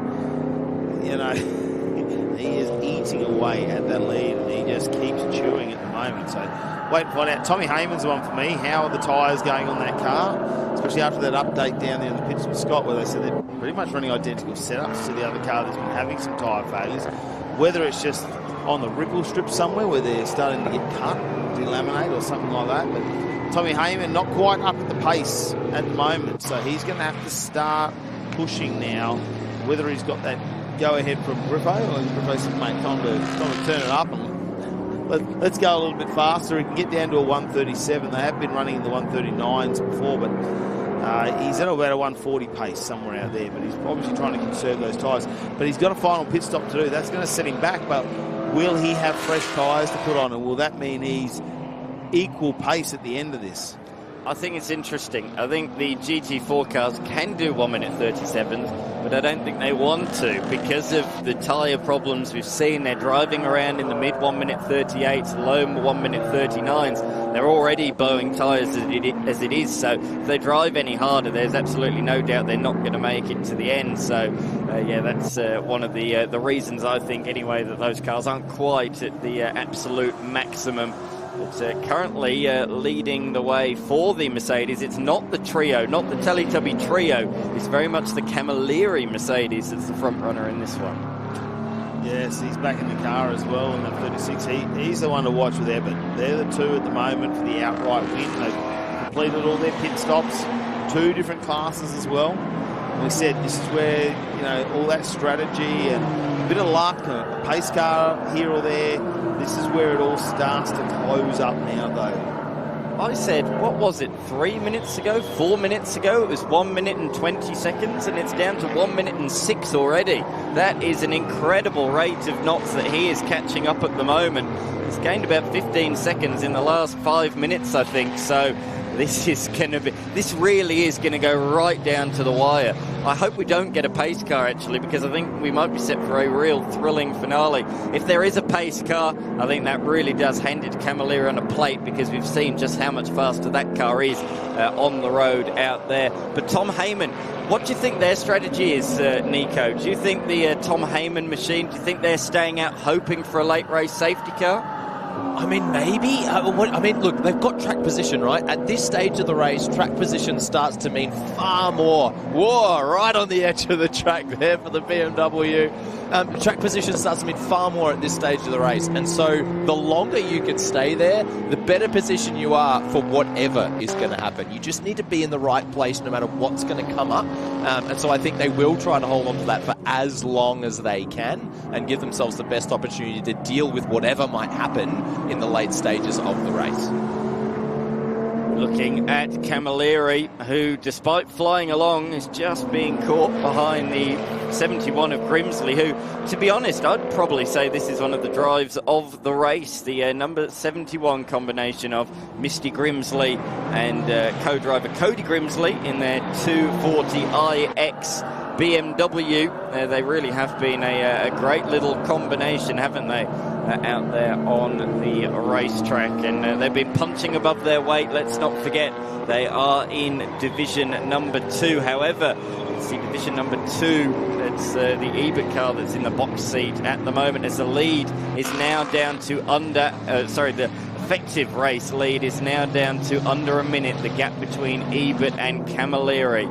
he is eating away at that lead, and he just keeps chewing at the moment. So wait and find out. Tommy Heyman's the one for me. How are the tyres going on that car? Especially after that update down there in the pits with Scott, where they said they're pretty much running identical setups to the other car that's been having some tyre failures. Whether it's just on the ripple strip somewhere where they're starting to get cut, delaminate or something like that, but Tommy Heyman not quite up at the pace at the moment, so he's going to have to start pushing now. Whether he's got that go ahead from Griffo. And Griffo said, mate, time to turn it up and let's go a little bit faster. He can get down to a 137. They have been running in the 139s before, but he's at about a 140 pace somewhere out there, but he's obviously trying to conserve those tyres. But he's got a final pit stop to do. That's going to set him back, but will he have fresh tyres to put on, and will that mean he's equal pace at the end of this? I think it's interesting. I think the GT4 cars can do 1 minute 37, but I don't think they want to because of the tyre problems we've seen. They're driving around in the mid 1 minute 38s, low 1 minute 39s. They're already blowing tyres as it is, so if they drive any harder, there's absolutely no doubt they're not going to make it to the end. So, yeah, that's one of the reasons I think, anyway, that those cars aren't quite at the absolute maximum. But currently leading the way for the Mercedes. It's not the trio, not the Teletubby trio. It's very much the Camilleri Mercedes that's the front runner in this one. Yes, he's back in the car as well in the 36. He's the one to watch with there, but they're the two at the moment for the outright win. They've completed all their pit stops, 2 different classes as well. And we said this is where, you know, all that strategy and a bit of luck, a pace car here or there, this is where it all starts to close up now, though. I said, what was it, 3 minutes ago, 4 minutes ago? It was 1 minute and 20 seconds, and it's down to 1 minute and 6 already. That is an incredible rate of knots that he is catching up at the moment. He's gained about 15 seconds in the last 5 minutes, I think, so this really is going to go right down to the wire. I hope we don't get a pace car, actually, because I think we might be set for a real thrilling finale. If there is a pace car, I think that really does hand it to Camilleri on a plate, because we've seen just how much faster that car is on the road out there. But Tom Heyman, what do you think their strategy is, Nico? Do you think the Tom Heyman machine, do you think they're staying out hoping for a late race safety car? I mean, maybe. I mean, look, they've got track position, right? At this stage of the race, track position starts to mean far more. Whoa, right on the edge of the track there for the BMW. Track position starts to mean far more at this stage of the race. And so the longer you can stay there, the better position you are for whatever is going to happen. You just need to be in the right place no matter what's going to come up. And so I think they will try to hold on to that for as long as they can and give themselves the best opportunity to deal with whatever might happen in the late stages of the race. Looking at Camilleri, who, despite flying along, is just being caught behind the 71 of Grimsley, who, to be honest, I'd probably say this is one of the drives of the race. The number 71 combination of Misty Grimsley and co-driver Cody Grimsley in their 240iX BMW. They really have been a great little combination, haven't they, out there on the racetrack, and they've been punching above their weight. Let's not forget they are in division number 2. However, it's the division number 2, it's the Ebert car that's in the box seat at the moment, as the lead is now down to the effective race lead is now down to under a minute, the gap between Ebert and Camilleri.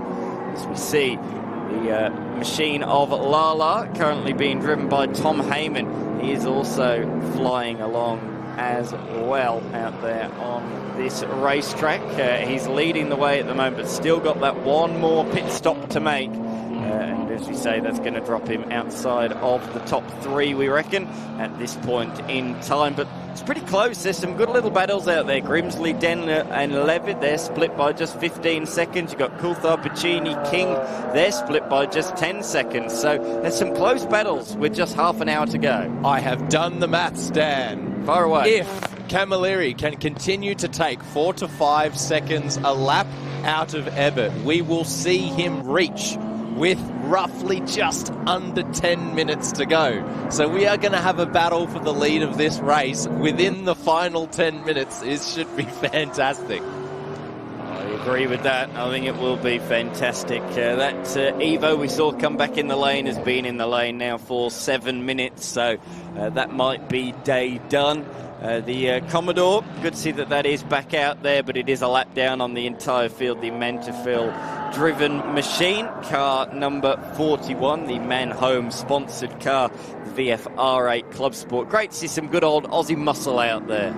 As we see the machine of Lala currently being driven by Tom Heyman. He is also flying along as well out there on this racetrack. He's leading the way at the moment, but still got that one more pit stop to make. And as we say, that's going to drop him outside of the top 3, we reckon, at this point in time. But it's pretty close. There's some good little battles out there. Grimsley, Denler and Levitt, they're split by just 15 seconds. You've got Coulthard, Piccini, King, they're split by just 10 seconds. So there's some close battles with just half an hour to go. I have done the maths, Dan. Far away. If Camilleri can continue to take 4 to 5 seconds a lap out of Ebert, we will see him reach with roughly just under 10 minutes to go. So we are going to have a battle for the lead of this race within the final 10 minutes. It should be fantastic. I agree with that. I think it will be fantastic. That Evo we saw come back in the lane has been in the lane now for 7 minutes, so that might be day done. The Commodore, good to see that is back out there, but it is a lap down on the entire field. The Mantefil driven machine, car number 41, the Manhome sponsored car, the VFR8 Club Sport. Great to see some good old Aussie muscle out there.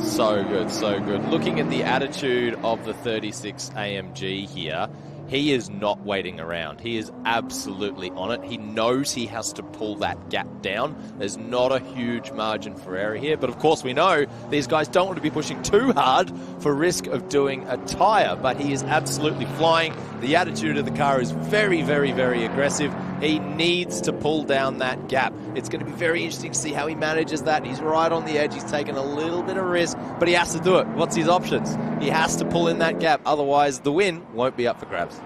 So good, so good. Looking at the attitude of the 36 AMG here, he is not waiting around. He is absolutely on it. He knows he has to pull that gap down. There's not a huge margin for error here, but of course we know these guys don't want to be pushing too hard for risk of doing a tyre, but he is absolutely flying. The attitude of the car is very, very, very aggressive. He needs to pull down that gap. It's going to be very interesting to see how he manages that. He's right on the edge. He's taken a little bit of risk, but he has to do it. What's his options? He has to pull in that gap. Otherwise, the win won't be up for grabs.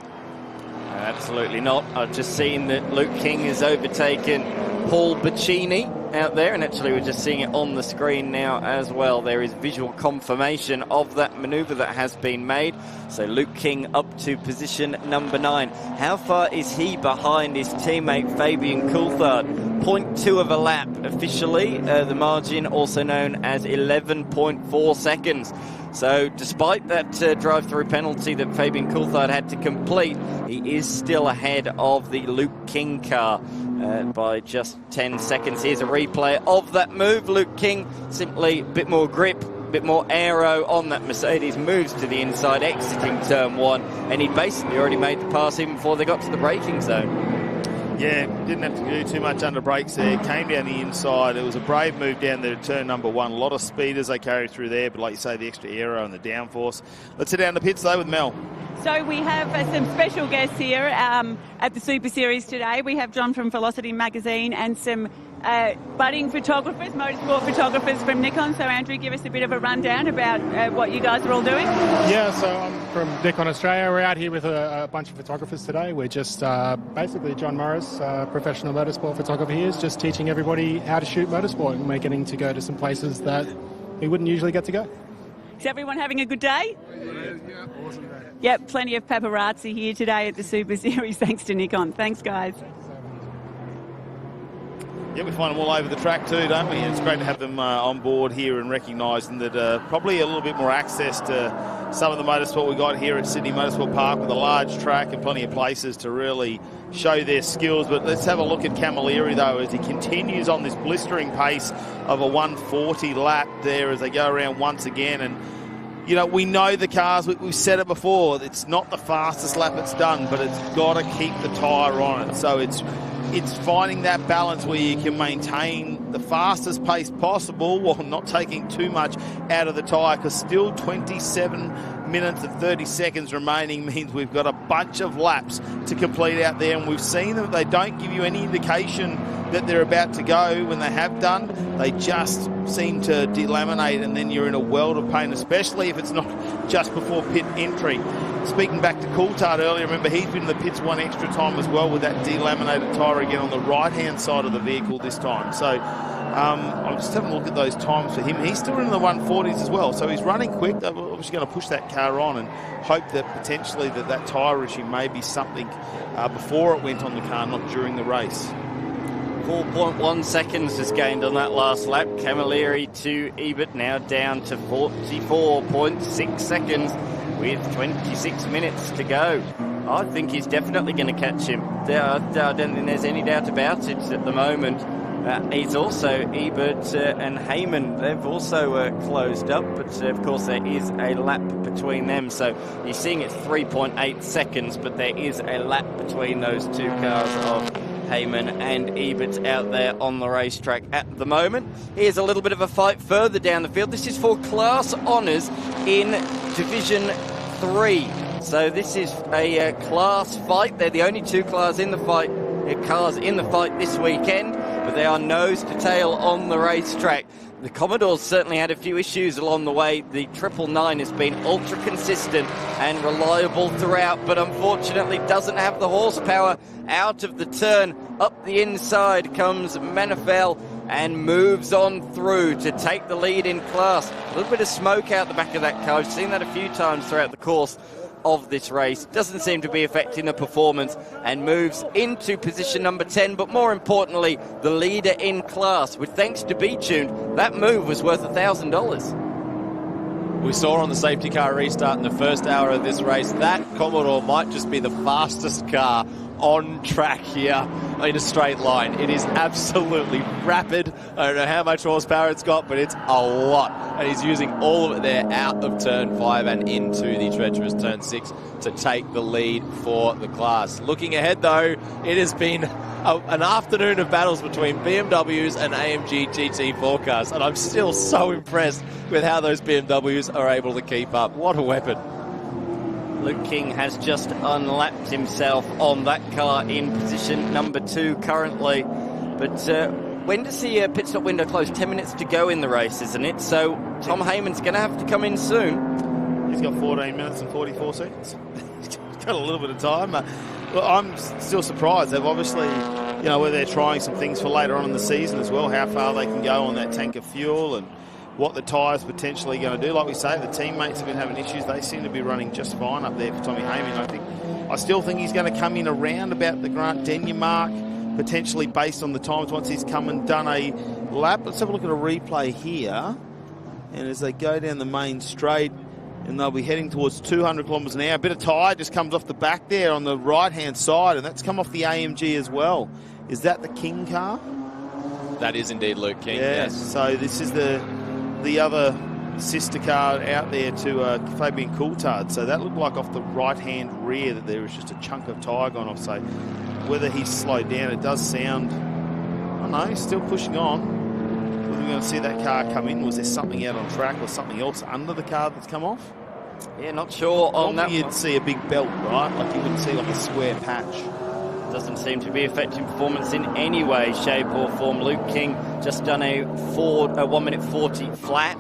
Absolutely not. I've just seen that Luke King has overtaken Paul Baccini out there, and actually we're just seeing it on the screen now as well. There is visual confirmation of that manoeuvre that has been made. So Luke King up to position number 9. How far is he behind his teammate Fabian Coulthard? 0.2 of a lap officially, the margin also known as 11.4 seconds. So despite that drive-through penalty that Fabian Coulthard had to complete, he is still ahead of the Luke King car by just 10 seconds. Here's a replay of that move. Luke King simply a bit more grip, a bit more aero on that Mercedes, moves to the inside, exiting turn 1, and he'd basically already made the pass even before they got to the braking zone. Yeah, didn't have to do too much under brakes there. Came down the inside. It was a brave move down there to turn number 1. A lot of speed as they carried through there, but like you say, the extra aero and the downforce. Let's head down the pits though with Mel. So we have some special guests here at the Super Series today. We have John from Velocity Magazine and some budding photographers, motorsport photographers from Nikon. So Andrew, give us a bit of a rundown about what you guys are all doing. Yeah, so I'm from Nikon Australia. We're out here with a bunch of photographers today. We're just basically John Morris, professional motorsport photographer here, is just teaching everybody how to shoot motorsport, and we're getting to go to some places that we wouldn't usually get to go. Is everyone having a good day? Yeah, awesome day. Yep, plenty of paparazzi here today at the Super Series, thanks to Nikon. Thanks, guys. Yeah, we find them all over the track too, don't we? It's great to have them on board here and recognising that probably a little bit more access to some of the motorsport we got here at Sydney Motorsport Park with a large track and plenty of places to really show their skills. But let's have a look at Camilleri though as he continues on this blistering pace of a 140 lap there as they go around once again. And you know, we know the cars, we've said it before, it's not the fastest lap it's done, but it's got to keep the tyre on it. So it's finding that balance where you can maintain the fastest pace possible while not taking too much out of the tyre, because still 27 minutes and 30 seconds remaining means we've got a bunch of laps to complete out there, and we've seen that they don't give you any indication that they're about to go. When they have done, they just seem to delaminate, and then you're in a world of pain, especially if it's not just before pit entry. Speaking back to Coulthard earlier, remember he's been in the pits one extra time as well with that delaminated tyre again on the right-hand side of the vehicle this time. So I'm just having a look at those times for him. He's still in the 140s as well, so he's running quick. They're obviously going to push that car on and hope that potentially that tyre issue may be something before it went on the car, not during the race. 4.1 seconds is gained on that last lap. Camilleri to Ebert now down to 44.6 seconds with 26 minutes to go. I think he's definitely going to catch him. I don't think there's any doubt about it at the moment. He's also Ebert and Heyman. They've also closed up, but of course there is a lap between them. So you're seeing it's 3.8 seconds, but there is a lap between those two cars of Heyman and Ebert out there on the racetrack at the moment. Here's a little bit of a fight further down the field. This is for class honours in Division 3. So this is a class fight. They're the only two cars in the fight this weekend, but they are nose to tail on the racetrack. The Commodores certainly had a few issues along the way. The 999 has been ultra consistent and reliable throughout, but unfortunately doesn't have the horsepower out of the turn. Up the inside comes Manifel and moves on through to take the lead in class. A little bit of smoke out the back of that car. I've seen that a few times throughout the course of this race. Doesn't seem to be affecting the performance and moves into position number 10, but more importantly, the leader in class. With thanks to B-Tuned, that move was worth $1,000. We saw on the safety car restart in the first hour of this race, that Commodore might just be the fastest car on track here in a straight line. It is absolutely rapid. I don't know how much horsepower it's got, but it's a lot. And he's using all of it there out of turn 5 and into the treacherous turn 6 to take the lead for the class. Looking ahead, though, it has been an afternoon of battles between BMWs and AMG GT4 cars, and I'm still so impressed with how those BMWs are able to keep up. What a weapon. Luke King has just unlapped himself on that car in position number 2 currently. But when does the pit stop window close? 10 minutes to go in the race, isn't it? So Tom Heyman's going to have to come in soon. He's got 14 minutes and 44 seconds. He's got a little bit of time. Look, I'm still surprised. They've obviously, where they're trying some things for later on in the season as well, how far they can go on that tank of fuel and what the tyres potentially going to do. Like we say, the teammates have been having issues. They seem to be running just fine up there for Tommy Heyman. I still think he's going to come in around about the Grant Denyer mark, potentially based on the times once he's come and done a lap. Let's have a look at a replay here. And as they go down the main straight, and they'll be heading towards 200 kilometres an hour. A bit of tyre just comes off the back there on the right-hand side, and that's come off the AMG as well. Is that the King car? That is indeed Luke King, yes. So this is the other sister car out there to Fabian Coulthard. So that looked like off the right-hand rear that there was just a chunk of tyre gone off. So whether he's slowed down, it does sound, I don't know, he's still pushing on. Whether we're going to see that car come in, was there something out on track or something else under the car that's come off? Yeah, not sure on that one. You'd see a big belt, right? Like you wouldn't see like a square patch. Doesn't seem to be affecting performance in any way, shape or form. Luke King just done a 1 minute 40 flat,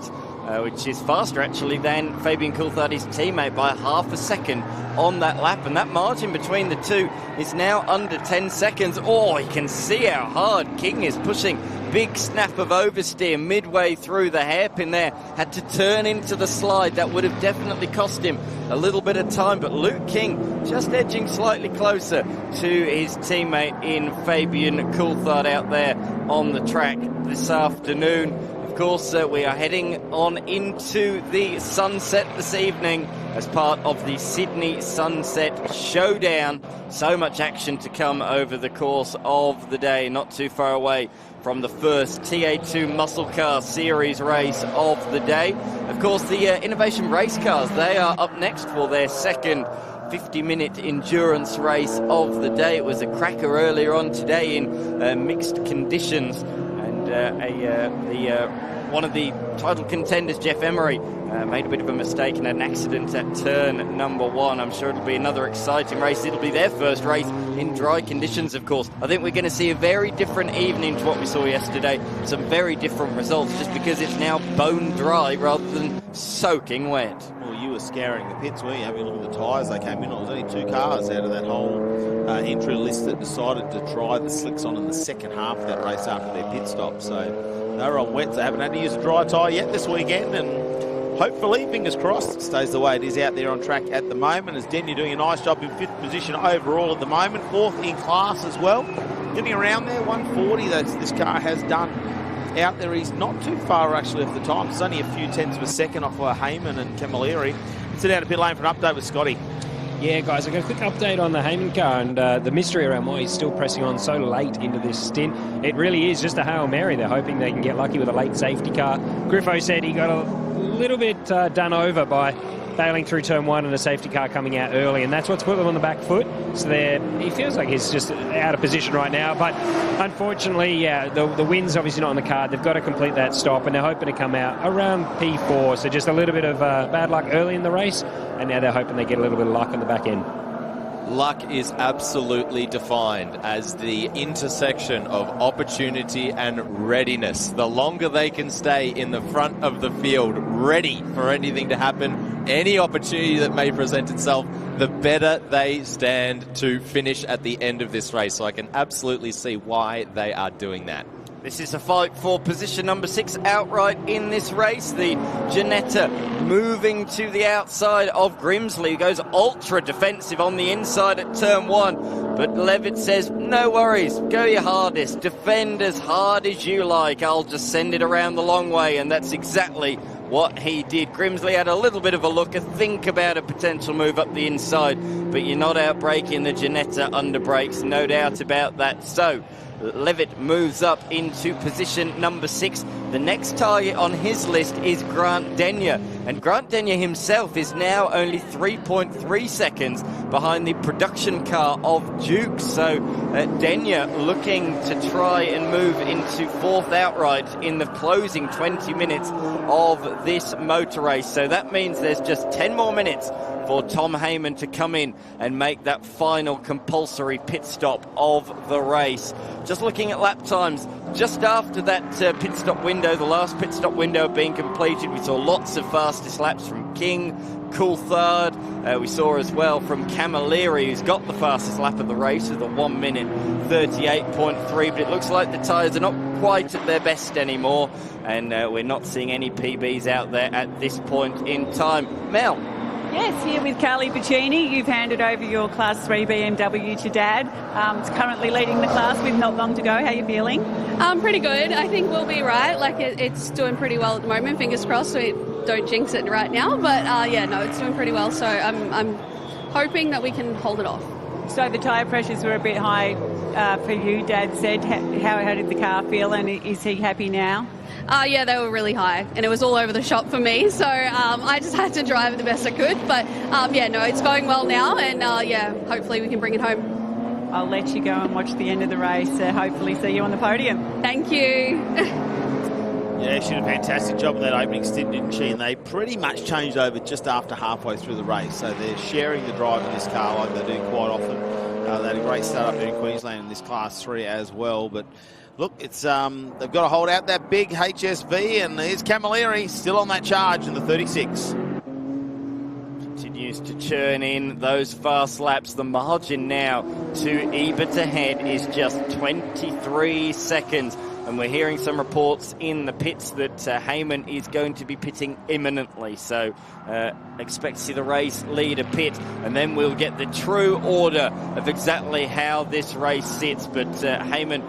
which is faster actually than Fabian Coulthard, his teammate, by half a second on that lap. And that margin between the two is now under 10 seconds. Oh, you can see how hard King is pushing. Big snap of oversteer midway through the hairpin there. Had to turn into the slide. That would have definitely cost him a little bit of time. But Luke King just edging slightly closer to his teammate in Fabian Coulthard out there on the track this afternoon. Of course, we are heading on into the sunset this evening as part of the Sydney Sunset Showdown. So much action to come over the course of the day, not too far away from the first TA2 Muscle Car Series race of the day. Of course, the Innovation Race Cars, they are up next for their second 50-minute endurance race of the day. It was a cracker earlier on today in mixed conditions, and one of the title contenders, Jeff Emery, made a bit of a mistake and had an accident at turn number 1. I'm sure it'll be another exciting race. It'll be their first race in dry conditions, of course. I think we're going to see a very different evening to what we saw yesterday. Some very different results just because it's now bone dry rather than soaking wet. Well, you were scouring the pits, weren't you? Having a look at the tyres they came in on. There was only 2 cars out of that whole entry list that decided to try the slicks on in the second half of that race after their pit stop. So they were on wet. They haven't had to use a dry tyre yet this weekend, and hopefully, fingers crossed, it stays the way it is out there on track at the moment. As Denyer doing a nice job in 5th position overall at the moment, 4th in class as well. Getting around there, 140 that this car has done out there. He's not too far actually off the time. It's only a few tenths of a second off Heyman and Camilleri. Let's sit down to pit lane for an update with Scotty. Yeah, guys, I've got a quick update on the Heyman car and the mystery around why he's still pressing on so late into this stint. It really is just a Hail Mary. They're hoping they can get lucky with a late safety car. Griffo said he got a little bit done over by bailing through turn 1 and a safety car coming out early, and that's what's put them on the back foot. So he feels like he's just out of position right now, but unfortunately, yeah, the wind's obviously not on the card. They've got to complete that stop, and they're hoping to come out around P4, so just a little bit of bad luck early in the race, and now they're hoping they get a little bit of luck on the back end. Luck is absolutely defined as the intersection of opportunity and readiness. The longer they can stay in the front of the field, ready for anything to happen, any opportunity that may present itself, the better they stand to finish at the end of this race. So I can absolutely see why they are doing that. This is a fight for position number 6 outright in this race. The Ginetta moving to the outside of Grimsley, who goes ultra defensive on the inside at turn 1. But Levitt says, no worries, go your hardest, defend as hard as you like. I'll just send it around the long way. And that's exactly what he did. Grimsley had a little bit of a look, a think about a potential move up the inside, but you're not out braking the Ginetta under brakes, no doubt about that. So Levitt moves up into position number 6. The next target on his list is Grant Denyer, and Grant Denyer himself is now only 3.3 seconds behind the production car of Duke. So Denyer looking to try and move into 4th outright in the closing 20 minutes of this motor race. So that means there's just 10 more minutes for Tom Heyman to come in and make that final compulsory pit stop of the race. Just looking at lap times, just after that pit stop window, the last pit stop window being completed, we saw lots of fastest laps from King, Coulthard. We saw as well from Camilleri, who's got the fastest lap of the race with a 1 minute 38.3, but it looks like the tyres are not quite at their best anymore, and we're not seeing any PBs out there at this point in time. Mel? Yes, here with Carly Piccini. You've handed over your Class 3 BMW to Dad. It's currently leading the class with not long to go. How are you feeling? Pretty good. I think we'll be right. Like, it's doing pretty well at the moment. Fingers crossed we don't jinx it right now. But, yeah, no, it's doing pretty well. So I'm hoping that we can hold it off. So the tyre pressures were a bit high for you, Dad said. How did the car feel, and is he happy now? Yeah, they were really high, and it was all over the shop for me, so I just had to drive the best I could. But, yeah, no, it's going well now, and, yeah, hopefully we can bring it home. I'll let you go and watch the end of the race. Hopefully see you on the podium. Thank you. Yeah, she did a fantastic job in that opening stint, didn't she? And they pretty much changed over just after halfway through the race. So they're sharing the drive in this car like they do quite often. They had a great start up there in Queensland in this Class 3 as well. But look, it's they've got to hold out that big HSV, and here's Camilleri still on that charge in the 36. Continues to churn in those fast laps. The margin now to Ebert ahead is just 23 seconds. And we're hearing some reports in the pits that Heyman is going to be pitting imminently. So expect to see the race leader pit, and then we'll get the true order of exactly how this race sits. But Heyman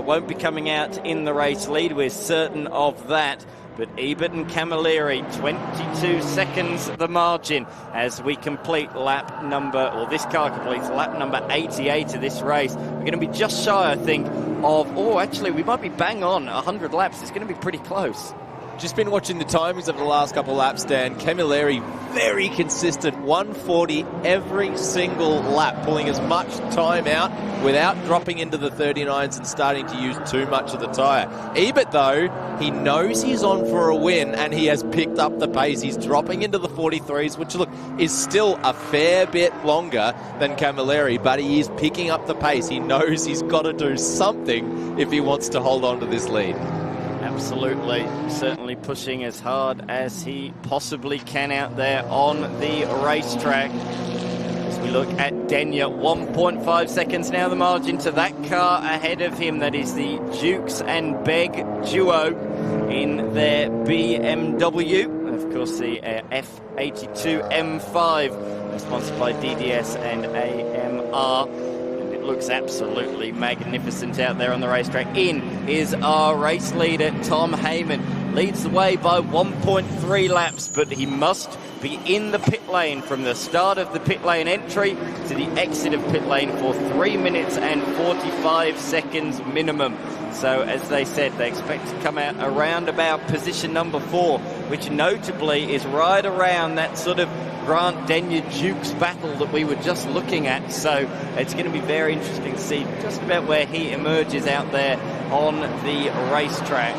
won't be coming out in the race lead. We're certain of that. But Ebert and Camilleri, 22 seconds the margin as we complete lap number, or this car completes lap number 88 of this race. We're going to be just shy, I think, of, actually, we might be bang on 100 laps. It's going to be pretty close. Just been watching the timings of the last couple of laps, Dan. Camilleri, very consistent, 140 every single lap, pulling as much time out without dropping into the 39s and starting to use too much of the tyre. Ebert, though, he knows he's on for a win, and he has picked up the pace. He's dropping into the 43s, which, look, is still a fair bit longer than Camilleri, but he is picking up the pace. He knows he's got to do something if he wants to hold on to this lead. Absolutely, certainly pushing as hard as he possibly can out there on the racetrack. As we look at Denyer, 1.5 seconds now the margin to that car ahead of him. That is the Dukes and Begg duo in their BMW. Of course, the F82 M5, sponsored by DDS and AMR. Looks absolutely magnificent out there on the racetrack. In is our race leader, Tom Heyman. Leads the way by 1.3 laps, but he must be in the pit lane from the start of the pit lane entry to the exit of pit lane for 3 minutes and 45 seconds minimum. So, as they said, they expect to come out around about position number 4, which notably is right around that sort of Grant Denyer Dukes battle that we were just looking at. So it's going to be very interesting to see just about where he emerges out there on the racetrack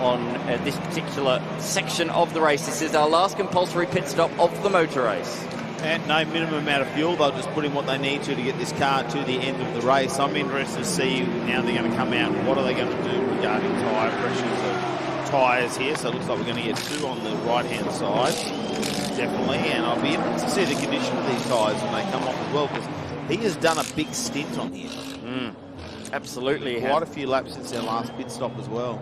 on this particular section of the race. This is our last compulsory pit stop of the motor race. And no minimum amount of fuel. They'll just put in what they need to get this car to the end of the race. I'm interested to see now they're going to come out. What are they going to do regarding tyre pressures of tyres here? So it looks like we're going to get 2 on the right-hand side. Definitely, and I'll be interested to see the condition of these tyres when they come off as well, because he has done a big stint on here. Absolutely. Quite a few laps since their last pit stop as well.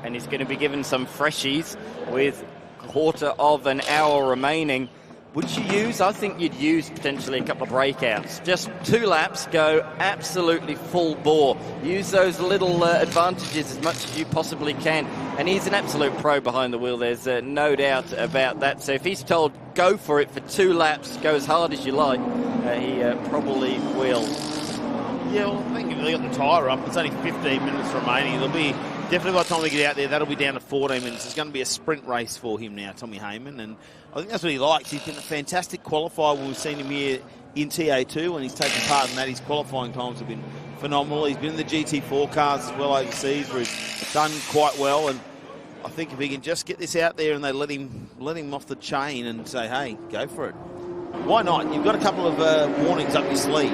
And he's going to be given some freshies with a quarter of an hour remaining. Would you use? I think you'd use potentially a couple of breakouts. Just 2 laps, go absolutely full bore. use those little advantages as much as you possibly can. And he's an absolute pro behind the wheel. There's no doubt about that. So if he's told go for it for 2 laps, go as hard as you like, he probably will. Yeah, well, I think if they got the tyre up, it's only 15 minutes remaining. It'll be definitely by the time we get out there, that'll be down to 14 minutes. It's going to be a sprint race for him now, Tommy Hayman, and I think that's what he likes. He's been a fantastic qualifier. We've seen him here in TA2 when he's taken part in that. His qualifying times have been phenomenal. He's been in the GT4 cars as well overseas, where he's done quite well. And I think if he can just get this out there and they let him off the chain and say, hey, go for it. Why not? You've got a couple of warnings up your sleeve.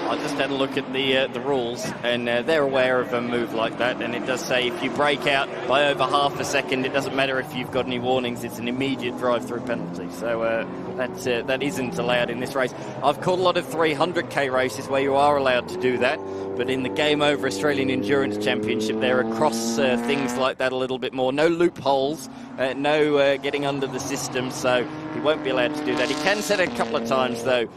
I just had a look at the rules, and they're aware of a move like that, and it does say if you break out by over half a second, it doesn't matter if you've got any warnings, it's an immediate drive-through penalty. So that isn't allowed in this race. I've called a lot of 300k races where you are allowed to do that, but in the Game Over Australian Endurance Championship, they're across things like that a little bit more. No loopholes, no getting under the system, so he won't be allowed to do that. He can set it a couple of times, though,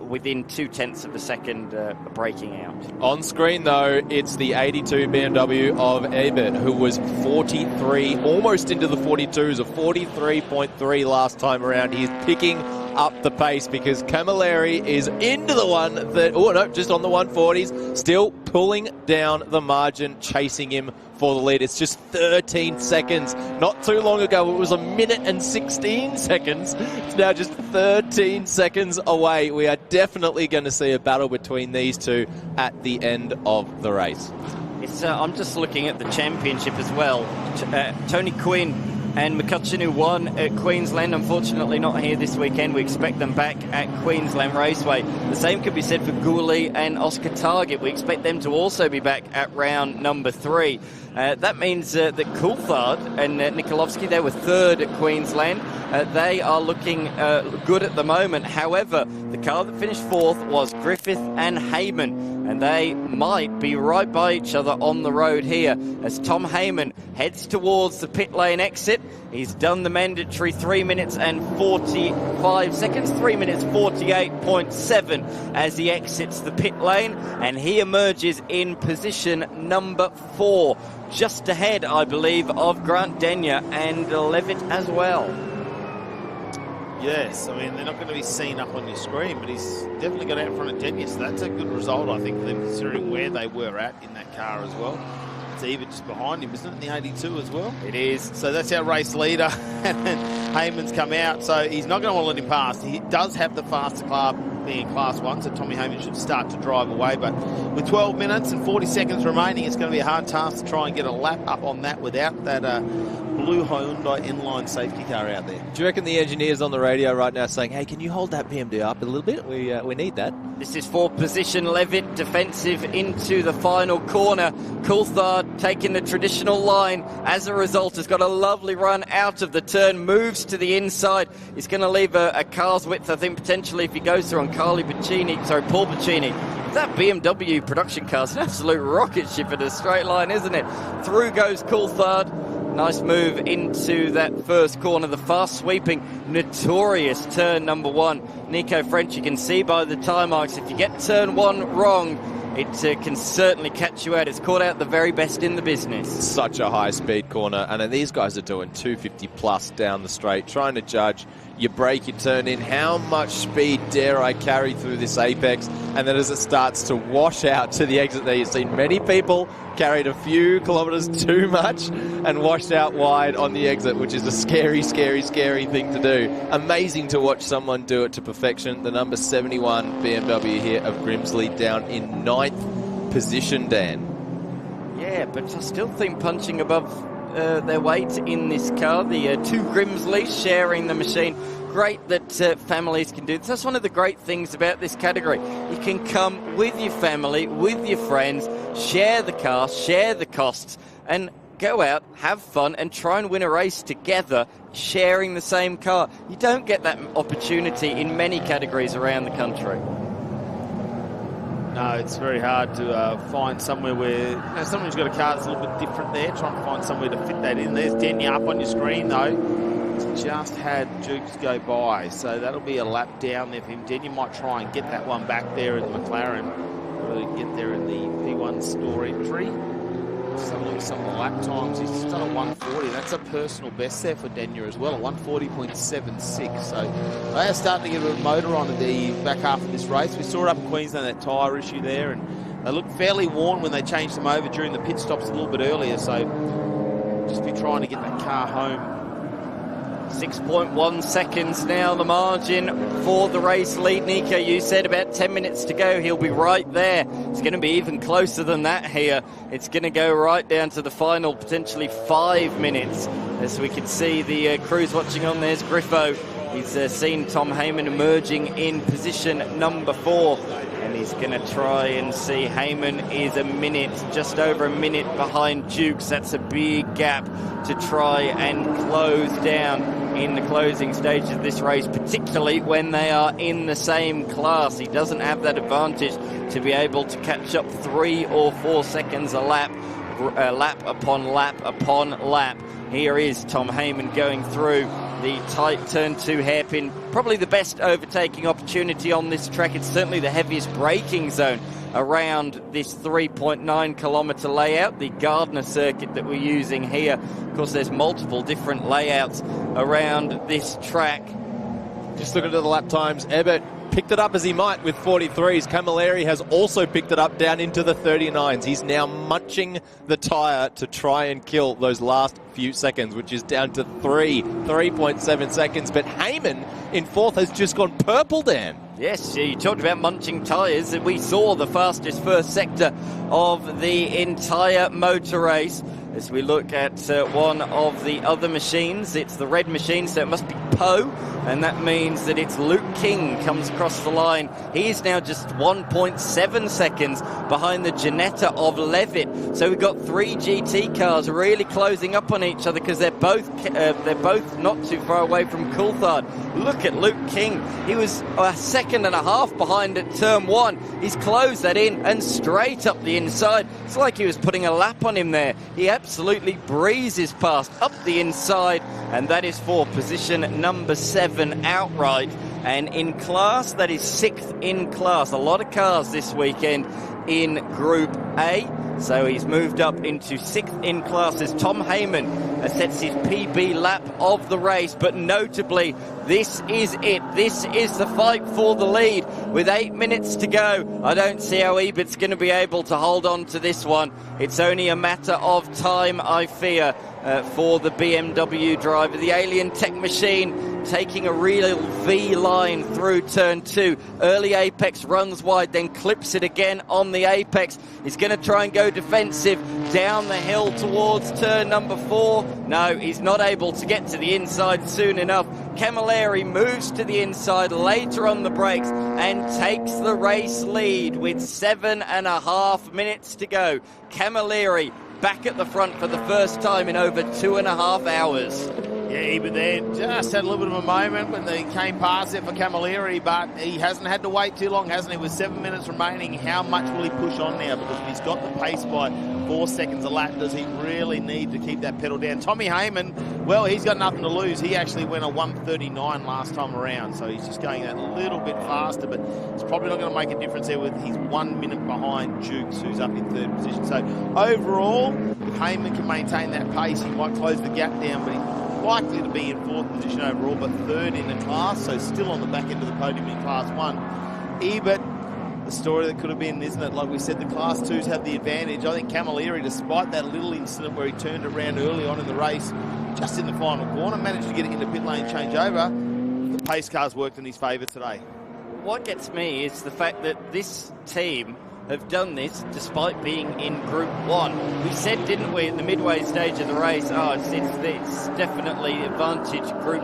within 0.2 of a second breaking out. On screen, though, it's the 82 BMW of Ebert, who was 43, almost into the 42s, a 43.3 last time around. He's picking up the pace because Camilleri is into the one that, oh no, just on the 140s, still pulling down the margin, chasing him for the lead. It's just 13 seconds. Not too long ago, it was 1 minute and 16 seconds. It's now just 13 seconds away. We are definitely going to see a battle between these two at the end of the race. I'm just looking at the championship as well. Tony Quinn and McCutcheon, who won at Queensland, unfortunately not here this weekend. We expect them back at Queensland Raceway. The same could be said for Gooley and Oscar Target. We expect them to also be back at round number 3. That means that Coulthard and Nikolovsky, they were 3rd at Queensland. They are looking good at the moment. However, the car that finished 4th was Griffith and Hayman, and they might be right by each other on the road here as Tom Hayman heads towards the pit lane exit. He's done the mandatory 3 minutes and 45 seconds, 3 minutes 48.7 as he exits the pit lane, and he emerges in position number 4, just ahead, I believe, of Grant Denyer and Levitt as well. Yes, I mean, they're not going to be seen up on your screen, but he's definitely got out in front of Denyer, so that's a good result, I think, for them, considering where they were at in that car as well. It's even just behind him, isn't it, in the 82 as well? It is. So that's our race leader, and Hayman's come out, so he's not going to want to let him pass. He does have the faster car being Class 1, so Tommy Hayman should start to drive away, but with 12 minutes and 40 seconds remaining, it's going to be a hard task to try and get a lap up on that without that blue Hyundai inline safety car out there. Do you reckon the engineer's on the radio right now saying, hey, can you hold that BMW up a little bit? We need that. This is for position. Levitt defensive into the final corner. Coulthard taking the traditional line. As a result, has got a lovely run out of the turn, moves to the inside. He's going to leave a car's width, I think, potentially, if he goes through on Paul Pacini. That BMW production car is an absolute rocket ship in a straight line, isn't it? Through goes Coulthard. Nice move into that first corner, the fast sweeping, notorious turn number 1. Nico French, you can see by the tyre marks, if you get turn 1 wrong, it can certainly catch you out. It's caught out the very best in the business. Such a high-speed corner, and then these guys are doing 250 plus down the straight, trying to judge you break, you turn in, how much speed dare I carry through this apex? And then as it starts to wash out to the exit there, you've seen many people carried a few kilometres too much and washed out wide on the exit, which is a scary, scary, scary thing to do. Amazing to watch someone do it to perfection. The number 71 BMW here of Grimsley down in 9th position, Dan. Yeah, but I still think punching above their weight in this car. The two Grimsleys sharing the machine. Great that families can do this. That's one of the great things about this category. You can come with your family, with your friends, share the car, share the costs, and go out, have fun, and try and win a race together, sharing the same car. You don't get that opportunity in many categories around the country. No, it's very hard to find somewhere where someone who's got a car that's a little bit different there, trying to find somewhere to fit that in. There's Denyer up on your screen, though. He's just had Dukes go by, so that'll be a lap down there for him. Denyer might try and get that one back there in the McLaren. to get there in the P1 store entry. Just have a look at some of the lap times. He's just done a 140. That's a personal best there for Denyer as well, a 140.76. So they are starting to get a bit of motor on in the back half of this race. We saw it up in Queensland, that tyre issue there, and they looked fairly worn when they changed them over during the pit stops a little bit earlier. So just be trying to get that car home. 6.1 seconds now, the margin for the race lead. Nico, you said about 10 minutes to go. He'll be right there. It's going to be even closer than that here. It's going to go right down to the final, potentially 5 minutes. As we can see the crews watching on, there's Griffo. He's seen Tom Heyman emerging in position number 4. And he's going to try and see. Heyman is a minute, just over a minute behind Dukes. That's a big gap to try and close down in the closing stages of this race, particularly when they are in the same class. He doesn't have that advantage to be able to catch up 3 or 4 seconds a lap, lap upon lap upon lap. Here is Tom Heyman going through the tight turn 2 hairpin. Probably the best overtaking opportunity on this track. It's certainly the heaviest braking zone around this 3.9 kilometre layout, the Gardner circuit that we're using here. Of course, there's multiple different layouts around this track. Just looking at the lap times, Ebert picked it up as he might with 43s. Camilleri has also picked it up down into the 39s. He's now munching the tyre to try and kill those last few seconds, which is down to 3.7 seconds. But Heyman in 4th has just gone purple, Dan. Yes, you talked about munching tyres. We saw the fastest first sector of the entire motor race. As we look at one of the other machines, it's the red machine, so it must be Poe, and that means that it's Luke King comes across the line. He is now just 1.7 seconds behind the Ginetta of Levitt. So we've got 3 GT cars really closing up on each other because they're both not too far away from Coulthard. Look at Luke King. He was a second and a half behind at turn 1. He's closed that in and straight up the inside. It's like he was putting a lap on him there. He absolutely breezes past up the inside, and that is for position number 7 outright. And in class, that is 6th in class. A lot of cars this weekend in Group A. So he's moved up into 6th in class as Tom Heyman sets his PB lap of the race. But notably, this is it. This is the fight for the lead. With 8 minutes to go, I don't see how Ebert's going to be able to hold on to this one. It's only a matter of time, I fear, for the BMW driver. The Alien Tech machine taking a real V line through turn 2. Early apex, runs wide, then clips it again on the apex. He's going to try and go defensive down the hill towards turn number 4. No, he's not able to get to the inside soon enough. Camilleri moves to the inside later on the brakes and takes the race lead with 7.5 minutes to go. Camilleri back at the front for the first time in over 2.5 hours. Yeah, but there just had a little bit of a moment when they came past it for Camilleri, but he hasn't had to wait too long, hasn't he? With 7 minutes remaining, how much will he push on now? Because if he's got the pace by 4 seconds a lap, does he really need to keep that pedal down? Tommy Heyman, well, he's got nothing to lose. He actually went a 1:39 last time around, so he's just going that little bit faster, but it's probably not going to make a difference there with he's 1 minute behind Dukes, who's up in 3rd position. So overall, if Heyman can maintain that pace, he might close the gap down, but he's likely to be in 4th position overall, but 3rd in the class, so still on the back end of the podium in Class 1. Ebert, the story that could have been, isn't it? Like we said, the Class 2s have the advantage. I think Camilleri, despite that little incident where he turned around early on in the race, just in the final corner, managed to get it into pit lane changeover. The pace cars worked in his favour today. What gets me is the fact that this team have done this despite being in Group 1. We said, didn't we, at the midway stage of the race, it's definitely advantage Group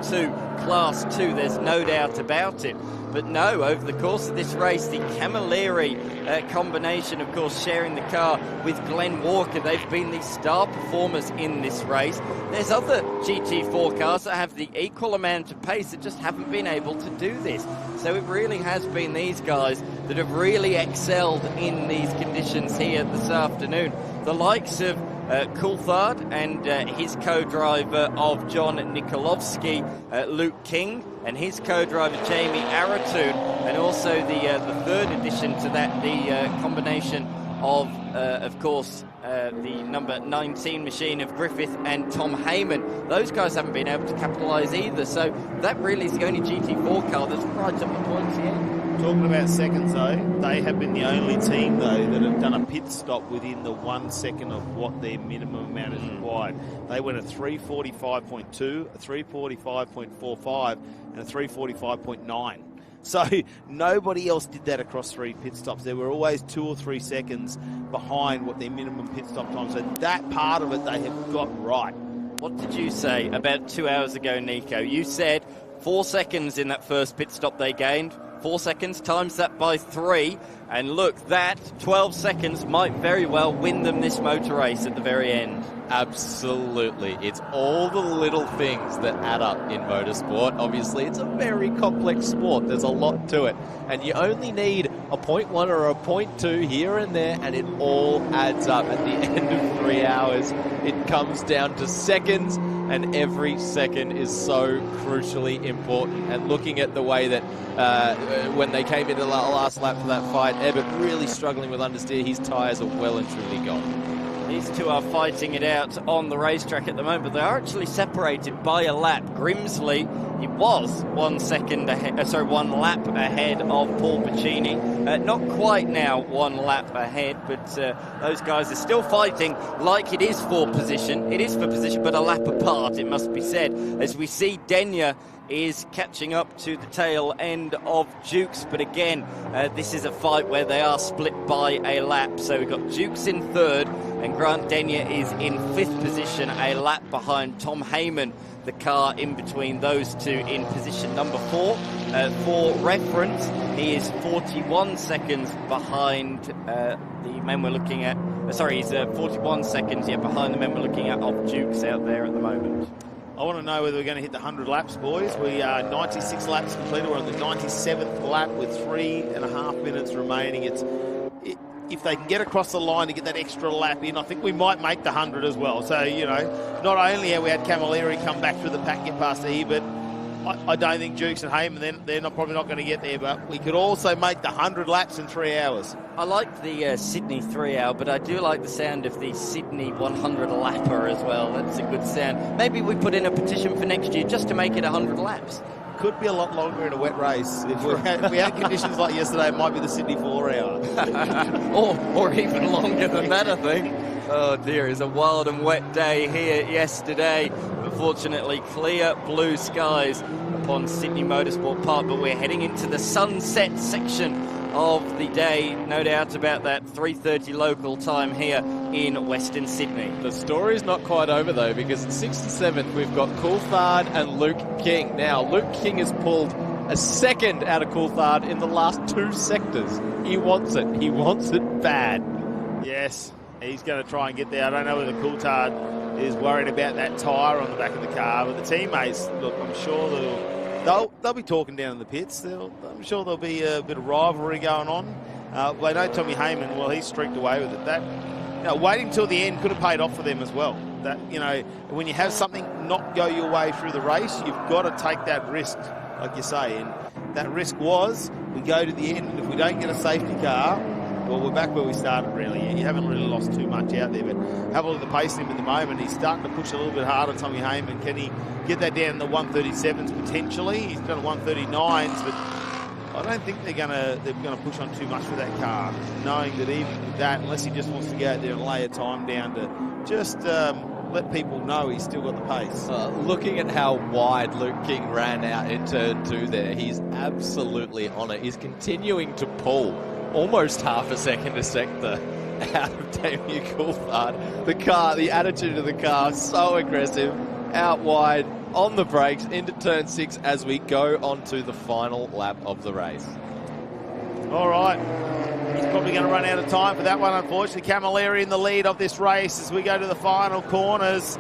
2, Class 2, there's no doubt about it. But no, over the course of this race, the Camilleri combination, of course, sharing the car with Glenn Walker, they've been the star performers in this race. There's other GT4 cars that have the equal amount of pace that just haven't been able to do this. So it really has been these guys that have really excelled in these conditions here this afternoon. The likes of Coulthard and his co-driver of John Nikolovsky, Luke King, and his co-driver Jamie Aratoon, and also the third addition to that, the combination of course, the number 19 machine of Griffith and Tom Heyman. Those guys haven't been able to capitalise either, so that really is the only GT4 car that's right up the points here. Talking about seconds, though, they have been the only team, though, that have done a pit stop within the 1 second of what their minimum amount is required. They went a 3:45.2, a 3:45.45, and a 3:45.9. So nobody else did that across 3 pit stops. There were always 2 or 3 seconds behind what their minimum pit stop time. So that part of it they have got right. What did you say about 2 hours ago, Nico? You said 4 seconds in that first pit stop they gained. 4 seconds, times that by 3, and look, that 12 seconds might very well win them this motor race at the very end. Absolutely. It's all the little things that add up in motorsport. Obviously, it's a very complex sport. There's a lot to it. And you only need a 0.1 or a 0.2 here and there, and it all adds up. At the end of 3 hours, it comes down to seconds, and every second is so crucially important. And looking at the way that when they came into the last lap for that fight, Ebbett really struggling with understeer. His tyres are well and truly gone. These two are fighting it out on the racetrack at the moment, but they are actually separated by a lap. Grimsley, he was 1 second ahead, 1 lap ahead of Paul Pacini. Not quite now 1 lap ahead, but those guys are still fighting like it is for position. It is for position, but a lap apart, it must be said. As we see, Denyer is catching up to the tail end of Dukes, but again, this is a fight where they are split by a lap. So we've got Dukes in 3rd, and Grant Denyer is in 5th position, a lap behind Tom Heyman, the car in between those two in position number 4. For reference, he is 41 seconds behind the men we're looking at. He's 41 seconds behind the men we're looking at of Dukes out there at the moment. I want to know whether we're going to hit the 100 laps, boys. We are 96 laps completed. We're on the 97th lap with 3.5 minutes remaining. If they can get across the line to get that extra lap in, I think we might make the 100 as well. So, not only have we had Camilleri come back through the pack, get past Ebert, I don't think Dukes and Heyman, they're probably not going to get there, but we could also make the 100 laps in 3 hours. I like the Sydney 3 hour, but I do like the sound of the Sydney 100 lapper as well. That's a good sound. Maybe we put in a petition for next year just to make it 100 laps. Could be a lot longer in a wet race. If we had conditions like yesterday, it might be the Sydney 4 hour. or even longer than that, I think. Oh dear, it's a wild and wet day here yesterday. Unfortunately, clear blue skies upon Sydney Motorsport Park, but we're heading into the sunset section of the day. No doubt about that. 3:30 local time here in Western Sydney. The story's not quite over, though, because at 6th and 7th, we've got Coulthard and Luke King. Now, Luke King has pulled a second out of Coulthard in the last 2 sectors. He wants it. He wants it bad. Yes, he's going to try and get there. I don't know whether Coulthard is worried about that tyre on the back of the car, but the teammates, look, I'm sure they'll be talking down in the pits. I'm sure there'll be a bit of rivalry going on. They know Tommy Heyman, well, he's streaked away with it. That, waiting till the end could have paid off for them as well. That, when you have something not go your way through the race, you've got to take that risk, like you say. And that risk was, we go to the end, and if we don't get a safety car, well, we're back where we started, really. You haven't really lost too much out there, but have a look at the pace of him at the moment. He's starting to push a little bit harder, Tommy Heyman. Can he get that down in the 137s potentially? He's done 139s, but I don't think they're gonna push on too much for that car, knowing that even with that, unless he just wants to go out there and lay a time down to just let people know he's still got the pace. Looking at how wide Luke King ran out in turn 2 there, he's absolutely on it. He's continuing to pull almost half a second a sector out of Damien Coulthard. The attitude of the car, so aggressive, out wide, on the brakes, into turn 6 as we go on to the final lap of the race. All right. He's probably going to run out of time for that one, unfortunately. Camilleri in the lead of this race as we go to the final corners.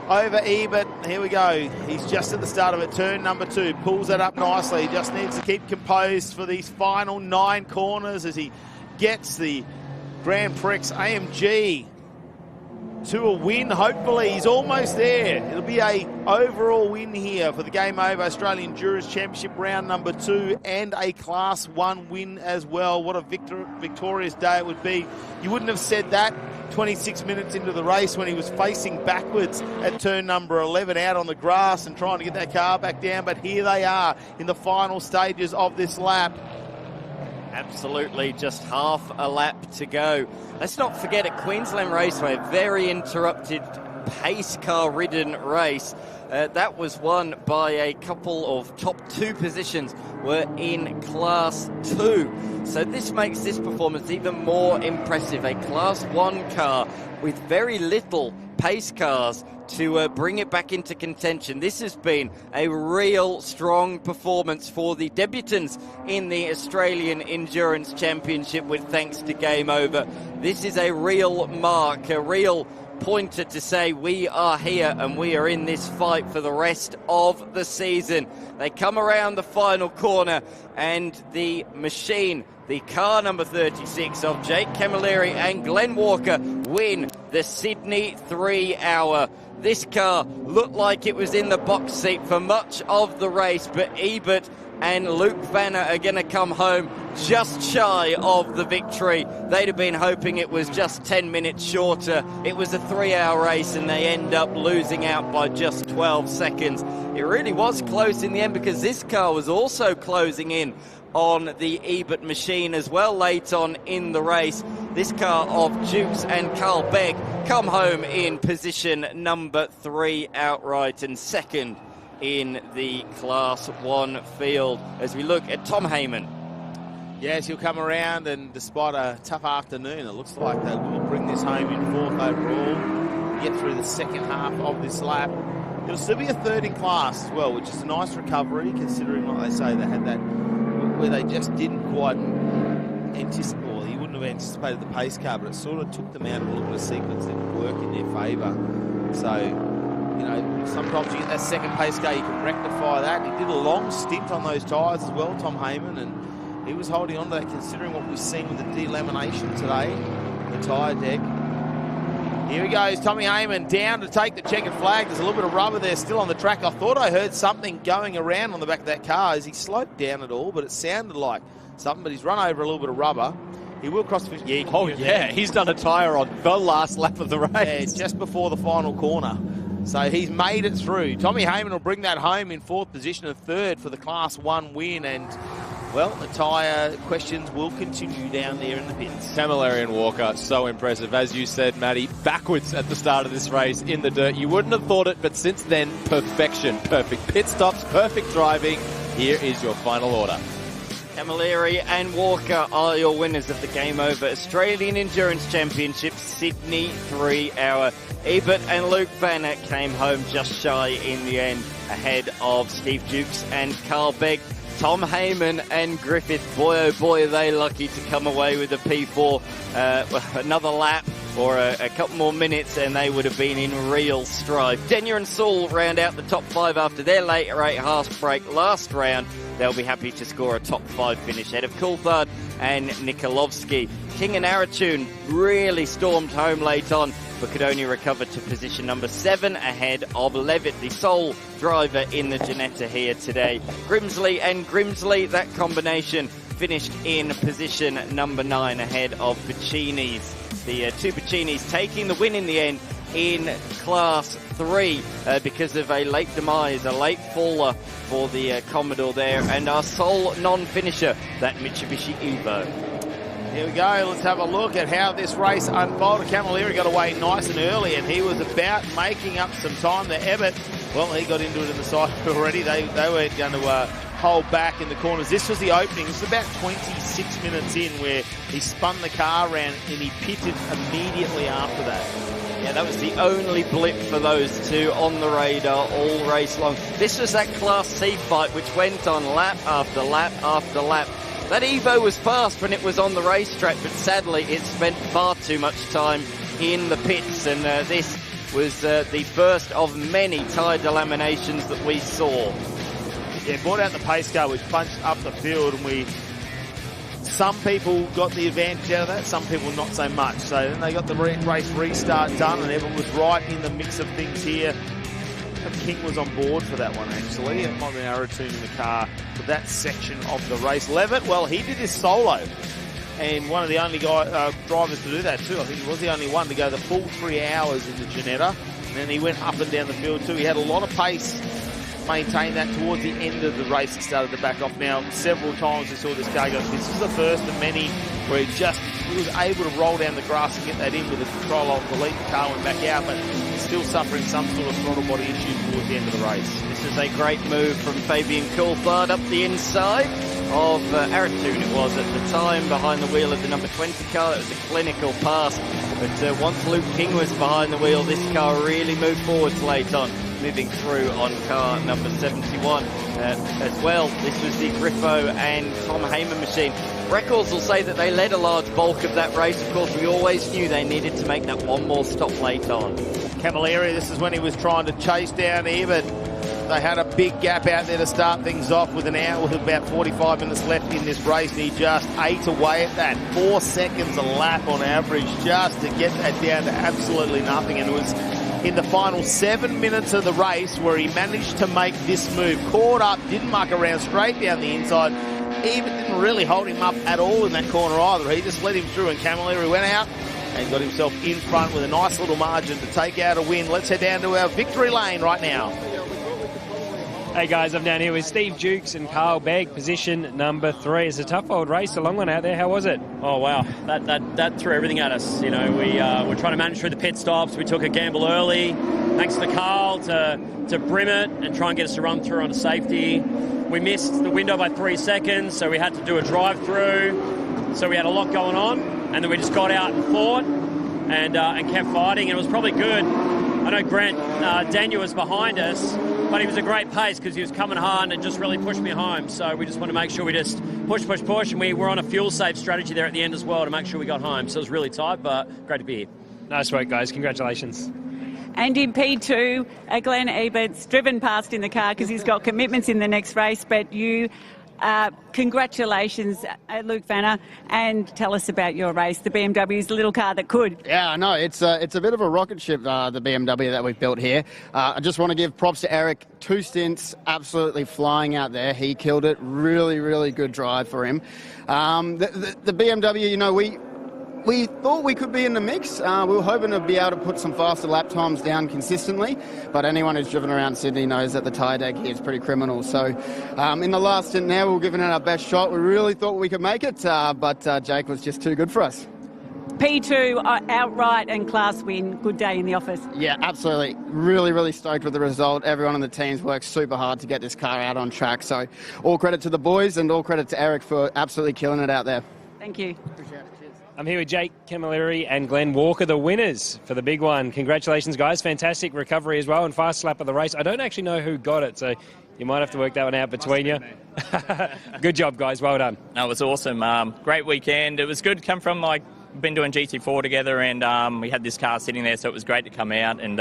Over Ebert, here we go. He's just at the start of it, turn number 2, pulls that up nicely. He just needs to keep composed for these final 9 corners as he gets the Grand Prix AMG to a win. Hopefully, he's almost there. It'll be a overall win here for the Game Over Australian Endurance Championship round number 2 and a Class 1 win as well. What a victorious day it would be. You wouldn't have said that 26 minutes into the race when he was facing backwards at turn number 11 out on the grass and trying to get that car back down. But here they are in the final stages of this lap. Absolutely, just half a lap to go. Let's not forget at Queensland Raceway, very interrupted pace car ridden race. That was won by a couple of top 2 positions were in Class 2. So this makes this performance even more impressive. A Class 1 car with very little pace cars to bring it back into contention. This has been a real strong performance for the debutants in the Australian Endurance Championship with thanks to Game Over. This is a real mark, a real pointer to say we are here and we are in this fight for the rest of the season. They come around the final corner and the machine, the car number 36 of Jake Camilleri and Glenn Walker, win the Sydney 3 Hour. This car looked like it was in the box seat for much of the race, but Ebert and Luke Vanner are going to come home just shy of the victory. They'd have been hoping it was just 10 minutes shorter. It was a 3-hour race and they end up losing out by just 12 seconds. It really was close in the end because this car was also closing in on the Ebert machine as well late on in the race. This car of Dukes and Carl Begg come home in position number 3 outright and second in the Class 1 field. As we look at Tom Heyman. Yes, he'll come around, and despite a tough afternoon, it looks like they will bring this home in 4th overall, get through the second half of this lap. It'll still be a 3rd in class as well, which is a nice recovery, considering, like they say, they had that where they just didn't quite anticipate, or you wouldn't have anticipated the pace car, but it sort of took them out of a little bit of sequence that would work in their favour. So, you know, sometimes you get that second pace car, you can rectify that. He did a long stint on those tyres as well, Tom Heyman, and he was holding on to that considering what we've seen with the delamination today, the tyre deck. Here he goes, Tommy Heyman down to take the checkered flag. There's a little bit of rubber there still on the track. I thought I heard something going around on the back of that car. Is he slowed down at all? But it sounded like something, but he's run over a little bit of rubber. He will cross the finish. Yeah, he's done a tyre on the last lap of the race. Yeah, just before the final corner. So he's made it through. Tommy Heyman will bring that home in 4th position and 3rd for the Class 1 win. And, well, the tyre questions will continue down there in the pits. Camilleri and Walker, so impressive. As you said, Matty, backwards at the start of this race in the dirt. You wouldn't have thought it, but since then, perfection. Perfect pit stops, perfect driving. Here is your final order. Camilleri and Walker are your winners of the Game Over Australian Endurance Championship Sydney 3 Hour. Ebert and Luke Vanner came home just shy in the end, ahead of Steve Dukes and Carl Begg. Tom Heyman and Griffith, boy oh boy, are they lucky to come away with a P4. Another lap or a couple more minutes and they would have been in real strife. Denyer and Sewell round out the top 5 after their late rate half break last round. They'll be happy to score a top 5 finish ahead of Coulthard and Nikolovsky. King and Aratune really stormed home late on, but could only recover to position number 7 ahead of Levitt, the sole driver in the Ginetta here today. Grimsley and Grimsley, that combination finished in position number 9 ahead of Pacini's. The 2 Pacini's taking the win in the end in Class 3 because of a late demise, a late faller for the Commodore there, and our sole non-finisher, that Mitsubishi Evo. Here we go, let's have a look at how this race unfolded. Camilleri got away nice and early and he was about making up some time to Ebert. Well, he got into it in the side already. They weren't going to hold back in the corners. This was the opening. This was about 26 minutes in where he spun the car around and he pitted immediately after that. Yeah, that was the only blip for those two on the radar all race long. This was that Class C fight which went on lap after lap after lap. That Evo was fast when it was on the racetrack, but sadly it spent far too much time in the pits, and this was the first of many tyre delaminations that we saw. Yeah, brought out the pace car which punched up the field, and we Some people got the advantage out of that, some people not so much. So then they got the race restart done, and everyone was right in the mix of things here. And King was on board for that one, actually. It might have been arrow-tuning the car for that section of the race. Levitt, well, he did his solo. And one of the only drivers to do that too. I think he was the only one to go the full 3 hours in the Ginetta. And then he went up and down the field too. He had a lot of pace, maintained that towards the end of the race. He started to back off. Now, several times we saw this car go. This is the first of many where he was able to roll down the grass and get that in with the control of the lead. The car went back out, but still suffering some sort of throttle body issue towards the end of the race. This is a great move from Fabian Coulthard up the inside of Aratun, it was at the time, behind the wheel of the number 20 car. It was a clinical pass, but once Luke King was behind the wheel, this car really moved forwards late on, moving through on car number 71 as well. This was the Griffo and Tom Heyman machine. Records will say that they led a large bulk of that race. Of course, we always knew they needed to make that one more stop late on. Camilleri, this is when he was trying to chase down here, but they had a big gap out there to start things off with an hour, with about 45 minutes left in this race, and he just ate away at that. 4 seconds a lap on average just to get that down to absolutely nothing. And it was in the final 7 minutes of the race where he managed to make this move. Caught up, didn't muck around, straight down the inside. Even didn't really hold him up at all in that corner either. He just let him through, and Camilleri went out and got himself in front with a nice little margin to take out a win. Let's head down to our victory lane right now. Hey guys, I'm down here with Steve Jukes and Carl Begg, position number 3. It's a tough old race, a long one out there. How was it? Oh wow, that threw everything at us. You know, we're trying to manage through the pit stops. We took a gamble early, thanks to Carl to brim it and try and get us to run through onto safety. We missed the window by 3 seconds, so we had to do a drive-through. So we had a lot going on, and then we just got out and fought and kept fighting, and it was probably good. I know Grant Daniel was behind us, but he was a great pace because he was coming hard and just really pushed me home. So we just want to make sure we just push, and we were on a fuel-save strategy there at the end as well to make sure we got home. So it was really tight, but great to be here. Nice work, guys. Congratulations. And in P2, Glenn Ebert's driven past in the car because he's got commitments in the next race, but you... congratulations, Luke Vanner, and tell us about your race. The BMW's the little car that could. Yeah, I know. It's a bit of a rocket ship, the BMW that we've built here. I just want to give props to Eric. 2 stints, absolutely flying out there. He killed it. Really, really good drive for him. The BMW, you know, we thought we could be in the mix. We were hoping to be able to put some faster lap times down consistently, but anyone who's driven around Sydney knows that the tyre deck here is pretty criminal. So in the last stint now, we were giving it our best shot. We really thought we could make it, but Jake was just too good for us. P2, outright and class win. Good day in the office. Yeah, absolutely. Really, really stoked with the result. Everyone on the team's worked super hard to get this car out on track. So all credit to the boys and all credit to Eric for absolutely killing it out there. Thank you. Appreciate it. Cheers. I'm here with Jake Camilleri and Glenn Walker, the winners for the big one. Congratulations, guys. Fantastic recovery as well and fast lap of the race. I don't actually know who got it, so you might have to work that one out between you. Good job, guys. Well done. No, it was awesome. Great weekend. It was good to come from, been doing GT4 together, and we had this car sitting there, so it was great to come out. And,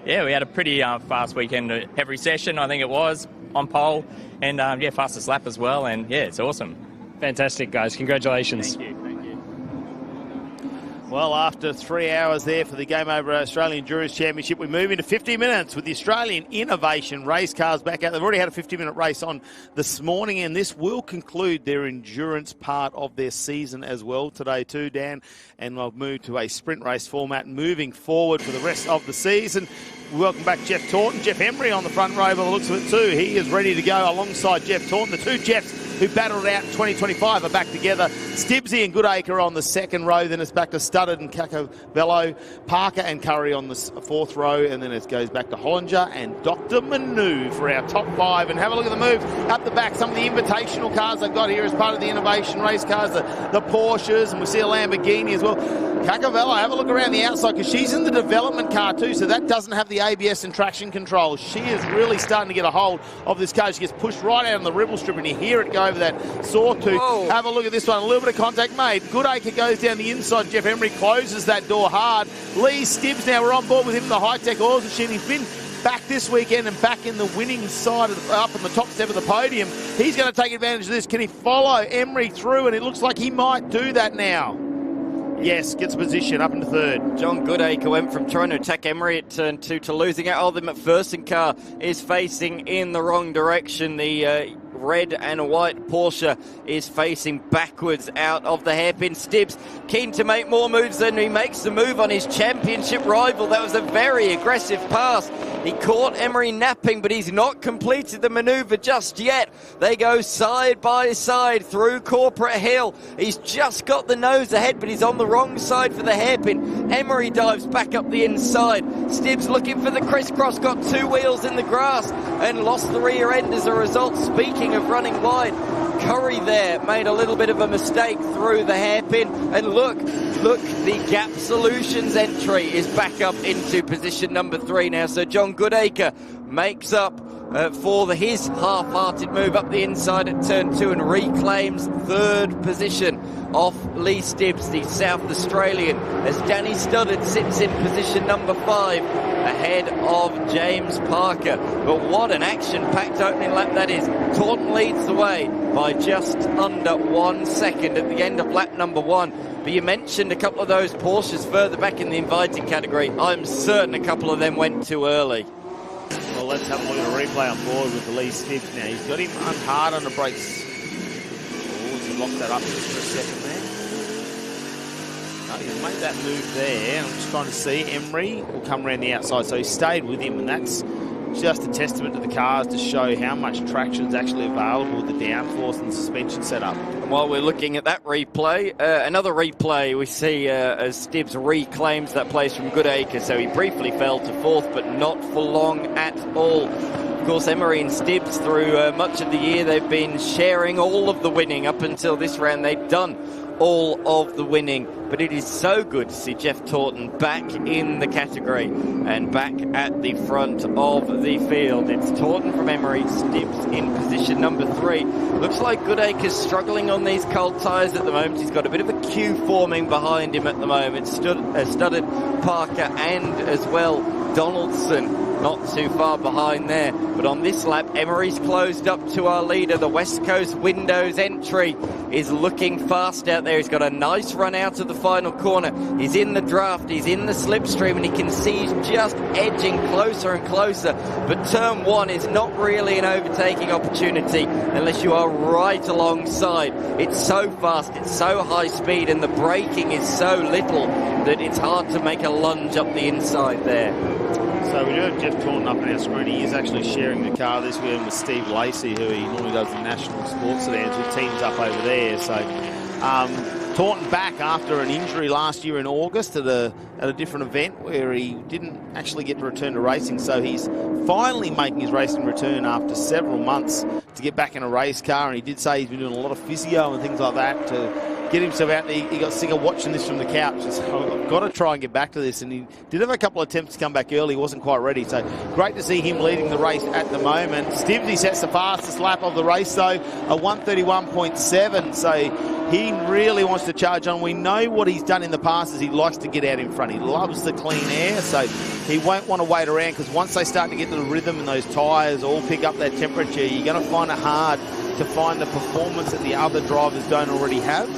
we had a pretty fast weekend. Every session, I think it was, on pole. And, fastest lap as well. And, it's awesome. Fantastic, guys. Congratulations. Thank you. Well, after 3 hours there for the Game Over Australian Endurance Championship, we move into 50 minutes with the Australian Innovation Race Cars back out. They've already had a 50-minute race on this morning, and this will conclude their endurance part of their season as well today too, Dan. And we'll move to a sprint race format moving forward for the rest of the season. Welcome back Jeff Taunton. Jeff Embry on the front row by the looks of it too. He is ready to go alongside Jeff Taunton. The two Jeffs who battled it out in 2025 are back together. Stibbsy and Goodacre on the second row. Then it's back to Studdard and Cacavello, Parker and Curry on the fourth row. And then it goes back to Hollinger and Dr. Manu for our top 5. And have a look at the move up the back. Some of the invitational cars they've got here as part of the Innovation Race Cars. The Porsches, and we see a Lamborghini as well. Cacavello, have a look around the outside because she's in the development car too, so that doesn't have the ABS and traction control. She is really starting to get a hold of this car. She gets pushed right out on the ribble strip, and you hear it go over that sawtooth. Whoa. Have a look at this one. A little bit of contact made. Goodacre goes down the inside. Jeff Emery closes that door hard. Lee Stibbs now, we're on board with him in the Hi-Tec oils machine. He's been back this weekend and back in the winning side, up on the top step of the podium. He's going to take advantage of this. Can he follow Emery through? And it looks like he might do that now. Yes, gets position up into third. John Goodacre went from trying to attack Emery at turn 2 to losing out. Alden McPherson car is facing in the wrong direction. The red and white Porsche is facing backwards out of the hairpin. Stibbs keen to make more moves than he makes the move on his championship rival. That was a very aggressive pass. He caught Emery napping, but he's not completed the manoeuvre just yet. They go side by side through Corporate Hill. He's just got the nose ahead, but he's on the wrong side for the hairpin. Emery dives back up the inside. Stibbs looking for the crisscross, got 2 wheels in the grass and lost the rear end as a result. Speaking of running wide, Curry there made a little bit of a mistake through the hairpin. And look, the Gap Solutions entry is back up into position number 3 now. So John Goodacre makes up for his half-hearted move up the inside at turn 2 and reclaims 3rd position off Lee Stibbs, the South Australian, as Danny Studdard sits in position number 5 ahead of James Parker. But what an action-packed opening lap that is. Taunton leads the way by just under 1 second at the end of lap number 1. But you mentioned a couple of those Porsches further back in the invited category. I'm certain a couple of them went too early. Well, let's have a look at a replay on board with the Lee Stibbs now. He's got him hard on the brakes. Oh, he locked that up just for a second there. No, he's made that move there. I'm just trying to see. Emery will come around the outside, so he stayed with him, and that's just a testament to the cars to show how much traction is actually available with the downforce and suspension setup. And while we're looking at that replay, another replay we see as Stibbs reclaims that place from Goodacre. So he briefly fell to 4th, but not for long at all. Of course, Emery and Stibbs through much of the year, they've been sharing all of the winning up until this round. They've done all of the winning, but it is so good to see Jeff Taunton back in the category and back at the front of the field. It's Taunton from Emery, Stibbs in position number 3. Looks like Goodacre's struggling on these cold tyres at the moment. He's got a bit of a queue forming behind him at the moment. Studdard, Parker and as well Donaldson not too far behind there. But on this lap, Emery's closed up to our leader. The West Coast Windows entry is looking fast out there. He's got a nice run out of the final corner. He's in the draft, he's in the slipstream, and he can see he's just edging closer and closer. But turn 1 is not really an overtaking opportunity unless you are right alongside. It's so fast, it's so high speed, and the braking is so little that it's hard to make a lunge up the inside there. So we do have Jeff Taunton up on our screen. He is actually sharing the car this weekend with Steve Lacey, who he normally does the national sports sedans, who teams up over there. So Taunton back after an injury last year in August at a different event where he didn't actually get to return to racing. So he's finally making his racing return after several months to get back in a race car. And he did say he's been doing a lot of physio and things like that to get himself out there. He got sick of watching this from the couch. So I've got to try and get back to this. And he did have a couple of attempts to come back early. He wasn't quite ready. So great to see him leading the race at the moment. Stibbs, he sets the fastest lap of the race, though, a 1:31.7. So he really wants to charge on. We know what he's done in the past is he likes to get out in front. He loves the clean air, so he won't want to wait around, because once they start to get to the rhythm and those tyres all pick up that temperature, you're going to find it hard to find the performance that the other drivers don't already have.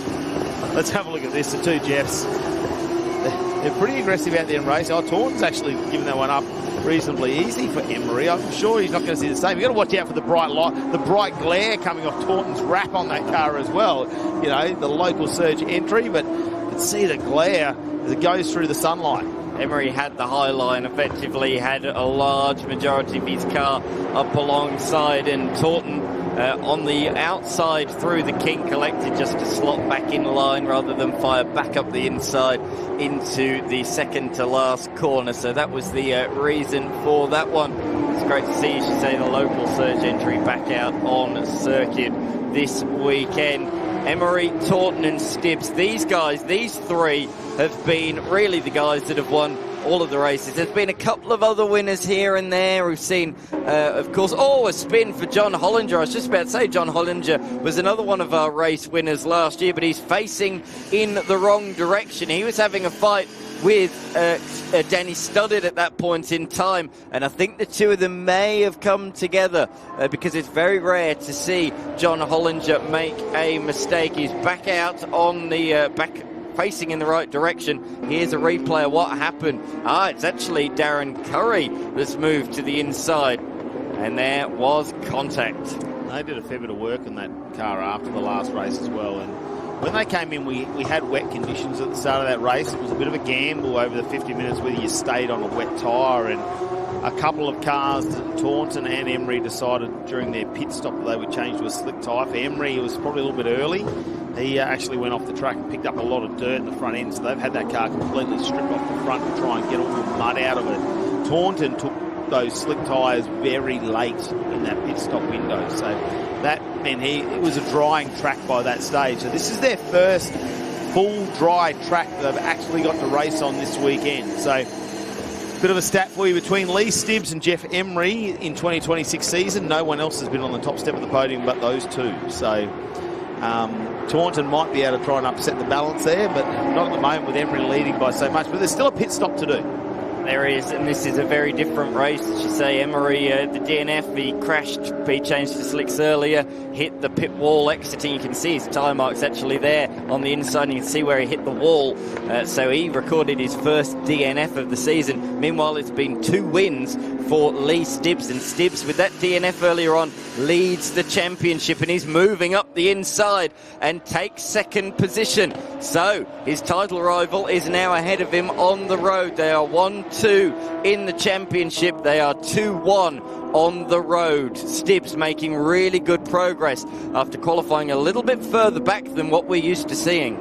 Let's have a look at this. The two Jeffs, they're pretty aggressive out there in race. Oh, Taunton's actually given that one up reasonably easy for Emery. I'm sure he's not going to see the same. You've got to watch out for the bright light, the bright glare coming off Taunton's wrap on that car as well. You know, the local surge entry, but you can see the glare as it goes through the sunlight. Emery had the high line, effectively had a large majority of his car up alongside, and Taunton on the outside through the kink elected just to slot back in line rather than fire back up the inside into the second to last corner. So that was the reason for that one. It's great to see, you should say, the local surge entry back out on circuit this weekend. Emery, Taunton and Stibbs, these guys, these three have been really the guys that have won all of the races. There's been a couple of other winners here and there. We've seen, of course, a spin for John Hollinger. I was just about to say John Hollinger was another one of our race winners last year, but he's facing in the wrong direction. He was having a fight with Danny Studdard at that point in time, and I think the two of them may have come together because it's very rare to see John Hollinger make a mistake. He's back out on the back, facing in the right direction. Here's a replay of what happened. It's actually Darren Curry that's moved to the inside, and there was contact. They did a fair bit of work on that car after the last race as well, and when they came in, we had wet conditions at the start of that race. It was a bit of a gamble over the 50 minutes whether you stayed on a wet tyre, and a couple of cars, Taunton and Emery, decided during their pit stop that they would change to a slick tyre. For Emery, it was probably a little bit early. He actually went off the track and picked up a lot of dirt in the front end, so they've had that car completely stripped off the front to try and get all the mud out of it. Taunton took those slick tyres very late in that pit stop window, so that meant it was a drying track by that stage. So this is their first full dry track that they've actually got to race on this weekend. So bit of a stat for you between Lee Stibbs and Jeff Emery in 2026 season. No one else has been on the top step of the podium but those two. So Taunton might be able to try and upset the balance there, but not at the moment with Emery leading by so much. But there's still a pit stop to do. There is, and this is a very different race. As you say, Emery, the DNF, he crashed, he changed to slicks earlier, hit the pit wall, exiting. You can see his tyre marks actually there on the inside, and you can see where he hit the wall. So he recorded his first DNF of the season. Meanwhile, it's been 2 wins for Lee Stibbs, and Stibbs, with that DNF earlier on, leads the championship, and he's moving up the inside and takes second position. So his title rival is now ahead of him on the road. They are 1-2 in the championship. They are 2-1 on the road. Stibbs making really good progress after qualifying a little bit further back than what we're used to seeing.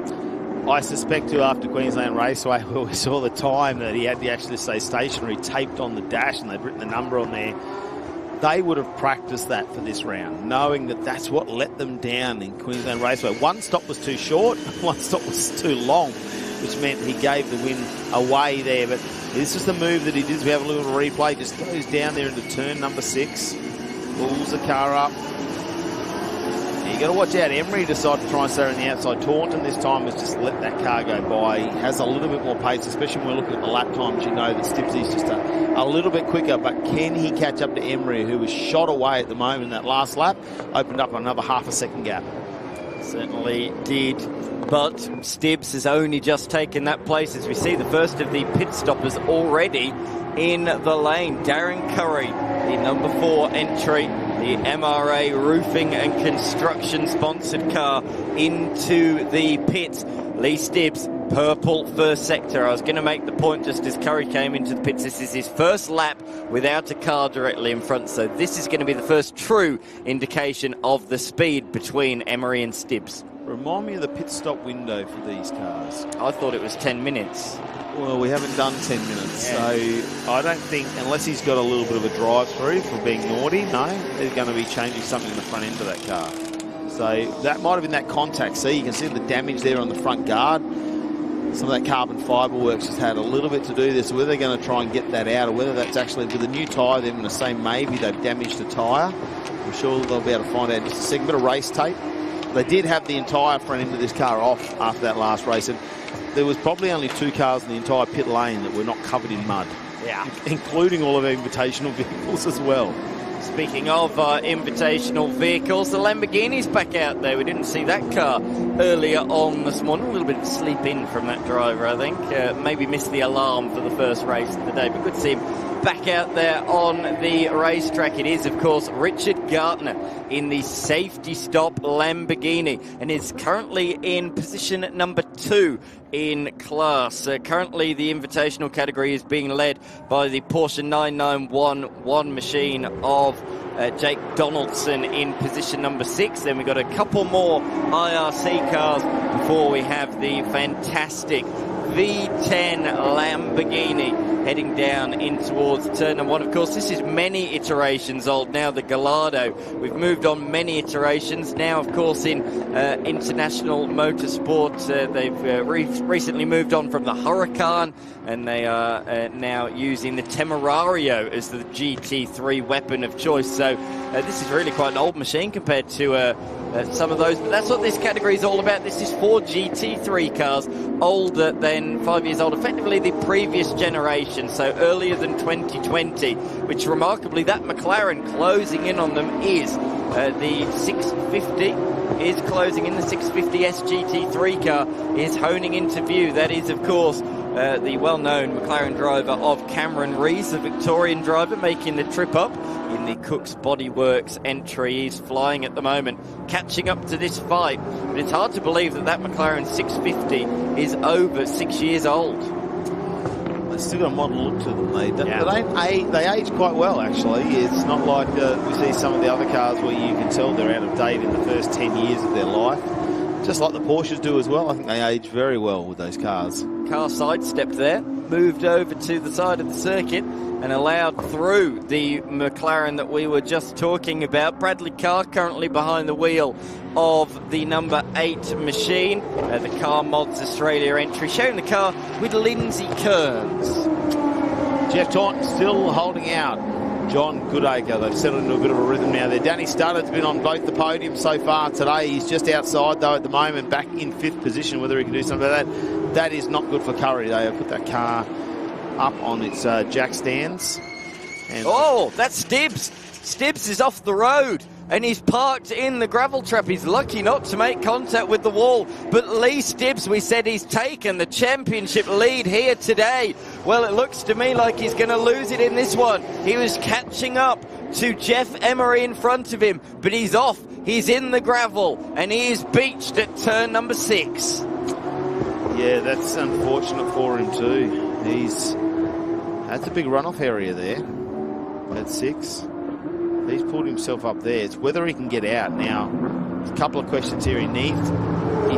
I suspect too, after Queensland Raceway, where we saw the time that he had to actually stay stationary taped on the dash, and they'd written the number on there, they would have practiced that for this round, knowing that that's what let them down in Queensland Raceway. One stop was too short, one stop was too long, which meant he gave the win away there. But this is the move that he did. As we have a little replay, just goes down there into turn number 6, pulls the car up. You got to watch out. Emery decided to try and stay on the outside. Taunton this time has just let that car go by. He has a little bit more pace, especially when we're looking at the lap times. You know that Stibbsy's just a little bit quicker, but can he catch up to Emery, who was shot away at the moment in that last lap? Opened up another half a second gap. Certainly did, but Stibbs has only just taken that place as we see the first of the pit stoppers already in the lane. Darren Curry, the number 4 entry, the MRA Roofing and Construction sponsored car into the pits. Lee Stibbs, purple first sector. I was going to make the point just as Curry came into the pits. This is his first lap without a car directly in front, so this is going to be the first true indication of the speed between Emery and Stibbs. Remind me of the pit stop window for these cars. I thought it was 10 minutes. Well, we haven't done 10 minutes, so I don't think, unless he's got a little bit of a drive-through for being naughty, no, they're going to be changing something in the front end of that car. So that might have been that contact. See, you can see the damage there on the front guard. Some of that carbon fibre works has had a little bit to do this. So whether they're going to try and get that out, or whether that's actually with a new tyre, they're going to say maybe they've damaged the tyre. I'm sure they'll be able to find out in just a second. Bit of race tape. They did have the entire front end of this car off after that last race, and there was probably only 2 cars in the entire pit lane that were not covered in mud. Yeah. Including all of our invitational vehicles as well. Speaking of invitational vehicles, the Lamborghini's back out there. We didn't see that car earlier on this morning. A little bit of sleep in from that driver, I think. Maybe missed the alarm for the first race of the day, but good to see him back out there on the racetrack. It is, of course, Richard Gartner in the safety stop Lamborghini, and is currently in position number 2 in class. Currently, the invitational category is being led by the Porsche 9911 machine of Jake Donaldson in position number 6. Then we've got a couple more IRC cars before we have the fantastic V10 Lamborghini heading down in towards turn number 1. Of course, this is many iterations old now, the Gallardo. We've moved on many iterations. Now, of course, in international motorsport, they've recently moved on from the Huracan, and they are now using the Temerario as the GT3 weapon of choice. So this is really quite an old machine compared to some of those. But that's what this category is all about. This is 4 GT3 cars, older than 5 years old, effectively the previous generation, so earlier than 2020, which remarkably that McLaren closing in on them is the 650 is closing in. The 650S GT3 car is honing into view. That is, of course, the well-known McLaren driver of Cameron Rees, the Victorian driver, making the trip up in the Cook's Bodyworks entry. He's flying at the moment, catching up to this fight. But it's hard to believe that that McLaren 650 is over 6 years old. They've still got a modern look to them. They age quite well, actually. It's not like we see some of the other cars where you can tell they're out of date in the first 10 years of their life. Just like the Porsches do as well. I think they age very well with those cars. Car sidestepped there, moved over to the side of the circuit and allowed through the McLaren that we were just talking about. Bradley Carr currently behind the wheel of the number 8 machine, the Car Mods Australia entry, sharing the car with Lindsay Kearns. Jeff Taunton still holding out. John Goodacre, they've settled into a bit of a rhythm now there. Danny Studdett's been on both the podiums so far today. He's just outside, though, at the moment, back in 5th position. Whether he can do something about that is not good for Curry. They have put that car up on its jack stands. And that's Stibbs. Stibbs is off the road and he's parked in the gravel trap. He's lucky not to make contact with the wall. But Lee Stibbs, we said he's taken the championship lead here today. Well, it looks to me like he's going to lose it in this one. He was catching up to Jeff Emery in front of him, but he's off. He's in the gravel and he is beached at turn number 6. Yeah, that's unfortunate for him too. That's a big runoff area there at 6. He's pulled himself up there. It's whether he can get out now. There's a couple of questions here. He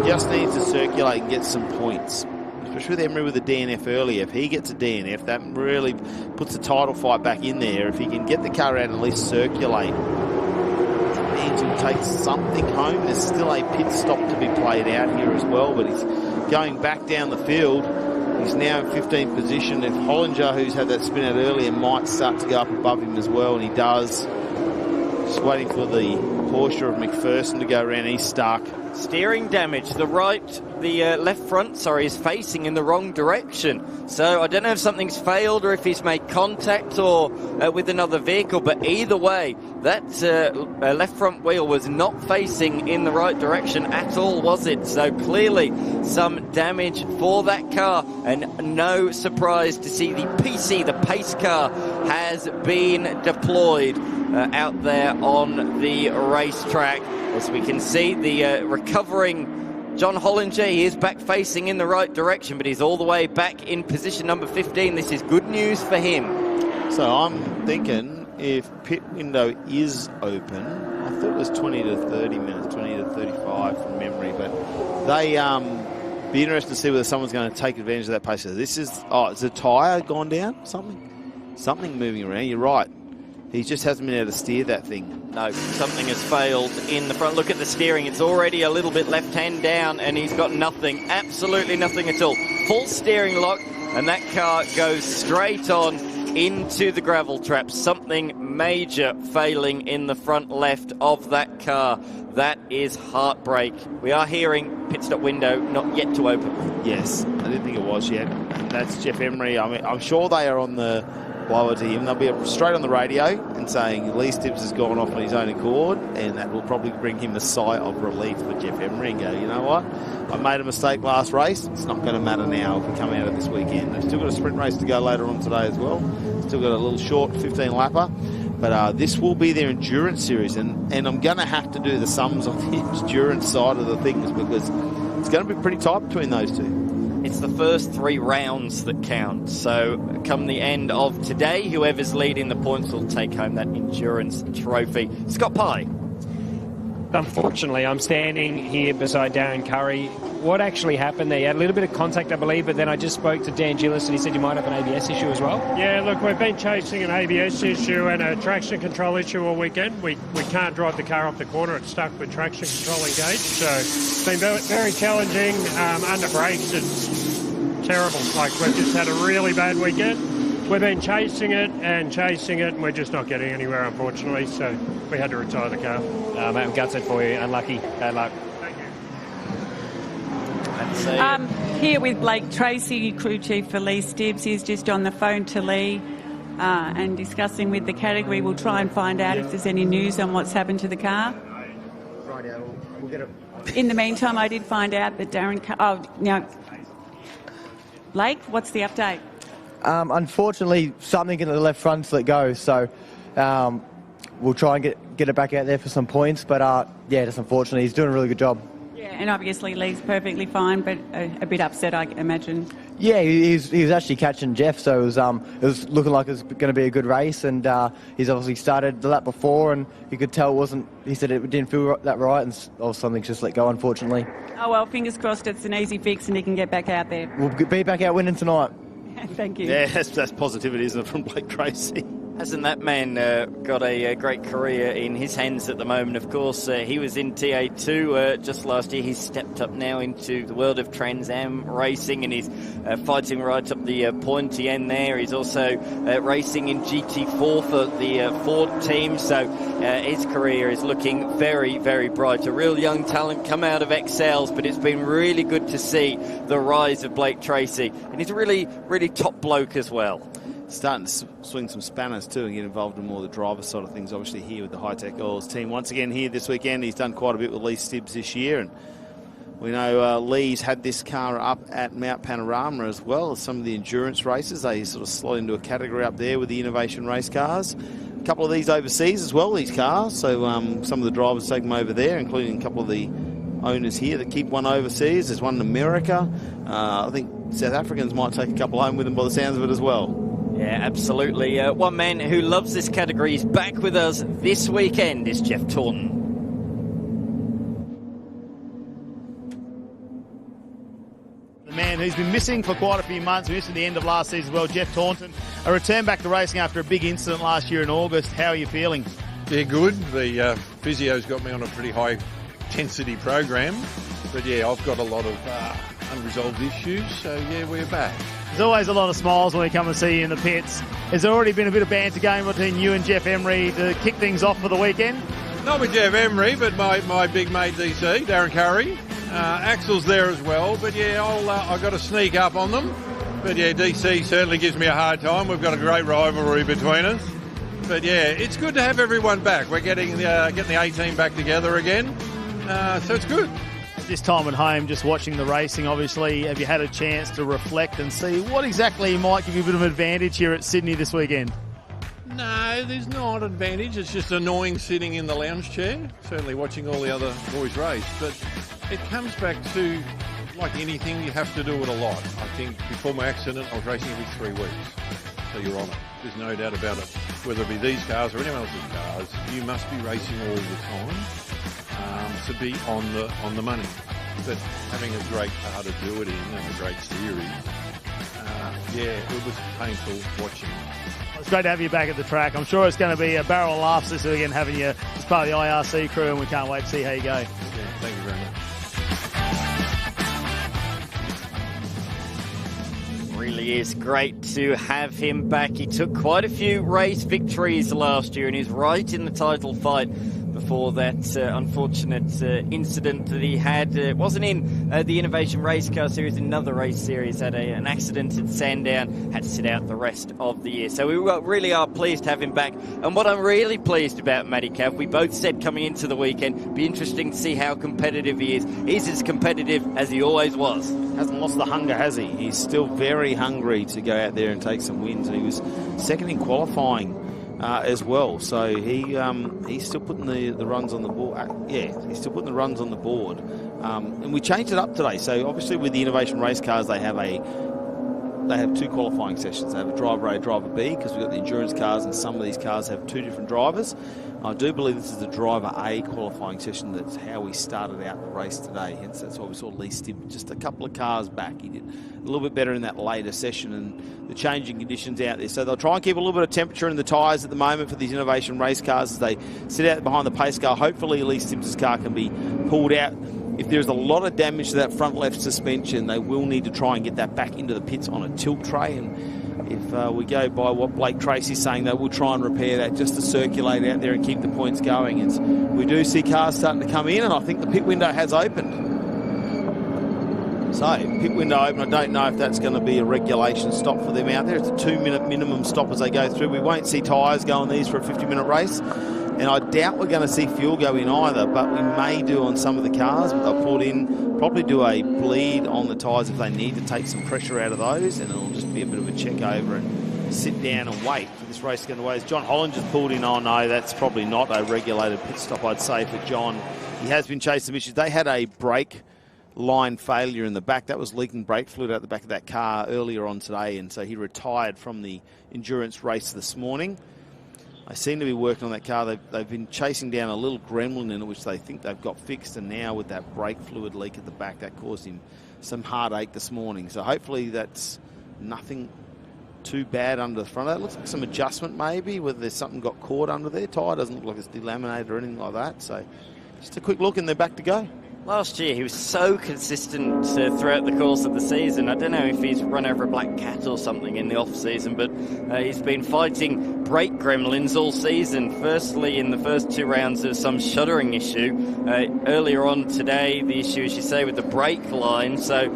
just needs to circulate and get some points, especially with Emery with the DNF earlier. If he gets a DNF, that really puts the title fight back in there. If he can get the car out and at least circulate, it means he'll take something home. There's still a pit stop to be played out here as well, but he's going back down the field. He's now in 15th position. If Hollinger, who's had that spin out earlier, might start to go up above him as well, and he does. Just waiting for the Porsche of McPherson to go around. He's stuck. Steering damage. The left front, is facing in the wrong direction. So I don't know if something's failed or if he's made contact or with another vehicle, but either way, that left front wheel was not facing in the right direction at all, was it? So clearly some damage for that car, and no surprise to see the PC, the pace car, has been deployed out there on the racetrack. As we can see, the recovering John Hollinger, he is back facing in the right direction, but he's all the way back in position number 15. This is good news for him. So I'm thinking if pit window is open, I thought it was 20 to 30 minutes, 20 to 35 from memory, but they be interested to see whether someone's going to take advantage of that pace. So this is, is the tyre gone down? Something moving around. You're right. He just hasn't been able to steer that thing. No, something has failed in the front. Look at the steering. It's already a little bit left hand down, and he's got nothing, absolutely nothing at all. Full steering lock, and that car goes straight on into the gravel trap. Something major failing in the front left of that car. That is heartbreak. We are hearing pit stop window not yet to open. Yes, I didn't think it was yet. And that's Jeff Emery. I mean, I'm sure they are on the blower to him. They'll be straight on the radio and saying Lee Stibbs has gone off on his own accord, and that will probably bring him a sigh of relief for Jeff Emery and go, you know what, I made a mistake last race. It's not going to matter now if we come out of this weekend. They've still got a sprint race to go later on today as well. Still got a little short 15 lapper. But this will be their endurance series, and I'm going to have to do the sums on the endurance side of the things because it's going to be pretty tight between those two. It's the first 3 rounds that count. So come the end of today, whoever's leading the points will take home that endurance trophy. Scott Pye. Unfortunately, I'm standing here beside Darren Curry. What actually happened there? You had a little bit of contact, I believe, but then I just spoke to Dan Gillis and he said you might have an ABS issue as well. Yeah, look, we've been chasing an ABS issue and a traction control issue all weekend. We can't drive the car off the corner. It's stuck with traction control engaged. So it's been very, very challenging. Under brakes, it's terrible. Like, we've just had a really bad weekend. we've been chasing it, and we're just not getting anywhere, unfortunately, so we had to retire the car. Mate, I'm gutted for you. Unlucky. Bad luck. Here with Blake Tracy, crew chief for Lee Stibbs. He's just on the phone to Lee and discussing with the category. We'll try and find out if there's any news on what's happened to the car. We'll get it. In the meantime, I did find out that now, Blake, what's the update? Unfortunately, something in the left front's let go, so we'll try and get it back out there for some points. But yeah, just unfortunately, he's doing a really good job. Yeah, and obviously Lee's perfectly fine, but a bit upset, I imagine. Yeah, he was actually catching Jeff, so it was looking like it was going to be a good race, and he's obviously started the lap before, and you could tell it wasn't. He said it didn't feel that right, and something's just let go, unfortunately. Oh well, fingers crossed it's an easy fix and he can get back out there. We'll be back out winning tonight. Thank you. Yeah, that's positivity, isn't it, from Blake Tracy? Hasn't that man got a great career in his hands at the moment? Of course, he was in TA2 just last year. He's stepped up now into the world of Trans Am racing, and he's fighting right up the pointy end there. He's also racing in GT4 for the Ford team, so his career is looking very, very bright. A real young talent come out of Excels, but it's been really good to see the rise of Blake Tracy, and he's a really, really top bloke as well. Starting to swing some spanners too and get involved in more the driver side of things, obviously here with the Hi-Tec Oils team. Once again here this weekend, he's done quite a bit with Lee Stibbs this year, and we know Lee's had this car up at Mount Panorama as well as some of the endurance races. They sort of slot into a category up there with the innovation race cars. A couple of these overseas as well, these cars, so some of the drivers take them over there, including a couple of the owners here that keep one overseas. There's one in America. I think South Africans might take a couple home with them by the sounds of it as well. Yeah, absolutely. One man who loves this category is back with us this weekend is Jeff Taunton. The man who's been missing for quite a few months, missing the end of last season as well, Jeff Taunton. A return back to racing after a big incident last year in August. How are you feeling? Yeah, good. The physio's got me on a pretty high intensity program. But yeah, I've got a lot of unresolved issues, so yeah, we're back. There's always a lot of smiles when we come and see you in the pits. Has there already been a bit of banter going between you and Jeff Emery to kick things off for the weekend? Not with Jeff Emery, but my big mate DC, Darren Curry. Axel's there as well, but yeah, I've got to sneak up on them. But yeah, DC certainly gives me a hard time. We've got a great rivalry between us. But yeah, it's good to have everyone back. We're getting the A-team back together again, so it's good. This time at home, just watching the racing, obviously, have you had a chance to reflect and see what exactly might give you a bit of an advantage here at Sydney this weekend? No, there's not advantage. It's just annoying sitting in the lounge chair, certainly watching all the other boys race. But it comes back to, like anything, you have to do it a lot. I think before my accident, I was racing every 3 weeks. So you're on it. There's no doubt about it. Whether it be these cars or anyone else's cars, you must be racing all the time. To be on the money, but having a great car to do it in and a great series, yeah, it was painful watching. It's great to have you back at the track. I'm sure it's going to be a barrel of laughs this weekend having you as part of the IRC crew, and we can't wait to see how you go. Yeah, thank you very much. Really is great to have him back. He took quite a few race victories last year and is right in the title fight before that unfortunate incident that he had. It wasn't in the Innovation Race Car Series, another race series, had an accident at Sandown, had to sit out the rest of the year. So we really are pleased to have him back. And what I'm really pleased about, Matty Cav, we both said coming into the weekend, it'd be interesting to see how competitive he is. He's as competitive as he always was. Hasn't lost the hunger, has he? He's still very hungry to go out there and take some wins. And he was second in qualifying as well, so he's still putting the runs on the board. He's still putting the runs on the board, and we changed it up today. So obviously with the Innovation Race Cars, they have 2 qualifying sessions. They have a driver A, driver B, because we've got the endurance cars, and some of these cars have 2 different drivers. I do believe this is the driver A qualifying session. That's how we started out the race today. Hence, that's why we saw Lee Stibbs just a couple of cars back. He did a little bit better in that later session, and the changing conditions out there. So they'll try and keep a little bit of temperature in the tyres at the moment for these Innovation Race Cars as they sit out behind the pace car. Hopefully, Lee Stibbs' car can be pulled out. If there's a lot of damage to that front left suspension, they will need to try and get that back into the pits on a tilt tray. And if we go by what Blake Tracy's saying, they will try and repair that just to circulate out there and keep the points going. We do see cars starting to come in, and I think the pit window has opened. So, pit window open. I don't know if that's going to be a regulation stop for them out there. It's a 2-minute minimum stop as they go through. We won't see tyres go on these for a 50-minute race. And I doubt we're going to see fuel go in either, but we may do on some of the cars. They'll put in, probably do a bleed on the tyres if they need to take some pressure out of those, and it'll just be a bit of a check over and sit down and wait for this race to get away. As John Holland just pulled in, oh no, that's probably not a regulated pit stop, I'd say, for John. He has been chasing some issues. They had a brake line failure in the back. That was leaking brake fluid out the back of that car earlier on today, and so he retired from the endurance race this morning. They seem to be working on that car. They've been chasing down a little gremlin in it, which they think they've got fixed, and now with that brake fluid leak at the back, that caused him some heartache this morning. So hopefully that's nothing too bad under the front. That looks like some adjustment maybe, whether there's something got caught under there. Tyre doesn't look like it's delaminated or anything like that. So just a quick look and they're back to go. Last year, he was so consistent throughout the course of the season. I don't know if he's run over a black cat or something in the off-season, but he's been fighting brake gremlins all season. Firstly, in the first 2 rounds, there was some shuddering issue. Earlier on today, the issue, as you say, with the brake line. So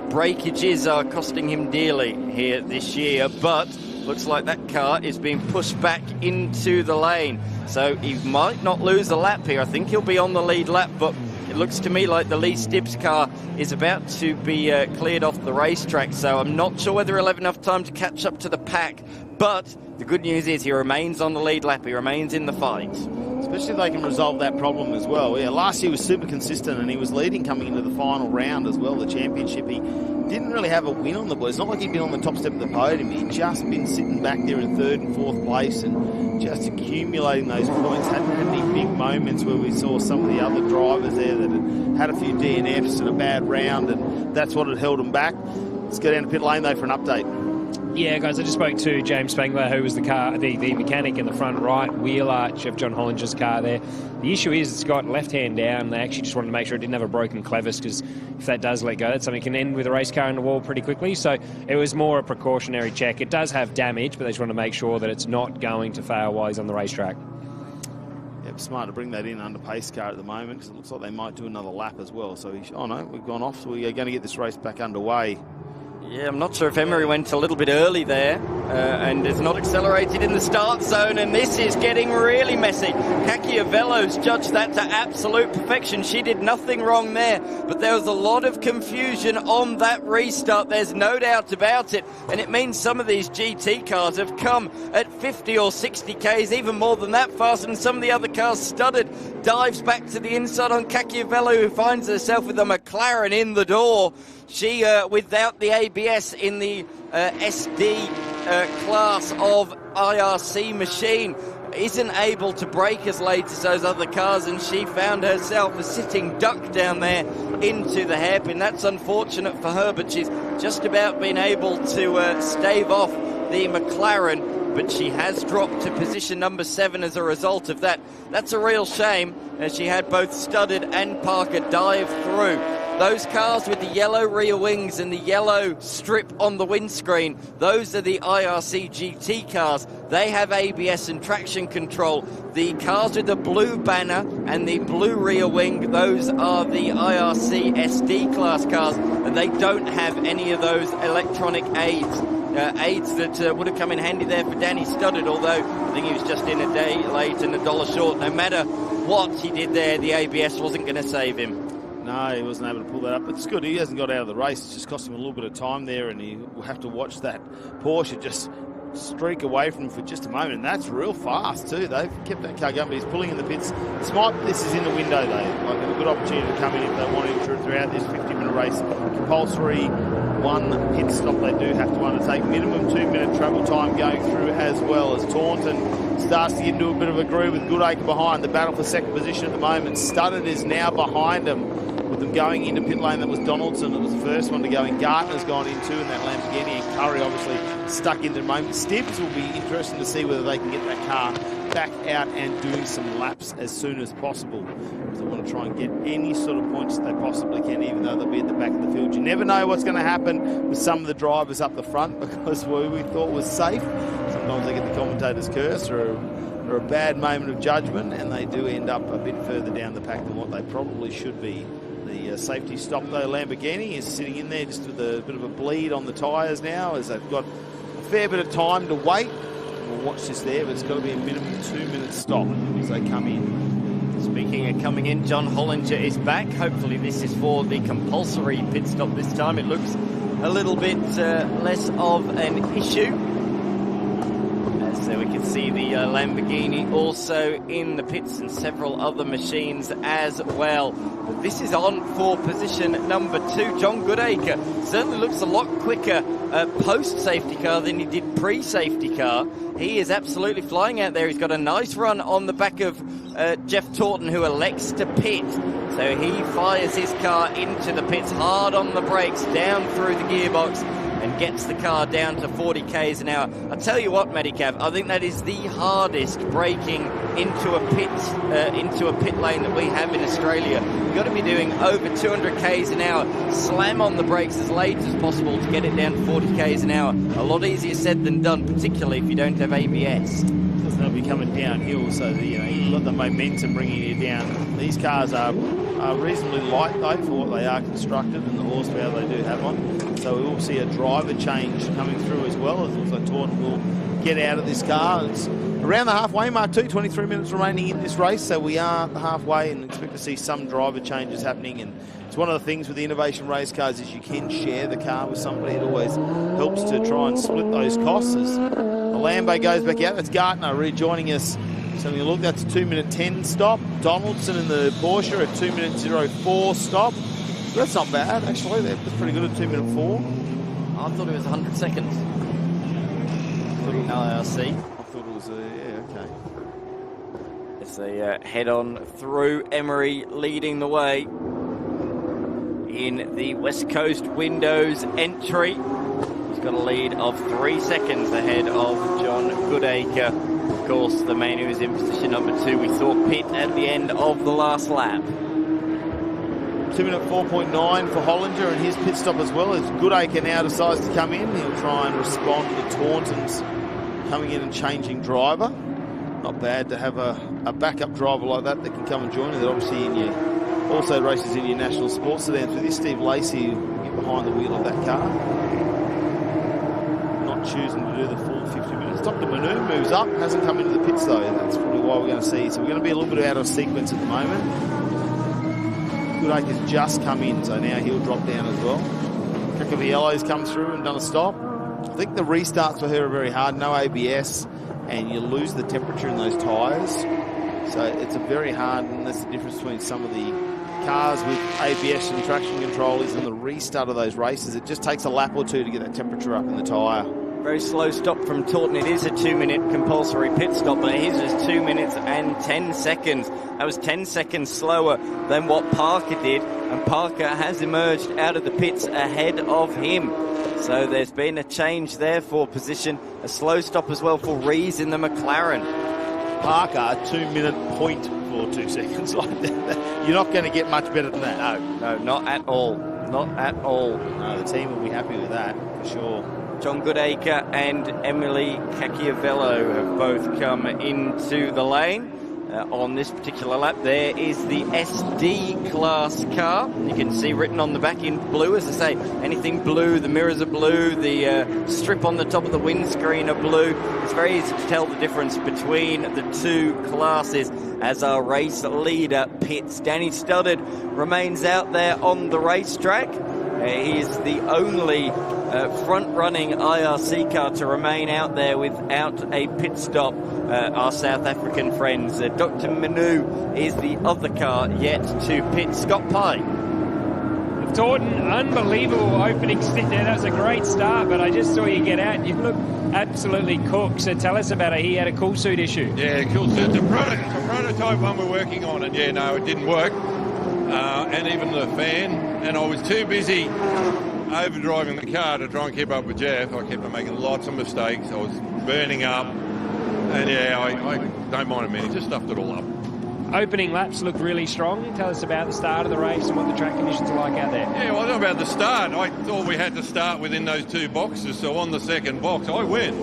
breakages are costing him dearly here this year, but looks like that car is being pushed back into the lane. So he might not lose a lap here. I think he'll be on the lead lap, but it looks to me like the Lee Stibbs car is about to be cleared off the racetrack, so I'm not sure whether he'll have enough time to catch up to the pack. But the good news is he remains on the lead lap. He remains in the fight. Especially if they can resolve that problem as well. Yeah, last year was super consistent, and he was leading coming into the final round as well, the championship. He didn't really have a win on the board. It's not like he'd been on the top step of the podium. He'd just been sitting back there in 3rd and 4th place and just accumulating those points. Hadn't had any big moments where we saw some of the other drivers there that had a few DNFs and a bad round, and that's what had held them back. Let's go down to pit lane, though, for an update. Yeah, guys, I just spoke to James Spangler, who was the mechanic in the front right wheel arch of John Hollinger's car there. The issue is it's got left hand down. They actually just wanted to make sure it didn't have a broken clevis, because if that does let go, that's something that can end with a race car in the wall pretty quickly. So it was more a precautionary check. It does have damage, but they just want to make sure that it's not going to fail while he's on the racetrack. Yep, smart to bring that in under pace car at the moment, because it looks like they might do another lap as well. So, oh no, we've gone off, so we are going to get this race back underway. Yeah, I'm not sure if Emery went a little bit early there and is not accelerated in the start zone, and this is getting really messy. Cachiavello's judged that to absolute perfection. She did nothing wrong there, but there was a lot of confusion on that restart. There's no doubt about it, and it means some of these GT cars have come at 50 or 60 Ks, even more than that faster, and some of the other cars stuttered. Dives back to the inside on Cachiavello, who finds herself with a McLaren in the door. She, without the ABS in the SD class of IRC machine, isn't able to brake as late as those other cars, and she found herself a sitting duck down there into the hairpin. That's unfortunate for her, but she's just about been able to stave off the McLaren, but she has dropped to position number 7 as a result of that. That's a real shame, as she had both Studdard and Parker dive through. Those cars with the yellow rear wings and the yellow strip on the windscreen, those are the IRC GT cars. They have ABS and traction control. The cars with the blue banner and the blue rear wing, those are the IRC SD class cars, and they don't have any of those electronic aids. Aids that would have come in handy there for Danny Studdard, although I think he was just in a day late and $1 short. No matter what he did there, the ABS wasn't going to save him. No, he wasn't able to pull that up. But it's good. He hasn't got out of the race. It's just cost him a little bit of time there, and he will have to watch that Porsche just streak away from him for just a moment. And that's real fast too. They've kept that car going, but he's pulling in the pits. This is in the window though. Like a good opportunity to come in if they want to throughout this 50-minute race. Compulsory 1 pit stop they do have to undertake. Minimum 2-minute travel time going through as well, as Taunton starts to get into a bit of a groove with Goodacre behind. The battle for second position at the moment. Studdard is now behind him, with them going into pit lane. That was Donaldson that was the first one to go in. Gardner's gone in too in that Lamborghini, and Curry obviously stuck into the moment. Stibbs will be interesting to see whether they can get that car back out and doing some laps as soon as possible. Because they want to try and get any sort of points that they possibly can, even though they'll be at the back of the field. You never know what's going to happen with some of the drivers up the front, because what we thought was safe, sometimes they get the commentator's curse or a bad moment of judgment, and they do end up a bit further down the pack than what they probably should be. The safety stop, though, Lamborghini is sitting in there just with a bit of a bleed on the tyres now, as they've got a fair bit of time to wait. We'll watch this there, but it's got to be a minimum 2-minute stop as they come in. Speaking of coming in, John Hollinger is back. Hopefully this is for the compulsory pit stop this time. It looks a little bit less of an issue. So we can see the Lamborghini also in the pits and several other machines as well. But this is on for position number 2. John Goodacre certainly looks a lot quicker post-safety car than he did pre-safety car. He is absolutely flying out there. He's got a nice run on the back of Jeff Taunton, who elects to pit. So he fires his car into the pits, hard on the brakes, down through the gearbox, and gets the car down to 40 k's an hour. I'll tell you what, Medicav, I think that is the hardest braking into a pit lane that we have in Australia. You've got to be doing over 200 k's an hour, slam on the brakes as late as possible to get it down to 40 k's an hour. A lot easier said than done, particularly if you don't have ABS. Because they'll be coming downhill, so you've got the momentum bringing you down. These cars are reasonably light, though, for what they are constructed and the horsepower they do have on. So we will see a driver change coming through as well. It looks like Taunton will get out of this car. It's around the halfway mark too, 23 minutes remaining in this race, so we are halfway and expect to see some driver changes happening. And it's one of the things with the innovation race cars is you can share the car with somebody. It always helps to try and split those costs. As the Lambo goes back out, that's Gartner rejoining us. So we look, that's a 2-minute 10 stop. Donaldson in the Porsche, a 2-minute 04 stop. That's not bad, actually. That's pretty good at 2-minute 4. I thought it was 100 seconds. For the AASA. I thought it was, yeah, okay. As they head on through, Emery leading the way in the West Coast Windows entry. He's got a lead of 3 seconds ahead of John Goodacre. Of course, the man who is in position number 2, we saw pit at the end of the last lap. 2-minute 4.9 for Hollinger and his pit stop as well, as Goodacre now decides to come in. He'll try and respond to Taunton's coming in and changing driver. Not bad to have a backup driver like that can come and join you. That obviously also races in your national sports sedans with this. Steve Lacey will get behind the wheel of that car. Not choosing to do the full 50 minutes. Dr. Manu moves up, hasn't come into the pits though. That's probably why we're going to see. So we're going to be a little bit out of sequence at the moment. Goodacre's just come in, so now he'll drop down as well. Caccaviello's come through and done a stop. I think the restarts for her are very hard. No ABS, and you lose the temperature in those tyres. So it's a very hard, and that's the difference between some of the cars with ABS and traction control is in the restart of those races. It just takes a lap or two to get that temperature up in the tyre. Very slow stop from Taunton. It is a 2-minute compulsory pit stop, but his is 2 minutes and 10 seconds. That was 10 seconds slower than what Parker did, and Parker has emerged out of the pits ahead of him. So there's been a change there for position. A slow stop as well for Rees in the McLaren. Parker, a 2-minute 0.42 seconds like that. You're not going to get much better than that. No, not at all. Not at all. No, the team will be happy with that, for sure. John Goodacre and Emily Cacchiavello have both come into the lane on this particular lap. There is the SD class car. You can see written on the back in blue, as I say, anything blue, the mirrors are blue, the strip on the top of the windscreen are blue. It's very easy to tell the difference between the two classes as our race leader pits. Danny Studdard remains out there on the racetrack. He is the only front-running IRC car to remain out there without a pit stop. Our South African friends. Dr. Manu is the other car yet to pit. Scott Pye. Taunton, unbelievable opening stint there. That was a great start, but I just saw you get out and you look absolutely cooked. So tell us about it. He had a cool suit issue. Yeah, cool suit. It's a prototype one we're working on, and yeah, no, it didn't work. And even the fan, and I was too busy overdriving the car to try and keep up with Jeff. I kept on making lots of mistakes. I was burning up, And yeah, I don't mind a minute, just stuffed it all up. Opening laps looked really strong. Tell us about the start of the race and what the track conditions are like out there. Yeah, well, I don't know about the start. I thought we had to start within those 2 boxes, so on the second box I went.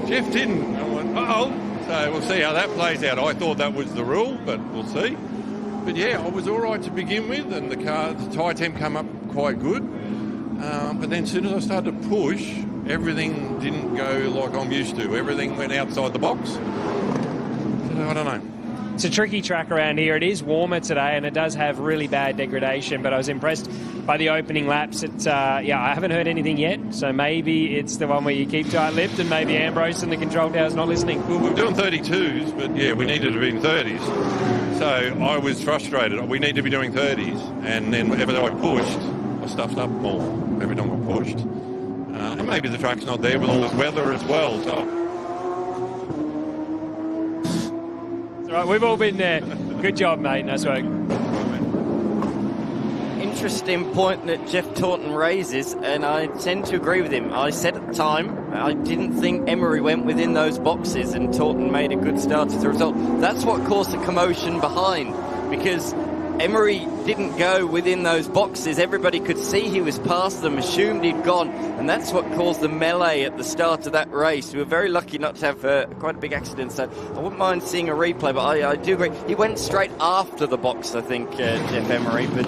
Jeff didn't. I went, uh-oh. So we'll see how that plays out. I thought that was the rule, but we'll see. But yeah, I was all right to begin with, and the tyre temp came up quite good. But then as soon as I started to push, everything didn't go like I'm used to. Everything went outside the box. So I don't know. It's a tricky track around here. It is warmer today, and it does have really bad degradation, but I was impressed by the opening laps. It's, I haven't heard anything yet, so maybe it's the one where you keep tight-lipped, and maybe Ambrose in the control tower's not listening. Well, we're doing 32s, but yeah, we needed to be in 30s. So I was frustrated. We need to be doing 30s, and then whenever I pushed, I stuffed up more every time I pushed. And maybe the track's not there with all this weather as well, so... All right, we've all been there. Good job, mate. Nice work. Interesting point that Jeff Taunton raises, and I tend to agree with him. I said at the time, I didn't think Emery went within those boxes, and Taunton made a good start as a result. That's what caused the commotion behind, because Emery didn't go within those boxes. Everybody could see he was past them, assumed he'd gone, and that's what caused the melee at the start of that race. We were very lucky not to have quite a big accident, so I wouldn't mind seeing a replay, but I do agree. He went straight after the box, I think, Jeff Emery, but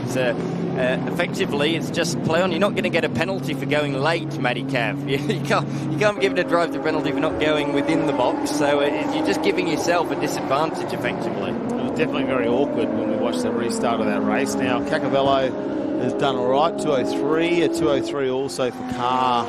effectively it's just play on. You're not going to get a penalty for going late, Matty Cav. You can't be given a drive to penalty for not going within the box, so you're just giving yourself a disadvantage, effectively. It was definitely very awkward when we watched the restart of that race. Now, Cacavello has done all right, 203, a 203 also for Carr.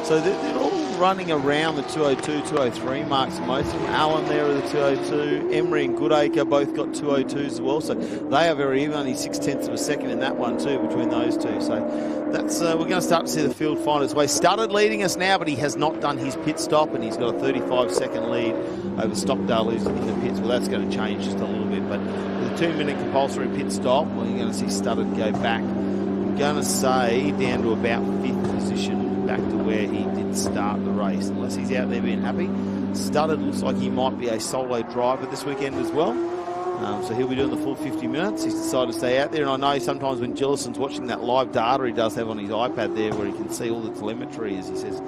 So they're all running around the 202, 203 marks most of them. Allen there with the 202. Emery and Goodacre both got 202s as well. So they are very even, only 0.6 of a second in that one too, between those two. So that's we're going to start to see the field find its way. Started leading us now, but he has not done his pit stop, and he's got a 35-second lead over Stockdale, who's in the pits. Well, that's going to change just a little bit, but with a 2-minute compulsory pit stop, well, you're going to see Studdard go back. I'm going to say down to about 5th position, back to where he did start the race, unless he's out there being happy. Studdard looks like he might be a solo driver this weekend as well. So he'll be doing the full 50 minutes. He's decided to stay out there, and I know sometimes when Gillison's watching that live data he does have on his iPad there where he can see all the telemetry, as he says,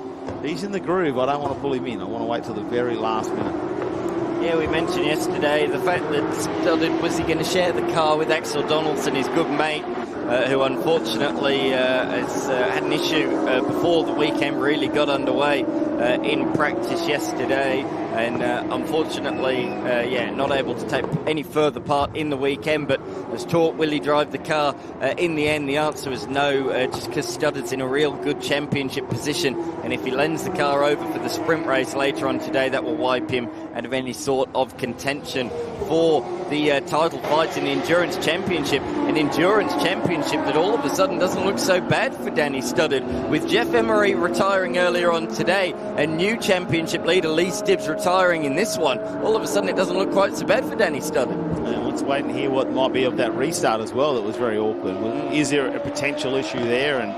he's in the groove, I don't want to pull him in, I want to wait till the very last minute. Yeah, we mentioned yesterday the fact that Studdard, was he going to share the car with Axel Donaldson, his good mate, who unfortunately has had an issue before the weekend really got underway in practice yesterday, and unfortunately, not able to take any further part in the weekend. But was taught, will he drive the car? In the end, the answer was no, just because Studdard's in a real good championship position, and if he lends the car over for the sprint race later on today, that will wipe him out of any sort of contention for the title fights in the Endurance Championship. An Endurance Championship that all of a sudden doesn't look so bad for Danny Studdard. With Jeff Emery retiring earlier on today, and new championship leader Lee Stibbs retiring in this one, all of a sudden it doesn't look quite so bad for Danny Studdard. And let's wait and hear what might be of that restart as well. That was very awkward. Is there a potential issue there? And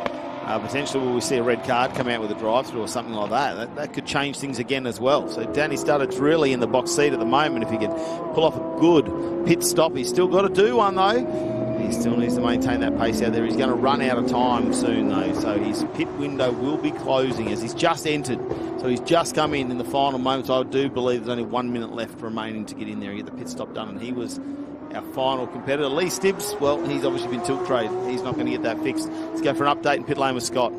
potentially will we see a red card come out with a drive-through or something like that? That could change things again as well. So Danny Studdard's really in the box seat at the moment. If he can pull off a good pit stop, he's still got to do one though. He still needs to maintain that pace out there. He's going to run out of time soon though, so his pit window will be closing as he's just entered. So he's just come in the final moments. I do believe there's only 1 minute left remaining to get in there and get the pit stop done, and he was our final competitor. Lee Stibbs, well, he's obviously been tilt trade. He's not going to get that fixed. Let's go for an update in pit lane with Scott.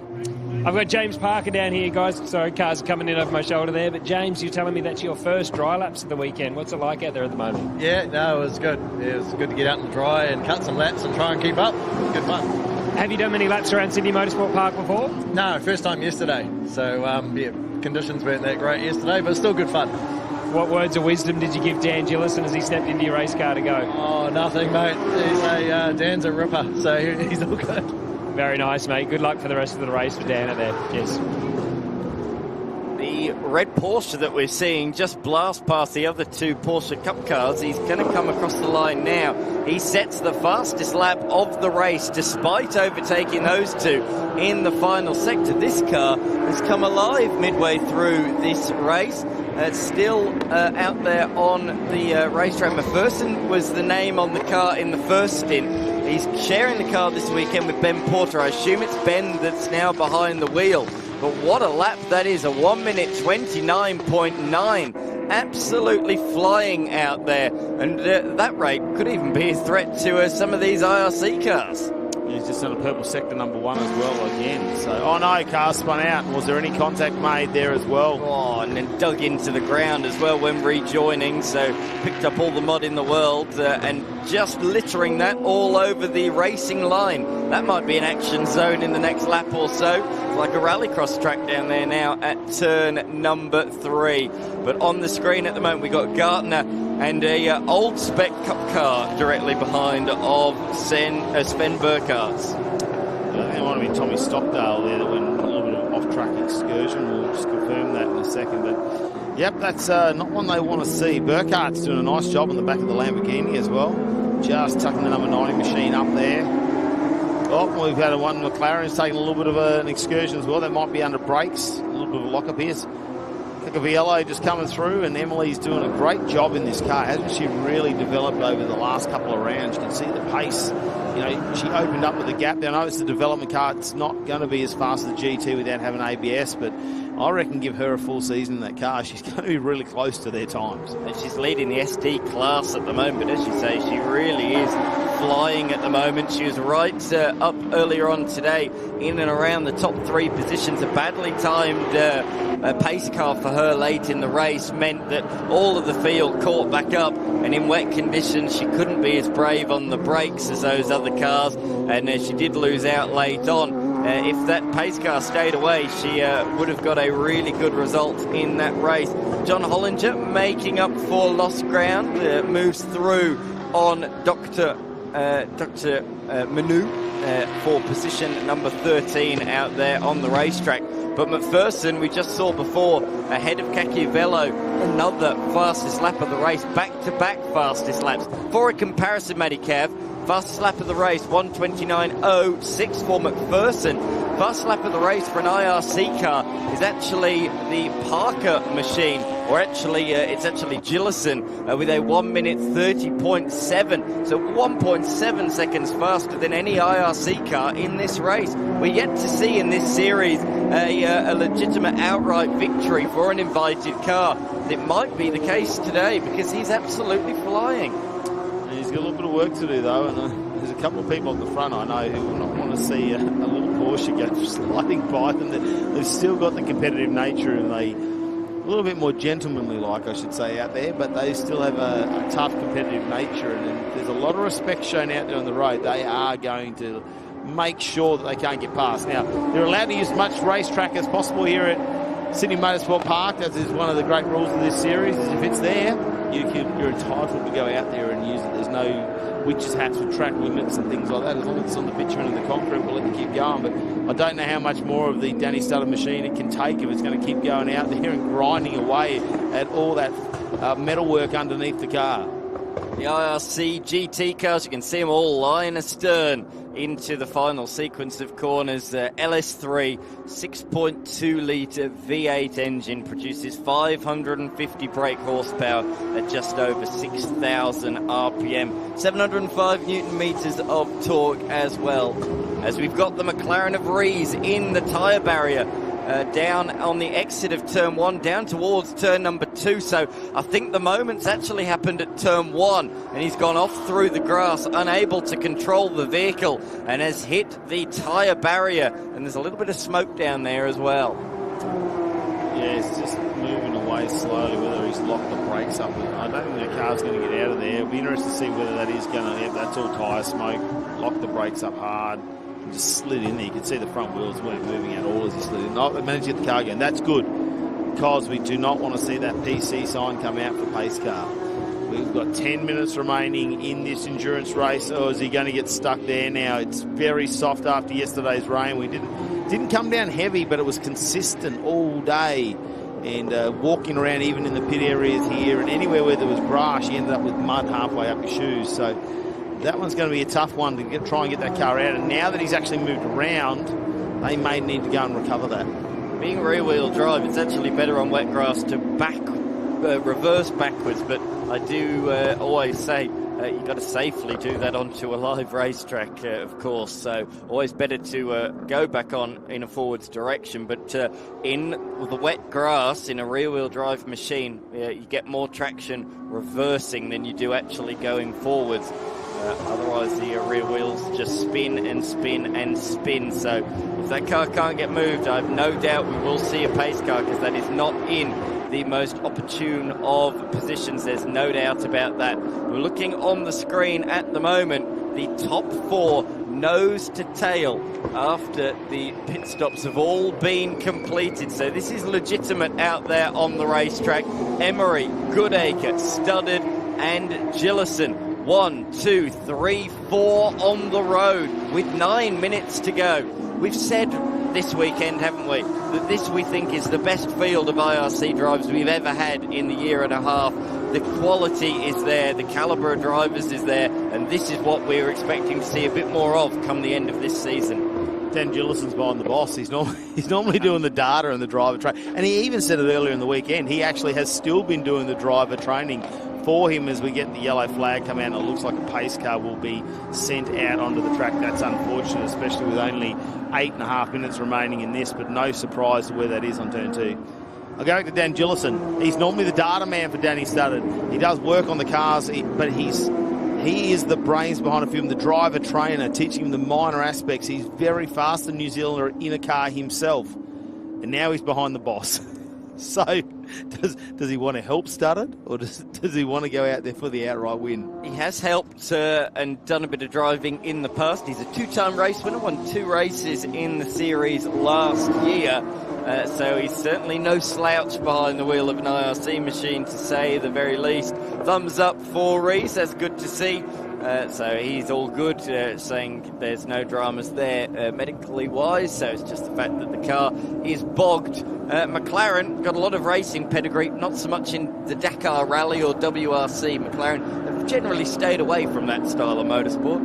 I've got James Parker down here, guys. Sorry, cars are coming in over my shoulder there. But James, you're telling me that's your first dry laps of the weekend. What's it like out there at the moment? Yeah, no, it was good. It was good to get out in the dry and cut some laps and try and keep up. Good fun. Have you done many laps around Sydney Motorsport Park before? No, first time yesterday. So, conditions weren't that great yesterday, but still good fun. What words of wisdom did you give Dan Gillison as he stepped into your race car to go? Oh, nothing, mate. Dan's a ripper, so he's all good. Very nice, mate. Good luck for the rest of the race for Dan out there. Cheers. The red Porsche that we're seeing just blast past the other two Porsche Cup cars. He's going to come across the line now. He sets the fastest lap of the race despite overtaking those two in the final sector. This car has come alive midway through this race. still out there on the racetrack. McPherson was the name on the car in the first stint. He's sharing the car this weekend with Ben Porter. I assume it's Ben that's now behind the wheel. But what a lap that is, a 1 minute 29.9. Absolutely flying out there. And that rate could even be a threat to some of these IRC cars. He's just on a purple sector number 1 as well again. So, oh no, car spun out. Was there any contact made there as well? Oh, and then dug into the ground as well when rejoining. So picked up all the mud in the world and just littering that all over the racing line. That might be an action zone in the next lap or so. It's like a rallycross track down there now at turn number 3. But on the screen at the moment, we got Gartner and a old spec cup car directly behind of Sven Burkhardt. I think it might have been Tommy Stockdale there that went a little bit of off-track excursion. We'll just confirm that in a second. But, yep, that's not one they want to see. Burkhardt's doing a nice job on the back of the Lamborghini as well. Just tucking the number 90 machine up there. Oh, we've had one McLaren's taking a little bit of an excursion as well. They might be under brakes. A little bit of a lock-up here. Cacaviello just coming through, and Emily's doing a great job in this car. Hasn't she really developed over the last couple of rounds? You can see the pace. You know, she opened up with the gap there. I know it's the development car. It's not going to be as fast as the GT without having ABS, but I reckon give her a full season in that car. She's going to be really close to their times. And she's leading the SD class at the moment, as you say. She really is flying at the moment. She was right up earlier on today, in and around the top 3 positions. A badly timed pace car for her late in the race meant that all of the field caught back up, and in wet conditions she couldn't be as brave on the brakes as those other cars, and she did lose out late on. If that pace car stayed away, she would have got a really good result in that race. John Hollinger making up for lost ground, moves through on Dr. Manu for position number 13 out there on the racetrack. But McPherson, we just saw before, ahead of Cacaviello, another fastest lap of the race, back-to-back fastest laps. For a comparison, Matty Cav, fastest lap of the race, 1:29.06 for McPherson. Fastest lap of the race for an IRC car is actually the Parker machine, or actually, it's actually Gillison with a 1 minute 30.7. So 1.7 seconds faster than any IRC car in this race. We're yet to see in this series a legitimate outright victory for an invited car. It might be the case today because he's absolutely flying. He's got a little bit of work to do though, and there's a couple of people at the front I know who will not want to see a little Porsche go sliding by them. They've still got the competitive nature, and a little bit more gentlemanly like, I should say, out there, but they still have a tough competitive nature, and there's a lot of respect shown out there on the road. They are going to make sure that they can't get past. Now, they're allowed to use as much racetrack as possible here at Sydney Motorsport Park, as is one of the great rules of this series, is if it's there, you're entitled to go out there and use it. There's no witches' hats with track limits and things like that. As long as it's on the bitumen and the concrete, we'll let you keep going. But I don't know how much more of the Danny Stutter machine it can take if it's going to keep going out there and grinding away at all that metalwork underneath the car. The IRC GT cars, you can see them all lying astern into the final sequence of corners. LS3 6.2 litre V8 engine produces 550 brake horsepower at just over 6,000 RPM, 705 newton meters of torque as well. As we've got the McLaren of Rees in the tyre barrier, down on the exit of turn 1, down towards turn number 2. So I think the moment's actually happened at turn 1, and he's gone off through the grass, unable to control the vehicle, and has hit the tyre barrier. And there's a little bit of smoke down there as well. Yeah, it's just moving away slowly, whether he's locked the brakes up. I don't think the car's going to get out of there. It'll be interesting to see whether that is going to, that's all tyre smoke, lock the brakes up hard. Just slid in there. You can see the front wheels weren't moving at all as he slid in. Oh, they managed to get the car going. That's good, because we do not want to see that PC sign come out for pace car. We've got 10 minutes remaining in this endurance race. Oh, is he going to get stuck there now? It's very soft after yesterday's rain. We didn't come down heavy, but it was consistent all day. And walking around even in the pit areas here and anywhere where there was grass, you ended up with mud halfway up your shoes. So that one's going to be a tough one to try and get that car out. And now that he's actually moved around, they may need to go and recover that. Being rear-wheel drive, it's actually better on wet grass to back reverse backwards, but I do always say you've got to safely do that onto a live racetrack, of course. So always better to go back on in a forwards direction. But in the wet grass, in a rear-wheel drive machine, you get more traction reversing than you do actually going forwards. Otherwise, the rear wheels just spin and spin and spin. So if that car can't get moved, I have no doubt we will see a pace car, because that is not in the most opportune of positions. There's no doubt about that. We're looking on the screen at the moment. The top 4 nose to tail after the pit stops have all been completed. So this is legitimate out there on the racetrack. Emery, Goodacre, Studdard and Gillison. 1, 2, 3, 4 on the road with 9 minutes to go. We've said this weekend, haven't we, that this we think is the best field of IRC drivers we've ever had in the year and a half. The quality is there, the calibre of drivers is there, and this is what we're expecting to see a bit more of come the end of this season. Dan Gillison's behind the boss. He's normally doing the data and the driver training. And he even said it earlier in the weekend. He actually has still been doing the driver training for him as we get the yellow flag come out, and it looks like a pace car will be sent out onto the track. That's unfortunate, especially with only 8.5 minutes remaining in this, but no surprise to where that is on turn 2. I'll go back to Dan Gillison. He's normally the data man for Danny Studdard. He does work on the cars, but he is the brains behind the film, the driver trainer, teaching him the minor aspects. He's very fast, the New Zealander in a car himself, and now he's behind the boss. So does he want to help Studdard, or does he want to go out there for the outright win? He has helped and done a bit of driving in the past. He's a 2-time race winner, won 2 races in the series last year. So he's certainly no slouch behind the wheel of an IRC machine, to say the very least. Thumbs up for Reese, that's good to see. So he's all good, saying there's no dramas there medically wise, so it's just the fact that the car is bogged. McLaren got a lot of racing pedigree, not so much in the Dakar Rally or WRC. McLaren have generally stayed away from that style of motorsport.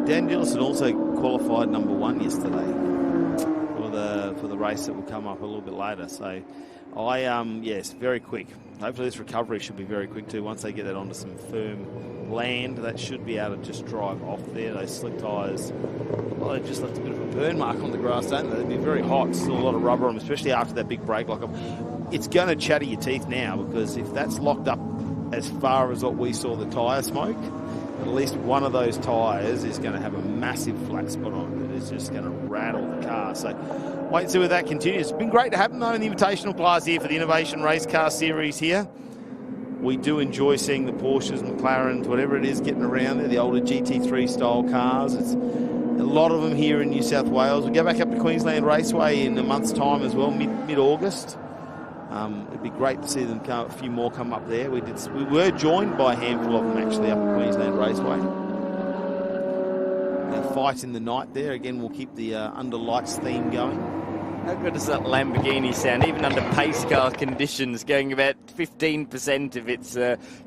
Dan Gillison also qualified number 1 yesterday for the race that will come up a little bit later. So yes, very quick. Hopefully this recovery should be very quick too. Once they get that onto some firm land, that should be able to just drive off there. Those slick tyres, well, they just left a bit of a burn mark on the grass, don't they? They'd be very hot, still a lot of rubber on them, especially after that big brake lock-up. It's going to chatter your teeth now, because if that's locked up as far as what we saw the tyre smoke, at least one of those tyres is going to have a massive flat spot on it. It's just going to rattle the car. So wait and see where that continues. It's been great to have them, though, in the Invitational class here for the Innovation Race Car Series here. We do enjoy seeing the Porsches, McLarens, whatever it is, getting around there, the older GT3 style cars. It's a lot of them here in New South Wales. We go back up to Queensland Raceway in a month's time as well, mid-August. It'd be great to see them a few more come up there. We were joined by a handful of them actually up at Queensland Raceway. Now, fight in the night there. Again, we'll keep the Under Lights theme going. How good does that Lamborghini sound, even under pace car conditions, going about 15% of its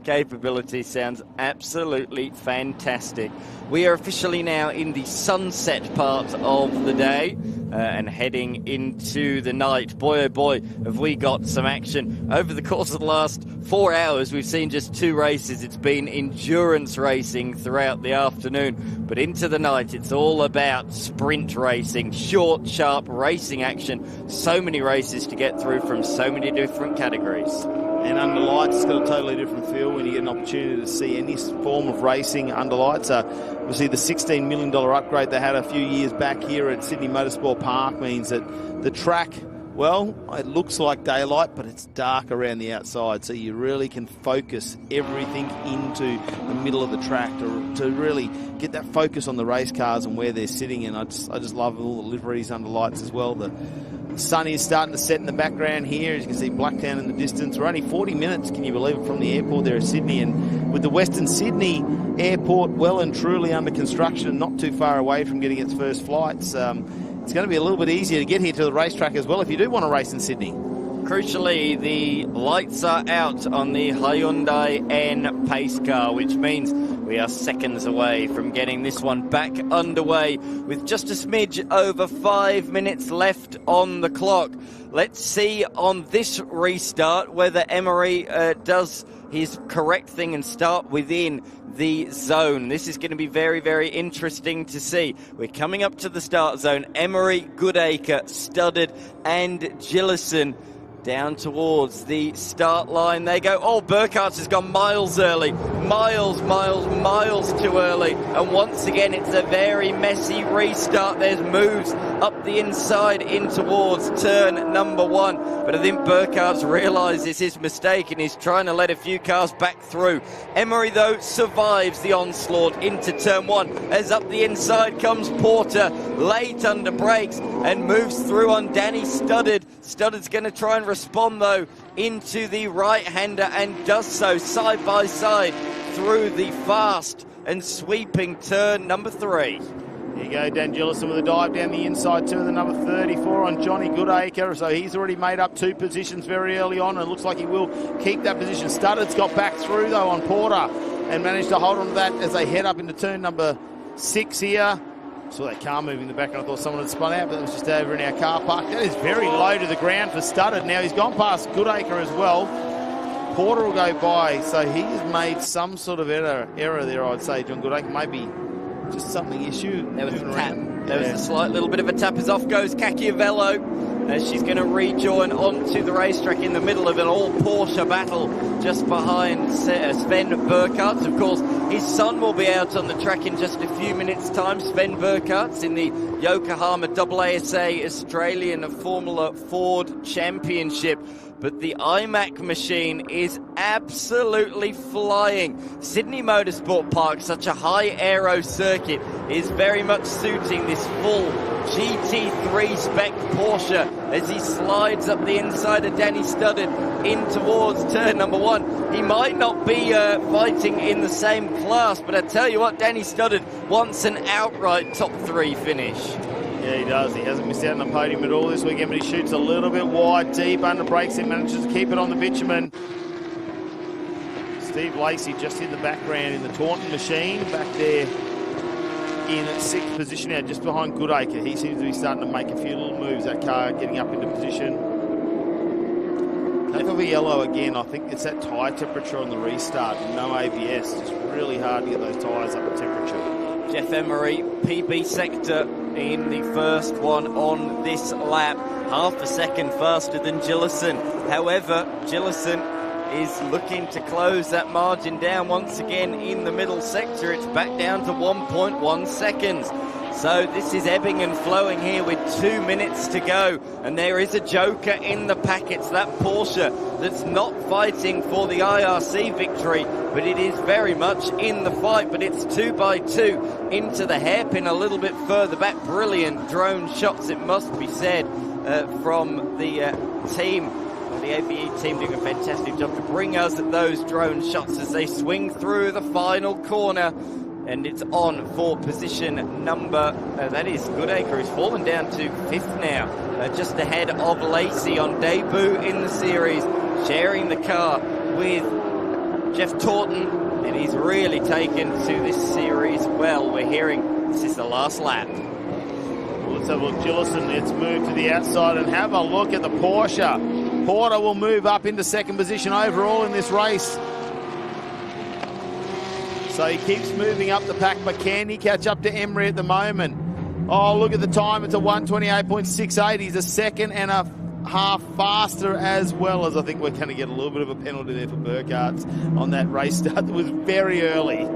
capability? Sounds absolutely fantastic. We are officially now in the sunset part of the day and heading into the night. Boy, oh boy, have we got some action. Over the course of the last 4 hours, we've seen just 2 races. It's been endurance racing throughout the afternoon, but into the night, it's all about sprint racing, short, sharp racing action. So many races to get through from so many different categories. And under lights, it's got a totally different feel when you get an opportunity to see any form of racing under lights. Obviously, the $16 million upgrade they had a few years back here at Sydney Motorsport Park means that the track, well, it looks like daylight, but it's dark around the outside, so you really can focus everything into the middle of the track to really get that focus on the race cars and where they're sitting. And I just love all the liveries under lights as well. The sun is starting to set in the background here. As you can see, Blacktown in the distance. We're only 40 minutes, can you believe it, from the airport there at Sydney. And with the Western Sydney airport well and truly under construction and not too far away from getting its first flights, it's going to be a little bit easier to get here to the racetrack as well if you do want to race in Sydney. Crucially, the lights are out on the Hyundai N pace car, which means We are seconds away from getting this one back underway with just a smidge over 5 minutes left on the clock. Let's see on this restart whether Emery does his correct thing and start within the zone. This is going to be very, very interesting to see. We're coming up to the start zone. Emery, Goodacre, Studdard and Gillison down towards the start line they go. Oh, Burkhardt has gone miles early. Miles too early. And once again, it's a very messy restart. There's moves up the inside in towards turn number 1. But I think Burkhardt's realises his mistake and he's trying to let a few cars back through. Emery, though, survives the onslaught into turn 1. As up the inside comes Porter, late under brakes, and moves through on Danny Studdard. Studdard's going to try and respond, though, into the right-hander and does so side by side through the fast and sweeping turn number 3. Here you go, Dan Gillison with a dive down the inside turn, the number 34 on Johnny Goodacre. So he's already made up 2 positions very early on, and it looks like he will keep that position. Studdard's got back through, though, on Porter and managed to hold on to that as they head up into turn number 6 here. Saw that car moving in the back, and I thought someone had spun out, but that was just over in our car park. That is very low to the ground for Studdard. Now he's gone past Goodacre as well. Porter will go by, so he's made some sort of error there, I'd say, John Goodacre. Maybe just something issue. There was a tap. There was a slight little bit of a tap as off goes Cacchiavello, as she's going to rejoin onto the racetrack in the middle of an all-Porsche battle just behind Sven Burkhardt. Of course, his son will be out on the track in just a few minutes' time. Sven Burkhardt's in the Yokohama AASA Australian Formula Ford Championship. But the iMac machine is absolutely flying. Sydney Motorsport Park, such a high aero circuit, is very much suiting this full GT3 spec Porsche as he slides up the inside of Danny Studdard in towards turn number 1. He might not be fighting in the same class, but I tell you what, Danny Studdard wants an outright top 3 finish. Yeah, he does. He hasn't missed out on the podium at all this weekend, but he shoots a little bit wide, deep under brakes and manages to keep it on the bitumen. Steve Lacey just in the background in the Taunton machine, back there in 6th position now, just behind Goodacre. He seems to be starting to make a few little moves, that car getting up into position. Came for the yellow again. I think it's that tyre temperature on the restart. No ABS. Just really hard to get those tyres up to temperature. Jeff Emery, PB sector in the first one on this lap. Half a second faster than Gillison. However, Gillison is looking to close that margin down once again in the middle sector. It's back down to 1.1 seconds. So this is ebbing and flowing here with 2 minutes to go. And there is a joker in the packets, that Porsche, that's not fighting for the IRC victory, but it is very much in the fight. But it's 2 by 2 into the hairpin a little bit further back. Brilliant drone shots, it must be said, from the team. The ABE team doing a fantastic job to bring us those drone shots as they swing through the final corner. And it's on for position number, that is Goodacre, who's fallen down to 5th now, just ahead of Lacey on debut in the series, sharing the car with Jeff Taunton, and he's really taken to this series well. We're hearing this is the last lap. Well, let's have a look. Gillison, let's move to the outside and have a look at the Porsche. Porter will move up into 2nd position overall in this race. So he keeps moving up the pack, but can he catch up to Emery at the moment? Oh, look at the time. It's a 1:28.68. He's a second and a half faster, as well as I think we're going to get a little bit of a penalty there for Burkhardt on that race start that was very early.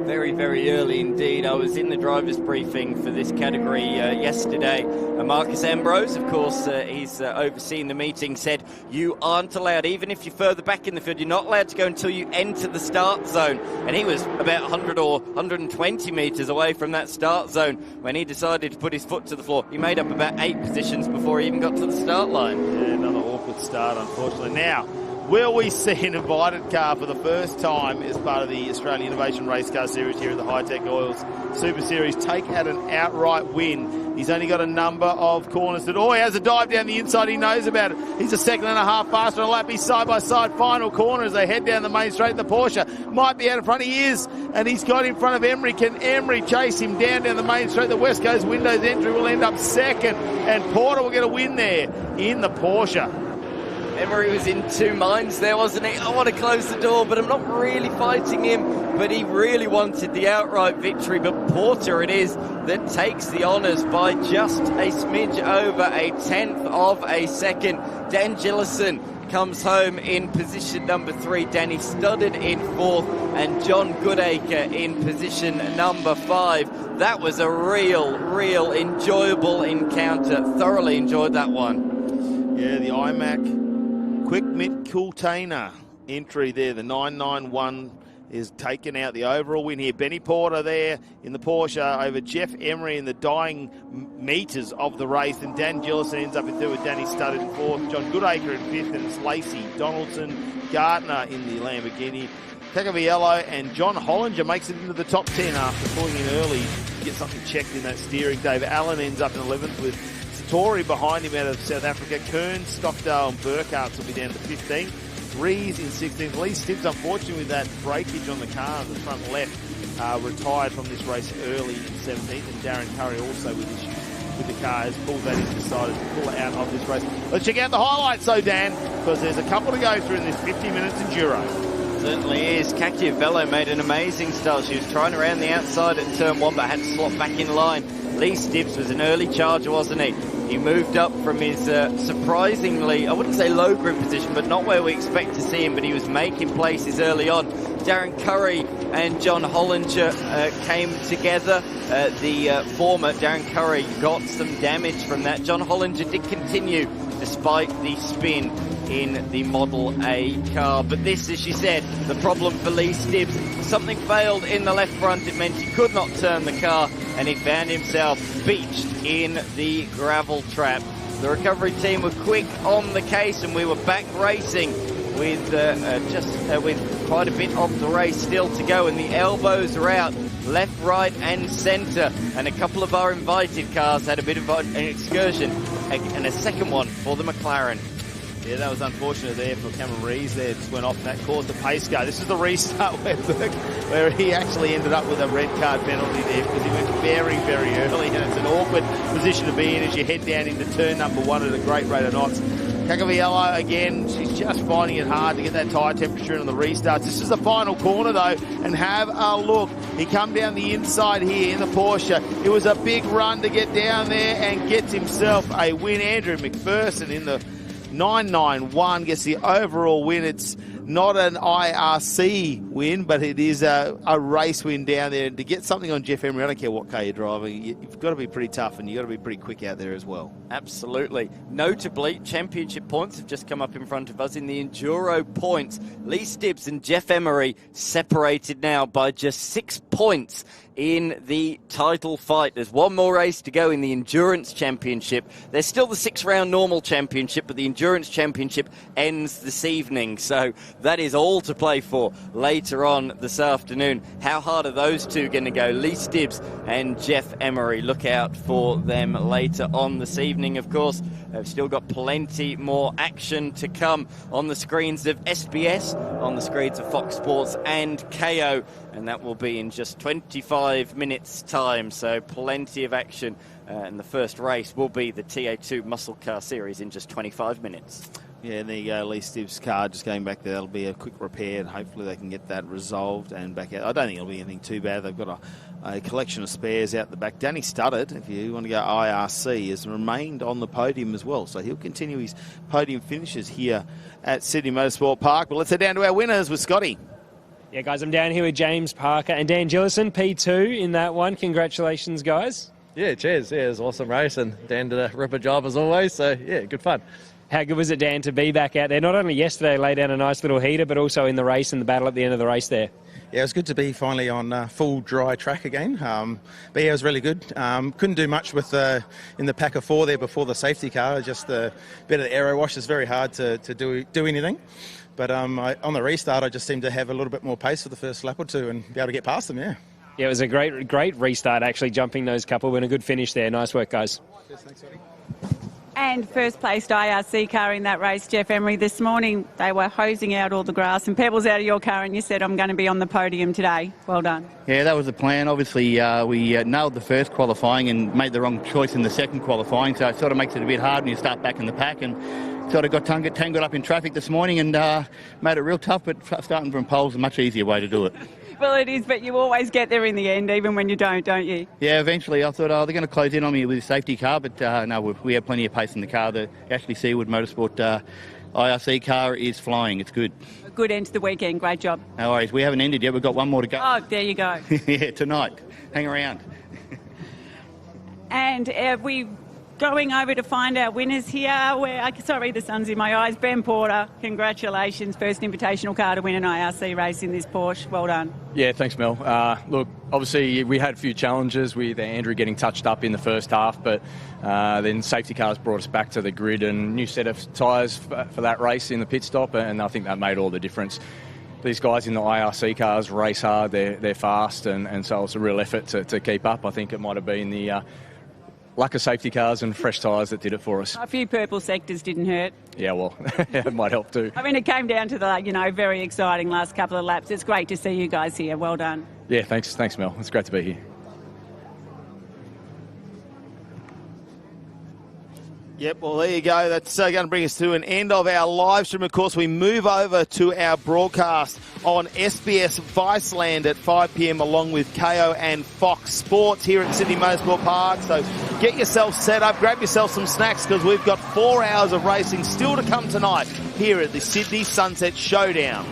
Very, very early indeed. I was in the driver's briefing for this category yesterday. Marcus Ambrose, of course, he's overseeing the meeting, said you aren't allowed, even if you're further back in the field, you're not allowed to go until you enter the start zone. And he was about 100 or 120 metres away from that start zone when he decided to put his foot to the floor. He made up about 8 positions before he even got to the start line. Yeah, another awkward start, unfortunately. Now, Will we see an invited car for the first time as part of the Australian Innovation Race Car Series here at the Hi-Tec Oils Super Series take out an outright win? He's only got a number of corners that, he has a dive down the inside. He knows about it. He's a second and a half faster on a lap. He's side-by-side final corner as they head down the main straight. The Porsche might be out in front. He is, and he's got in front of Emery. Can Emery chase him down the main straight? The West Coast Windows entry will end up second, and Porter will get a win there in the Porsche. Emery was in two minds there, wasn't he? I want to close the door, but I'm not really fighting him. But he really wanted the outright victory. But Porter it is that takes the honours by just a smidge over a tenth of a second. Dan Gillison comes home in position number 3. Danny Studdard in 4th, and John Goodacre in position number 5. That was a real enjoyable encounter. Thoroughly enjoyed that one. Yeah, the iMac Quick Mitt Coultainer entry there. The 991 is taken out the overall win here. Benny Porter there in the Porsche over Jeff Emery in the dying meters of the race. And Dan Gillison ends up in 3rd with Danny Studdard in 4th. John Goodacre in 5th, and it's Lacey Donaldson Gardner in the Lamborghini. Cagaviello and John Hollinger makes it into the top 10 after pulling in early to get something checked in that steering. David Allen ends up in 11th with Satori behind him out of South Africa. Kearns, Stockdale and Burkhardt will be down to 15th. Rees in 16th. Lee Stibbs, unfortunately, with that breakage on the car on the front left, retired from this race early in 17th. And Darren Curry also with issues with the car has pulled that in, decided to pull it out of this race. Let's check out the highlights, though, Dan, because there's a couple to go through in this 50 minutes enduro. Certainly is. Cacchiavello made an amazing start. She was trying around the outside at turn 1, but had to slot back in line. Lee Stibbs was an early charger, wasn't he? He moved up from his surprisingly, I wouldn't say low grip position, but not where we expect to see him, but he was making places early on. Darren Curry and John Hollinger came together. The former Darren Curry got some damage from that. John Hollinger did continue despite the spin in the Model A car. But this, as you said, the problem for Lee Stibbs. Something failed in the left front. It meant he could not turn the car, and he found himself beached in the gravel trap. The recovery team were quick on the case, and we were back racing with with quite a bit of the race still to go, and the elbows are out left, right and centre, and a couple of our invited cars had a bit of an excursion, and a second one for the McLaren. Yeah, that was unfortunate there for Cameron Rees there. Just went off and that caused the pace car. This is the restart where he actually ended up with a red card penalty there because he went very early, and it's an awkward position to be in as you head down into turn number 1 at a great rate of knots. Cagaviello again, she's just finding it hard to get that tyre temperature in the restarts. This is the final corner though, and have a look. He come down the inside here in the Porsche. It was a big run to get down there and gets himself a win. Andrew McPherson in the 991 gets the overall win. It's not an IRC win, but it is a race win down there. And to get something on Jeff Emery, I don't care what car you're driving, you've got to be pretty tough and you've got to be pretty quick out there as well. Absolutely. Notably, championship points have just come up in front of us in the Enduro points. Lee Stibbs and Jeff Emery separated now by just 6 points in the title fight. There's one more race to go in the Endurance Championship. There's still the 6-round normal championship, but the Endurance Championship ends this evening. So that is all to play for later on this afternoon. How hard are those two going to go? Lee Stibbs and Jeff Emery. Look out for them later on this evening, of course. They've still got plenty more action to come on the screens of SBS, on the screens of Fox Sports and KO, and that will be in just 25 minutes time, so plenty of action. And the first race will be the TA2 Muscle Car Series in just 25 minutes. Yeah, and there you go, Lee Stibbs' car just going back there. That'll be a quick repair, and hopefully they can get that resolved and back out. I don't think it'll be anything too bad. They've got a collection of spares out the back. Danny Studdard, if you want to go IRC, has remained on the podium as well, so he'll continue his podium finishes here at Sydney Motorsport Park. But let's head down to our winners with Scotty. Yeah, guys, I'm down here with James Parker and Dan Gillison, P2 in that one. Congratulations, guys. Yeah, cheers. Yeah, it was an awesome race, and Dan did a ripper job as always, so yeah, good fun. How good was it, Dan, to be back out there? Not only yesterday, lay down a nice little heater, but also in the race and the battle at the end of the race there. Yeah, it was good to be finally on full dry track again. But yeah, it was really good. Couldn't do much with in the pack of 4 there before the safety car. Just a bit of the aero wash is very hard to do anything. But on the restart, I just seemed to have a little bit more pace for the first lap or two and be able to get past them. Yeah. Yeah, it was a great restart actually, jumping those couple and a good finish there. Nice work, guys. Cheers, thanks, Eddie. And first placed IRC car in that race, Jeff Emery, this morning they were hosing out all the grass and pebbles out of your car, and you said, I'm going to be on the podium today. Well done. Yeah, that was the plan. Obviously, we nailed the first qualifying and made the wrong choice in the second qualifying, so it sort of makes it a bit hard when you start back in the pack, and sort of got tangled up in traffic this morning and made it real tough, but starting from pole is a much easier way to do it. Well, it is, but you always get there in the end, even when you don't you? Yeah, eventually. I thought, they're going to close in on me with a safety car, but no, we have plenty of pace in the car. The Ashley Seawood Motorsport IRC car is flying. It's good. A good end to the weekend. Great job. No worries. We haven't ended yet. We've got one more to go. Oh, there you go. Yeah, tonight. Hang around. And we going over to find our winners here. Sorry, the sun's in my eyes. Ben Porter, congratulations. First invitational car to win an IRC race in this Porsche. Well done. Yeah, thanks, Mel. Look, obviously we had a few challenges with Andrew getting touched up in the first half, but then safety cars brought us back to the grid and new set of tyres for that race in the pit stop, and I think that made all the difference. These guys in the IRC cars race hard, they're fast, and so it's a real effort to keep up. I think it might have been the lack of safety cars and fresh tyres that did it for us. A few purple sectors didn't hurt. Yeah, well, it might help too. I mean, it came down to the, very exciting last couple of laps. It's great to see you guys here. Well done. Yeah, thanks, Mel. It's great to be here. Yep, well, there you go. That's going to bring us to an end of our live stream. Of course, we move over to our broadcast on SBS Viceland at 5 p.m. along with KO and Fox Sports here at Sydney Motorsport Park. So get yourself set up, grab yourself some snacks, because we've got 4 hours of racing still to come tonight here at the Sydney Sunset Showdown.